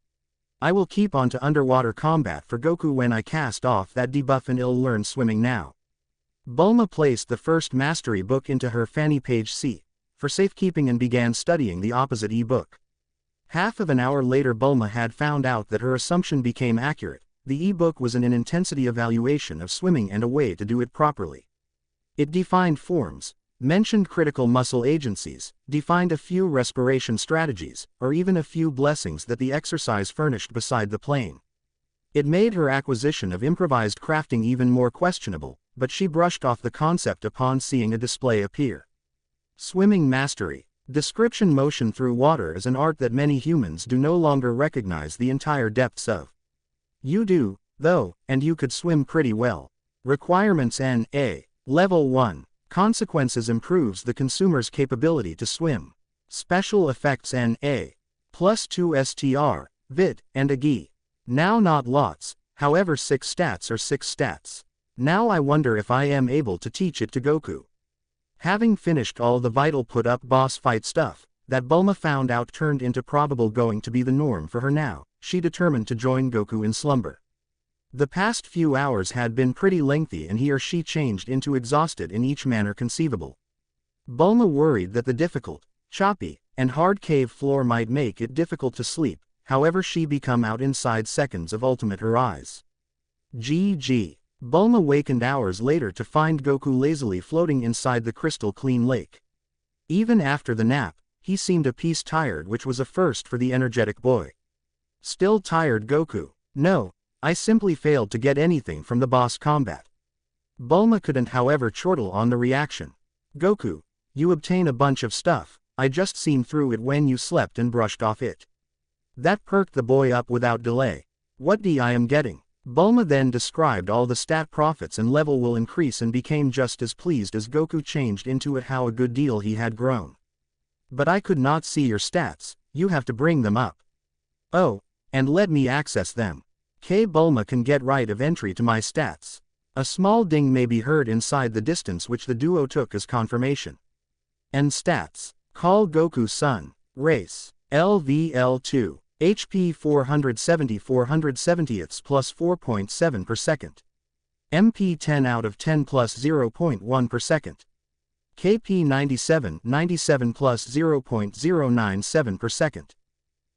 I will keep on to underwater combat for Goku when I cast off that debuff and he'll learn swimming now. Bulma placed the first mastery book into her fanny page C for safekeeping and began studying the opposite e-book. Half of an hour later, Bulma had found out that her assumption became accurate. The e-book was an intensity evaluation of swimming and a way to do it properly. It defined forms, mentioned critical muscle agencies, defined a few respiration strategies, or even a few blessings that the exercise furnished beside the plane. It made her acquisition of improvised crafting even more questionable, but she brushed off the concept upon seeing a display appear. Swimming mastery. Description: motion through water is an art that many humans do no longer recognize the entire depths of. You do, though, and you could swim pretty well. Requirements: N.A. Level 1. Consequences: improves the consumer's capability to swim. Special effects: N.A. +2 STR, VIT, and AGI. Now not lots, however 6 stats are 6 stats. Now I wonder if I am able to teach it to Goku. Having finished all the vital put-up boss fight stuff, that Bulma found out turned into probable going to be the norm for her now, she determined to join Goku in slumber. The past few hours had been pretty lengthy and he or she changed into exhausted in each manner conceivable. Bulma worried that the difficult, choppy, and hard cave floor might make it difficult to sleep, however she become out inside seconds of ultimate her eyes. GG. Bulma wakened hours later to find Goku lazily floating inside the crystal clean lake. Even after the nap, he seemed a piece tired, which was a first for the energetic boy. Still tired, Goku? No, I simply failed to get anything from the boss combat. Bulma couldn't however chortle on the reaction. Goku, you obtain a bunch of stuff, I just seen through it when you slept and brushed off it. That perked the boy up without delay. What D I am getting? Bulma then described all the stat profits and level will increase and became just as pleased as Goku changed into it how a good deal he had grown. But I could not see your stats, you have to bring them up. Oh, and let me access them. Bulma can get right of entry to my stats. A small ding may be heard inside the distance which the duo took as confirmation. And stats. Call Goku Sun. Race. LVL2. HP 470 470ths plus 4.7 per second. MP 10 out of 10 plus 0.1 per second. KP 97 97 plus 0.097 per second.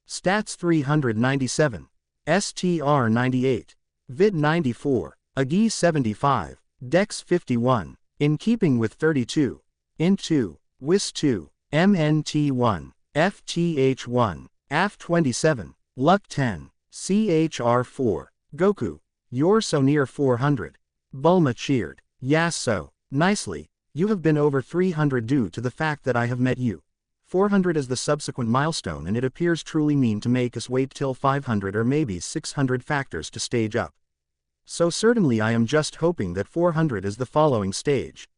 Stats 397. STR 98. VIT 94. AGI 75. Dex 51. In keeping with 32. Int 2. WIS 2. MNT 1. FTH 1. AF 27, Luck 10, CHR 4. Goku, you're so near 400. Bulma cheered. Yes, so nicely, you have been over 300 due to the fact that I have met you. 400 is the subsequent milestone and it appears truly mean to make us wait till 500 or maybe 600 factors to stage up. So certainly I am just hoping that 400 is the following stage.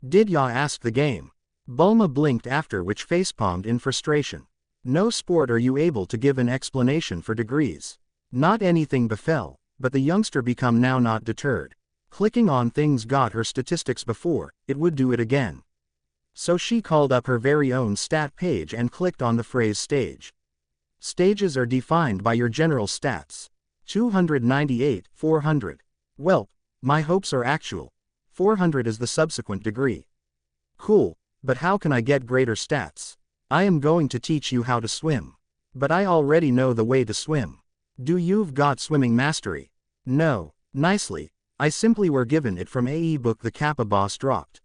Did ya ask the game? Bulma blinked, after which facepalmed in frustration. No sport are you able to give an explanation for degrees. Not anything befell, but the youngster become now not deterred. Clicking on things got her statistics before, it would do it again. So she called up her very own stat page and clicked on the phrase stage. Stages are defined by your general stats. 298, 400. Well, my hopes are actual. 400 is the subsequent degree. Cool, but how can I get greater stats? I am going to teach you how to swim. But I already know the way to swim. Do you've got swimming mastery? No. Nicely. I simply were given it from AE book the Kappa boss dropped.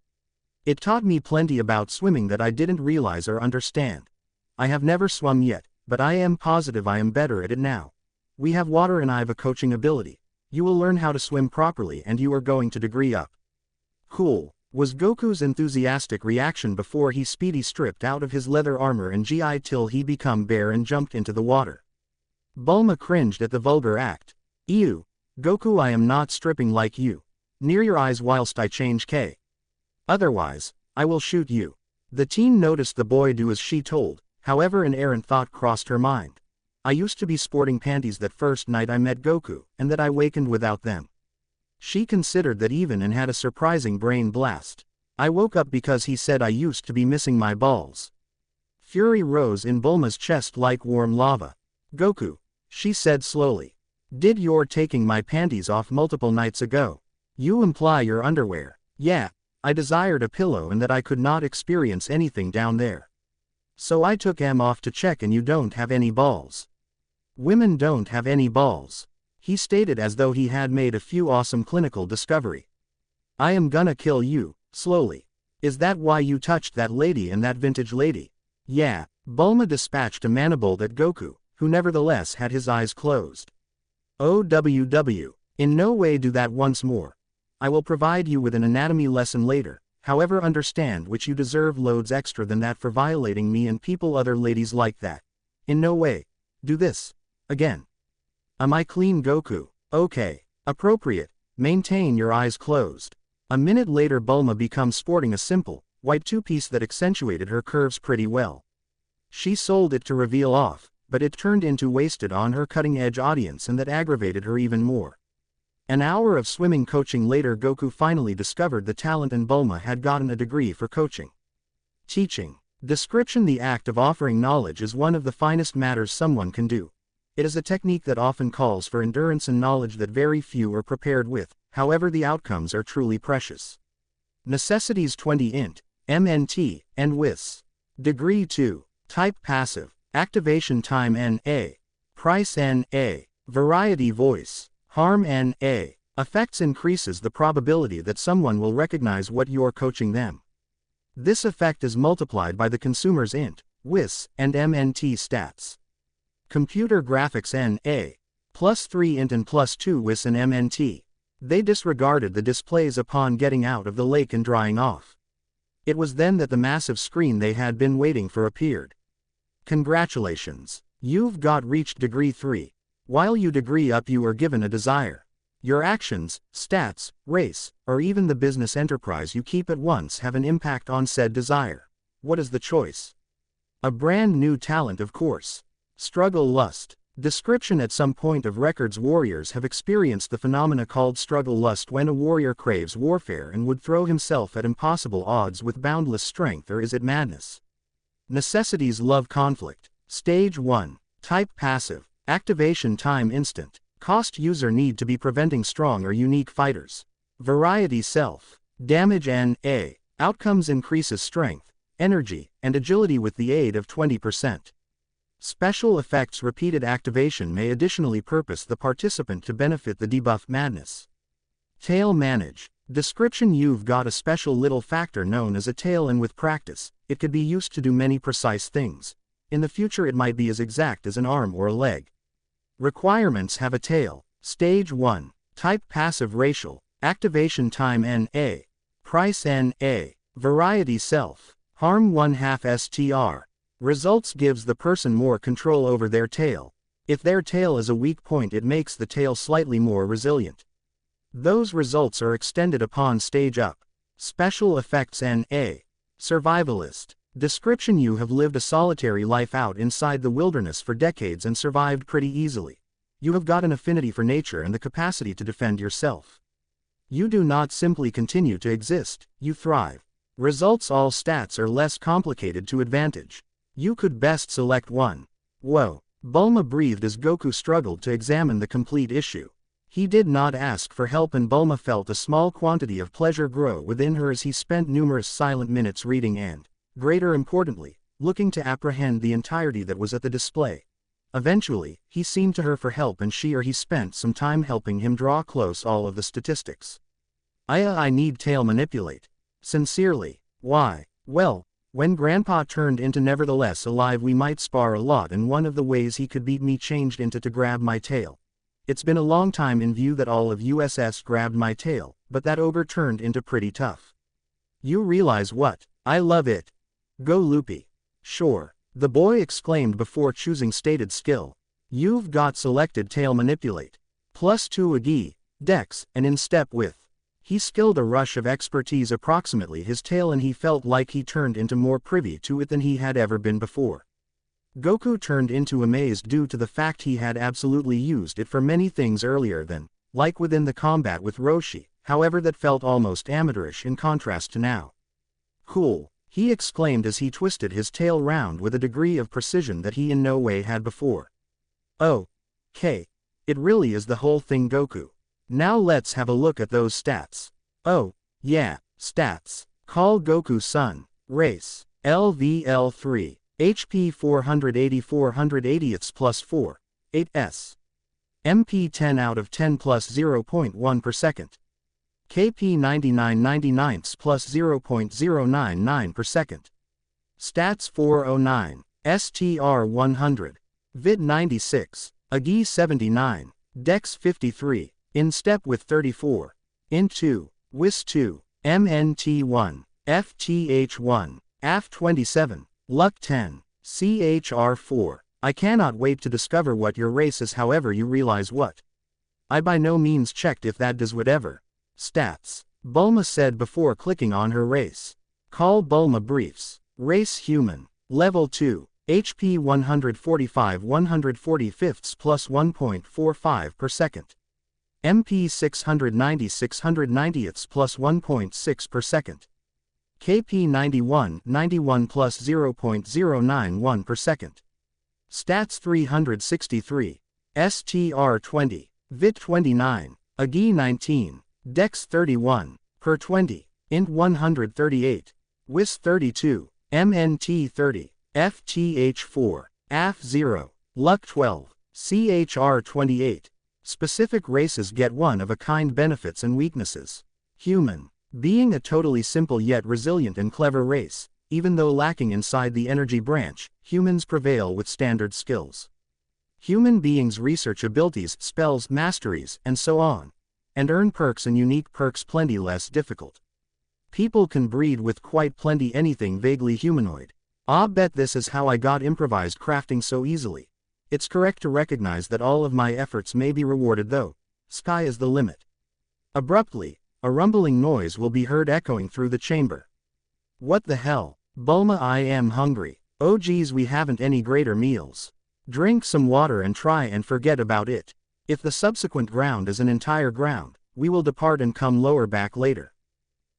It taught me plenty about swimming that I didn't realize or understand. I have never swum yet, but I am positive I am better at it now. We have water and I've a coaching ability. You will learn how to swim properly and you are going to degree up. Cool. Was Goku's enthusiastic reaction before he speedy stripped out of his leather armor and GI till he become bare and jumped into the water. Bulma cringed at the vulgar act. Ew. Goku, I am not stripping like you. Near your eyes whilst I change K. Otherwise, I will shoot you. The teen noticed the boy do as she told, however an errant thought crossed her mind. I used to be sporting panties that first night I met Goku, and that I wakened without them. She considered that even and had a surprising brain blast. I woke up because he said I used to be missing my balls. Fury rose in Bulma's chest like warm lava. Goku, she said slowly. Did you're taking my panties off multiple nights ago? You imply your underwear. Yeah, I desired a pillow and that I could not experience anything down there. So I took em off to check and you don't have any balls. Women don't have any balls. He stated as though he had made a few awesome clinical discovery. I am gonna kill you, slowly. Is that why you touched that lady and that vintage lady? Yeah, Bulma dispatched a manibolt at Goku, who nevertheless had his eyes closed. OWW. In no way do that once more. I will provide you with an anatomy lesson later, however understand which you deserve loads extra than that for violating me and people other ladies like that. In no way. Do this. Again. Am I clean, Goku? Okay. Appropriate. Maintain your eyes closed. A minute later Bulma becomes sporting a simple, white two-piece that accentuated her curves pretty well. She sold it to reveal off, but it turned into wasted on her cutting-edge audience and that aggravated her even more. An hour of swimming coaching later Goku finally discovered the talent and Bulma had gotten a degree for coaching. Teaching. Description. The act of offering knowledge is one of the finest matters someone can do. It is a technique that often calls for endurance and knowledge that very few are prepared with, however the outcomes are truly precious. Necessities 20 int, MNT, and WIS. Degree 2. Type passive. Activation time NA. Price NA. Variety voice. Harm NA. Effects increases the probability that someone will recognize what you're coaching them. This effect is multiplied by the consumer's int, WIS, and MNT stats. Computer graphics NA. +3 int and +2 WIS and MNT. They disregarded the displays upon getting out of the lake and drying off. It was then that the massive screen they had been waiting for appeared. Congratulations. You've got reached degree 3. While you degree up you are given a desire. Your actions, stats, race, or even the business enterprise you keep at once have an impact on said desire. What is the choice? A brand new talent, of course. Struggle lust. Description. At some point of records warriors have experienced the phenomena called struggle lust when a warrior craves warfare and would throw himself at impossible odds with boundless strength, or is it madness? Necessities. Love conflict. Stage 1. Type passive. Activation time instant. Cost user need to be preventing strong or unique fighters. Variety self. Damage NA. Outcomes increases strength, energy, and agility with the aid of 20%. Special effects. Repeated activation may additionally purpose the participant to benefit the debuff madness. Tail manage. Description. You've got a special little factor known as a tail, and with practice, it could be used to do many precise things. In the future it might be as exact as an arm or a leg. Requirements. Have a tail. Stage 1. Type passive racial. Activation time NA. Price NA. Variety self. Harm 1/2 STR. Results. Gives the person more control over their tail. If their tail is a weak point it makes the tail slightly more resilient. Those results are extended upon stage up. Special effects NA. Survivalist. Description. You have lived a solitary life out inside the wilderness for decades and survived pretty easily. You have got an affinity for nature and the capacity to defend yourself. You do not simply continue to exist, you thrive. Results. All stats are less complicated to advantage. You could best select one. Whoa. Bulma breathed as Goku struggled to examine the complete issue. He did not ask for help and Bulma felt a small quantity of pleasure grow within her as he spent numerous silent minutes reading and, greater importantly, looking to apprehend the entirety that was at the display. Eventually, he seemed to her for help and she or he spent some time helping him draw close all of the statistics. I need tail manipulate. Sincerely. Why? Well, when Grandpa turned into nevertheless alive we might spar a lot and one of the ways he could beat me changed into to grab my tail. It's been a long time in view that all of USS grabbed my tail, but that ogre turned into pretty tough. You realize what? I love it. Go loopy. Sure. The boy exclaimed before choosing stated skill. You've got selected tail manipulate. +2 AG, dex, and in step with. He skilled a rush of expertise approximately his tail and he felt like he turned into more privy to it than he had ever been before. Goku turned into amazed due to the fact he had absolutely used it for many things earlier than, like within the combat with Roshi, however that felt almost amateurish in contrast to now. Cool. he exclaimed as he twisted his tail round with a degree of precision that he in no way had before. Oh, K. It really is the whole thing, Goku. Now let's have a look at those stats. Oh, yeah, stats. Call Goku Sun. Race. LVL3. HP 480 480ths plus 4. 8s. MP 10 out of 10 plus 0.1 per second. KP 99 99ths plus 0.099 per second. Stats 409. STR 100. Vid 96. AGI 79. Dex 53. In step with 34. Int 2. Wis 2. MNT 1. FTH 1. AF 27. Luck 10. CHR 4. I cannot wait to discover what your race is, however you realize what. I by no means checked if that does whatever. Stats. Bulma said before clicking on her race. Call Bulma briefs. Race human. Level 2. HP 145 145ths plus 1.45 per second. MP 690 690ths plus 1.6 per second. KP 91 91 plus 0.091 per second. Stats 363. STR 20. Vit 29. AGI 19. Dex 31. Per 20. Int 138. Wis 32. MNT 30. FTH 4. AF 0. Luck 12. CHR 28. Specific races get one-of-a-kind benefits and weaknesses. Human. Being a totally simple yet resilient and clever race, even though lacking inside the energy branch, humans prevail with standard skills. Human beings research abilities, spells, masteries, and so on, and earn perks and unique perks plenty less difficult. People can breed with quite plenty anything vaguely humanoid. Ah, bet this is how I got improvised crafting so easily. It's correct to recognize that all of my efforts may be rewarded though. Sky is the limit. Abruptly, a rumbling noise will be heard echoing through the chamber. What the hell? Bulma, I am hungry. Oh geez, we haven't any greater meals. Drink some water and try and forget about it. If the subsequent ground is an entire ground, we will depart and come lower back later.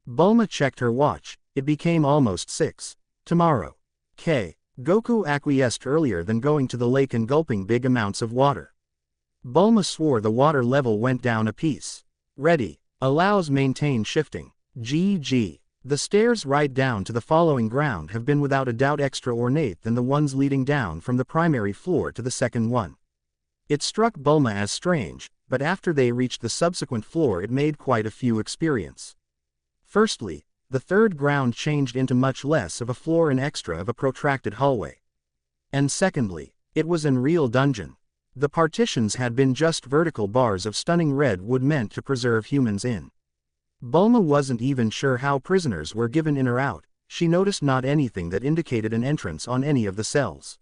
Bulma checked her watch. It became almost 6. Tomorrow. K. Goku acquiesced earlier than going to the lake and gulping big amounts of water. Bulma swore the water level went down a piece. Ready. Allows maintain shifting. GG. The stairs right down to the following ground have been without a doubt extra ornate than the ones leading down from the primary floor to the second one. It struck Bulma as strange, but after they reached the subsequent floor it made quite a few experience. Firstly, the third ground changed into much less of a floor and extra of a protracted hallway. And secondly, it was an real dungeon. The partitions had been just vertical bars of stunning red wood meant to preserve humans in. Bulma wasn't even sure how prisoners were given in or out. She noticed not anything that indicated an entrance on any of the cells.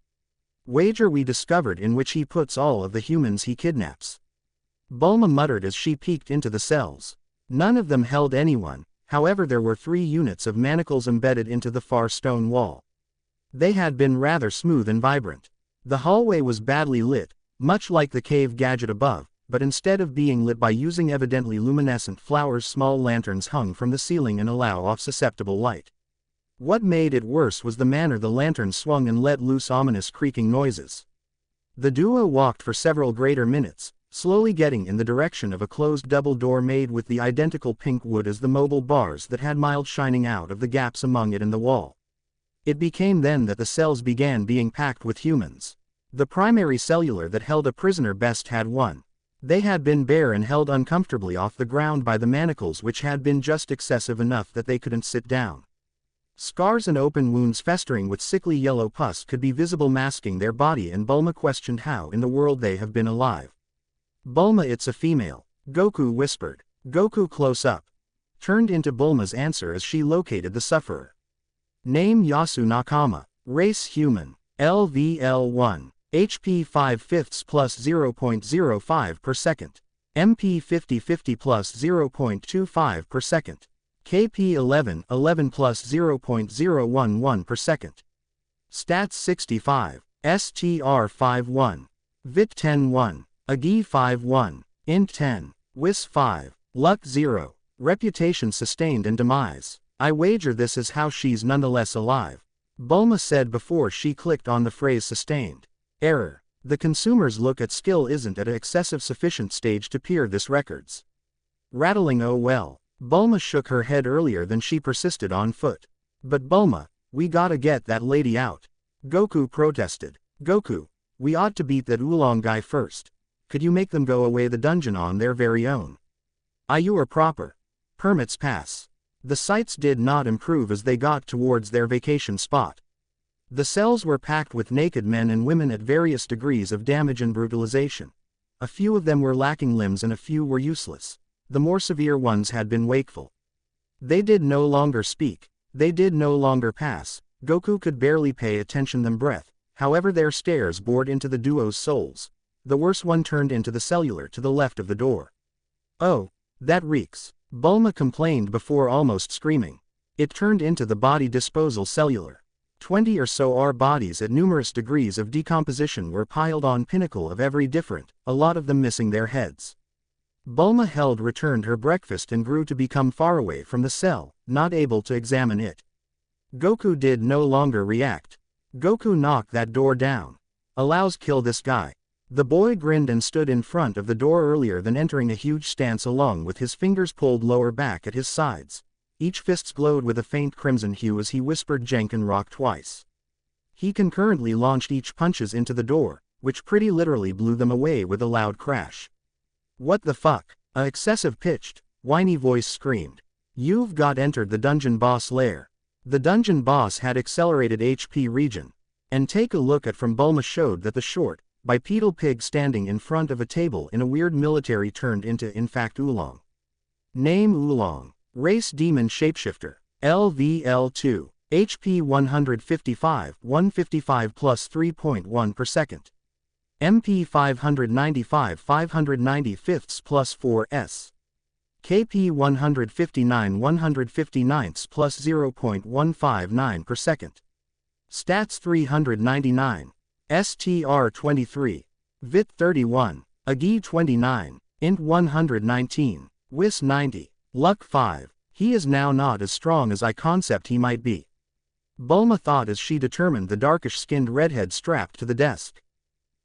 Wager we discovered in which he puts all of the humans he kidnaps. Bulma muttered as she peeked into the cells. None of them held anyone. However, there were 3 units of manacles embedded into the far stone wall. They had been rather smooth and vibrant. The hallway was badly lit, much like the cave gadget above, but instead of being lit by using evidently luminescent flowers, small lanterns hung from the ceiling and allow off susceptible light. What made it worse was the manner the lanterns swung and let loose ominous creaking noises. The duo walked for several greater minutes, slowly getting in the direction of a closed double door made with the identical pink wood as the mobile bars that had mild shining out of the gaps among it and the wall. It became then that the cells began being packed with humans. The primary cellular that held a prisoner best had one. They had been bare and held uncomfortably off the ground by the manacles, which had been just excessive enough that they couldn't sit down. Scars and open wounds festering with sickly yellow pus could be visible, masking their body, and Bulma questioned how in the world they have been alive. Bulma, it's a female, Goku whispered. Goku, close up, turned into Bulma's answer as she located the sufferer. Name Yasu Nakama. Race human. LVL1. HP 5/5 plus 0.05 per second. MP 50/50 plus 0.25 per second. KP 11/11 plus 0.011 per second. Stats 65. STR 5/1. Vit 10/1. AGI 5/1. Int 10. Wis 5. Luck 0. Reputation sustained and demise. I wager this is how she's nonetheless alive. Bulma said before she clicked on the phrase sustained. Error. The consumer's look at skill isn't at an excessive sufficient stage to peer this records. Rattling oh well. Bulma shook her head earlier than she persisted on foot. But Bulma, we gotta get that lady out. Goku protested. Goku, we ought to beat that oolong guy first. Could you make them go away the dungeon on their very own? You are proper. Permits pass. The sights did not improve as they got towards their vacation spot. The cells were packed with naked men and women at various degrees of damage and brutalization. A few of them were lacking limbs and a few were useless. The more severe ones had been wakeful. They did no longer speak. They did no longer pass. Goku could barely pay attention them breath, however their stares bored into the duo's souls. The worst one turned into the cellular to the left of the door. Oh, that reeks. Bulma complained before almost screaming. It turned into the body disposal cellular. 20 or so R bodies at numerous degrees of decomposition were piled on pinnacle of every different, a lot of them missing their heads. Bulma returned her breakfast and grew to become far away from the cell, not able to examine it. Goku did no longer react. Goku knocked that door down. Allows kill this guy. The boy grinned and stood in front of the door earlier than entering a huge stance along with his fingers pulled lower back at his sides. Each fist glowed with a faint crimson hue as he whispered Jenkin Rock twice. He concurrently launched each punches into the door, which pretty literally blew them away with a loud crash. What the fuck? A excessive pitched, whiny voice screamed. You've got entered the dungeon boss lair. The dungeon boss had accelerated HP regen. And take a look at from Bulma showed that the short, bipedal pig standing in front of a table in a weird military turned into in fact Oolong. Name Oolong. Race Demon Shapeshifter. LVL2. HP 155, 155 plus 3.1 per second. MP 595 590 fifths plus 4s. KP 159 159ths plus 0.159 per second. Stats 399. STR 23. VIT 31. AGI 29. INT 119. WIS 90. Luck 5. He is now not as strong as I concept he might be. Bulma thought as she determined the darkish-skinned redhead strapped to the desk.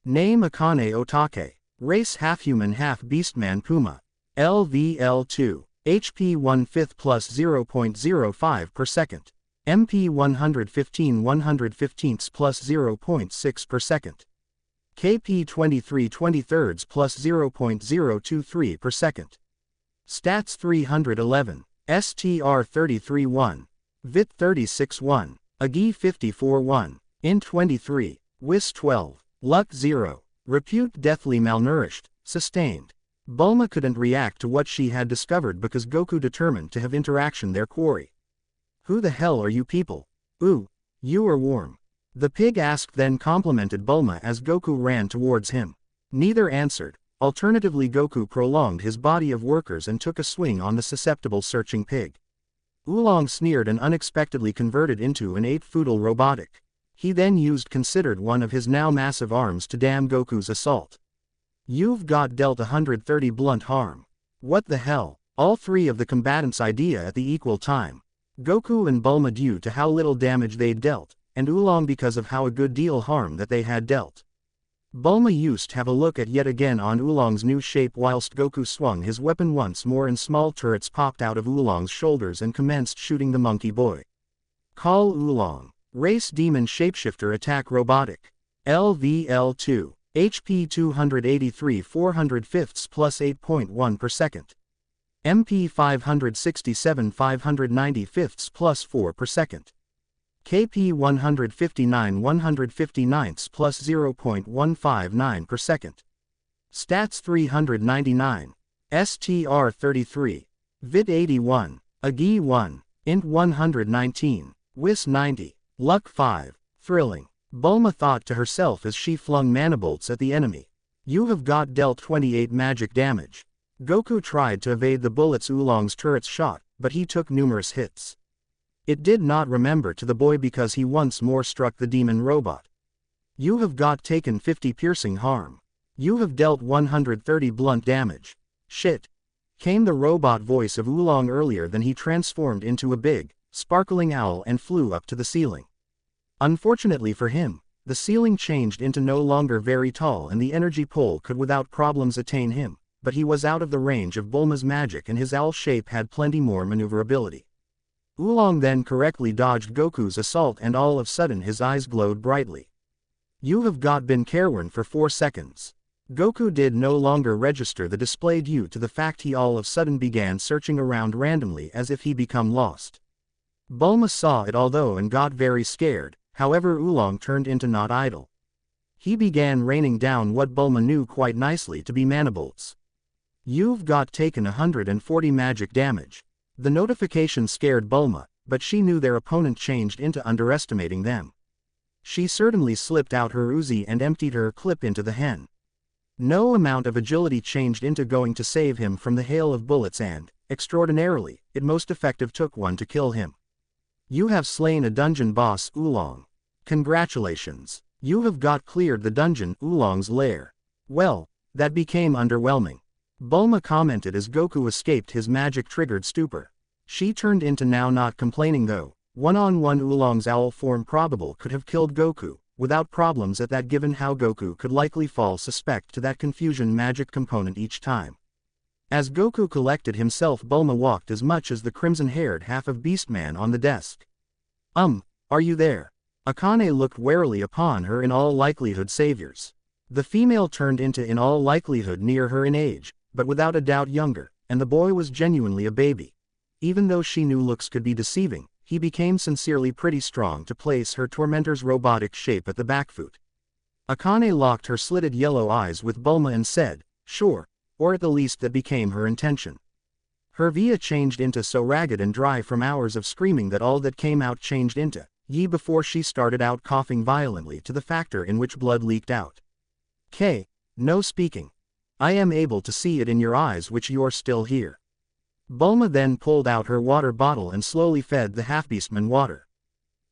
Name Akane Otake. Race half-human half-beastman Puma. LVL2. HP 1/5 plus 0.05 per second. MP 115 115ths plus 0.6 per second. KP 23 23rds plus 0.023 per second. Stats 311. STR 33 1. VIT 36 1. AGI 54 1. INT 23. WIS 12. Luck 0. Repute deathly malnourished, sustained. Bulma couldn't react to what she had discovered because Goku determined to have interaction their quarry. Who the hell are you people? Ooh, you are warm. The pig asked then complimented Bulma as Goku ran towards him. Neither answered. Alternatively Goku prolonged his body of workers and took a swing on the susceptible searching pig. Oolong sneered and unexpectedly converted into an 8-foodle robotic. He then considered one of his now massive arms to dam Goku's assault. You've got dealt 130 blunt harm. What the hell? All three of the combatants idea at the equal time. Goku and Bulma due to how little damage they'd dealt, and Oolong because of how a good deal harm that they had dealt. Bulma used to have a look at yet again on Oolong's new shape whilst Goku swung his weapon once more and small turrets popped out of Oolong's shoulders and commenced shooting the monkey boy. Call Oolong. Race Demon Shapeshifter Attack Robotic. LVL2. HP 283 405ths plus 8.1 per second. MP 567 590 fifths plus 4 per second. KP 159 159ths plus 0.159 per second. Stats 399. STR 33. VIT 81. AGI 1. INT 119. WIS 90. Luck 5. Thrilling. Bulma thought to herself as she flung manabolts at the enemy. You have got dealt 28 magic damage. Goku tried to evade the bullets Oolong's turrets shot, but he took numerous hits. It did not remember to the boy because he once more struck the demon robot. You have got taken 50 piercing harm. You have dealt 130 blunt damage. Shit. Came the robot voice of Oolong earlier than he transformed into a big, sparkling owl and flew up to the ceiling. Unfortunately for him, the ceiling changed into no longer very tall and the energy pole could without problems attain him, but he was out of the range of Bulma's magic and his owl shape had plenty more maneuverability. Oolong then correctly dodged Goku's assault and all of a sudden his eyes glowed brightly. "You have been careworn for 4 seconds. Goku did no longer register the display due to the fact he all of a sudden began searching around randomly as if he become lost. Bulma saw it although and got very scared, however Oolong turned into not idle. He began raining down what Bulma knew quite nicely to be mana bolts. "You've taken 140 magic damage." The notification scared Bulma, but she knew their opponent changed into underestimating them. She certainly slipped out her Uzi and emptied her clip into the hen. No amount of agility changed into going to save him from the hail of bullets and, extraordinarily, it most effective took one to kill him. "You have slain a dungeon boss, Oolong. Congratulations. You have cleared the dungeon, Oolong's lair." "Well, that became underwhelming," Bulma commented as Goku escaped his magic-triggered stupor. She turned into now not complaining though. One-on-one Oolong's owl form probable could have killed Goku, without problems at that given how Goku could likely fall suspect to that confusion magic component each time. As Goku collected himself Bulma walked as much as the crimson-haired half of Beastman on the desk. Are you there?" Akane looked warily upon her in all likelihood saviors. The female turned into in all likelihood near her in age, but without a doubt younger, and the boy was genuinely a baby. Even though she knew looks could be deceiving, he became sincerely pretty strong to place her tormentor's robotic shape at the back foot. Akane locked her slitted yellow eyes with Bulma and said, "Sure," or at the least that became her intention. Her via changed into so ragged and dry from hours of screaming that all that came out changed into ye before she started out coughing violently to the factor in which blood leaked out. No speaking. I am able to see it in your eyes which you're still here." Bulma then pulled out her water bottle and slowly fed the half-beastman water.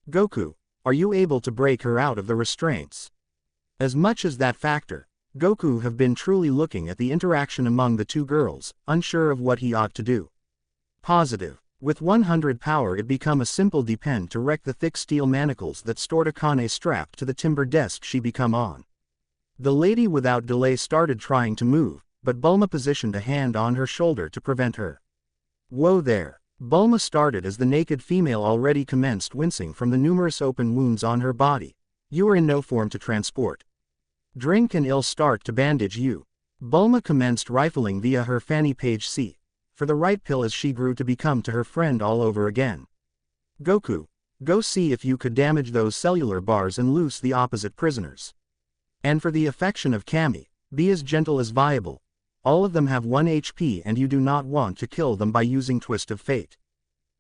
"Goku, are you able to break her out of the restraints?" As much as that factor, Goku have been truly looking at the interaction among the two girls, unsure of what he ought to do. Positive. With 100 power it become a simple depend to wreck the thick steel manacles that stored Akane strapped to the timber desk she become on. The lady without delay started trying to move, but Bulma positioned a hand on her shoulder to prevent her. "Whoa there." Bulma started as the naked female already commenced wincing from the numerous open wounds on her body. "You are in no form to transport. Drink and I'll start to bandage you." Bulma commenced rifling via her fanny page C for the right pill as she grew to become to her friend all over again. "Goku, go see if you could damage those cellular bars and loose the opposite prisoners. And for the affection of Kami, be as gentle as viable. All of them have 1 HP and you do not want to kill them by using Twist of Fate."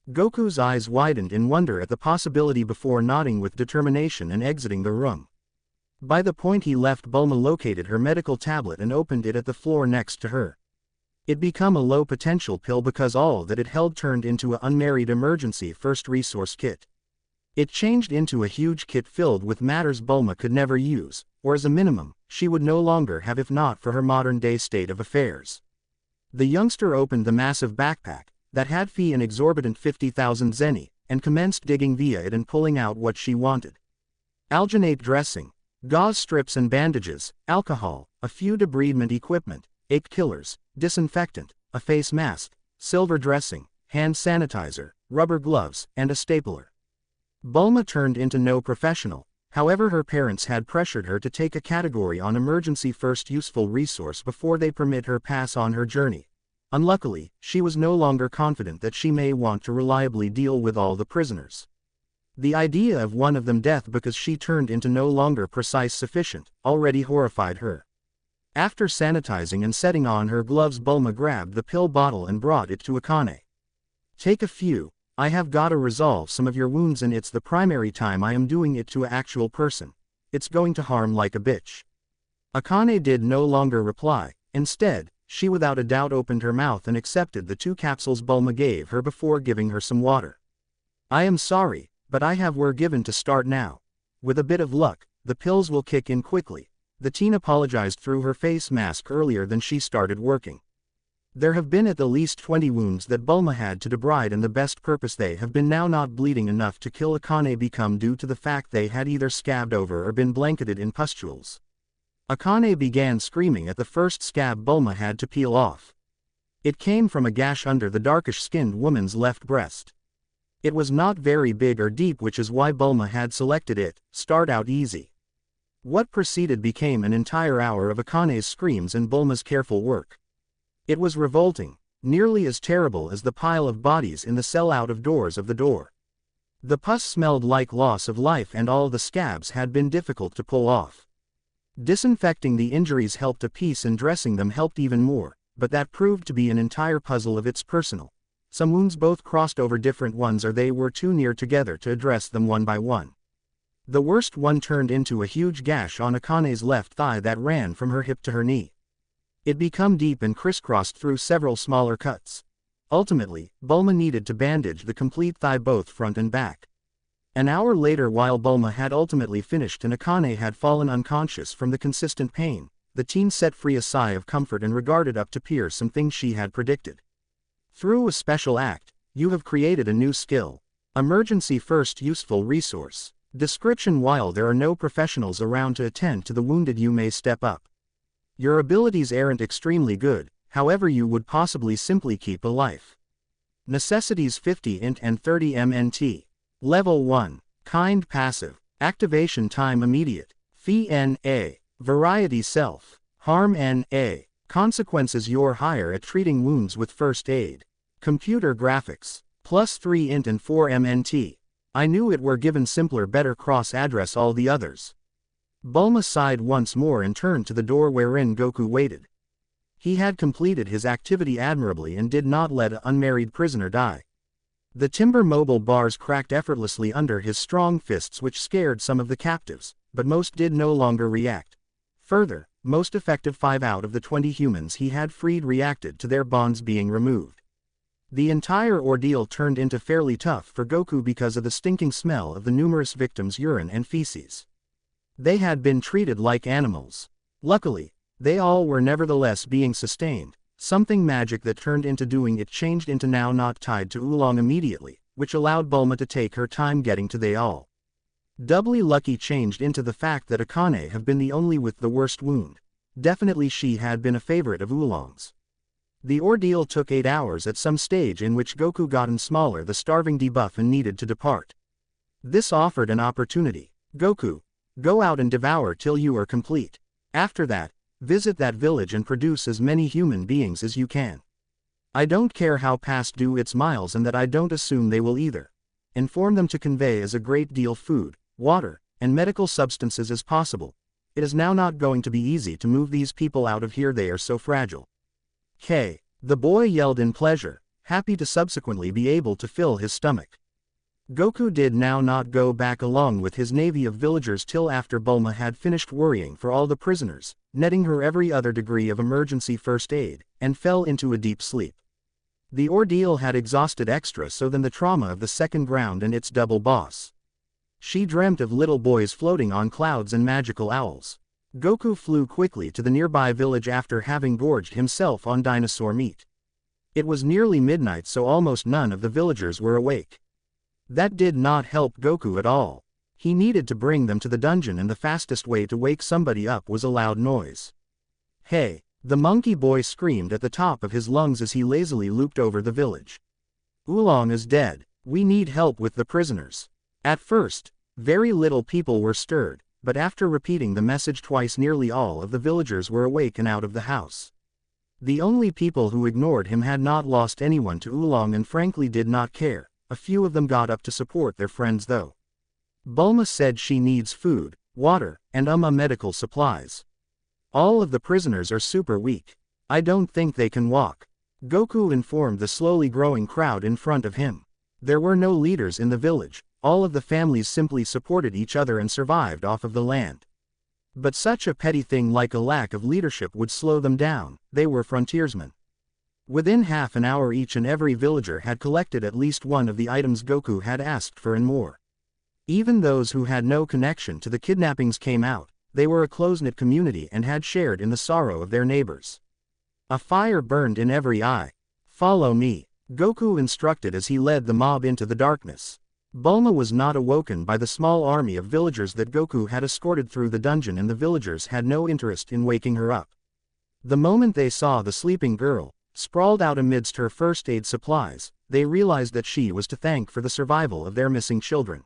Goku's eyes widened in wonder at the possibility before nodding with determination and exiting the room. By the point he left Bulma located her medical tablet and opened it at the floor next to her. It became a low potential pill because all that it held turned into an unmarried emergency first resource kit. It changed into a huge kit filled with matters Bulma could never use, or as a minimum, she would no longer have if not for her modern-day state of affairs. The youngster opened the massive backpack, that had fee an exorbitant 50,000 zeni, and commenced digging via it and pulling out what she wanted. Alginate dressing, gauze strips and bandages, alcohol, a few debridement equipment, ache killers, disinfectant, a face mask, silver dressing, hand sanitizer, rubber gloves, and a stapler. Bulma turned into no professional, however her parents had pressured her to take a category on emergency first useful resource before they permit her pass on her journey. Unluckily, she was no longer confident that she may want to reliably deal with all the prisoners. The idea of one of them death because she turned into no longer precise sufficient, already horrified her. After sanitizing and setting on her gloves Bulma grabbed the pill bottle and brought it to Akane. "Take a few. I have gotta resolve some of your wounds and it's the primary time I am doing it to an actual person. It's going to harm like a bitch." Akane did no longer reply. Instead, she without a doubt opened her mouth and accepted the 2 capsules Bulma gave her before giving her some water. "I am sorry, but we're given to start now. With a bit of luck, the pills will kick in quickly." The teen apologized through her face mask earlier than she started working. There have been at the least 20 wounds that Bulma had to debride, and the best purpose they have been now not bleeding enough to kill Akane become due to the fact they had either scabbed over or been blanketed in pustules. Akane began screaming at the first scab Bulma had to peel off. It came from a gash under the darkish-skinned woman's left breast. It was not very big or deep, which is why Bulma had selected it. Start out easy. What preceded became an entire hour of Akane's screams and Bulma's careful work. It was revolting, nearly as terrible as the pile of bodies in the cell out of doors of the door. The pus smelled like loss of life, and all the scabs had been difficult to pull off. Disinfecting the injuries helped a piece, and dressing them helped even more, but that proved to be an entire puzzle of its personal. Some wounds both crossed over different ones, or they were too near together to address them one by one. The worst one turned into a huge gash on Akane's left thigh that ran from her hip to her knee. It became deep and crisscrossed through several smaller cuts. Ultimately, Bulma needed to bandage the complete thigh, both front and back. An hour later, while Bulma had ultimately finished and Akane had fallen unconscious from the consistent pain, the teen set free a sigh of comfort and regarded up to peer some things she had predicted. Through a special act, you have created a new skill. Emergency first useful resource. Description: while there are no professionals around to attend to the wounded, you may step up. Your abilities aren't extremely good, however you would possibly simply keep a life. Necessities: 50 int and 30 mnt. Level 1. Kind passive. Activation time immediate. Fee NA. Variety self. Harm NA. Consequences: you're higher at treating wounds with first aid. Computer graphics. +3 int and 4 mnt. I knew it were given simpler, better cross-address all the others. Bulma sighed once more and turned to the door wherein Goku waited. He had completed his activity admirably and did not let an unmarried prisoner die. The timber mobile bars cracked effortlessly under his strong fists, which scared some of the captives, but most did no longer react. Further, most effective 5 out of the 20 humans he had freed reacted to their bonds being removed. The entire ordeal turned into fairly tough for Goku because of the stinking smell of the numerous victims' urine and feces. They had been treated like animals. Luckily, they all were nevertheless being sustained. Something magic that turned into doing it changed into now not tied to Oolong immediately, which allowed Bulma to take her time getting to they all. Doubly lucky changed into the fact that Akane have been the only with the worst wound. Definitely she had been a favorite of Oolong's. The ordeal took 8 hours, at some stage in which Goku gotten smaller, the starving debuff, and needed to depart. This offered an opportunity. Goku, go out and devour till you are complete. After that, visit that village and produce as many human beings as you can. I don't care how past due it's miles, and that I don't assume they will either. Inform them to convey as a great deal food, water, and medical substances as possible. It is now not going to be easy to move these people out of here, they are so fragile. The boy yelled in pleasure, happy to subsequently be able to fill his stomach. Goku did now not go back along with his navy of villagers till after Bulma had finished worrying for all the prisoners, netting her every other degree of emergency first aid, and fell into a deep sleep. The ordeal had exhausted extra so than the trauma of the second round and its double boss. She dreamt of little boys floating on clouds and magical owls. Goku flew quickly to the nearby village after having gorged himself on dinosaur meat. It was nearly midnight, so almost none of the villagers were awake. That did not help Goku at all. He needed to bring them to the dungeon, and the fastest way to wake somebody up was a loud noise. Hey! The monkey boy screamed at the top of his lungs as he lazily looped over the village. Oolong is dead. We need help with the prisoners. At first, very little people were stirred, but after repeating the message twice, nearly all of the villagers were awake and out of the house. The only people who ignored him had not lost anyone to Oolong and frankly did not care. A few of them got up to support their friends though. Bulma said she needs food, water, and medical supplies. All of the prisoners are super weak. I don't think they can walk. Goku informed the slowly growing crowd in front of him. There were no leaders in the village. All of the families simply supported each other and survived off of the land. But such a petty thing like a lack of leadership would slow them down. They were frontiersmen. Within half an hour, each and every villager had collected at least one of the items Goku had asked for and more. Even those who had no connection to the kidnappings came out. They were a close-knit community and had shared in the sorrow of their neighbors. A fire burned in every eye. "Follow me," Goku instructed as he led the mob into the darkness. Bulma was not awoken by the small army of villagers that Goku had escorted through the dungeon, and the villagers had no interest in waking her up. The moment they saw the sleeping girl, sprawled out amidst her first aid supplies, they realized that she was to thank for the survival of their missing children.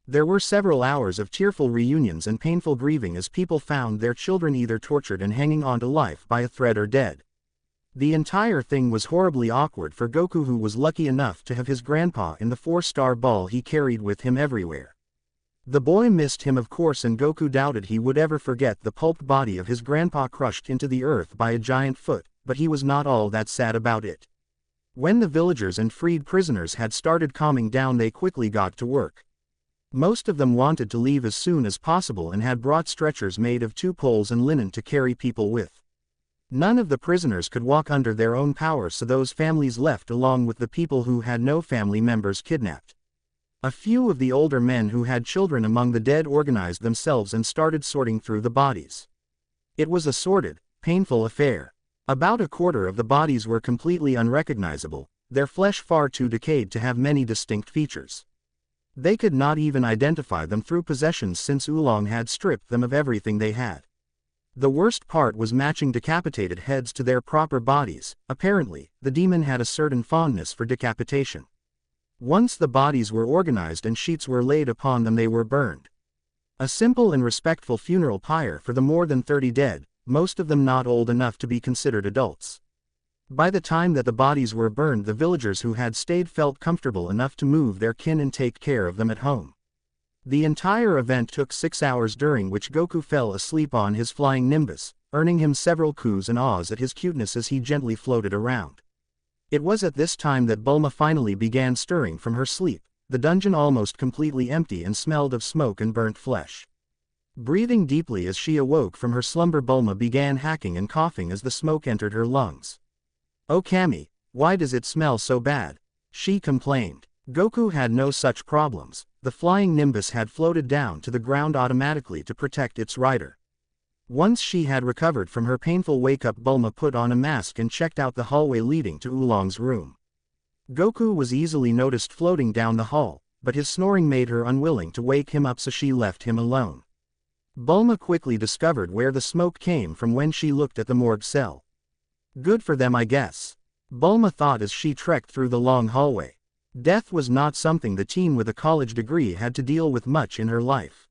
There were several hours of tearful reunions and painful grieving as people found their children either tortured and hanging on to life by a thread or dead. The entire thing was horribly awkward for Goku, who was lucky enough to have his grandpa in the 4-star ball he carried with him everywhere. The boy missed him, of course, and Goku doubted he would ever forget the pulped body of his grandpa crushed into the earth by a giant foot, but he was not all that sad about it. When the villagers and freed prisoners had started calming down, they quickly got to work. Most of them wanted to leave as soon as possible and had brought stretchers made of 2 poles and linen to carry people with. None of the prisoners could walk under their own power, so those families left along with the people who had no family members kidnapped. A few of the older men who had children among the dead organized themselves and started sorting through the bodies. It was a sordid, painful affair. About a quarter of the bodies were completely unrecognizable, their flesh far too decayed to have many distinct features. They could not even identify them through possessions, since Oolong had stripped them of everything they had. The worst part was matching decapitated heads to their proper bodies. Apparently, the demon had a certain fondness for decapitation. Once the bodies were organized and sheets were laid upon them, they were burned. A simple and respectful funeral pyre for the more than 30 dead, most of them not old enough to be considered adults. By the time that the bodies were burned, the villagers who had stayed felt comfortable enough to move their kin and take care of them at home. The entire event took 6 hours, during which Goku fell asleep on his flying Nimbus, earning him several coos and ahs at his cuteness as he gently floated around. It was at this time that Bulma finally began stirring from her sleep, the dungeon almost completely empty and smelled of smoke and burnt flesh. Breathing deeply as she awoke from her slumber, Bulma began hacking and coughing as the smoke entered her lungs. "Oh Kami, why does it smell so bad?" she complained. Goku had no such problems. The flying Nimbus had floated down to the ground automatically to protect its rider. Once she had recovered from her painful wake-up, Bulma put on a mask and checked out the hallway leading to Oolong's room. Goku was easily noticed floating down the hall, but his snoring made her unwilling to wake him up, so she left him alone. Bulma quickly discovered where the smoke came from when she looked at the morgue cell. Good for them, I guess, Bulma thought as she trekked through the long hallway. Death was not something the teen with a college degree had to deal with much in her life.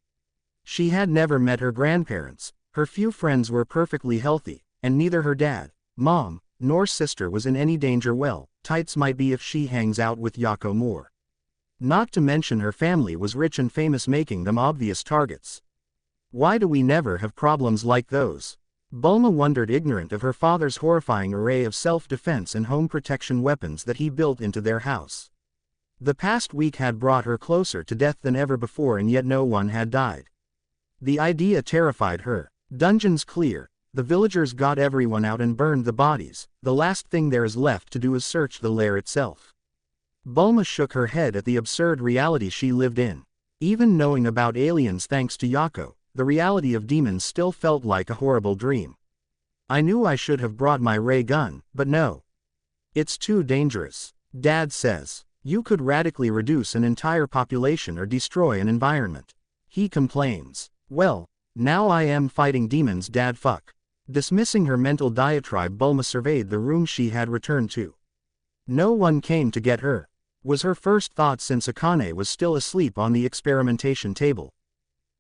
She had never met her grandparents, her few friends were perfectly healthy, and neither her dad, mom, nor sister was in any danger. Well, tights might be if she hangs out with Yako more. Not to mention her family was rich and famous, making them obvious targets. Why do we never have problems like those? Bulma wondered, ignorant of her father's horrifying array of self-defense and home protection weapons that he built into their house. The past week had brought her closer to death than ever before, and yet no one had died. The idea terrified her. Dungeons clear, the villagers got everyone out and burned the bodies. The last thing there is left to do is search the lair itself. Bulma shook her head at the absurd reality she lived in. Even knowing about aliens thanks to Yako, the reality of demons still felt like a horrible dream. I knew I should have brought my ray gun, but no. It's too dangerous. Dad says, you could radically reduce an entire population or destroy an environment. He complains. Well, now I am fighting demons, Dad, fuck. Dismissing her mental diatribe, Bulma surveyed the room she had returned to. No one came to get her, was her first thought, since Akane was still asleep on the experimentation table.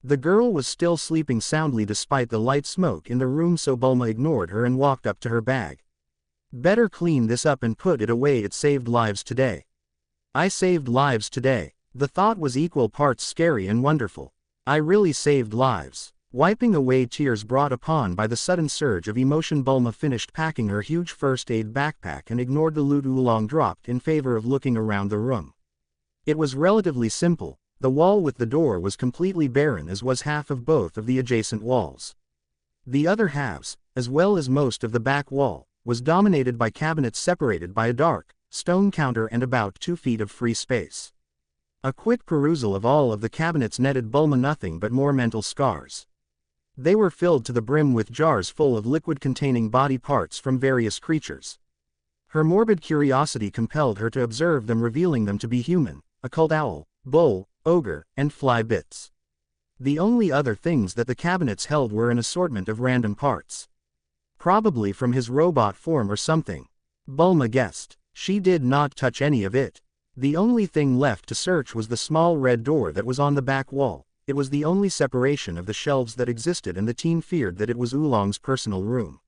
The girl was still sleeping soundly despite the light smoke in the room, so Bulma ignored her and walked up to her bag. Better clean this up and put it away. It saved lives today. I saved lives today. The thought was equal parts scary and wonderful. I really saved lives. Wiping away tears brought upon by the sudden surge of emotion, Bulma finished packing her huge first aid backpack and ignored the loot Oolong dropped in favor of looking around the room. It was relatively simple. The wall with the door was completely barren, as was half of both of the adjacent walls. The other halves, as well as most of the back wall, was dominated by cabinets separated by a dark, stone counter and about 2 feet of free space. A quick perusal of all of the cabinets netted Bulma nothing but more mental scars. They were filled to the brim with jars full of liquid containing body parts from various creatures. Her morbid curiosity compelled her to observe them, revealing them to be human, occult owl, bull, ogre, and fly bits. The only other things that the cabinets held were an assortment of random parts. Probably from his robot form or something. Bulma guessed. She did not touch any of it. The only thing left to search was the small red door that was on the back wall. It was the only separation of the shelves that existed, and the team feared that it was Oolong's personal room.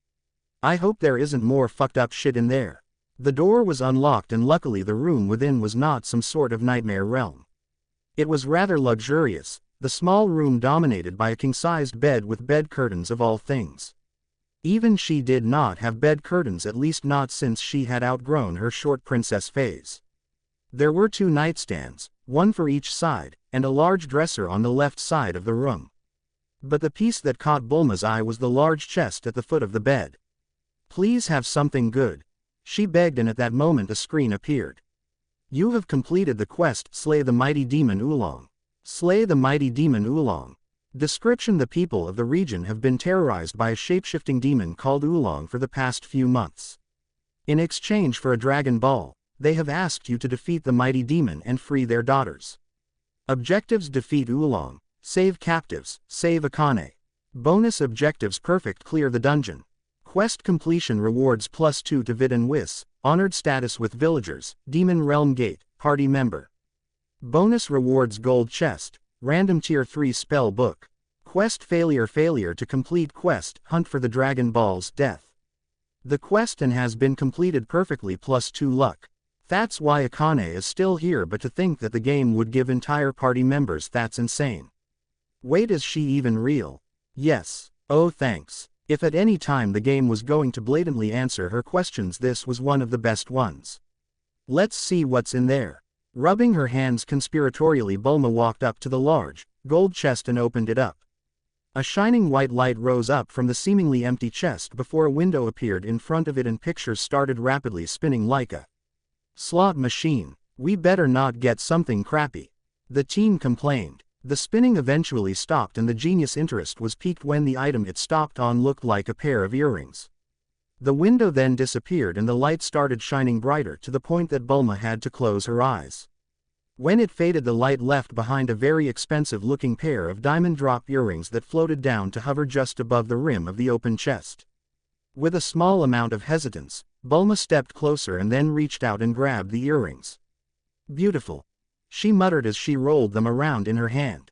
I hope there isn't more fucked up shit in there. The door was unlocked, and luckily the room within was not some sort of nightmare realm. It was rather luxurious, the small room dominated by a king-sized bed with bed curtains of all things. Even she did not have bed curtains, at least not since she had outgrown her short princess phase. There were 2 nightstands, one for each side, and a large dresser on the left side of the room. But the piece that caught Bulma's eye was the large chest at the foot of the bed. "Please have something good," she begged, and at that moment a screen appeared. "You have completed the quest, slay the mighty demon Oolong." Slay the mighty demon Oolong. Description: the people of the region have been terrorized by a shape-shifting demon called Oolong for the past few months. In exchange for a Dragon Ball, they have asked you to defeat the mighty demon and free their daughters. Objectives: defeat Oolong, save captives, save Akane. Bonus objectives: perfect, clear the dungeon. Quest completion rewards +2 to Vid and Whis, honored status with villagers, Demon Realm Gate, party member. Bonus rewards: gold chest, random tier 3 spell book. Quest failure to complete quest, hunt for the Dragon Ball's death. The quest and has been completed perfectly, +2 luck. That's why Akane is still here, but to think that the game would give entire party members, that's insane. Wait, is she even real? Yes. Oh thanks. If at any time the game was going to blatantly answer her questions, this was one of the best ones. Let's see what's in there. Rubbing her hands conspiratorially, Bulma walked up to the large, gold chest and opened it up. A shining white light rose up from the seemingly empty chest before a window appeared in front of it, and pictures started rapidly spinning like a slot machine. "We better not get something crappy," the team complained. The spinning eventually stopped, and the genius interest was piqued when the item it stopped on looked like a pair of earrings. The window then disappeared, and the light started shining brighter to the point that Bulma had to close her eyes. When it faded, the light left behind a very expensive-looking pair of diamond drop earrings that floated down to hover just above the rim of the open chest. With a small amount of hesitance, Bulma stepped closer and then reached out and grabbed the earrings. "Beautiful," she muttered as she rolled them around in her hand.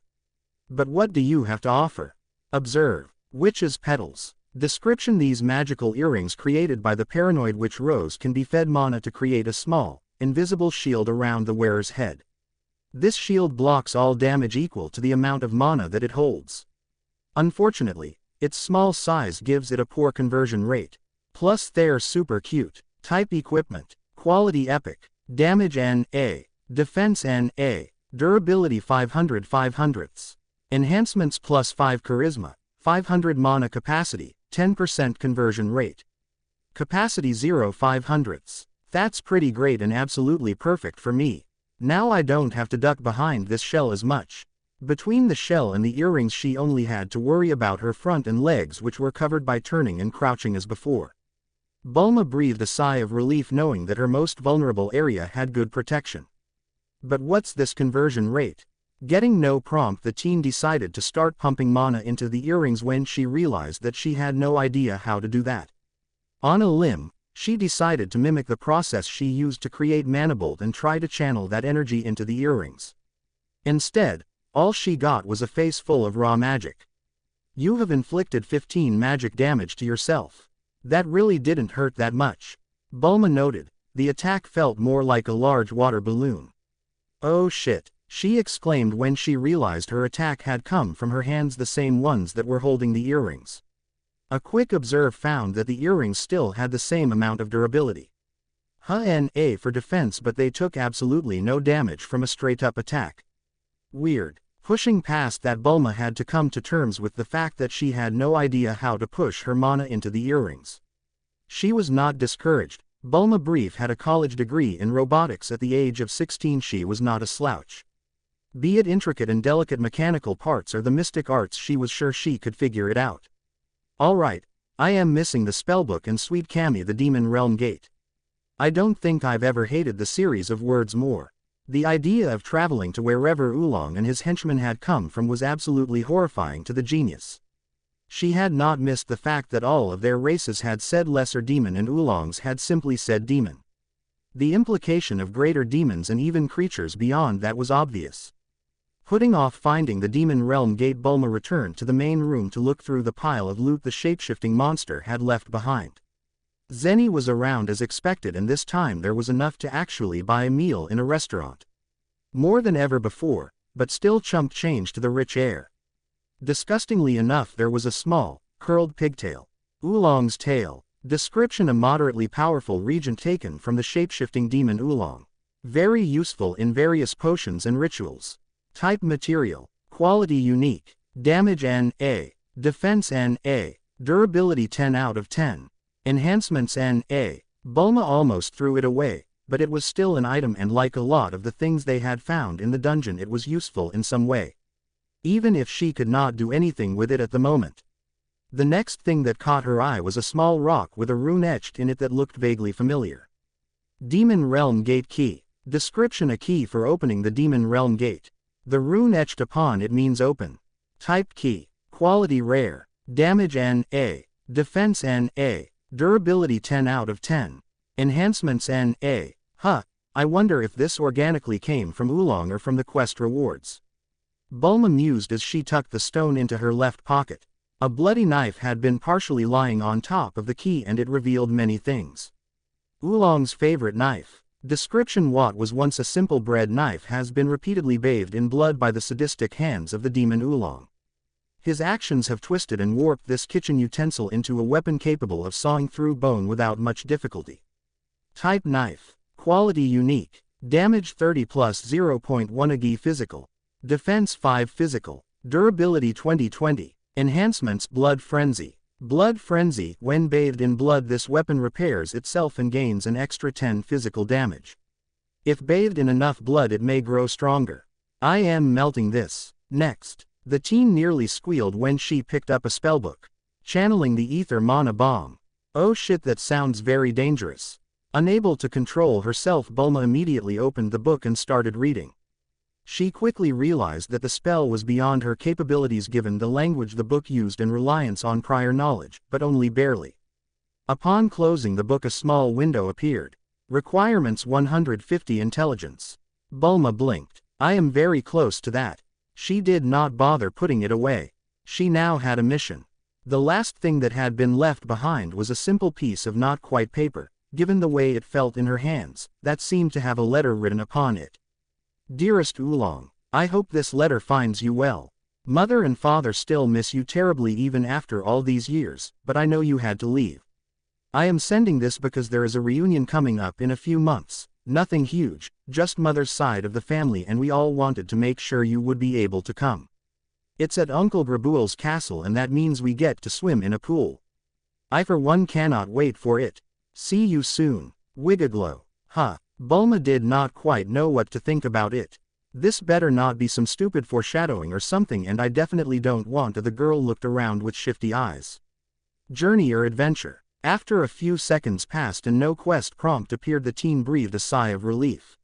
"But what do you have to offer?" Observe. Witch's petals. Description: these magical earrings created by the paranoid witch Rose can be fed mana to create a small, invisible shield around the wearer's head. This shield blocks all damage equal to the amount of mana that it holds. Unfortunately, its small size gives it a poor conversion rate. Plus they're super cute. Type: equipment. Quality: epic. Damage NA. Defense NA. Durability 500 500ths. Enhancements: +5 charisma, 500 mana capacity, 10% conversion rate. Capacity 0 500ths. That's pretty great and absolutely perfect for me. Now I don't have to duck behind this shell as much. Between the shell and the earrings, she only had to worry about her front and legs, which were covered by turning and crouching as before. Bulma breathed a sigh of relief, knowing that her most vulnerable area had good protection. But what's this conversion rate? Getting no prompt, the teen decided to start pumping mana into the earrings when she realized that she had no idea how to do that. On a limb, she decided to mimic the process she used to create Manabolt and try to channel that energy into the earrings. Instead, all she got was a face full of raw magic. "You have inflicted 15 magic damage to yourself. That really didn't hurt that much," Bulma noted. The attack felt more like a large water balloon. "Oh shit," she exclaimed when she realized her attack had come from her hands, the same ones that were holding the earrings. A quick observe found that the earrings still had the same amount of durability. HNA for defense, but they took absolutely no damage from a straight-up attack. Weird. Pushing past that, Bulma had to come to terms with the fact that she had no idea how to push her mana into the earrings. She was not discouraged. Bulma Brief had a college degree in robotics at the age of 16. She was not a slouch. Be it intricate and delicate mechanical parts or the mystic arts, she was sure she could figure it out. Alright, I am missing the spellbook and sweet Cammy the Demon Realm Gate. I don't think I've ever hated the series of words more. The idea of traveling to wherever Oolong and his henchmen had come from was absolutely horrifying to the genius. She had not missed the fact that all of their races had said lesser demon and Oolong's had simply said demon. The implication of greater demons and even creatures beyond that was obvious. Putting off finding the Demon Realm Gate, Bulma returned to the main room to look through the pile of loot the shapeshifting monster had left behind. Zenny was around as expected, and this time there was enough to actually buy a meal in a restaurant. More than ever before, but still chump change to the rich heir. Disgustingly enough, there was a small, curled pigtail. Oolong's tail. Description: a moderately powerful regent taken from the shapeshifting demon Oolong. Very useful in various potions and rituals. Type: material. Quality: unique. Damage: NA. Defense: NA. Durability: 10 out of 10. Enhancements: NA. Bulma almost threw it away, but it was still an item, and like a lot of the things they had found in the dungeon, it was useful in some way. Even if she could not do anything with it at the moment. The next thing that caught her eye was a small rock with a rune etched in it that looked vaguely familiar. Demon Realm Gate Key. Description: a key for opening the Demon Realm Gate. The rune etched upon it means open. Type: key. Quality: rare. Damage: NA. Defense: NA. Durability: 10 out of 10. Enhancements: NA. I wonder if this organically came from Oolong or from the quest rewards. Bulma mused as she tucked the stone into her left pocket. A bloody knife had been partially lying on top of the key, and it revealed many things. Oolong's favorite knife. Description: what was once a simple bread knife has been repeatedly bathed in blood by the sadistic hands of the demon Oolong. His actions have twisted and warped this kitchen utensil into a weapon capable of sawing through bone without much difficulty. Type: knife. Quality: unique. Damage: 30 plus 0.1 AG physical. Defense: 5 physical. Durability: 20. Enhancements: blood frenzy. Blood frenzy: when bathed in blood, this weapon repairs itself and gains an extra 10 physical damage. If bathed in enough blood, it may grow stronger. I am melting this. Next. The teen nearly squealed when she picked up a spellbook. Channeling the ether mana bomb. Oh shit, that sounds very dangerous. Unable to control herself, Bulma immediately opened the book and started reading. She quickly realized that the spell was beyond her capabilities given the language the book used and reliance on prior knowledge, but only barely. Upon closing the book, a small window appeared. Requirements: 150 intelligence. Bulma blinked. I am very close to that. She did not bother putting it away. She now had a mission. The last thing that had been left behind was a simple piece of not quite paper, given the way it felt in her hands, that seemed to have a letter written upon it. Dearest Oolong, I hope this letter finds you well. Mother and father still miss you terribly even after all these years, but I know you had to leave. I am sending this because there is a reunion coming up in a few months. Nothing huge, just mother's side of the family, and we all wanted to make sure you would be able to come. It's at Uncle Grabool's castle, and that means we get to swim in a pool. I for one cannot wait for it. See you soon. Wigaglow. Bulma did not quite know what to think about it. This better not be some stupid foreshadowing or something, and I definitely don't want to. The girl looked around with shifty eyes. Journey or adventure? After a few seconds passed and no quest prompt appeared, the teen breathed a sigh of relief.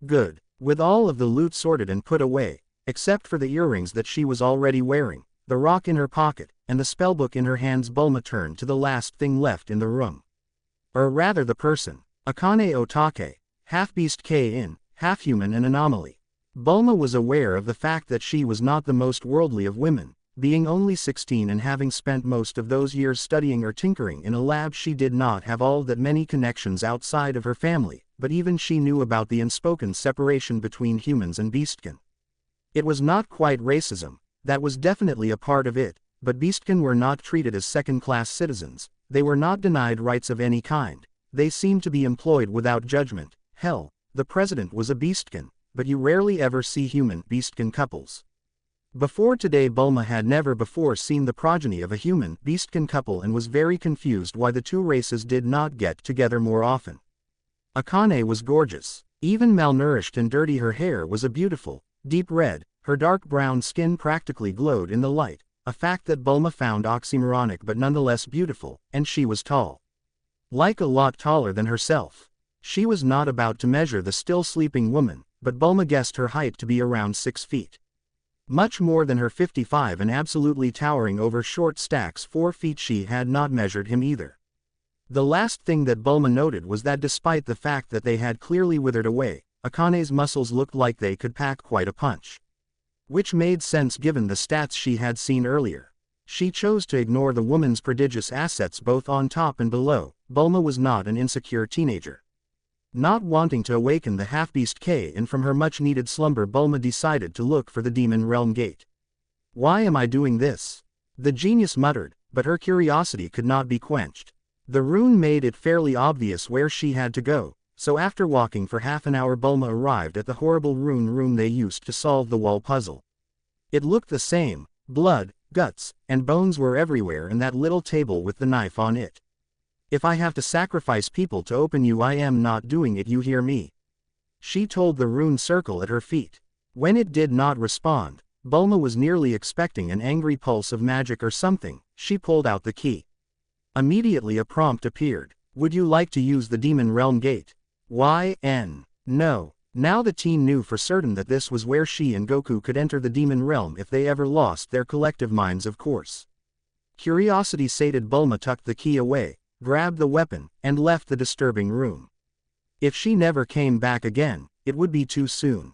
Good. With all of the loot sorted and put away, except for the earrings that she was already wearing, the rock in her pocket, and the spellbook in her hands, Bulma turned to the last thing left in the room. Or rather, the person. Akane Otake. Half-beast K-in, half-human, an anomaly. Bulma was aware of the fact that she was not the most worldly of women, being only 16 and having spent most of those years studying or tinkering in a lab. She did not have all that many connections outside of her family, but even she knew about the unspoken separation between humans and beastkin. It was not quite racism, that was definitely a part of it, but beastkin were not treated as second-class citizens. They were not denied rights of any kind. They seemed to be employed without judgment. Hell, the president was a beastkin, but you rarely ever see human-beastkin couples. Before today, Bulma had never before seen the progeny of a human-beastkin couple and was very confused why the two races did not get together more often. Akane was gorgeous. Even malnourished and dirty, her hair was a beautiful, Deep red, her dark brown skin practically glowed in the light, a fact that Bulma found oxymoronic but nonetheless beautiful, and she was tall. Like a lot taller than herself. She was not about to measure the still sleeping woman, but Bulma guessed her height to be around 6 feet. Much more than her 55 and absolutely towering over short stacks 4 feet. She had not measured him either. The last thing that Bulma noted was that despite the fact that they had clearly withered away, Akane's muscles looked like they could pack quite a punch. Which made sense given the stats she had seen earlier. She chose to ignore the woman's prodigious assets both on top and below. Bulma was not an insecure teenager. Not wanting to awaken the half-beast Kain from her much-needed slumber, Bulma decided to look for the Demon Realm Gate. "Why am I doing this?" the genius muttered, but her curiosity could not be quenched. The rune made it fairly obvious where she had to go, so after walking for half an hour Bulma arrived at the horrible rune room they used to solve the wall puzzle. It looked the same. Blood, guts, and bones were everywhere in that little table with the knife on it. "If I have to sacrifice people to open you, I am not doing it, you hear me?" she told the rune circle at her feet. When it did not respond, Bulma was nearly expecting an angry pulse of magic or something. She pulled out the key. Immediately a prompt appeared. "Would you like to use the Demon Realm Gate?" No. Now the teen knew for certain that this was where she and Goku could enter the Demon Realm if they ever lost their collective minds, of course. Curiosity-sated Bulma tucked the key away, grabbed the weapon, and left the disturbing room. If she never came back again, it would be too soon.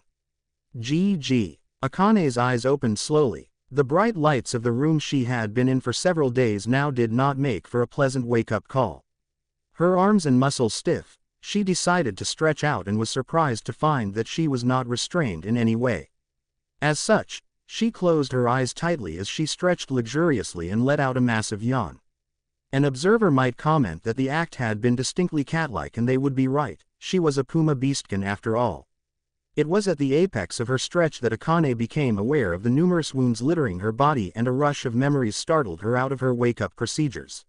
GG. Akane's eyes opened slowly. The bright lights of the room she had been in for several days now did not make for a pleasant wake-up call. Her arms and muscles stiff, she decided to stretch out and was surprised to find that she was not restrained in any way. As such, she closed her eyes tightly as she stretched luxuriously and let out a massive yawn. An observer might comment that the act had been distinctly cat-like, and they would be right. She was a Puma Beastkin after all. It was at the apex of her stretch that Akane became aware of the numerous wounds littering her body, and a rush of memories startled her out of her wake-up procedures.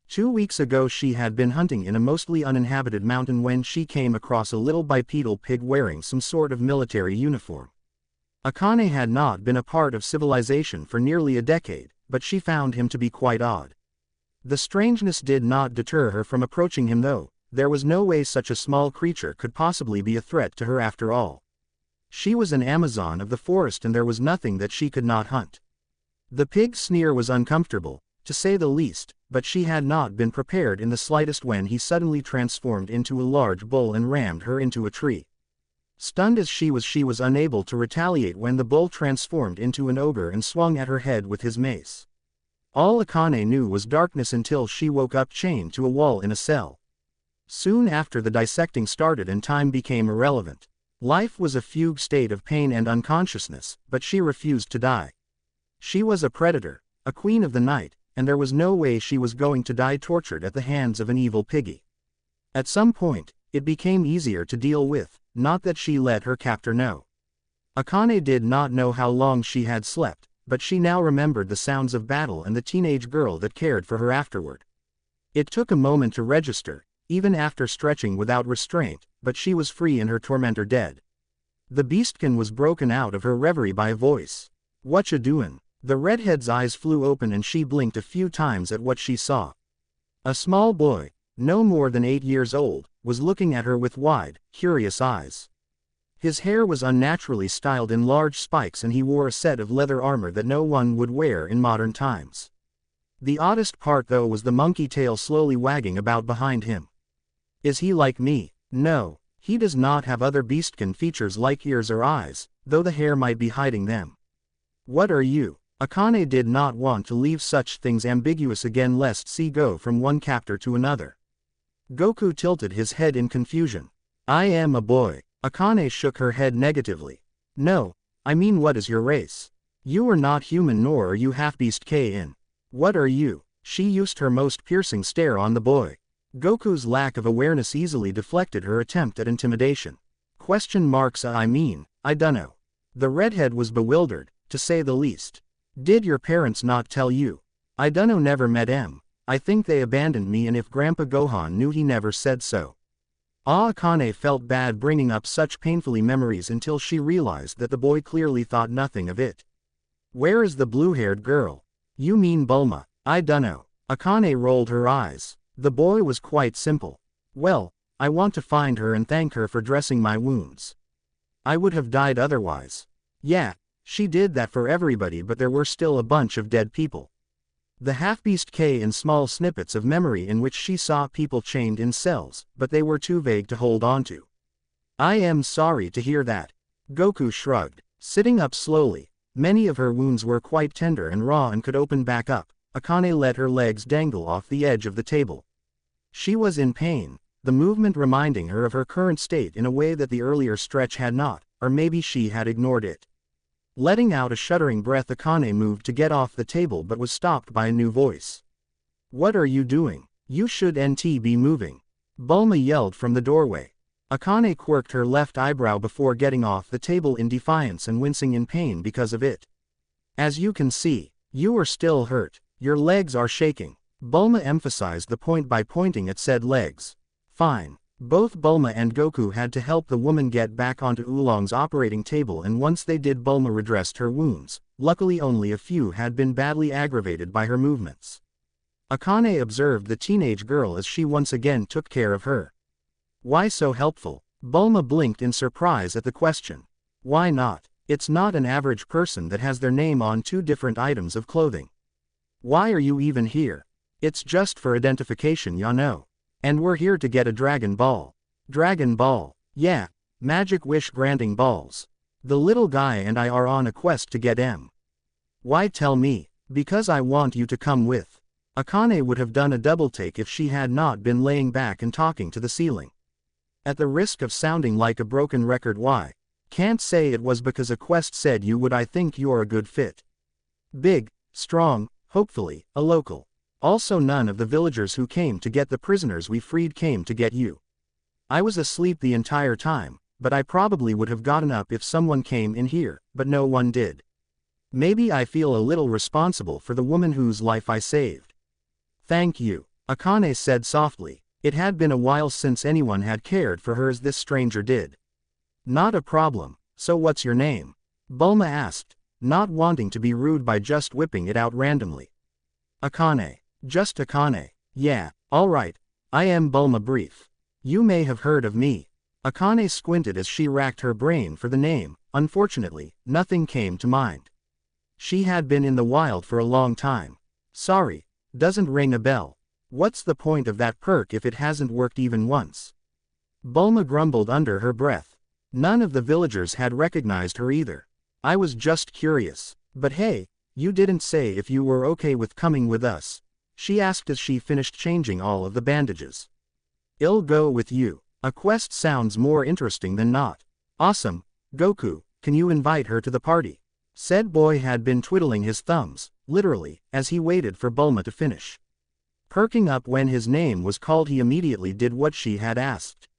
2 weeks ago she had been hunting in a mostly uninhabited mountain when she came across a little bipedal pig wearing some sort of military uniform. Akane had not been a part of civilization for nearly a decade, but she found him to be quite odd. The strangeness did not deter her from approaching him though. There was no way such a small creature could possibly be a threat to her after all. She was an Amazon of the forest and there was nothing that she could not hunt. The pig's sneer was uncomfortable, to say the least, but she had not been prepared in the slightest when he suddenly transformed into a large bull and rammed her into a tree. Stunned as she was unable to retaliate when the bull transformed into an ogre and swung at her head with his mace. All Akane knew was darkness until she woke up chained to a wall in a cell. Soon after the dissecting started and time became irrelevant. Life was a fugue state of pain and unconsciousness, but she refused to die. She was a predator, a queen of the night, and there was no way she was going to die tortured at the hands of an evil piggy. At some point, it became easier to deal with, not that she let her captor know. Akane did not know how long she had slept, but she now remembered the sounds of battle and the teenage girl that cared for her afterward. It took a moment to register, even after stretching without restraint, but she was free and her tormentor dead. The beastkin was broken out of her reverie by a voice. "Whatcha doin'?" The redhead's eyes flew open and she blinked a few times at what she saw. A small boy, no more than 8 years old, was looking at her with wide, curious eyes. His hair was unnaturally styled in large spikes and he wore a set of leather armor that no one would wear in modern times. The oddest part though was the monkey tail slowly wagging about behind him. Is he like me? No, he does not have other beastkin features like ears or eyes, though the hair might be hiding them. What are you? Akane did not want to leave such things ambiguous again lest she go from one captor to another. Goku tilted his head in confusion. I am a boy. Akane shook her head negatively. No, I mean what is your race? You are not human nor are you half-beast Kain. What are you? She used her most piercing stare on the boy. Goku's lack of awareness easily deflected her attempt at intimidation. I dunno. The redhead was bewildered, to say the least. Did your parents not tell you? I dunno, never met em. I think they abandoned me and if Grandpa Gohan knew he never said so. Akane felt bad bringing up such painfully memories until she realized that the boy clearly thought nothing of it. Where is the blue-haired girl? You mean Bulma? I dunno. Akane rolled her eyes. The boy was quite simple. Well, I want to find her and thank her for dressing my wounds. I would have died otherwise. Yeah, she did that for everybody, but there were still a bunch of dead people. The half-beast K in small snippets of memory in which she saw people chained in cells, but they were too vague to hold on to. I am sorry to hear that. Goku shrugged. Sitting up slowly, many of her wounds were quite tender and raw and could open back up. Akane let her legs dangle off the edge of the table. She was in pain, the movement reminding her of her current state in a way that the earlier stretch had not, or maybe she had ignored it. Letting out a shuddering breath, Akane moved to get off the table but was stopped by a new voice. What are you doing? You should be moving. Bulma yelled from the doorway. Akane quirked her left eyebrow before getting off the table in defiance and wincing in pain because of it. As you can see, you are still hurt. Your legs are shaking. Bulma emphasized the point by pointing at said legs. Fine. Both Bulma and Goku had to help the woman get back onto Oolong's operating table, and once they did, Bulma redressed her wounds. Luckily only a few had been badly aggravated by her movements. Akane observed the teenage girl as she once again took care of her. Why so helpful? Bulma blinked in surprise at the question. Why not? It's not an average person that has their name on 2 different items of clothing. Why are you even here? It's just for identification, ya know. And we're here to get a Dragon Ball. Dragon Ball. Yeah, magic wish granting balls. The little guy and I are on a quest to get M. Why tell me? Because I want you to come with. Akane would have done a double take if she had not been laying back and talking to the ceiling. At the risk of sounding like a broken record, why? Can't say it was because a quest said you would. I think you're a good fit. Big, strong, hopefully, a local. Also, none of the villagers who came to get the prisoners we freed came to get you. I was asleep the entire time, but I probably would have gotten up if someone came in here, but no one did. Maybe I feel a little responsible for the woman whose life I saved. Thank you, Akane said softly. It had been a while since anyone had cared for her as this stranger did. Not a problem. So what's your name? Bulma asked, not wanting to be rude by just whipping it out randomly. Akane. Just Akane. Yeah, alright. I am Bulma Brief. You may have heard of me. Akane squinted as she racked her brain for the name. Unfortunately, nothing came to mind. She had been in the wild for a long time. Sorry, doesn't ring a bell. What's the point of that perk if it hasn't worked even once? Bulma grumbled under her breath. None of the villagers had recognized her either. I was just curious. But hey, you didn't say if you were okay with coming with us, she asked as she finished changing all of the bandages. I'll go with you. A quest sounds more interesting than not. Awesome. Goku, can you invite her to the party? Said boy had been twiddling his thumbs, literally, as he waited for Bulma to finish. Perking up when his name was called, he immediately did what she had asked.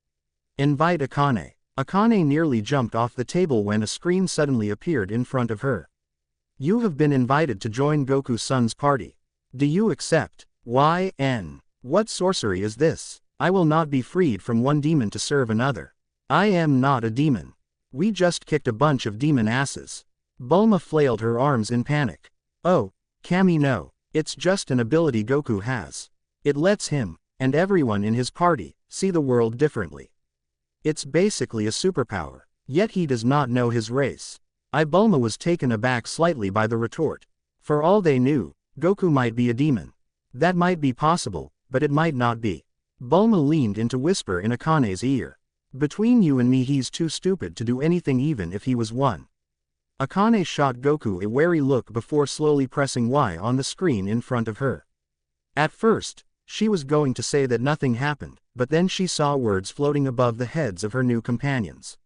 Invite Akane. Akane nearly jumped off the table when a screen suddenly appeared in front of her. You have been invited to join Goku-san's party. Do you accept? What sorcery is this? I will not be freed from one demon to serve another. I am not a demon. We just kicked a bunch of demon asses. Bulma flailed her arms in panic. Oh, Kami, no. It's just an ability Goku has. It lets him, and everyone in his party, see the world differently. It's basically a superpower, yet he does not know his race. Bulma was taken aback slightly by the retort. For all they knew, Goku might be a demon. That might be possible, but it might not be. Bulma leaned in to whisper in Akane's ear. Between you and me, he's too stupid to do anything even if he was one. Akane shot Goku a wary look before slowly pressing Y on the screen in front of her. At first, she was going to say that nothing happened, but then she saw words floating above the heads of her new companions.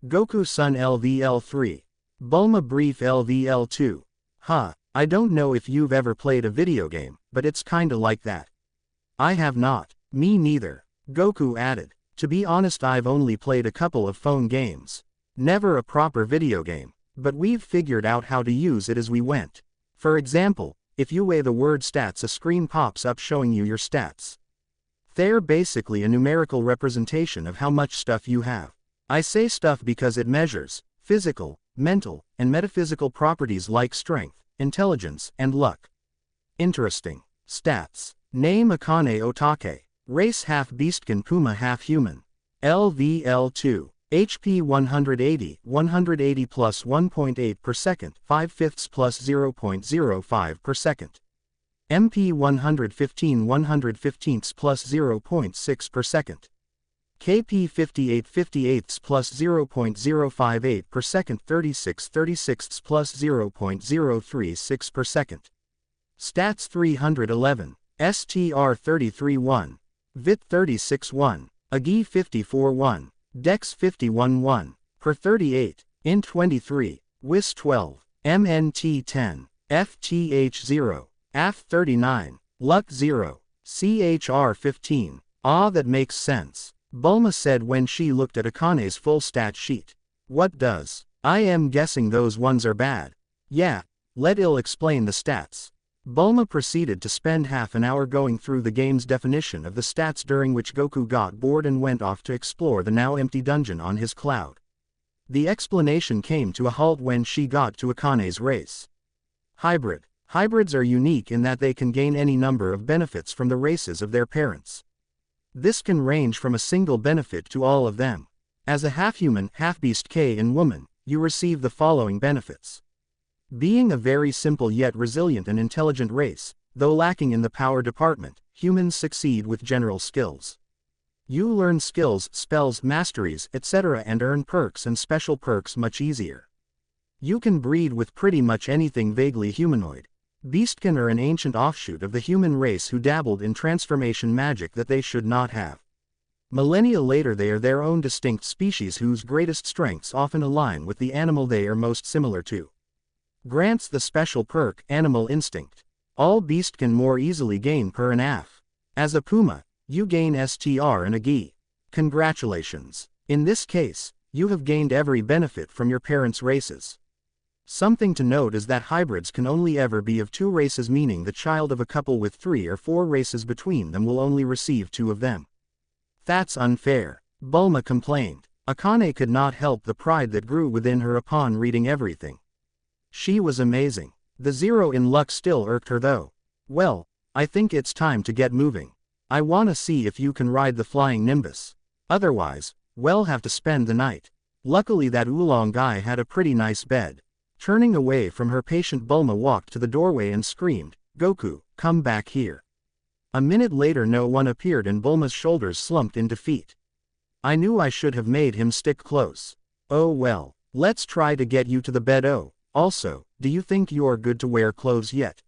Goku-san LVL3. Bulma Brief LVL2. Huh, I don't know if you've ever played a video game, but it's kinda like that. I have not. Me neither. Goku added. To be honest, I've only played a couple of phone games. Never a proper video game, but we've figured out how to use it as we went. For example, if you weigh the word stats, a screen pops up showing you your stats. They're basically a numerical representation of how much stuff you have. I say stuff because it measures physical, mental, and metaphysical properties like strength, intelligence, and luck. Interesting. Stats. Name Akane Otake. Race half beastkin puma half human. LVL2. HP 180, 180 plus 1.8 per second, 5/5 plus 0.05 per second. MP 115, 115 plus 0.6 per second. KP 58, 58 plus 0.058 per second, 36, 36 plus 0.036 per second. Stats 311, STR 33-1, VIT 36-1, AGI 54-1, Dex 51-1, per 38, INT 23, WIS 12, MNT 10, FTH 0, AF 39, Luck 0, CHR 15. Ah, that makes sense, Bulma said when she looked at Akane's full stat sheet. What does? I am guessing those ones are bad. Yeah, let Il explain the stats. Bulma proceeded to spend half an hour going through the game's definition of the stats, during which Goku got bored and went off to explore the now empty dungeon on his cloud. The explanation came to a halt when she got to Akane's race. Hybrid. Hybrids are unique in that they can gain any number of benefits from the races of their parents. This can range from a single benefit to all of them. As a half-human, half-beast K and woman, you receive the following benefits. Being a very simple yet resilient and intelligent race, though lacking in the power department, humans succeed with general skills. You learn skills, spells, masteries, etc. and earn perks and special perks much easier. You can breed with pretty much anything vaguely humanoid. Beastkin are an ancient offshoot of the human race who dabbled in transformation magic that they should not have. Millennia later they are their own distinct species whose greatest strengths often align with the animal they are most similar to. Grants the special perk, Animal Instinct. All beastkin more easily gain per and AF. As a puma, you gain STR and AGI. Congratulations. In this case, you have gained every benefit from your parents' races. Something to note is that hybrids can only ever be of two races, meaning the child of a couple with 3 or 4 races between them will only receive 2 of them. That's unfair, Bulma complained. Akane could not help the pride that grew within her upon reading everything. She was amazing. The 0 in luck still irked her though. Well, I think it's time to get moving. I wanna see if you can ride the flying Nimbus. Otherwise, we'll have to spend the night. Luckily that oolong guy had a pretty nice bed. Turning away from her patient, Bulma walked to the doorway and screamed, Goku, come back here. A minute later no one appeared and Bulma's shoulders slumped in defeat. I knew I should have made him stick close. Oh well, let's try to get you to the bed. Oh, also, do you think you're good to wear clothes yet?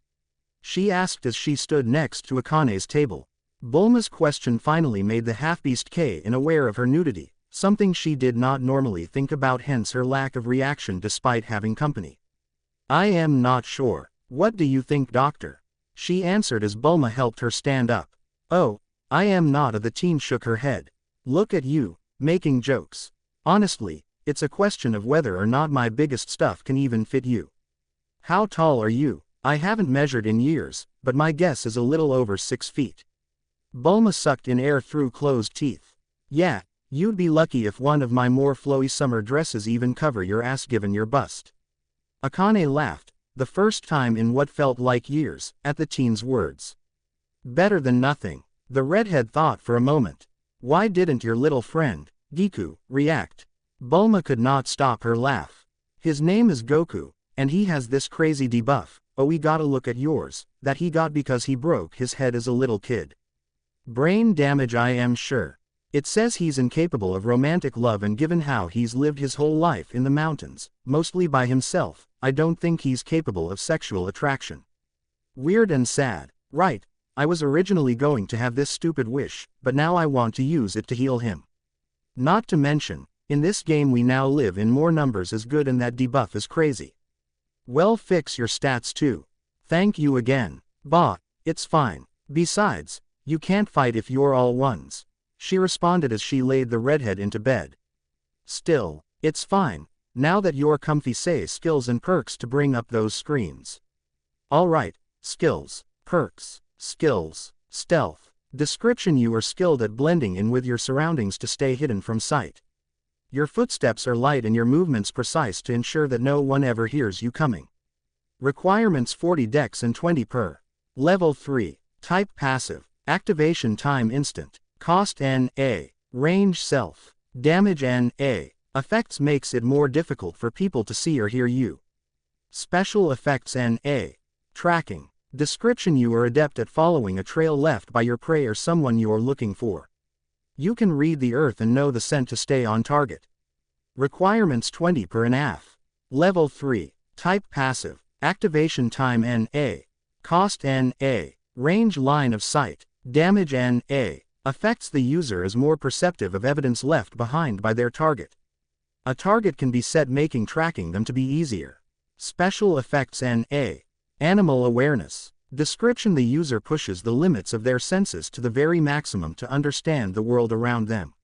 She asked as she stood next to Akane's table. Bulma's question finally made the half-beast Kain aware of her nudity, something she did not normally think about, hence her lack of reaction despite having company. I am not sure. What do you think, doctor? She answered as Bulma helped her stand up. Oh, I am not. The teen shook her head. Look at you, making jokes. Honestly, it's a question of whether or not my biggest stuff can even fit you. How tall are you? I haven't measured in years, but my guess is a little over 6 feet. Bulma sucked in air through closed teeth. Yeah, you'd be lucky if one of my more flowy summer dresses even cover your ass given your bust. Akane laughed, the first time in what felt like years, at the teen's words. Better than nothing, the redhead thought for a moment. Why didn't your little friend, Giku, react? Bulma could not stop her laugh. His name is Goku, and he has this crazy debuff. Oh, we gotta look at yours, that he got because he broke his head as a little kid. Brain damage, I am sure. It says he's incapable of romantic love, and given how he's lived his whole life in the mountains, mostly by himself, I don't think he's capable of sexual attraction. Weird and sad, right? I was originally going to have this stupid wish, but now I want to use it to heal him. Not to mention, in this game we now live in more numbers as good, and that debuff is crazy. Well, fix your stats too. Thank you again. Bah, it's fine. Besides, you can't fight if you're all ones. She responded as she laid the redhead into bed. Still, it's fine, now that you're comfy. Say skills and perks to bring up those screens. Alright, skills, perks, skills, stealth, Description: you are skilled at blending in with your surroundings to stay hidden from sight. Your footsteps are light and your movements precise to ensure that no one ever hears you coming. Requirements: 40 dex and 20 per. Level 3. Type passive. Activation time instant. Cost NA. Range self. Damage NA. Effects: makes it more difficult for people to see or hear you. Special effects: NA. Tracking. Description: you are adept at following a trail left by your prey or someone you are looking for. You can read the earth and know the scent to stay on target. Requirements: 20 per and AF. Level 3. Type passive. Activation time NA. Cost NA. Range line of sight. Damage NA. Affects: the user is more perceptive of evidence left behind by their target. A target can be set, making tracking them to be easier. Special effects: NA. Animal awareness. Description: the user pushes the limits of their senses to the very maximum to understand the world around them.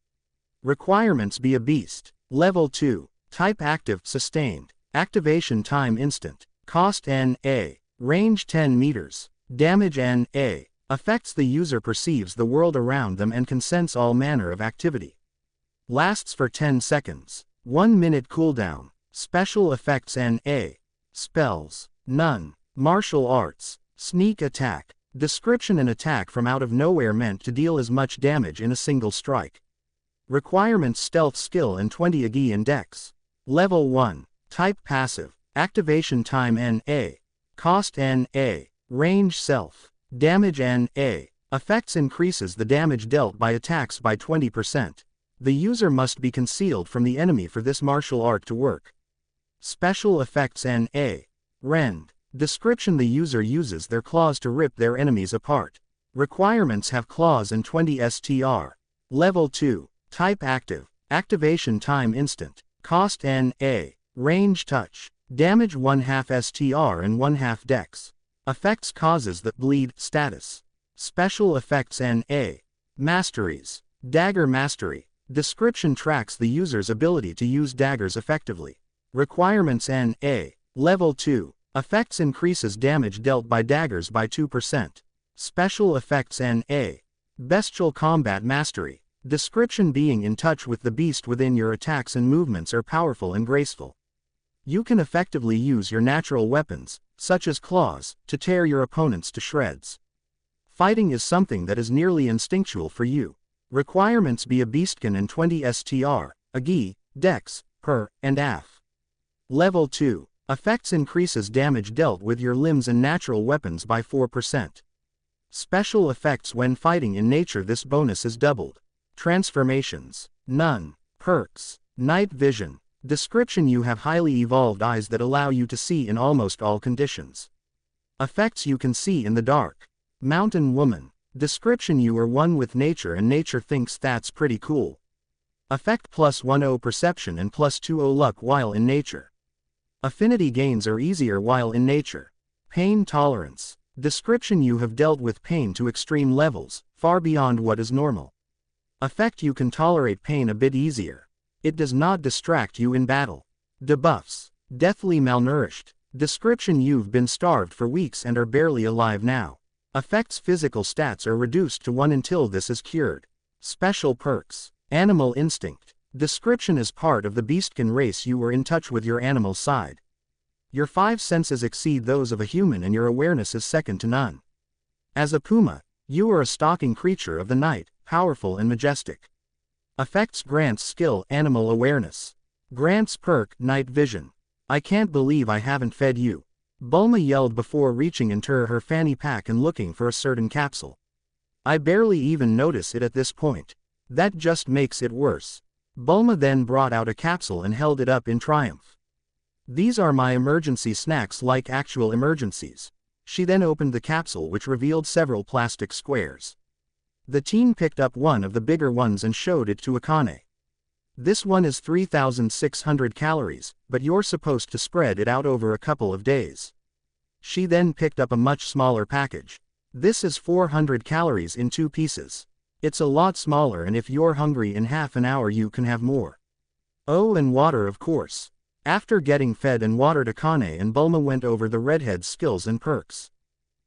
Requirements: be a beast. Level 2. Type active. Sustained. Activation time instant. Cost NA. Range 10 meters. Damage NA. Affects: the user perceives the world around them and can sense all manner of activity. Lasts for 10 seconds. 1 minute cooldown. Special effects: NA. Spells. None. Martial arts. Sneak attack. Description: an attack from out of nowhere meant to deal as much damage in a single strike. Requirements: stealth skill and 20 AG in dex. Level 1. Type passive. Activation time NA. Cost NA. Range self. Damage NA. Effects: increases the damage dealt by attacks by 20%. The user must be concealed from the enemy for this martial art to work. Special effects: NA. Rend. Description: the user uses their claws to rip their enemies apart. Requirements: have claws and 20 STR. Level 2. Type active. Activation time instant. Cost NA. Range touch. Damage 1/2 STR and 1/2 dex. Effects: causes that bleed. Status. Special effects: NA. Masteries. Dagger mastery. Description: tracks the user's ability to use daggers effectively. Requirements: NA. Level 2. Effects: increases damage dealt by daggers by 2%. Special effects: NA. Bestial combat mastery. Description: being in touch with the beast within your attacks and movements are powerful and graceful. You can effectively use your natural weapons, such as claws, to tear your opponents to shreds. Fighting is something that is nearly instinctual for you. Requirements: be a beastkin and 20 STR, AG, dex, per, and AF. Level 2. Effects: increases damage dealt with your limbs and natural weapons by 4%. Special effects: when fighting in nature this bonus is doubled. Transformations. None. Perks. Night vision. Description: you have highly evolved eyes that allow you to see in almost all conditions. Effects: you can see in the dark. Mountain woman. Description: you are one with nature and nature thinks that's pretty cool. Effect: +10 perception and +20 luck while in nature. Affinity gains are easier while in nature. Pain tolerance. Description: you have dealt with pain to extreme levels, far beyond what is normal. Effect: you can tolerate pain a bit easier. It does not distract you in battle. Debuffs. Deathly malnourished. Description: you've been starved for weeks and are barely alive now. Effects: physical stats are reduced to 1 until this is cured. Special perks. Animal instinct. Description: as part of the beastkin race you are in touch with your animal side. Your 5 senses exceed those of a human and your awareness is second to none. As a puma, you are a stalking creature of the night, powerful and majestic. Effects: grants skill, animal awareness. Grants perk, night vision. I can't believe I haven't fed you. Bulma yelled before reaching into her fanny pack and looking for a certain capsule. I barely even notice it at this point. That just makes it worse. Bulma then brought out a capsule and held it up in triumph. These are my emergency snacks, like actual emergencies. She then opened the capsule, which revealed several plastic squares. The teen picked up one of the bigger ones and showed it to Akane. This one is 3,600 calories, but you're supposed to spread it out over a couple of days. She then picked up a much smaller package. This is 400 calories in 2 pieces. It's a lot smaller, and if you're hungry in half an hour you can have more. Oh, and water, of course. After getting fed and watered, Akane and Bulma went over the redhead's skills and perks.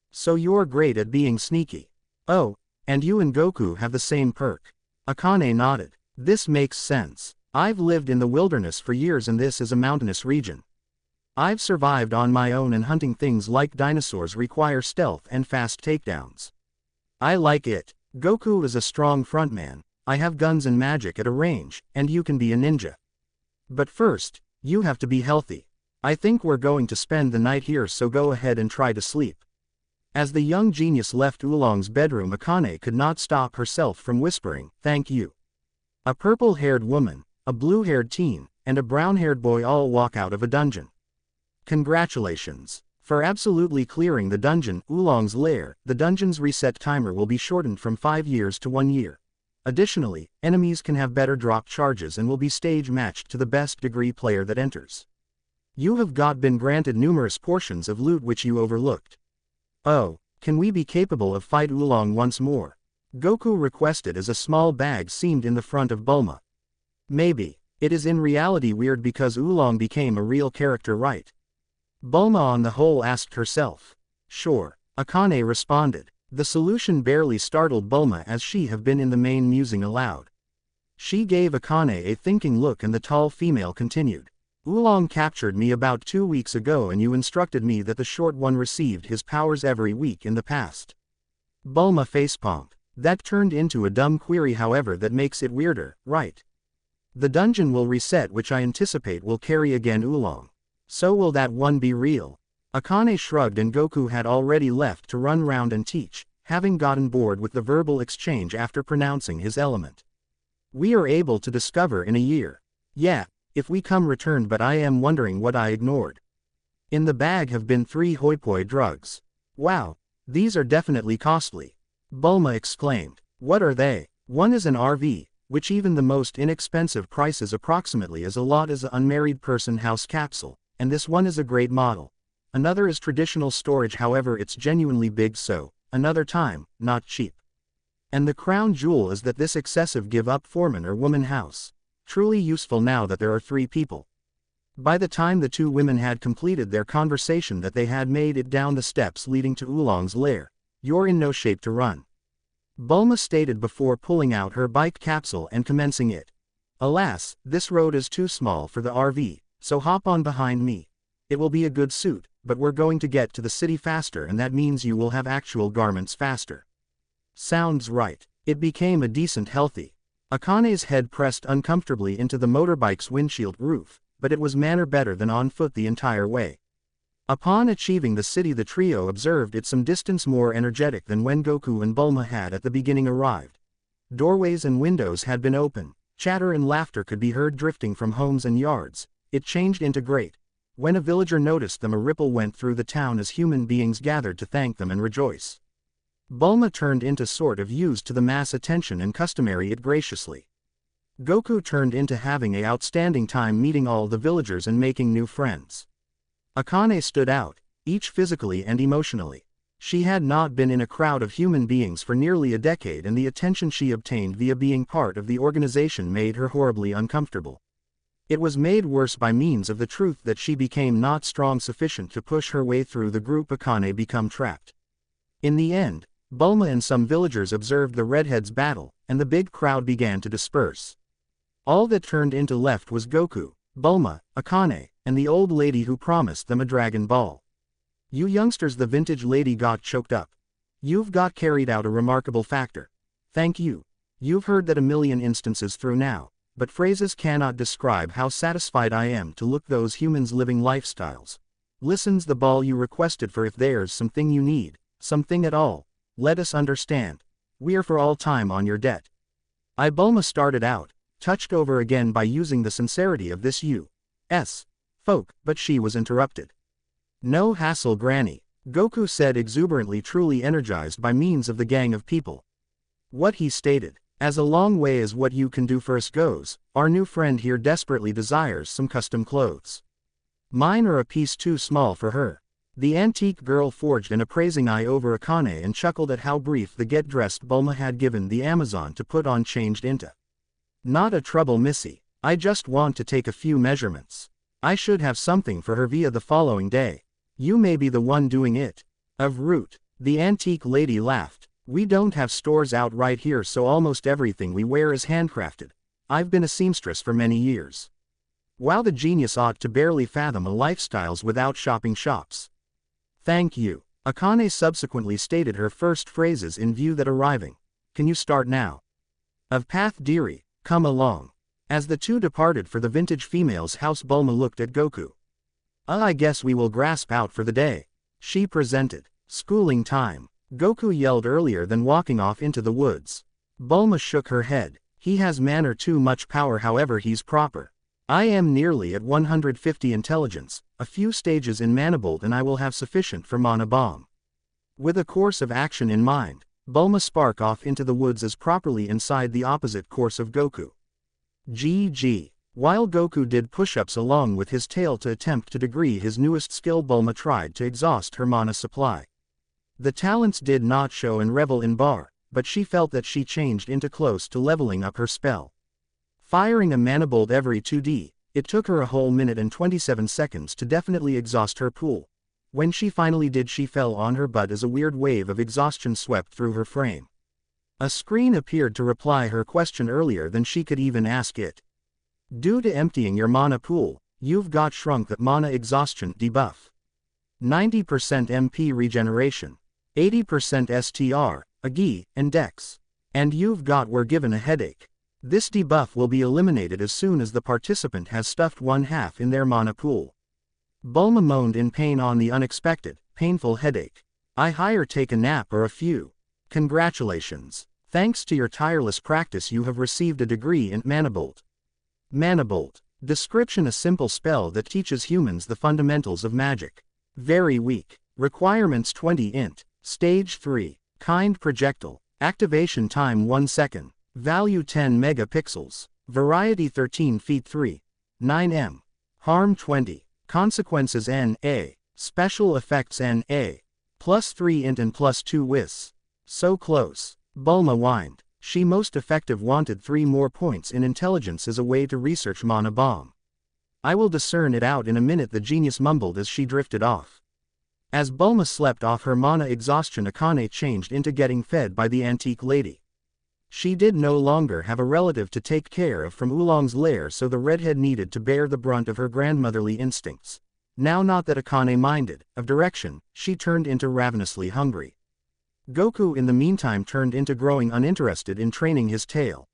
So you're great at being sneaky. Oh, And you and Goku have the same perk. Akane nodded. This makes sense. I've lived in the wilderness for years and this is a mountainous region. I've survived on my own and hunting things like dinosaurs require stealth and fast takedowns. I like it. Goku is a strong frontman. I have guns and magic at a range, and you can be a ninja. But first, you have to be healthy. I think we're going to spend the night here, so go ahead and try to sleep. As the young genius left Oolong's bedroom, Akane could not stop herself from whispering, "Thank you." A purple-haired woman, a blue-haired teen, and a brown-haired boy all walk out of a dungeon. Congratulations. For absolutely clearing the dungeon, Oolong's lair, the dungeon's reset timer will be shortened from 5 years to 1 year. Additionally, enemies can have better drop charges and will be stage matched to the best degree player that enters. You have been granted numerous portions of loot which you overlooked. Oh, can we be capable of fight Oolong once more? Goku requested as a small bag seemed in the front of Bulma. Maybe. It is in reality weird because Oolong became a real character, right? Bulma on the whole asked herself. Sure. Akane responded. The solution barely startled Bulma as she have been in the main musing aloud. She gave Akane a thinking look and the tall female continued. Oolong captured me about 2 weeks ago and you instructed me that the short one received his powers every week in the past. Bulma facepalmed. That turned into a dumb query, however that makes it weirder, right? The dungeon will reset, which I anticipate will carry again Oolong. So will that one be real? Akane shrugged and Goku had already left to run round and teach, having gotten bored with the verbal exchange after pronouncing his element. We are able to discover in a year. Yeah, if we come returned, but I am wondering what I ignored. In the bag have been 3 hoipoi drugs. Wow, these are definitely costly. Bulma exclaimed. What are they? One is an RV, which even the most inexpensive price is approximately as a lot as an unmarried person house capsule, and this one is a great model. Another is traditional storage, however it's genuinely big, so, another time, not cheap. And the crown jewel is that this excessive give-up foreman or woman house. Truly useful now that there are 3 people. By the time the 2 women had completed their conversation that they had made it down the steps leading to Oolong's lair. You're in no shape to run. Bulma stated before pulling out her bike capsule and commencing it. Alas, this road is too small for the RV, so hop on behind me. It will be a good suit, but we're going to get to the city faster and that means you will have actual garments faster. Sounds right. It became a decent healthy. Akane's head pressed uncomfortably into the motorbike's windshield roof, but it was manner better than on foot the entire way. Upon achieving the city, the trio observed it some distance more energetic than when Goku and Bulma had at the beginning arrived. Doorways and windows had been open, chatter and laughter could be heard drifting from homes and yards. It changed into great. When a villager noticed them, a ripple went through the town as human beings gathered to thank them and rejoice. Bulma turned into sort of used to the mass attention and customary it graciously. Goku turned into having a outstanding time meeting all the villagers and making new friends. Akane stood out, each physically and emotionally. She had not been in a crowd of human beings for nearly a decade and the attention she obtained via being part of the organization made her horribly uncomfortable. It was made worse by means of the truth that she became not strong sufficient to push her way through the group. Akane became trapped. In the end, Bulma and some villagers observed the redheads battle, and the big crowd began to disperse. All that turned into left was Goku, Bulma, Akane, and the old lady who promised them a Dragon Ball. You youngsters, the vintage lady got choked up. You've got carried out a remarkable factor. Thank you. You've heard that a million instances through now, but phrases cannot describe how satisfied I am to look those humans living lifestyles. Listens the ball you requested for. If there's something you need, something at all, let us understand. We are for all time on your debt. Bulma started out, touched over again by using the sincerity of this U.S. folk, but she was interrupted. No hassle, Granny, Goku said exuberantly, truly energized by means of the gang of people. What he stated, as a long way as what you can do first goes, our new friend here desperately desires some custom clothes. Mine are a piece too small for her. The antique girl forged an appraising eye over Akane and chuckled at how brief the get-dressed Bulma had given the Amazon to put on changed into. Not a trouble, Missy. I just want to take a few measurements. I should have something for her via the following day. You may be the one doing it. Of root. The antique lady laughed. We don't have stores out right here, so almost everything we wear is handcrafted. I've been a seamstress for many years. Wow, the genius ought to barely fathom a lifestyles without shopping shops. Thank you. Akane subsequently stated her first phrases in view that arriving. Can you start now? Of Path Dearie, come along. As the two departed for the vintage female's house, Bulma looked at Goku. I guess we will grasp out for the day. She presented. Schooling time. Goku yelled earlier than walking off into the woods. Bulma shook her head. He has manner too much power, however he's proper. I am nearly at 150 intelligence, a few stages in Manibolt and I will have sufficient for Mana Bomb. With a course of action in mind, Bulma spark off into the woods as properly inside the opposite course of Goku. GG. While Goku did push-ups along with his tail to attempt to degree his newest skill, Bulma tried to exhaust her mana supply. The talents did not show and revel in bar, but she felt that she changed into close to leveling up her spell. Firing a Manibolt every 2D, it took her a whole minute and 27 seconds to definitely exhaust her pool. When she finally did, she fell on her butt as a weird wave of exhaustion swept through her frame. A screen appeared to reply her question earlier than she could even ask it. Due to emptying your mana pool, you've got shrunk that mana exhaustion debuff. 90% MP regeneration. 80% STR, Agi, and Dex. And you've got were given a headache. This debuff will be eliminated as soon as the participant has stuffed 1/2 in their mana pool. Bulma moaned in pain on the unexpected, painful headache. I higher take a nap or a few. Congratulations. Thanks to your tireless practice you have received a degree in Manibolt. Manibolt. Description: a simple spell that teaches humans the fundamentals of magic. Very weak. Requirements: 20 int. Stage 3. Kind projectile. Activation time 1 second. Value 10 megapixels. Variety 13 feet 3. 9m. Harm 20. Consequences NA. Special effects NA. +3 int and +2 whiz. So close. Bulma whined. She most effective wanted 3 more points in intelligence as a way to research Mana Bomb. I will discern it out in a minute, the genius mumbled as she drifted off. As Bulma slept off her mana exhaustion, Akane changed into getting fed by the antique lady. She did no longer have a relative to take care of from Oolong's lair, so the redhead needed to bear the brunt of her grandmotherly instincts. Now, not that Akane minded, of direction, she turned into ravenously hungry. Goku in the meantime turned into growing uninterested in training his tail.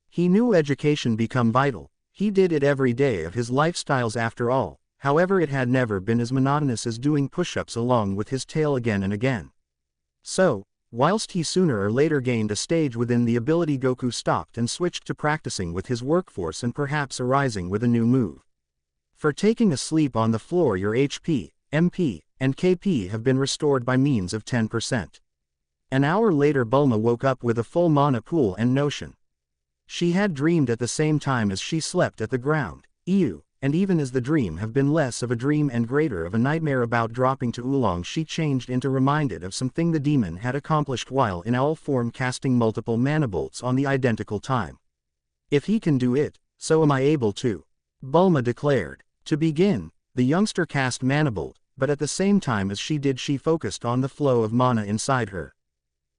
He knew education become vital, he did it every day of his lifestyles after all. However, it had never been as monotonous as doing push-ups along with his tail again and again. So, whilst he sooner or later gained a stage within the ability, Goku stopped and switched to practicing with his workforce and perhaps arising with a new move. For taking a sleep on the floor, your HP, MP, and KP have been restored by means of 10%. An hour later, Bulma woke up with a full mana pool and notion. She had dreamed at the same time as she slept at the ground. Ew. And even as the dream have been less of a dream and greater of a nightmare about dropping to Oolong, she changed into reminded of something the demon had accomplished while in owl form, casting multiple Manibolts on the identical time. If he can do it, so am I able to, Bulma declared. To begin, the youngster cast Manibolt, but at the same time as she did, she focused on the flow of mana inside her.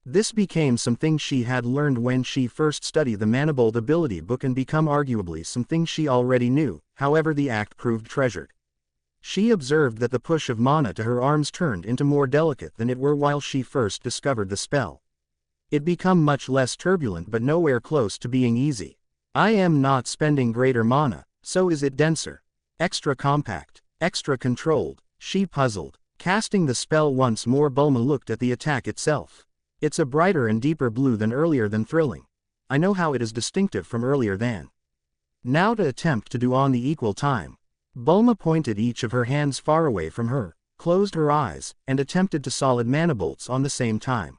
This became something she had learned when she first studied the Manibolt ability book and become arguably something she already knew, however the act proved treasured. She observed that the push of mana to her arms turned into more delicate than it were while she first discovered the spell. It become much less turbulent but nowhere close to being easy. I am not spending greater mana, so is it denser? Extra compact? Extra controlled? She puzzled. Casting the spell once more, Bulma looked at the attack itself. It's a brighter and deeper blue than earlier, than thrilling. I know how it is distinctive from earlier than. Now to attempt to do on the equal time. Bulma pointed each of her hands far away from her, closed her eyes, and attempted to solid Manibolts on the same time.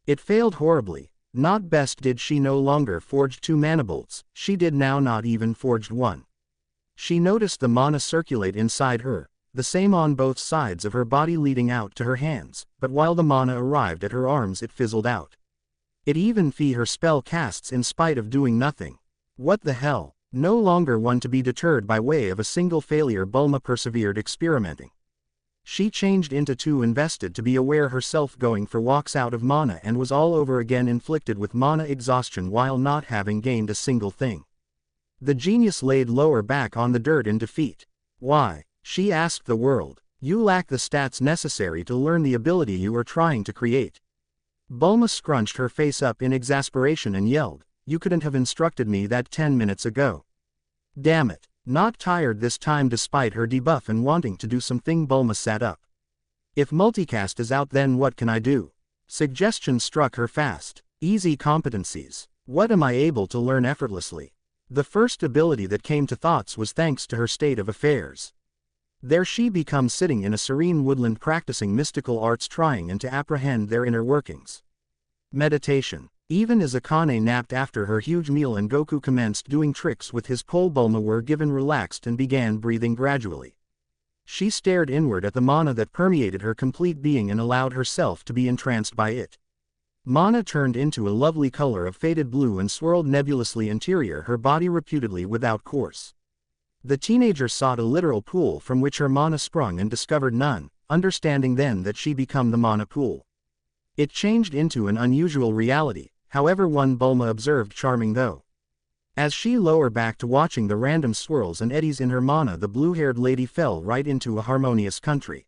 It failed horribly. Not best did she no longer forge 2 Manibolts, she did now not even forged 1. She noticed the mana circulate inside her, the same on both sides of her body leading out to her hands, but while the mana arrived at her arms it fizzled out. It even fee her spell casts in spite of doing nothing. What the hell? No longer one to be deterred by way of a single failure, Bulma persevered, experimenting. She changed into too invested to be aware herself, going for walks out of mana, and was all over again inflicted with mana exhaustion while not having gained a single thing. The genius laid lower back on the dirt in defeat. Why? She asked the world. You lack the stats necessary to learn the ability you are trying to create. Bulma scrunched her face up in exasperation and yelled, "You couldn't have instructed me that 10 minutes ago." Damn it. Not tired this time despite her debuff and wanting to do something, Bulma sat up. If multicast is out, then what can I do? Suggestion struck her fast. Easy competencies. What am I able to learn effortlessly? The first ability that came to thoughts was thanks to her state of affairs. There she becomes sitting in a serene woodland practicing mystical arts, trying and to apprehend their inner workings. Meditation. Even as Akane napped after her huge meal and Goku commenced doing tricks with his pole, Bulma were given relaxed and began breathing gradually. She stared inward at the mana that permeated her complete being and allowed herself to be entranced by it. Mana turned into a lovely color of faded blue and swirled nebulously interior her body, reputedly without course. The teenager sought a literal pool from which her mana sprung and discovered none, understanding then that she become the mana pool. It changed into an unusual reality, however, one Bulma observed charming though. As she lowered back to watching the random swirls and eddies in her mana, the blue-haired lady fell right into a harmonious country.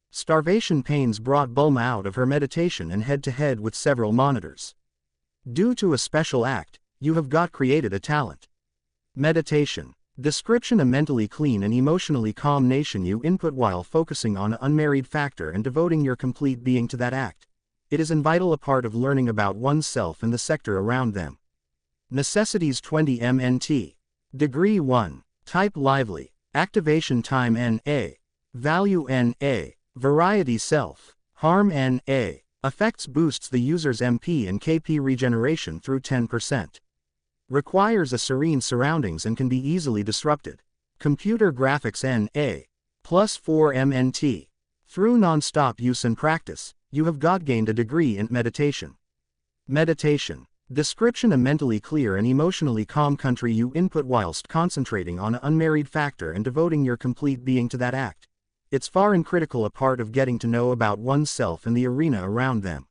Starvation pains brought Bulma out of her meditation and head-to-head with several monitors. Due to a special act, you have got created a talent. Meditation. Description: a mentally clean and emotionally calm nation you input while focusing on an unmarried factor and devoting your complete being to that act. It is a vital part of learning about oneself and the sector around them. Necessities: 20 MNT. Degree 1. Type: lively. Activation time: NA. Value: NA. Variety: self. Harm: NA. Effects: boosts the user's MP and KP regeneration through 10%. Requires a serene surroundings and can be easily disrupted. Computer graphics: NA. Plus 4 MNT. Through non-stop use and practice, you have gained a degree in meditation. Meditation. Description: a mentally clear and emotionally calm country you input whilst concentrating on an unmarried factor and devoting your complete being to that act. It's far and critical a part of getting to know about oneself and the arena around them.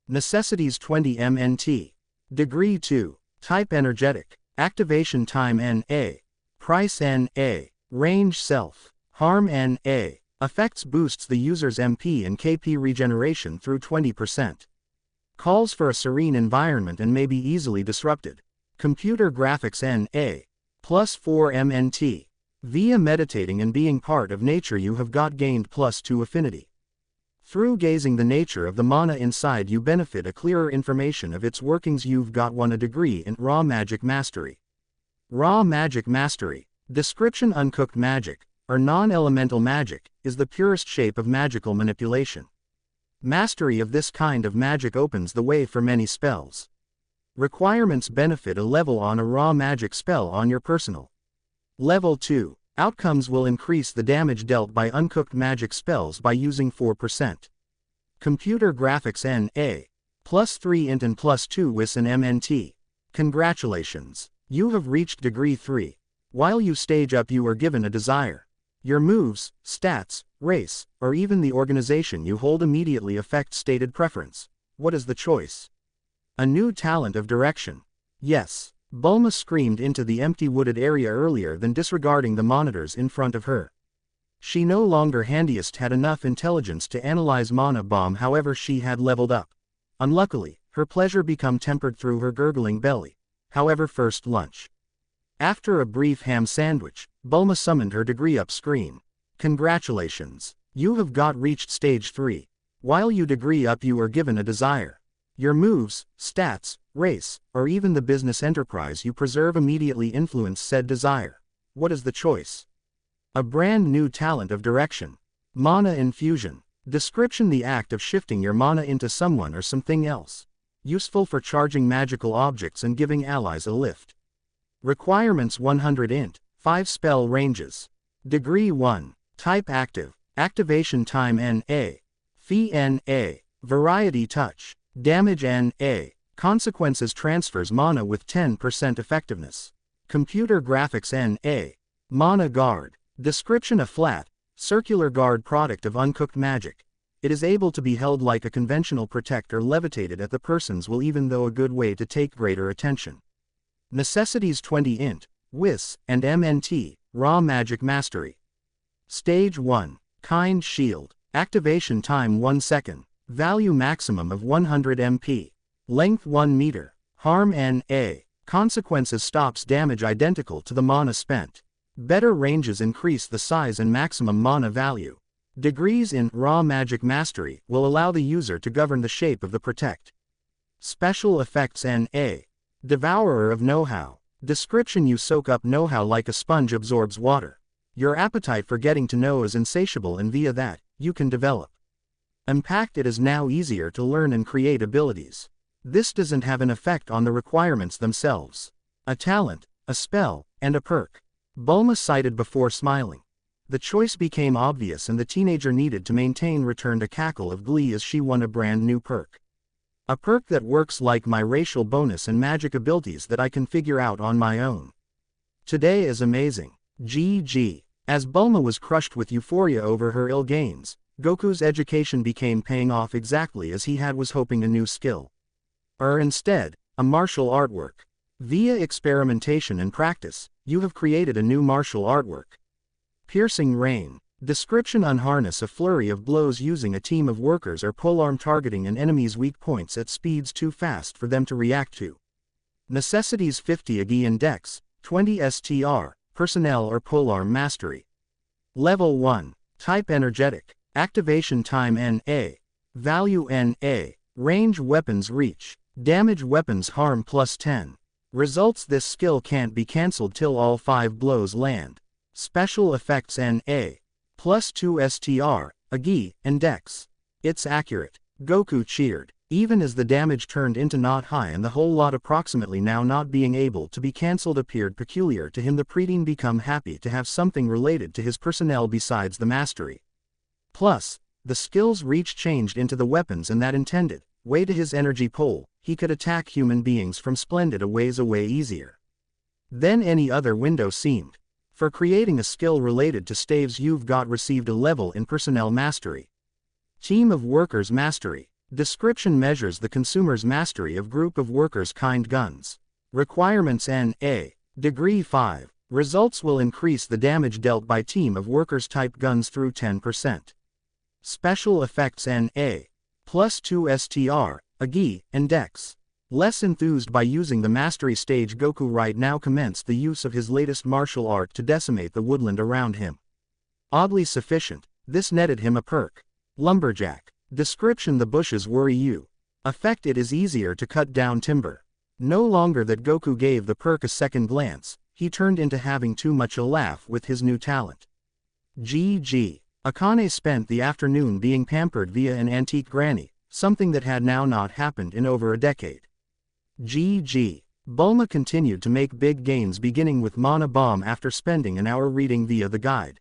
Necessities: 20 MNT. Degree 2. Type: energetic. Activation time: NA. Price: NA. Range: self. Harm: NA. Effects: boosts the user's MP and KP regeneration through 20%. Calls for a serene environment and may be easily disrupted. Computer graphics: NA. Plus 4 MNT. Via meditating and being part of nature you have gained plus 2 affinity. Through gazing the nature of the mana inside you benefit a clearer information of its workings. You've won a degree in Raw Magic Mastery. Raw Magic Mastery. Description: uncooked magic, or non-elemental magic, is the purest shape of magical manipulation. Mastery of this kind of magic opens the way for many spells. Requirements: benefit a level on a raw magic spell on your personal. Level 2. Outcomes will increase the damage dealt by uncooked magic spells by using 4%. Computer graphics: NA. Plus 3 int and plus 2 wis and MNT. Congratulations. You have reached degree 3. While you stage up you are given a desire. Your moves, stats, race, or even the organization you hold immediately affect stated preference. What is the choice? A new talent of direction. Yes. Bulma screamed into the empty wooded area earlier than disregarding the monitors in front of her. She no longer handiest had enough intelligence to analyze mana bomb, however she had leveled up. Unluckily, her pleasure become tempered through her gurgling belly. However, first lunch. After a brief ham sandwich, Bulma summoned her degree up screen. Congratulations. You have reached stage 3. While you degree up you are given a desire. Your moves, stats, race, or even the business enterprise you preserve immediately influence said desire. What is the choice? A brand new talent of direction. Mana infusion. Description: the act of shifting your mana into someone or something else. Useful for charging magical objects and giving allies a lift. Requirements: 100 int, 5 spell ranges. Degree 1. Type: active. Activation time: NA. Fee: NA. Variety: touch. Damage: NA. Consequences: transfers mana with 10% effectiveness. Computer graphics: NA. Mana guard. Description: a flat, Circular guard product of uncooked magic. It is able to be held like a conventional protect or levitated at the person's will, even though a good way to take greater attention. Necessities 20 int, WIS, and MNT, Raw Magic Mastery. Stage 1. Kind Shield. Activation time 1 second. Value maximum of 100 MP. Length 1 meter. Harm NA. Consequences stops damage identical to the mana spent. Better ranges increase the size and maximum mana value. Degrees in Raw Magic Mastery will allow the user to govern the shape of the protect. Special effects NA. Devourer of know-how. Description: you soak up know-how like a sponge absorbs water. Your appetite for getting to know is insatiable, and via that, you can develop. Impact: it is now easier to learn and create abilities. This doesn't have an effect on the requirements themselves. A talent, a spell, and a perk. Bulma cited before smiling. The choice became obvious, and the teenager needed to maintain returned a cackle of glee as she won a brand new perk. A perk that works like my racial bonus and magic abilities that I can figure out on my own. Today is amazing. GG. As Bulma was crushed with euphoria over her ill gains, Goku's education became paying off exactly as he was hoping: a new skill. Instead, a martial artwork. Via experimentation and practice, you have created a new martial artwork. Piercing Rain. Description: unharness a flurry of blows using a team of workers or polearm, targeting an enemy's weak points at speeds too fast for them to react to. Necessities 50 AG and Dex, 20 STR, Personnel or Polearm Mastery. Level 1. Type Energetic. Activation time NA. Value NA. Range: weapons reach. Damage: weapons harm +10. Results: this skill can't be cancelled till all 5 blows land. Special effects NA. +2 STR, AG, and Dex. It's accurate. Goku cheered. Even as the damage turned into not high and the whole lot approximately now not being able to be cancelled appeared peculiar to him, the preteen become happy to have something related to his personnel besides the mastery. Plus, the skill's reach changed into the weapons, and that intended way to his energy pole. He could attack human beings from splendid a ways away easier than any other window seemed. For creating a skill related to staves, you've received a level in Personnel Mastery. Team of Workers Mastery. Description: measures the consumer's mastery of group of workers kind guns. Requirements NA. Degree 5. Results: will increase the damage dealt by team of workers type guns through 10%. Special effects NA. +2 STR, AG, and Dex. Less enthused by using the mastery stage, Goku right now commenced the use of his latest martial art to decimate the woodland around him. Oddly sufficient, this netted him a perk. Lumberjack. Description: the bushes worry you. Effect: it is easier to cut down timber. No longer that Goku gave the perk a second glance, he turned into having too much a laugh with his new talent. GG. Akane spent the afternoon being pampered via an antique granny, something that had now not happened in over a decade. GG. Bulma continued to make big gains, beginning with Mana Bomb after spending an hour reading via the guide.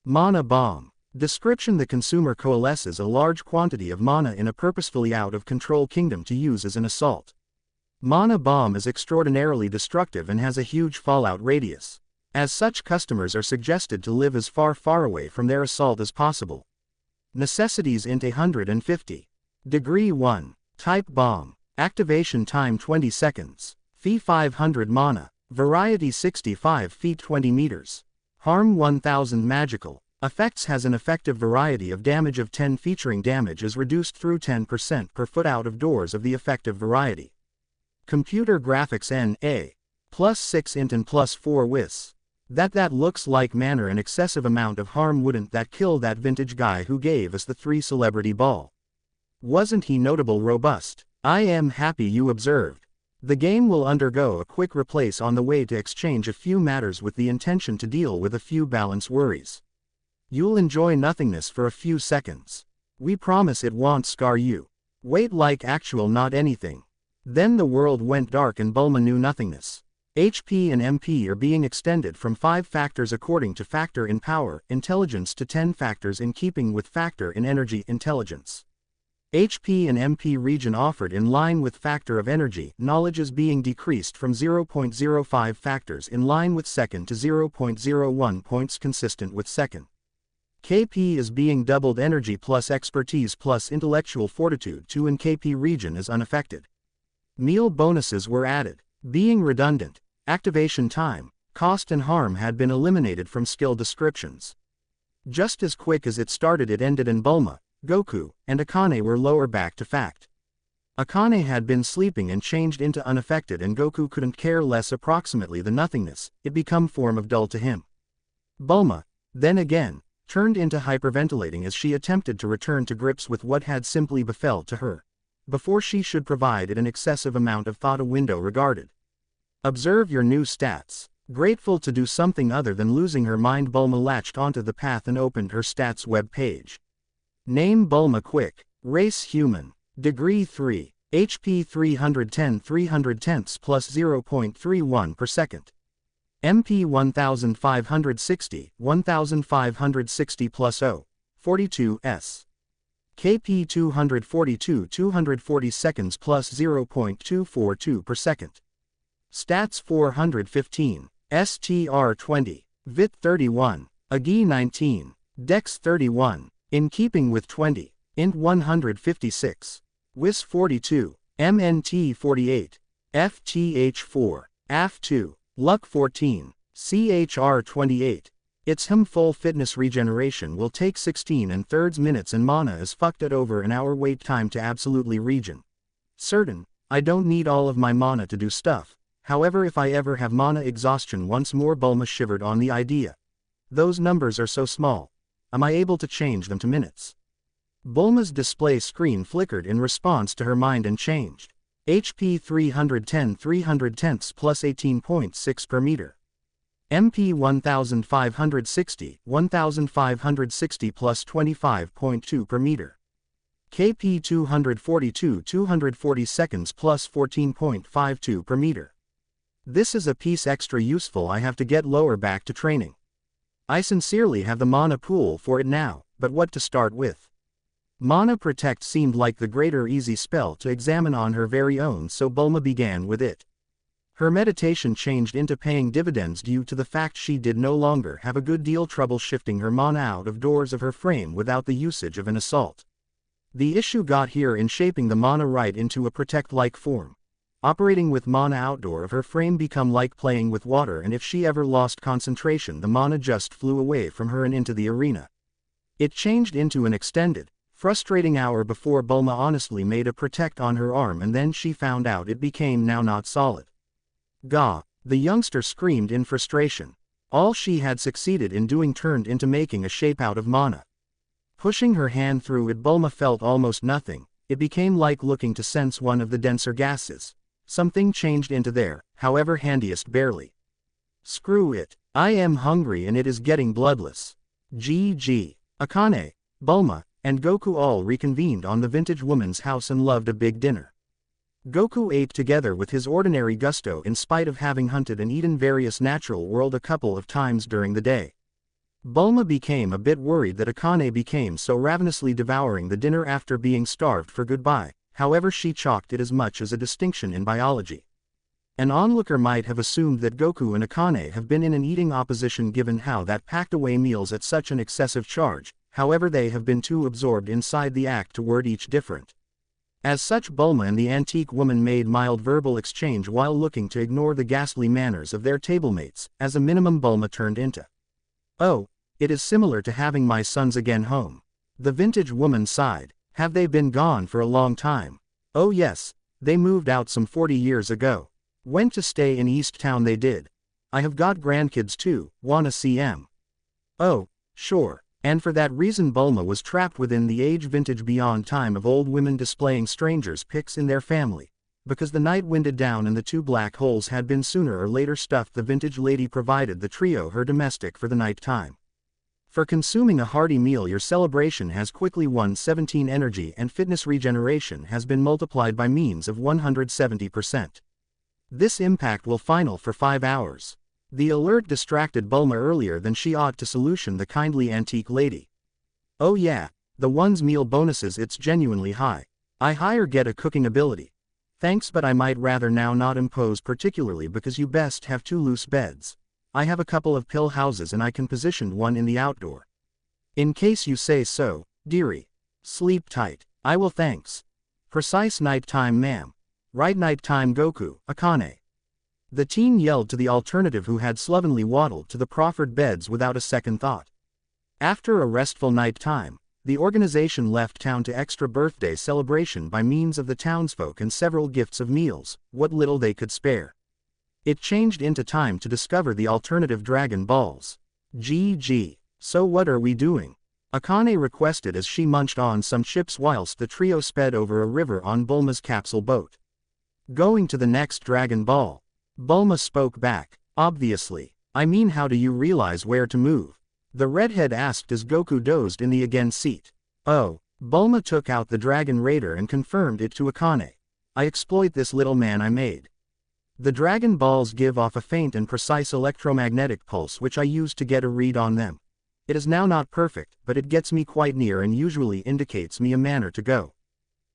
Mana Bomb. Description: the consumer coalesces a large quantity of mana in a purposefully out of control kingdom to use as an assault. Mana Bomb is extraordinarily destructive and has a huge fallout radius. As such, customers are suggested to live as far away from their assault as possible. Necessities int 150. Degree 1. Type Bomb. Activation time 20 seconds. Fee 500 mana. Variety 65 feet 20 meters. Harm 1000 magical. Effects: has an effective variety of damage of 10 featuring damage is reduced through 10% per foot out of doors of the effective variety. Computer graphics NA. +6 int and +4 WIS. That looks like manner. An excessive amount of harm wouldn't that kill that vintage guy who gave us the 3 celebrity ball? Wasn't he notable robust? I am happy you observed. The game will undergo a quick replace on the way to exchange a few matters with the intention to deal with a few balance worries. You'll enjoy nothingness for a few seconds. We promise it won't scar you. Wait, like actual not anything. Then the world went dark and Bulma knew nothingness. HP and MP are being extended from 5 factors according to factor in power, intelligence to 10 factors in keeping with factor in energy, intelligence. HP and MP region offered in line with factor of energy, knowledge is being decreased from 0.05 factors in line with second to 0.01 points consistent with second. KP is being doubled energy plus expertise plus intellectual fortitude 2 and KP region is unaffected. Meal bonuses were added. Being redundant. Activation time, cost and harm had been eliminated from skill descriptions. Just as quick as it started it ended and Bulma, Goku, and Akane were lower back to fact. Akane had been sleeping and changed into unaffected and Goku couldn't care less approximately the nothingness, it become form of dull to him. Bulma, then again, turned into hyperventilating as she attempted to return to grips with what had simply befell to her. Before she should provide it an excessive amount of thought a window regarded. Observe your new stats. Grateful to do something other than losing her mind Bulma latched onto the path and opened her stats web page. Name Bulma quick. Race human. Degree 3. HP 310 310ths plus 0.31 per second. MP 1560 1560 plus 0.42s. KP 242 240 seconds plus 0.242 per second. Stats 415, STR 20, VIT 31, AGI 19, Dex 31, in keeping with 20, INT 156, WIS 42, MNT 48, FTH 4, AF 2, Luck 14, CHR 28. Its full fitness regeneration will take 16 1/3 minutes and mana is fucked at over an hour wait time to absolutely regen. Certain, I don't need all of my mana to do stuff. However, if I ever have mana exhaustion once more Bulma shivered on the idea. Those numbers are so small. Am I able to change them to minutes? Bulma's display screen flickered in response to her mind and changed. HP 310 310ths plus 18.6 per meter. MP 1560 1560 plus 25.2 per meter. KP 242 240 seconds plus 14.52 per meter. This is a piece extra useful I have to get lower back to training. I sincerely have the mana pool for it now, but what to start with? Mana Protect seemed like the greater easy spell to examine on her very own so Bulma began with it. Her meditation changed into paying dividends due to the fact she did no longer have a good deal trouble shifting her mana out of doors of her frame without the usage of an assault. The issue got here in shaping the mana right into a protect-like form. Operating with mana outdoor of her frame become like playing with water and if she ever lost concentration the mana just flew away from her and into the arena. It changed into an extended, frustrating hour before Bulma honestly made a protect on her arm and then she found out it became now not solid. Gah, the youngster screamed in frustration. All she had succeeded in doing turned into making a shape out of mana. Pushing her hand through it Bulma felt almost nothing, it became like looking to sense one of the denser gases. Something changed into there, however handiest barely. Screw it, I am hungry and it is getting bloodless. GG. Akane, Bulma, and Goku all reconvened on the vintage woman's house and loved a big dinner. Goku ate together with his ordinary gusto in spite of having hunted and eaten various natural world a couple of times during the day. Bulma became a bit worried that Akane became so ravenously devouring the dinner after being starved for goodbye, however she chalked it as much as a distinction in biology. An onlooker might have assumed that Goku and Akane have been in an eating opposition given how that packed away meals at such an excessive charge, however they have been too absorbed inside the act to word each different. As such Bulma and the antique woman made mild verbal exchange while looking to ignore the ghastly manners of their tablemates, as a minimum Bulma turned into. Oh, it is similar to having my sons again home. The vintage woman sighed. Have they been gone for a long time? Oh yes, they moved out some 40 years ago. Went to stay in East Town they did. I have got grandkids too, wanna see 'em? Oh, sure. And for that reason Bulma was trapped within the age vintage beyond time of old women displaying strangers' pics in their family. Because the night winded down and the two black holes had been sooner or later stuffed the vintage lady provided the trio her domestic for the night time. For consuming a hearty meal your celebration has quickly won 17 energy and fitness regeneration has been multiplied by means of 170%. This impact will final for 5 hours. The alert distracted Bulma earlier than she ought to solution the kindly antique lady. Oh yeah, the one's meal bonuses it's genuinely high. I higher get a cooking ability. Thanks but I might rather now not impose particularly because you best have 2 loose beds. I have a couple of pill houses and I can position one in the outdoor. In case you say so, dearie. Sleep tight. I will thanks. Precise night time ma'am. Right night time Goku, Akane. The teen yelled to the alternative who had slovenly waddled to the proffered beds without a second thought. After a restful night time, the organization left town to extra birthday celebration by means of the townsfolk and several gifts of meals, what little they could spare. It changed into time to discover the alternative Dragon Balls. GG. So what are we doing? Akane requested as she munched on some chips whilst the trio sped over a river on Bulma's capsule boat. Going to the next Dragon Ball. Bulma spoke back, obviously. I mean, how do you realize where to move? The redhead asked as Goku dozed in the again seat. Oh. Bulma took out the Dragon Raider and confirmed it to Akane. I exploit this little man I made. The Dragon Balls give off a faint and precise electromagnetic pulse which I use to get a read on them. It is now not perfect, but it gets me quite near and usually indicates me a manner to go.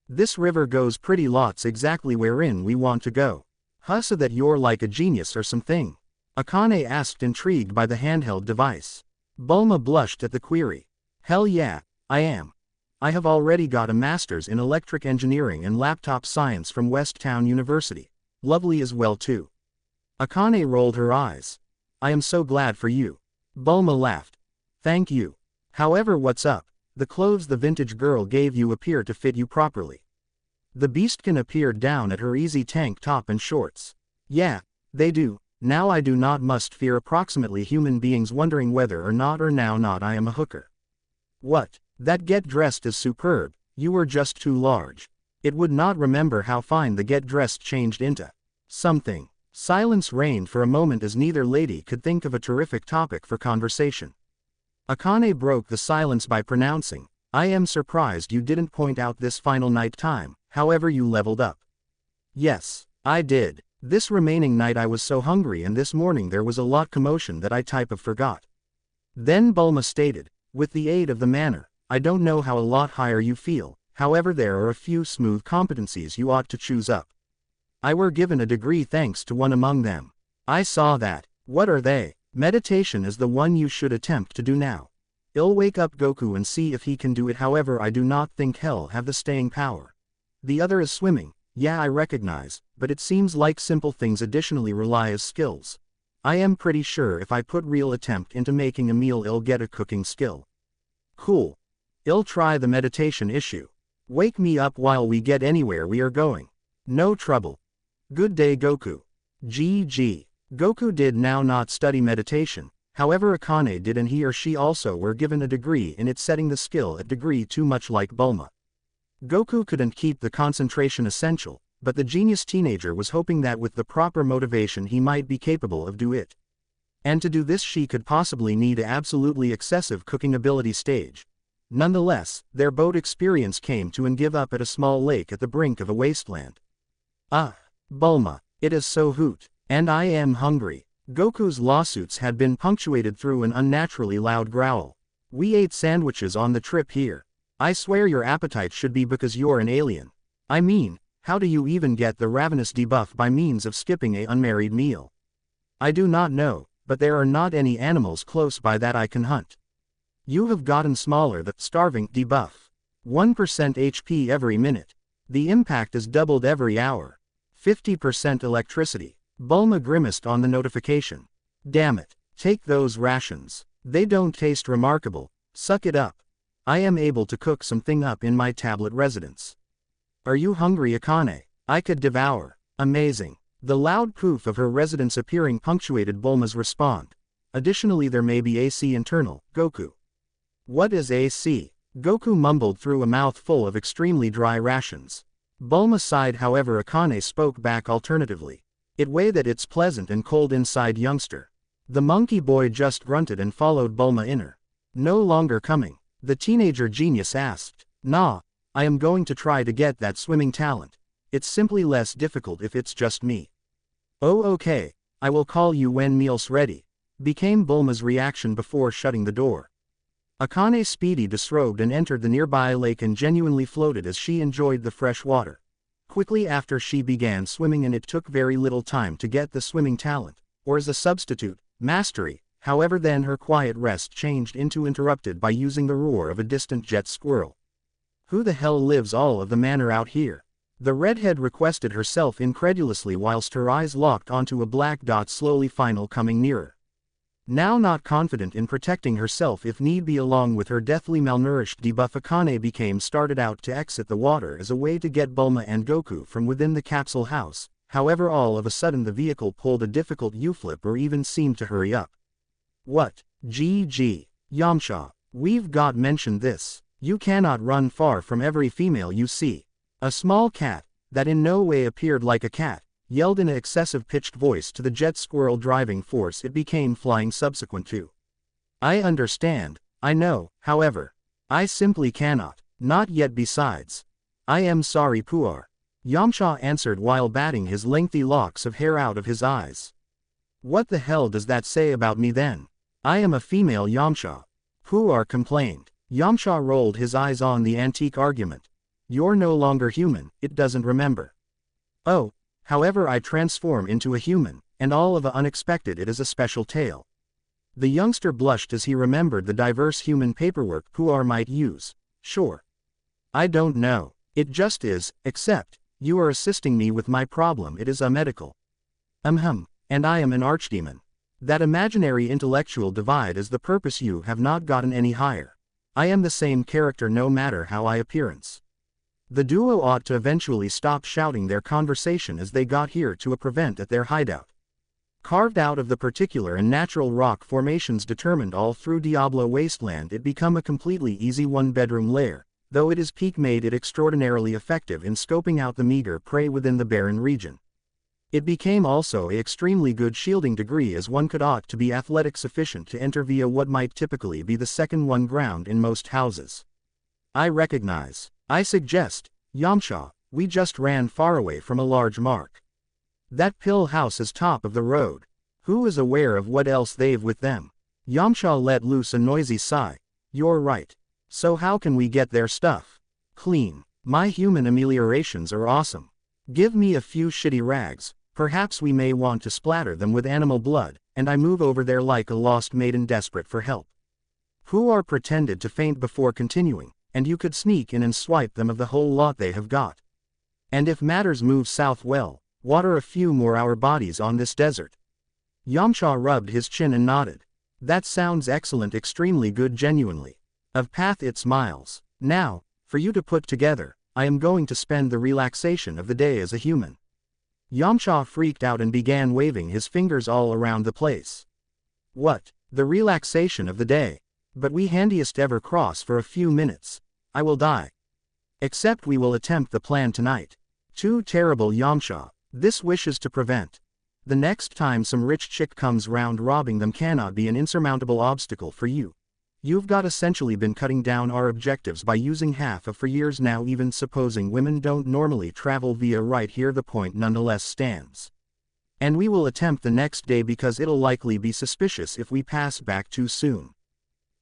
This river goes pretty lots exactly wherein we want to go. Huh, so that you're like a genius or something? Akane asked, intrigued by the handheld device. Bulma blushed at the query. Hell yeah, I am. I have already got a master's in electric engineering and laptop science from West Town University. Lovely as well too. Akane rolled her eyes. I am so glad for you. Bulma laughed. Thank you. However, what's up? The clothes the vintage girl gave you appear to fit you properly. The beastkin appeared down at her easy tank top and shorts. Yeah, they do. Now I do must fear approximately human beings wondering whether or not I am a hooker. What? That get dressed is superb. You were just too large. It would not remember how fine the get dressed changed into something. Silence reigned for a moment as neither lady could think of a terrific topic for conversation. Akane broke the silence by pronouncing, I am surprised you didn't point out this final night time, however you leveled up. Yes, I did. This remaining night I was so hungry and this morning there was a lot commotion that I type of forgot. Then Bulma stated, with the aid of the manner, I don't know how a lot higher you feel, however there are a few smooth competencies you ought to choose up. I were given a degree thanks to one among them. I saw that. What are they? Meditation is the one you should attempt to do now. I'll wake up Goku and see if he can do it, however I do not think he'll have the staying power. The other is swimming, yeah I recognize, but it seems like simple things additionally rely as skills. I am pretty sure if I put real attempt into making a meal I'll get a cooking skill. Cool. I'll try the meditation issue. Wake me up while we get anywhere we are going. No trouble. Good day Goku. GG. Goku did now not study meditation, however Akane did and he or she also were given a degree in it, setting the skill at degree too much like Bulma. Goku couldn't keep the concentration essential, but the genius teenager was hoping that with the proper motivation he might be capable of do it. And to do this she could possibly need a absolutely excessive cooking ability stage. Nonetheless, their boat experience came to and give up at a small lake at the brink of a wasteland. Ah, Bulma, it is so hoot. And I am hungry. Goku's lawsuits had been punctuated through an unnaturally loud growl. We ate sandwiches on the trip here. I swear your appetite should be because you're an alien. I mean, how do you even get the ravenous debuff by means of skipping a unmarried meal? I do not know, but there are not any animals close by that I can hunt. You have gotten smaller. The starving debuff. 1% HP every minute. The impact is doubled every hour. 50% electricity. Bulma grimaced on the notification. Damn it. Take those rations. They don't taste remarkable. Suck it up. I am able to cook something up in my tablet residence. Are you hungry Akane? I could devour. Amazing. The loud poof of her residence appearing punctuated Bulma's response. Additionally there may be AC internal, Goku. What is AC? Goku mumbled through a mouthful of extremely dry rations. Bulma sighed, however Akane spoke back alternatively. It way that it's pleasant and cold inside youngster. The monkey boy just grunted and followed Bulma inner. No longer coming. The teenager genius asked. Nah, I am going to try to get that swimming talent. It's simply less difficult if it's just me. Oh okay, I will call you when meal's ready, became Bulma's reaction before shutting the door. Akane speedy disrobed and entered the nearby lake and genuinely floated as she enjoyed the fresh water. Quickly after she began swimming and it took very little time to get the swimming talent, or as a substitute, mastery, However, then her quiet rest changed into interrupted by using the roar of a distant jet squirrel. "Who the hell lives all of the manor out here?" the redhead requested herself incredulously whilst her eyes locked onto a black dot slowly final coming nearer. Now not confident in protecting herself if need be along with her deathly malnourished debuff, Akane became started out to exit the water as a way to get Bulma and Goku from within the capsule house. However, all of a sudden the vehicle pulled a difficult U-flip or even seemed to hurry up. "What? GG. Yamcha. We've got mentioned this. You cannot run far from every female you see." A small cat, that in no way appeared like a cat, yelled in an excessive pitched voice to the jet squirrel driving force it became flying subsequent to. "I understand, I know, however. I simply cannot. Not yet. Besides. I am sorry, Puar," Yamcha answered while batting his lengthy locks of hair out of his eyes. "What the hell does that say about me then? I am a female, Yamcha," Puar complained. Yamcha rolled his eyes on the antique argument. "You're no longer human, it doesn't remember." "Oh, however I transform into a human, and all of a unexpected it is a special tale." The youngster blushed as he remembered the diverse human paperwork Puar might use. "Sure. I don't know. It just is, except, you are assisting me with my problem. It is a medical. And I am an archdemon. That imaginary intellectual divide is the purpose. You have not gotten any higher. I am the same character no matter how I appearance." The duo ought to eventually stop shouting their conversation as they got here to a prevent at their hideout. Carved out of the particular and natural rock formations determined all through Diablo Wasteland, it become a completely easy one-bedroom lair, though it is peak made it extraordinarily effective in scoping out the meager prey within the barren region. It became also a extremely good shielding degree, as one could ought to be athletic sufficient to enter via what might typically be the second one ground in most houses. "I recognize. I suggest, Yamcha, we just ran far away from a large mark. That pill house is top of the road. Who is aware of what else they've with them?" Yamcha let loose a noisy sigh. "You're right. So how can we get their stuff? Clean. My human ameliorations are awesome. Give me a few shitty rags, perhaps we may want to splatter them with animal blood, and I move over there like a lost maiden desperate for help." Puar pretended to faint before continuing, "And you could sneak in and swipe them of the whole lot they have got. And if matters move south, well, water a few more our bodies on this desert." Yamcha rubbed his chin and nodded. "That sounds excellent, extremely good, genuinely. Of path it smiles. Now, for you to put together, I am going to spend the relaxation of the day as a human." Yamcha freaked out and began waving his fingers all around the place. "What? The relaxation of the day? But we handiest ever cross for a few minutes. I will die. Except we will attempt the plan tonight." "Too terrible, Yamcha. This wishes to prevent. The next time some rich chick comes round, robbing them cannot be an insurmountable obstacle for you. You've got essentially been cutting down our objectives by using half of for years now. Even supposing women don't normally travel via right here, the point nonetheless stands. And we will attempt the next day because it'll likely be suspicious if we pass back too soon."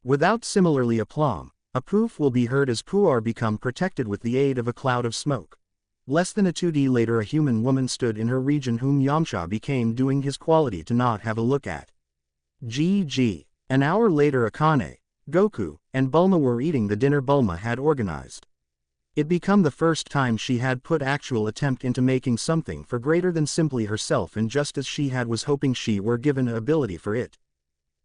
Without similarly aplomb, a poof will be heard as Puar become protected with the aid of a cloud of smoke. Less than a 2D later, a human woman stood in her region whom Yamcha became doing his quality to not have a look at. GG. An hour later, Akane, Goku, and Bulma were eating the dinner Bulma had organized. It become the first time she had put actual attempt into making something for greater than simply herself, and just as she had was hoping she were given an ability for it.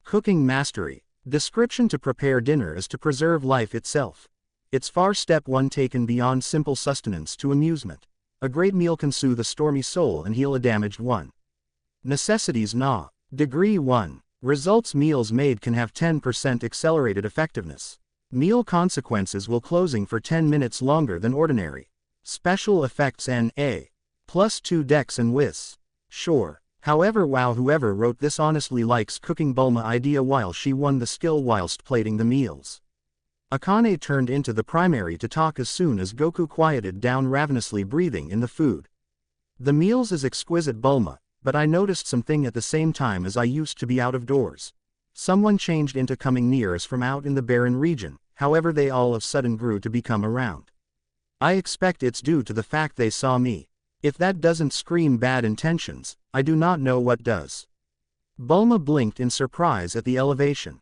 Cooking mastery. Description: to prepare dinner is to preserve life itself. It's far step one taken beyond simple sustenance to amusement. A great meal can soothe a stormy soul and heal a damaged one. Necessities nah. Degree 1. Results: meals made can have 10% accelerated effectiveness. Meal consequences will closing for 10 minutes longer than ordinary. Special effects: N.A. +2 dex and whiz. Sure. However, wow, whoever wrote this honestly likes cooking Bulma idea while she won the skill whilst plating the meals. Akane turned into the primary to talk as soon as Goku quieted down, ravenously breathing in the food. "The meals is exquisite, Bulma, but I noticed something at the same time as I used to be out of doors. Someone changed into coming near us from out in the barren region, however they all of sudden grew to become around. I expect it's due to the fact they saw me. If that doesn't scream bad intentions, I do not know what does." Bulma blinked in surprise at the elevation.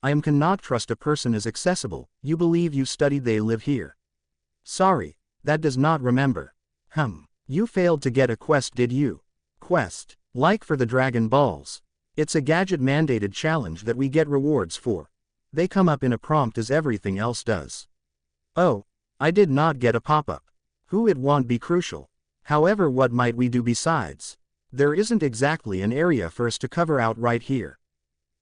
I cannot trust a person as accessible. You believe you studied they live here? Sorry, that does not remember. You failed to get a quest, did you? Quest, like for the Dragon Balls. It's a gadget-mandated challenge that we get rewards for. They come up in a prompt as everything else does. Oh, I did not get a pop-up. Who it won't be crucial. However, what might we do besides? There isn't exactly an area for us to cover out right here.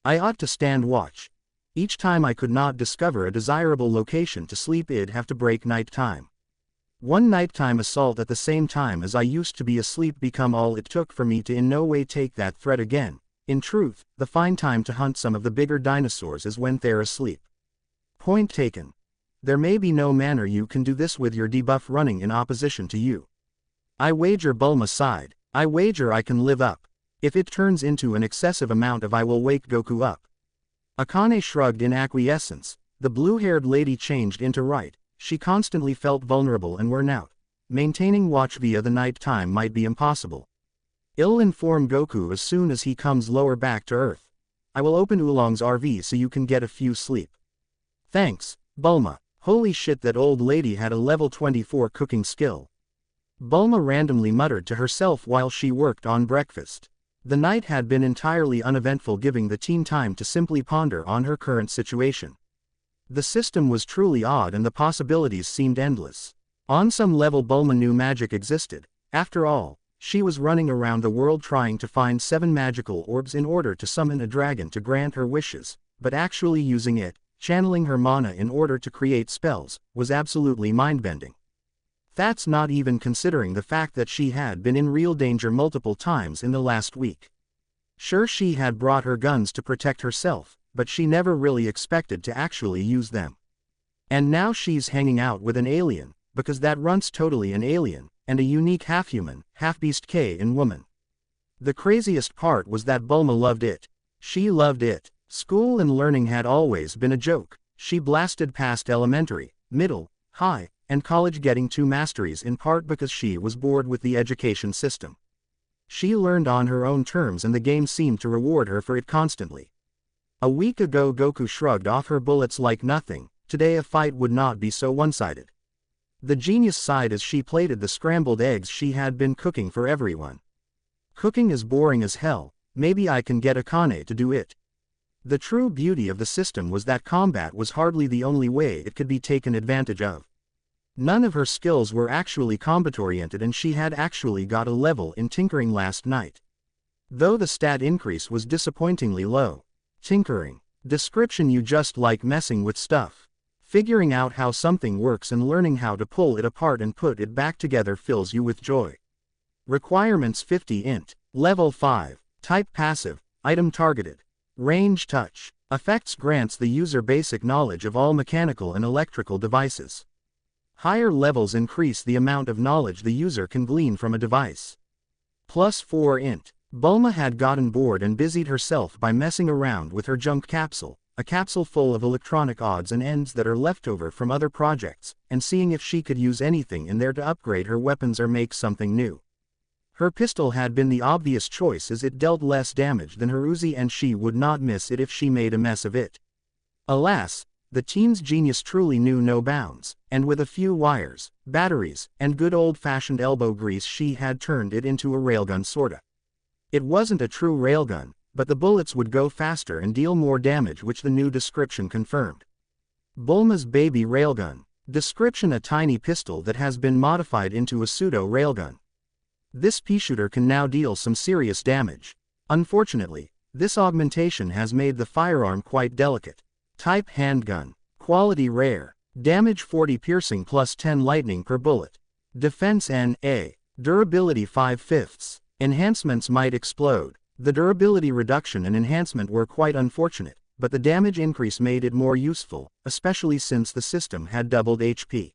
I ought to stand watch. Each time I could not discover a desirable location to sleep, I'd have to break night time. One nighttime assault at the same time as I used to be asleep become all it took for me to in no way take that threat again. In truth, the fine time to hunt some of the bigger dinosaurs is when they're asleep. Point taken. There may be no manner you can do this with your debuff running in opposition to you. I wager, Bulma sighed. I wager I can live up. If it turns into an excessive amount of I will wake Goku up. Akane shrugged in acquiescence. The blue-haired lady changed into right. She constantly felt vulnerable and worn out. Maintaining watch via the night time might be impossible. I'll inform Goku as soon as he comes lower back to Earth. I will open Oolong's RV so you can get a few sleep. Thanks, Bulma. Holy shit, that old lady had a level 24 cooking skill. Bulma randomly muttered to herself while she worked on breakfast. The night had been entirely uneventful, giving the teen time to simply ponder on her current situation. The system was truly odd and the possibilities seemed endless. On some level, Bulma knew magic existed. After all, she was running around the world trying to find 7 magical orbs in order to summon a dragon to grant her wishes, but actually using it, channeling her mana in order to create spells, was absolutely mind-bending. That's not even considering the fact that she had been in real danger multiple times in the last week. Sure, she had brought her guns to protect herself, but she never really expected to actually use them. And now she's hanging out with an alien, because that runs totally an alien, and a unique half-human, half-beast K-in woman. The craziest part was that Bulma loved it. She loved it. School and learning had always been a joke. She blasted past elementary, middle, high, and college, getting 2 masteries in part because she was bored with the education system. She learned on her own terms and the game seemed to reward her for it constantly. A week ago Goku shrugged off her bullets like nothing. Today a fight would not be so one-sided. The genius sighed as she plated the scrambled eggs she had been cooking for everyone. Cooking is boring as hell. Maybe I can get Akane to do it. The true beauty of the system was that combat was hardly the only way it could be taken advantage of. None of her skills were actually combat-oriented and she had actually got a level in tinkering last night. Though the stat increase was disappointingly low. Tinkering. Description: you just like messing with stuff. Figuring out how something works and learning how to pull it apart and put it back together fills you with joy. Requirements: 50 int. Level 5. Type passive. Item targeted. Range touch. Effects: grants the user basic knowledge of all mechanical and electrical devices. Higher levels increase the amount of knowledge the user can glean from a device. +4 int. Bulma had gotten bored and busied herself by messing around with her junk capsule, a capsule full of electronic odds and ends that are left over from other projects, and seeing if she could use anything in there to upgrade her weapons or make something new. Her pistol had been the obvious choice as it dealt less damage than her Uzi and she would not miss it if she made a mess of it. Alas, the teen's genius truly knew no bounds, and with a few wires, batteries, and good old-fashioned elbow grease she had turned it into a railgun sorta. It wasn't a true railgun, but the bullets would go faster and deal more damage, which the new description confirmed. Bulma's baby railgun. Description: a tiny pistol that has been modified into a pseudo-railgun. This pea-shooter can now deal some serious damage. Unfortunately, this augmentation has made the firearm quite delicate. Type: handgun. Quality: rare. Damage: 40 piercing plus 10 lightning per bullet. Defense: NA. Durability: 5/5. Enhancements: might explode. The durability reduction and enhancement were quite unfortunate, but the damage increase made it more useful, especially since the system had doubled HP.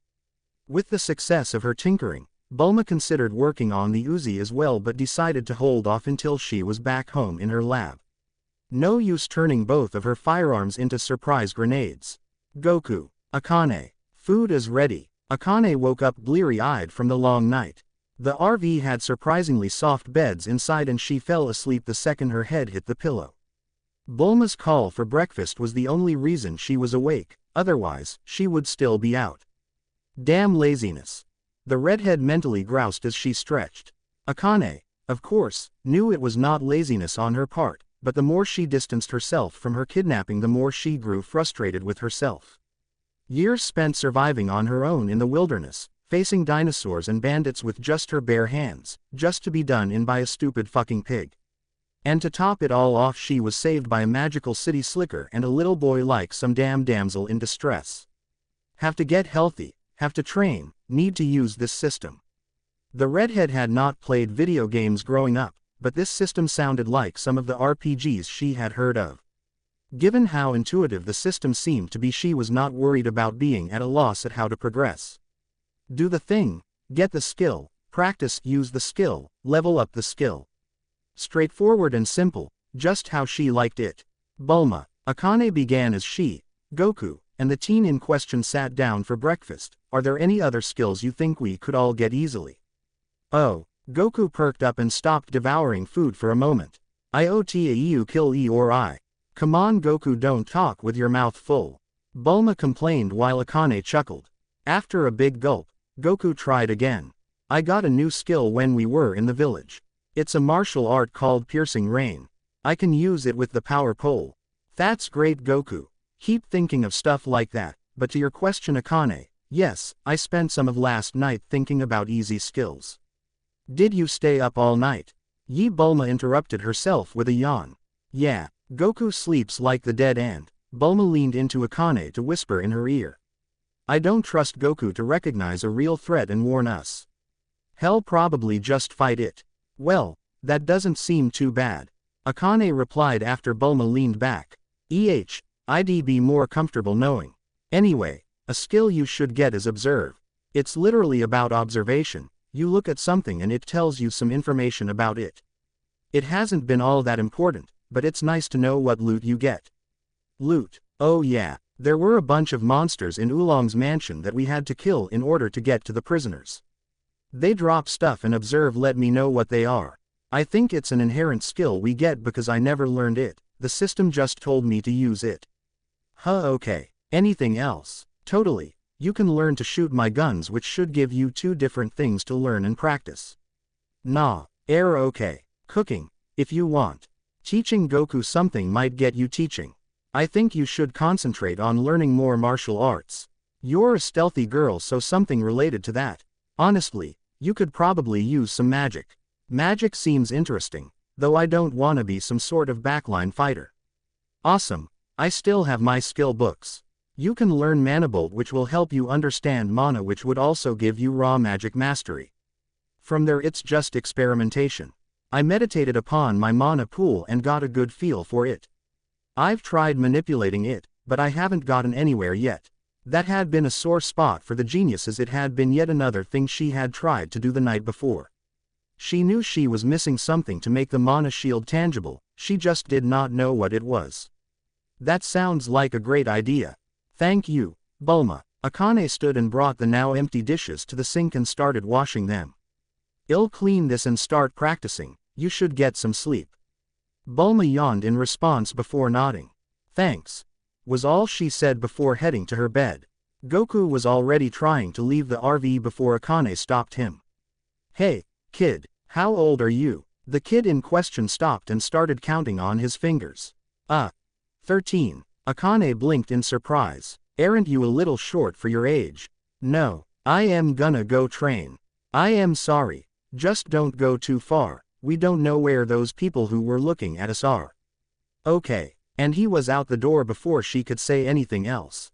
With the success of her tinkering, Bulma considered working on the Uzi as well, but decided to hold off until she was back home in her lab. No use turning both of her firearms into surprise grenades. Goku. Akane. Food is ready. Akane woke up bleary-eyed from the long night. The RV had surprisingly soft beds inside and she fell asleep the second her head hit the pillow. Bulma's call for breakfast was the only reason she was awake, otherwise, she would still be out. Damn laziness. The redhead mentally groused as she stretched. Akane, of course, knew it was not laziness on her part, but the more she distanced herself from her kidnapping the more she grew frustrated with herself. Years spent surviving on her own in the wilderness, facing dinosaurs and bandits with just her bare hands, just to be done in by a stupid fucking pig. And to top it all off she was saved by a magical city slicker and a little boy like some damn damsel in distress. Have to get healthy, have to train, need to use this system. The redhead had not played video games growing up, but this system sounded like some of the RPGs she had heard of. Given how intuitive the system seemed to be she was not worried about being at a loss at how to progress. Do the thing, get the skill, practice, use the skill, level up the skill. Straightforward and simple, just how she liked it. Bulma, Akane began as she, Goku, and the teen in question sat down for breakfast. Are there any other skills you think we could all get easily? Oh, Goku perked up and stopped devouring food for a moment. IOTAEU kill E or I. Come on Goku, don't talk with your mouth full. Bulma complained while Akane chuckled. After a big gulp, Goku tried again. I got a new skill when we were in the village. It's a martial art called Piercing Rain. I can use it with the power pole. That's great Goku. Keep thinking of stuff like that, but to your question Akane, yes, I spent some of last night thinking about easy skills. Did you stay up all night? Bulma interrupted herself with a yawn. Yeah, Goku sleeps like the dead ant. Bulma leaned into Akane to whisper in her ear. I don't trust Goku to recognize a real threat and warn us. Hell, probably just fight it. Well, that doesn't seem too bad. Akane replied after Bulma leaned back. I'd be more comfortable knowing. Anyway, a skill you should get is observe. It's literally about observation. You look at something and it tells you some information about it. It hasn't been all that important, but it's nice to know what loot you get. Loot. Oh yeah, there were a bunch of monsters in Oolong's mansion that we had to kill in order to get to the prisoners. They drop stuff and observe let me know what they are. I think it's an inherent skill we get because I never learned it, the system just told me to use it. Okay. Anything else? Totally. You can learn to shoot my guns, which should give you two different things to learn and practice. Nah. Okay. Cooking. If you want. Teaching Goku something might get you teaching. I think you should concentrate on learning more martial arts. You're a stealthy girl, so something related to that. Honestly, you could probably use some magic. Magic seems interesting, though I don't wanna be some sort of backline fighter. Awesome. I still have my skill books. You can learn Manabolt, which will help you understand mana, which would also give you raw magic mastery. From there it's just experimentation. I meditated upon my mana pool and got a good feel for it. I've tried manipulating it, but I haven't gotten anywhere yet. That had been a sore spot for the genius, as it had been yet another thing she had tried to do the night before. She knew she was missing something to make the mana shield tangible, she just did not know what it was. That sounds like a great idea. Thank you, Bulma. Akane stood and brought the now empty dishes to the sink and started washing them. I'll clean this and start practicing. You should get some sleep. Bulma yawned in response before nodding. Thanks, was all she said before heading to her bed. Goku was already trying to leave the RV before Akane stopped him. Hey, kid, how old are you? The kid in question stopped and started counting on his fingers. 13. Akane blinked in surprise. Aren't you a little short for your age? No, I am gonna go train. I am sorry, just don't go too far. We don't know where those people who were looking at us are. Okay, and he was out the door before she could say anything else.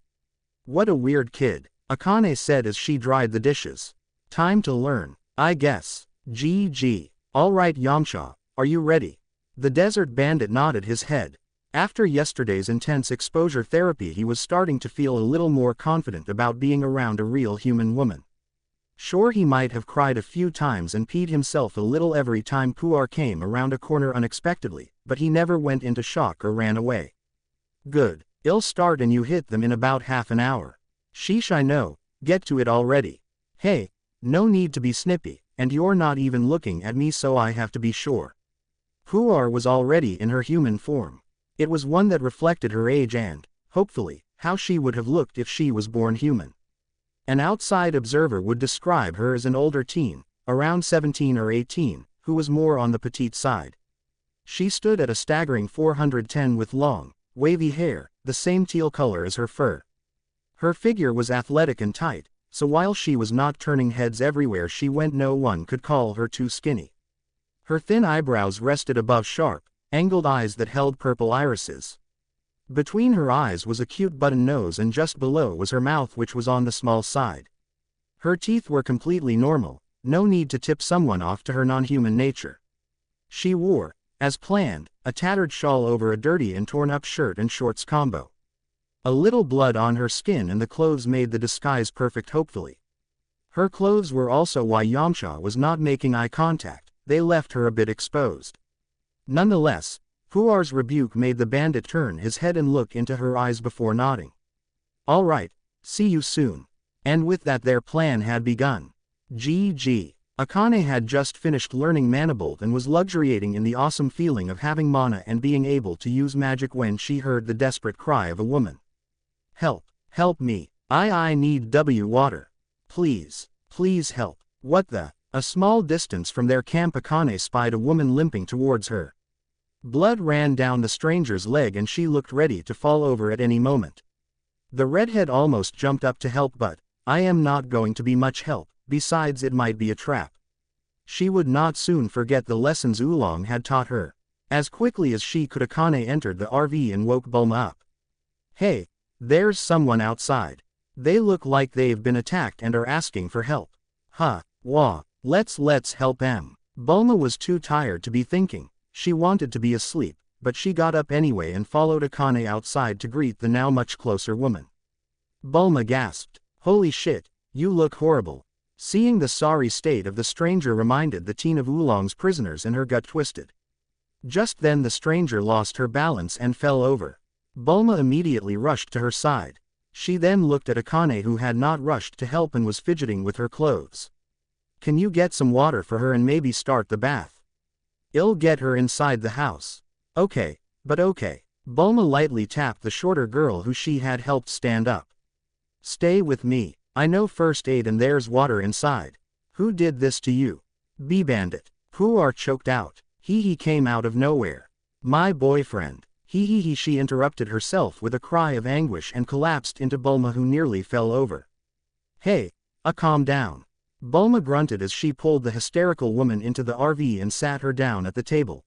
What a weird kid, Akane said as she dried the dishes. Time to learn, I guess. GG. Alright Yamcha, are you ready? The desert bandit nodded his head. After yesterday's intense exposure therapy he was starting to feel a little more confident about being around a real human woman. Sure, he might have cried a few times and peed himself a little every time Puar came around a corner unexpectedly, but he never went into shock or ran away. Good. I'll start and you hit them in about half an hour. Sheesh, I know, get to it already. Hey, no need to be snippy, and you're not even looking at me, so I have to be sure. Puar was already in her human form. It was one that reflected her age and, hopefully, how she would have looked if she was born human. An outside observer would describe her as an older teen, around 17 or 18, who was more on the petite side. She stood at a staggering 410 with long, wavy hair, the same teal color as her fur. Her figure was athletic and tight, so while she was not turning heads everywhere she went, no one could call her too skinny. Her thin eyebrows rested above sharp, angled eyes that held purple irises. Between her eyes was a cute button nose, and just below was her mouth, which was on the small side. Her teeth were completely normal, no need to tip someone off to her non-human nature. She wore, as planned, a tattered shawl over a dirty and torn-up shirt and shorts combo. A little blood on her skin and the clothes made the disguise perfect, hopefully. Her clothes were also why Yamcha was not making eye contact, they left her a bit exposed. Nonetheless, Puar's rebuke made the bandit turn his head and look into her eyes before nodding. "All right, see you soon." And with that their plan had begun. GG. Akane had just finished learning Manibolt and was luxuriating in the awesome feeling of having mana and being able to use magic when she heard the desperate cry of a woman. "Help, help me, I need water. Please, please help." What the? A small distance from their camp Akane spied a woman limping towards her. Blood ran down the stranger's leg and she looked ready to fall over at any moment. The redhead almost jumped up to help, but, "I am not going to be much help, besides it might be a trap." She would not soon forget the lessons Oolong had taught her. As quickly as she could, Akane entered the RV and woke Bulma up. "Hey, there's someone outside. They look like they've been attacked and are asking for help." "Huh, wah, let's help 'em." Bulma was too tired to be thinking. She wanted to be asleep, but she got up anyway and followed Akane outside to greet the now much closer woman. Bulma gasped, "Holy shit, you look horrible." Seeing the sorry state of the stranger reminded the teen of Oolong's prisoners and her gut twisted. Just then the stranger lost her balance and fell over. Bulma immediately rushed to her side. She then looked at Akane, who had not rushed to help and was fidgeting with her clothes. "Can you get some water for her and maybe start the bath? I'll get her inside the house." "Okay, but okay." Bulma lightly tapped the shorter girl who she had helped stand up. "Stay with me. I know first aid and there's water inside." "Who did this to you?" "B-Bandit." Puar choked out. He came out of nowhere. "My boyfriend." He she interrupted herself with a cry of anguish and collapsed into Bulma, who nearly fell over. "Hey, calm down." Bulma grunted as she pulled the hysterical woman into the RV and sat her down at the table.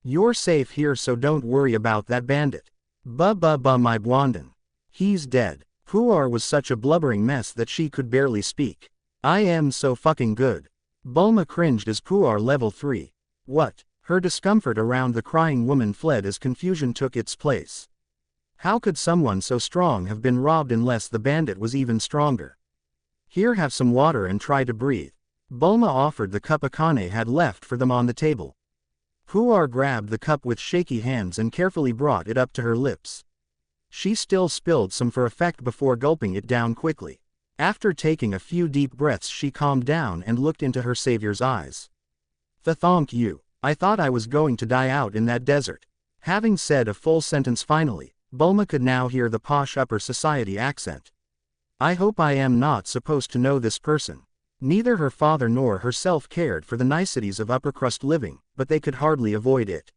"You're safe here, so don't worry about that bandit. My Bwandan. He's dead." Puar was such a blubbering mess that she could barely speak. "I am so fucking good." Bulma cringed as Puar level 3. "What?" Her discomfort around the crying woman fled as confusion took its place. How could someone so strong have been robbed unless the bandit was even stronger? "Here, have some water and try to breathe." Bulma offered the cup Akane had left for them on the table. Puar grabbed the cup with shaky hands and carefully brought it up to her lips. She still spilled some for effect before gulping it down quickly. After taking a few deep breaths she calmed down and looked into her savior's eyes. "Thank you. I thought I was going to die out in that desert." Having said a full sentence finally, Bulma could now hear the posh upper society accent. "I hope I am not supposed to know this person." Neither her father nor herself cared for the niceties of upper crust living, but they could hardly avoid it.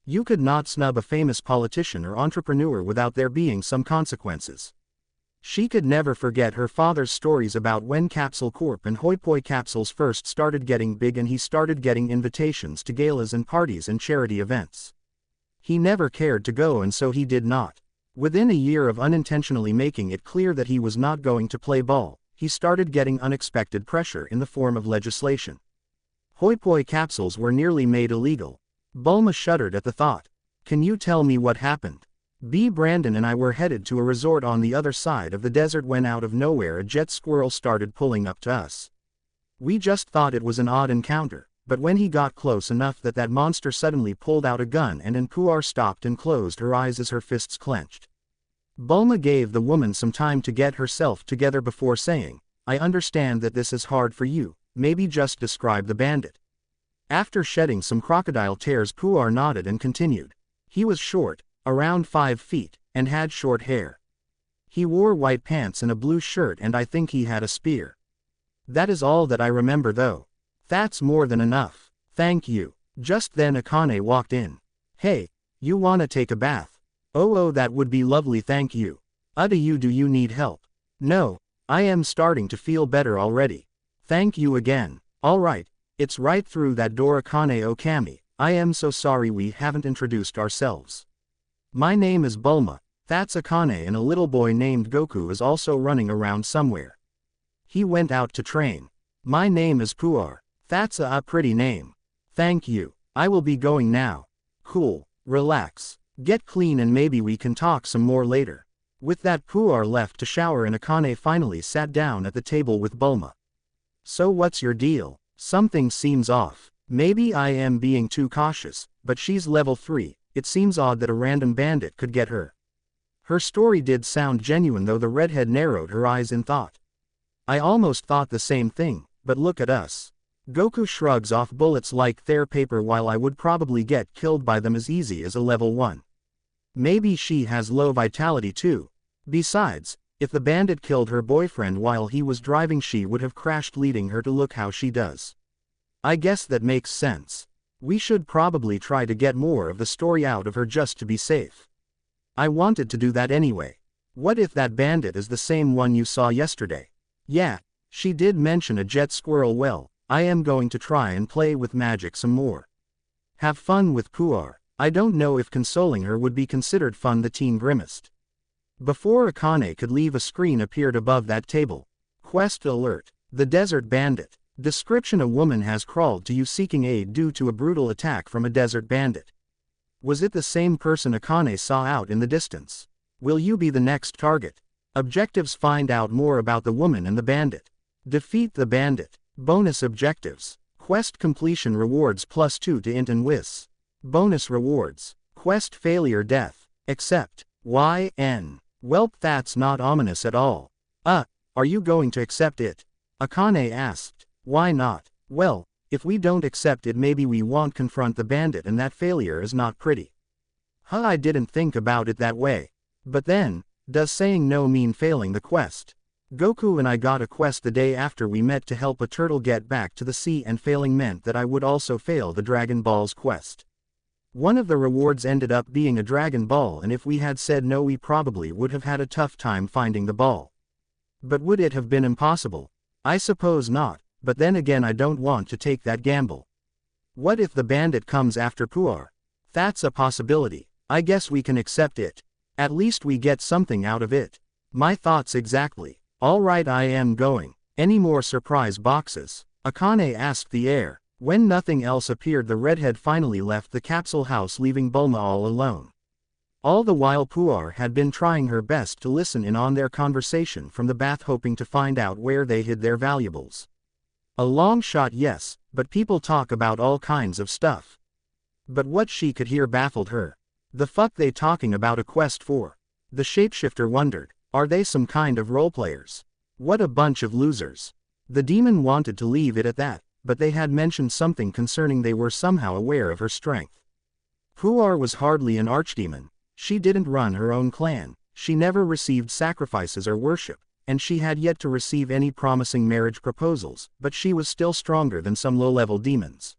You could not snub a famous politician or entrepreneur without there being some consequences. She could never forget her father's stories about when Capsule Corp and Hoi Poi Capsules first started getting big and he started getting invitations to galas and parties and charity events. He never cared to go, and so he did not. Within a year of unintentionally making it clear that he was not going to play ball, he started getting unexpected pressure in the form of legislation. Hoi Poi Capsules were nearly made illegal. Bulma shuddered at the thought. "Can you tell me what happened?" Brandon and I were headed to a resort on the other side of the desert when out of nowhere a jet squirrel started pulling up to us. We just thought it was an odd encounter, but when he got close enough that monster suddenly pulled out a gun and Puar stopped and closed her eyes as her fists clenched. Bulma gave the woman some time to get herself together before saying, "I understand that this is hard for you, maybe just describe the bandit. After shedding some crocodile tears, Puar nodded and continued. He was short, around 5 feet, and had short hair. He wore white pants and a blue shirt, and I think he had a spear. That is all that I remember though. That's more than enough. Thank you. Just then Akane walked in. Hey, you wanna take a bath? Oh, that would be lovely, thank you. Do you need help? No, I am starting to feel better already. Thank you again. Alright, it's right through that door. Akane Okami, I am so sorry we haven't introduced ourselves. My name is Bulma, that's Akane, and a little boy named Goku is also running around somewhere. He went out to train. My name is Puar, that's a pretty name. Thank you, I will be going now. Cool, relax, get clean and maybe we can talk some more later. With that Puar left to shower and Akane finally sat down at the table with Bulma. So what's your deal? Something seems off. Maybe I am being too cautious, but she's level 3, it seems odd that a random bandit could get her. Her story did sound genuine though. The redhead narrowed her eyes in thought. I almost thought the same thing, but look at us. Goku shrugs off bullets like they're paper while I would probably get killed by them as easy as a level 1. Maybe she has low vitality too. Besides, if the bandit killed her boyfriend while he was driving, she would have crashed, leading her to look how she does. I guess that makes sense. We should probably try to get more of the story out of her just to be safe. I wanted to do that anyway. What if that bandit is the same one you saw yesterday? Yeah, she did mention a jet squirrel. Well, I am going to try and play with magic some more. Have fun with Puar. I don't know if consoling her would be considered fun. The teen grimaced. Before Akane could leave, a screen appeared above that table. Quest alert. The desert bandit. Description: a woman has crawled to you seeking aid due to a brutal attack from a desert bandit. Was it the same person Akane saw out in the distance? Will you be the next target? Objectives: find out more about the woman and the bandit. Defeat the bandit. Bonus objectives. Quest completion rewards +2 to int and wis. Bonus rewards. Quest failure: death. Accept. YN. Welp, that's not ominous at all. Are you going to accept it? Akane asked. Why not? Well, if we don't accept it, maybe we won't confront the bandit, and that failure is not pretty. I didn't think about it that way. But then, does saying no mean failing the quest? Goku and I got a quest the day after we met to help a turtle get back to the sea, and failing meant that I would also fail the Dragon Balls quest. One of the rewards ended up being a Dragon Ball, and if we had said no, we probably would have had a tough time finding the ball. But would it have been impossible? I suppose not, but then again I don't want to take that gamble. What if the bandit comes after Puar? That's a possibility. I guess we can accept it. At least we get something out of it. My thoughts exactly. Alright, I am going. Any more surprise boxes? Akane asked the heir. When nothing else appeared, the redhead finally left the capsule house, leaving Bulma all alone. All the while Puar had been trying her best to listen in on their conversation from the bath, hoping to find out where they hid their valuables. A long shot, yes, but people talk about all kinds of stuff. But what she could hear baffled her. The fuck they talking about a quest for? The shapeshifter wondered. Are they some kind of roleplayers? What a bunch of losers. The demon wanted to leave it at that, but they had mentioned something concerning they were somehow aware of her strength. Puar was hardly an archdemon. She didn't run her own clan, she never received sacrifices or worship, and she had yet to receive any promising marriage proposals, but she was still stronger than some low-level demons.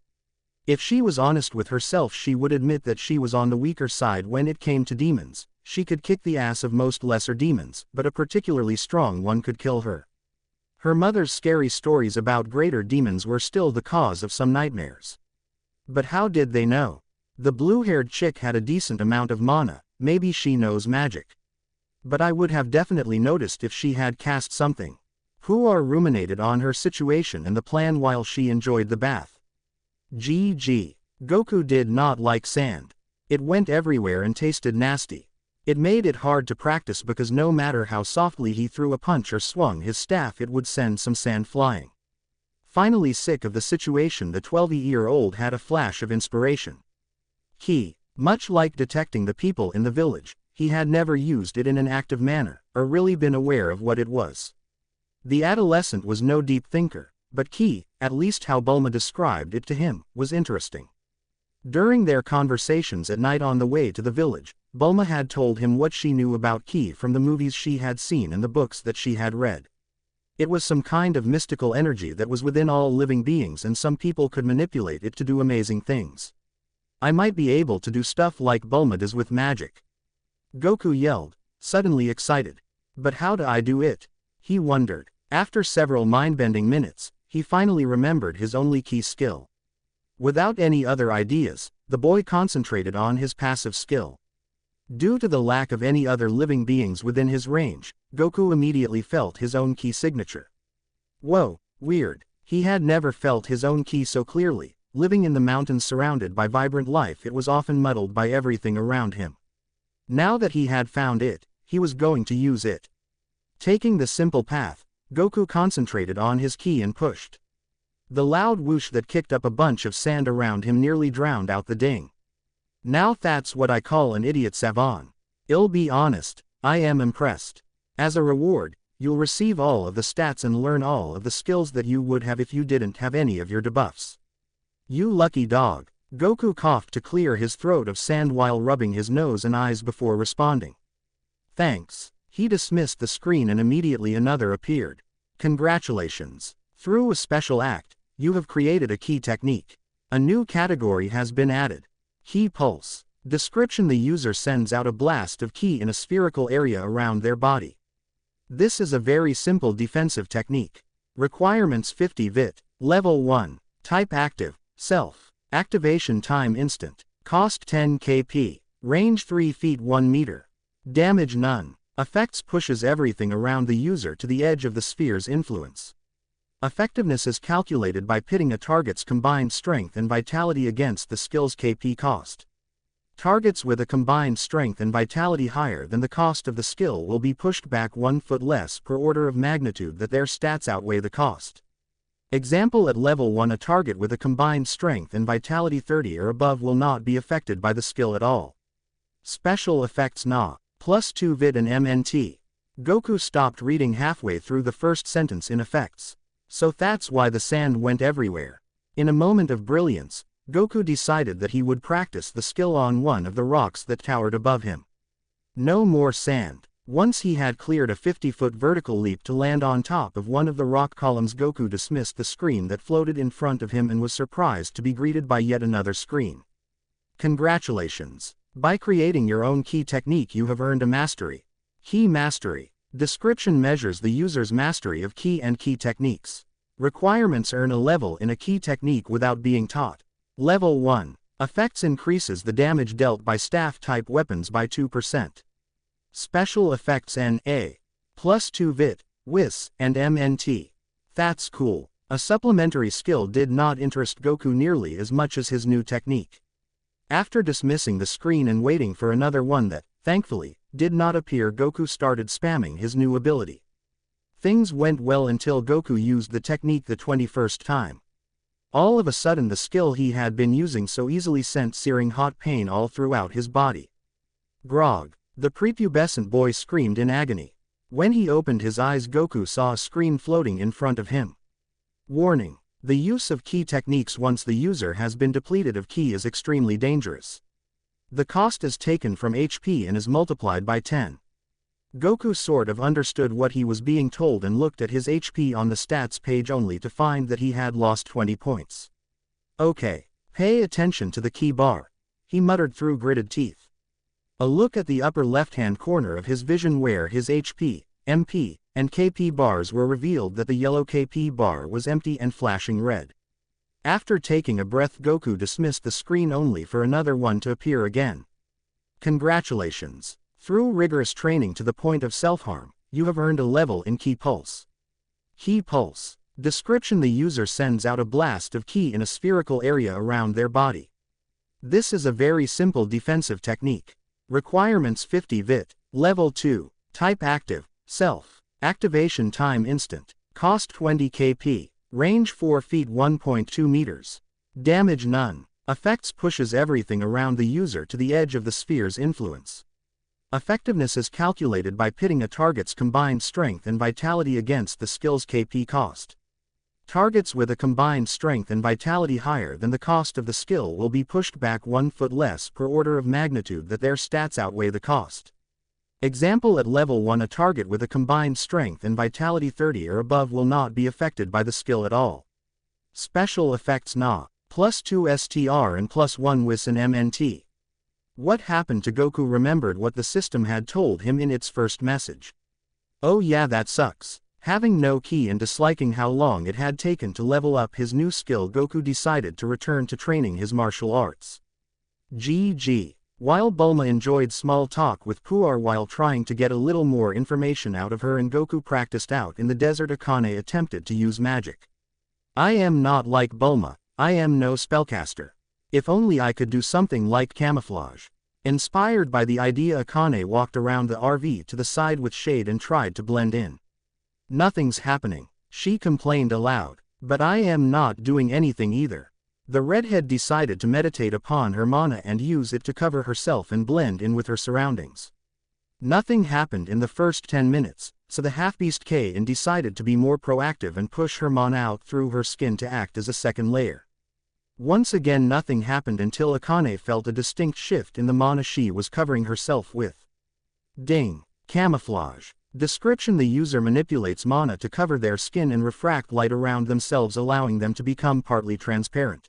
If she was honest with herself, she would admit that she was on the weaker side when it came to demons. She could kick the ass of most lesser demons, but a particularly strong one could kill her. Her mother's scary stories about greater demons were still the cause of some nightmares. But how did they know? The blue-haired chick had a decent amount of mana, maybe she knows magic. But I would have definitely noticed if she had cast something. Puar ruminated on her situation and the plan while she enjoyed the bath. GG. Goku did not like sand. It went everywhere and tasted nasty. It made it hard to practice because no matter how softly he threw a punch or swung his staff, it would send some sand flying. Finally sick of the situation, the 12-year-old had a flash of inspiration. Much like detecting the people in the village, he had never used it in an active manner, or really been aware of what it was. The adolescent was no deep thinker, but ki, at least how Bulma described it to him, was interesting. During their conversations at night on the way to the village, Bulma had told him what she knew about ki from the movies she had seen and the books that she had read. It was some kind of mystical energy that was within all living beings, and some people could manipulate it to do amazing things. I might be able to do stuff like Bulma does with magic. Goku yelled, suddenly excited. But how do I do it? He wondered. After several mind-bending minutes, he finally remembered his only ki skill. Without any other ideas, the boy concentrated on his passive skill. Due to the lack of any other living beings within his range, Goku immediately felt his own ki signature. Whoa, weird. He had never felt his own ki so clearly. Living in the mountains surrounded by vibrant life, it was often muddled by everything around him. Now that he had found it, he was going to use it. Taking the simple path, Goku concentrated on his ki and pushed. The loud whoosh that kicked up a bunch of sand around him nearly drowned out the ding. Now that's what I call an idiot savant. I'll be honest, I am impressed. As a reward, you'll receive all of the stats and learn all of the skills that you would have if you didn't have any of your debuffs. You lucky dog. Goku coughed to clear his throat of sand while rubbing his nose and eyes before responding. Thanks. He dismissed the screen and immediately another appeared. Congratulations. Through a special act, you have created a ki technique. A new category has been added. Ki pulse. Description: the user sends out a blast of ki in a spherical area around their body. This is a very simple defensive technique. Requirements: 50 vit. Level 1. Type active. Self. Activation time instant. Cost 10 KP. Range 3 feet 1 meter. Damage none. Effects: pushes everything around the user to the edge of the sphere's influence. Effectiveness is calculated by pitting a target's combined strength and vitality against the skill's KP cost. Targets with a combined strength and vitality higher than the cost of the skill will be pushed back 1 foot less per order of magnitude that their stats outweigh the cost. Example: at level 1, a target with a combined strength and vitality 30 or above will not be affected by the skill at all. Special effects: Na. +2 vid and MNT. Goku stopped reading halfway through the first sentence in effects. So that's why the sand went everywhere. In a moment of brilliance, Goku decided that he would practice the skill on one of the rocks that towered above him. No more sand. Once he had cleared a 50-foot vertical leap to land on top of one of the rock columns, Goku dismissed the screen that floated in front of him and was surprised to be greeted by yet another screen. Congratulations. By creating your own ki technique, you have earned a mastery. Ki mastery. Description: measures the user's mastery of ki and ki techniques. Requirements: earn a level in a ki technique without being taught. Level 1. Effects: increases the damage dealt by staff-type weapons by 2%. Special effects: N.A. +2 vit, Whis, and MNT. That's cool. A supplementary skill did not interest Goku nearly as much as his new technique. After dismissing the screen and waiting for another one that, thankfully, did not appear, Goku started spamming his new ability. Things went well until Goku used the technique the 21st time. All of a sudden, the skill he had been using so easily sent searing hot pain all throughout his body. Grog. The prepubescent boy screamed in agony. When he opened his eyes, Goku saw a screen floating in front of him. Warning. The use of ki techniques once the user has been depleted of ki is extremely dangerous. The cost is taken from HP and is multiplied by 10. Goku sort of understood what he was being told and looked at his HP on the stats page only to find that he had lost 20 points. Okay, pay attention to the ki bar, he muttered through gritted teeth. A look at the upper left-hand corner of his vision where his HP, MP, and KP bars were revealed that the yellow KP bar was empty and flashing red. After taking a breath, Goku dismissed the screen only for another one to appear again. Congratulations. Through rigorous training to the point of self-harm, you have earned a level in Ki Pulse. Ki Pulse. Description: the user sends out a blast of ki in a spherical area around their body. This is a very simple defensive technique. Requirements: 50 vit. Level 2. Type active. Self. Activation time instant. Cost 20 KP. Range 4 feet 1.2 meters. Damage none. Effects: pushes everything around the user to the edge of the sphere's influence. Effectiveness is calculated by pitting a target's combined strength and vitality against the skill's KP cost. Targets with a combined strength and vitality higher than the cost of the skill will be pushed back 1 foot less per order of magnitude that their stats outweigh the cost. Example: at level 1, a target with a combined strength and vitality 30 or above will not be affected by the skill at all. Special effects: Na. +2 STR and +1 WIS and MNT. What happened to Goku? Remembered what the system had told him in its first message. Oh yeah, that sucks. Having no key and disliking how long it had taken to level up his new skill, Goku decided to return to training his martial arts. GG. While Bulma enjoyed small talk with Puar while trying to get a little more information out of her, and Goku practiced out in the desert, Akane attempted to use magic. I am not like Bulma, I am no spellcaster. If only I could do something like camouflage. Inspired by the idea, Akane walked around the RV to the side with shade and tried to blend in. Nothing's happening, she complained aloud. But I am not doing anything either. The redhead decided to meditate upon her mana and use it to cover herself and blend in with her surroundings. Nothing happened in the first 10 minutes, so the half-beast Kain decided to be more proactive and push her mana out through her skin to act as a second layer. Once again nothing happened until Akane felt a distinct shift in the mana she was covering herself with. Ding. Camouflage. Description: the user manipulates mana to cover their skin and refract light around themselves, allowing them to become partly transparent.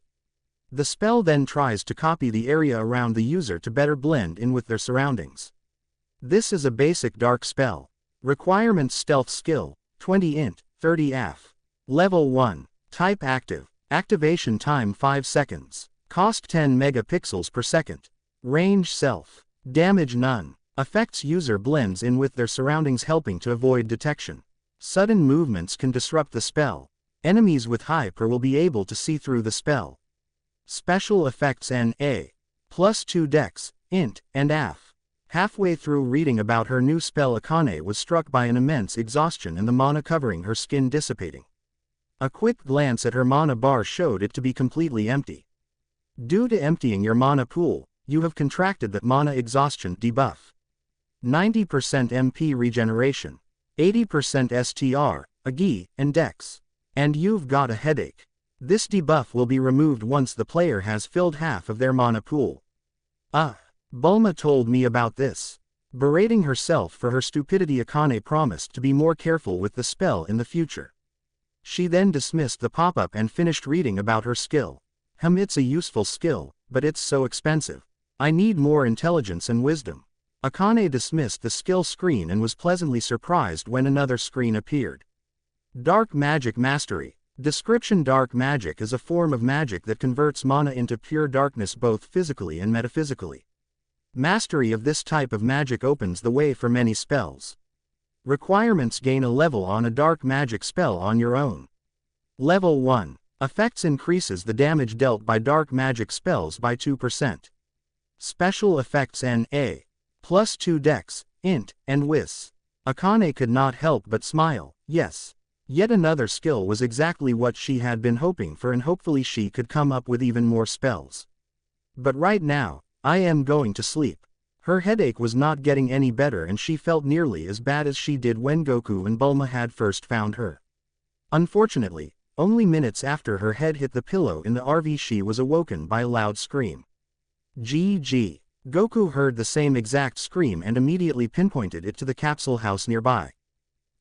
The spell then tries to copy the area around the user to better blend in with their surroundings. This is a basic dark spell. Requirements: stealth skill, 20 int, 30 AF. Level 1. Type active. Activation time 5 seconds. Cost 10 megapixels per second. Range self. Damage none. Affects user blends in with their surroundings, helping to avoid detection. Sudden movements can disrupt the spell. Enemies with hyper will be able to see through the spell. Special effects: NA. +2 dex, int, and AF. Halfway through reading about her new spell, Akane was struck by an immense exhaustion and the mana covering her skin dissipating. A quick glance at her mana bar showed it to be completely empty. Due to emptying your mana pool, you have contracted the mana exhaustion debuff. 90% MP regeneration, 80% STR, AGI, and Dex. And you've got a headache. This debuff will be removed once the player has filled half of their mana pool. Bulma told me about this. Berating herself for her stupidity, Akane promised to be more careful with the spell in the future. She then dismissed the pop-up and finished reading about her skill. It's a useful skill, but it's so expensive. I need more intelligence and wisdom. Akane dismissed the skill screen and was pleasantly surprised when another screen appeared. Dark Magic Mastery. Description: dark magic is a form of magic that converts mana into pure darkness both physically and metaphysically. Mastery of this type of magic opens the way for many spells. Requirements: gain a level on a dark magic spell on your own. Level 1. Effects: increases the damage dealt by dark magic spells by 2%. Special effects: NA. +2 dex, int, and WIS. Akane could not help but smile. Yes. Yet another skill was exactly what she had been hoping for, and hopefully she could come up with even more spells. But right now, I am going to sleep. Her headache was not getting any better and she felt nearly as bad as she did when Goku and Bulma had first found her. Unfortunately, only minutes after her head hit the pillow in the RV she was awoken by a loud scream. GG. Goku heard the same exact scream and immediately pinpointed it to the capsule house nearby.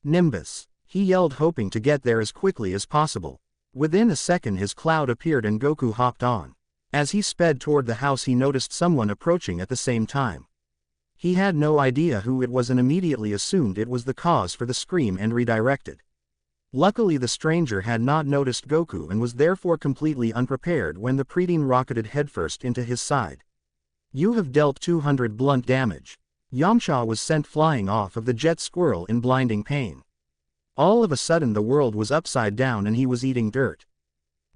Nimbus. He yelled, hoping to get there as quickly as possible. Within a second his cloud appeared and Goku hopped on. As he sped toward the house he noticed someone approaching at the same time. He had no idea who it was and immediately assumed it was the cause for the scream and redirected. Luckily the stranger had not noticed Goku and was therefore completely unprepared when the preteen rocketed headfirst into his side. You have dealt 200 blunt damage. Yamcha was sent flying off of the jet squirrel in blinding pain. All of a sudden the world was upside down and he was eating dirt.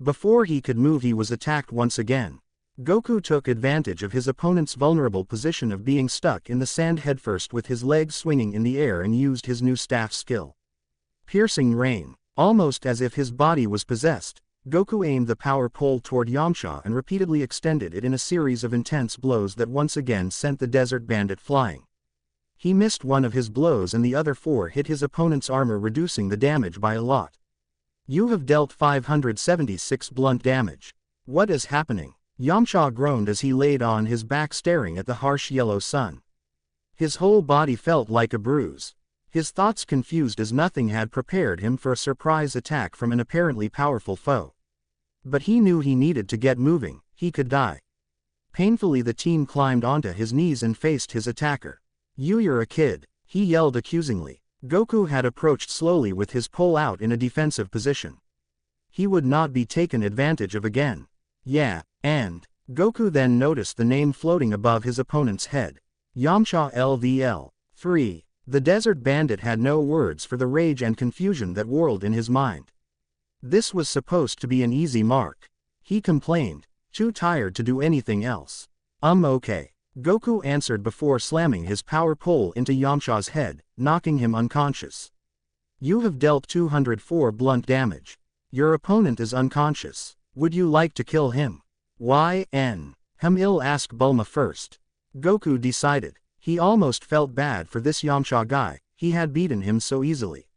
Before he could move he was attacked once again. Goku took advantage of his opponent's vulnerable position of being stuck in the sand headfirst with his legs swinging in the air and used his new staff skill. Piercing Rain. Almost as if his body was possessed, Goku aimed the power pole toward Yamcha and repeatedly extended it in a series of intense blows that once again sent the desert bandit flying. He missed one of his blows and the other 4 hit his opponent's armor, reducing the damage by a lot. You have dealt 576 blunt damage. What is happening? Yamcha groaned as he laid on his back staring at the harsh yellow sun. His whole body felt like a bruise. His thoughts confused as nothing had prepared him for a surprise attack from an apparently powerful foe. But he knew he needed to get moving, he could die. Painfully the teen climbed onto his knees and faced his attacker. You're a kid, he yelled accusingly. Goku had approached slowly with his pole out in a defensive position. He would not be taken advantage of again. Yeah, and Goku then noticed the name floating above his opponent's head. Yamcha LVL. 3. The desert bandit had no words for the rage and confusion that whirled in his mind. This was supposed to be an easy mark. He complained, too tired to do anything else. Okay. Goku answered before slamming his power pole into Yamcha's head, knocking him unconscious. You have dealt 204 blunt damage. Your opponent is unconscious. Would you like to kill him? Hamil asked Bulma first. Goku decided. He almost felt bad for this Yamcha guy, he had beaten him so easily.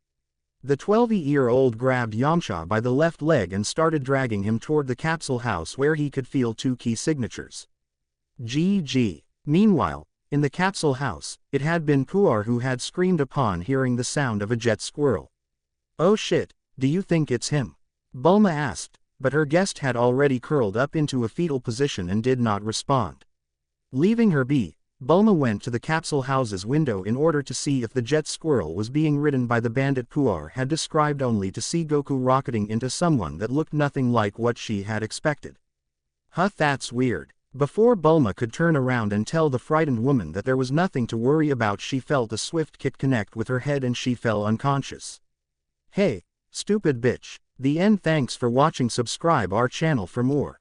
The 12-year-old grabbed Yamcha by the left leg and started dragging him toward the capsule house where he could feel 2 key signatures. GG. Meanwhile, in the capsule house, it had been Puar who had screamed upon hearing the sound of a jet squirrel. Oh shit, do you think it's him? Bulma asked, but her guest had already curled up into a fetal position and did not respond. Leaving her be, Bulma went to the capsule house's window in order to see if the jet squirrel was being ridden by the bandit Puar had described, only to see Goku rocketing into someone that looked nothing like what she had expected. That's weird. Before Bulma could turn around and tell the frightened woman that there was nothing to worry about, she felt a swift kick connect with her head and she fell unconscious. Hey, stupid bitch. The end. Thanks for watching. Subscribe our channel for more.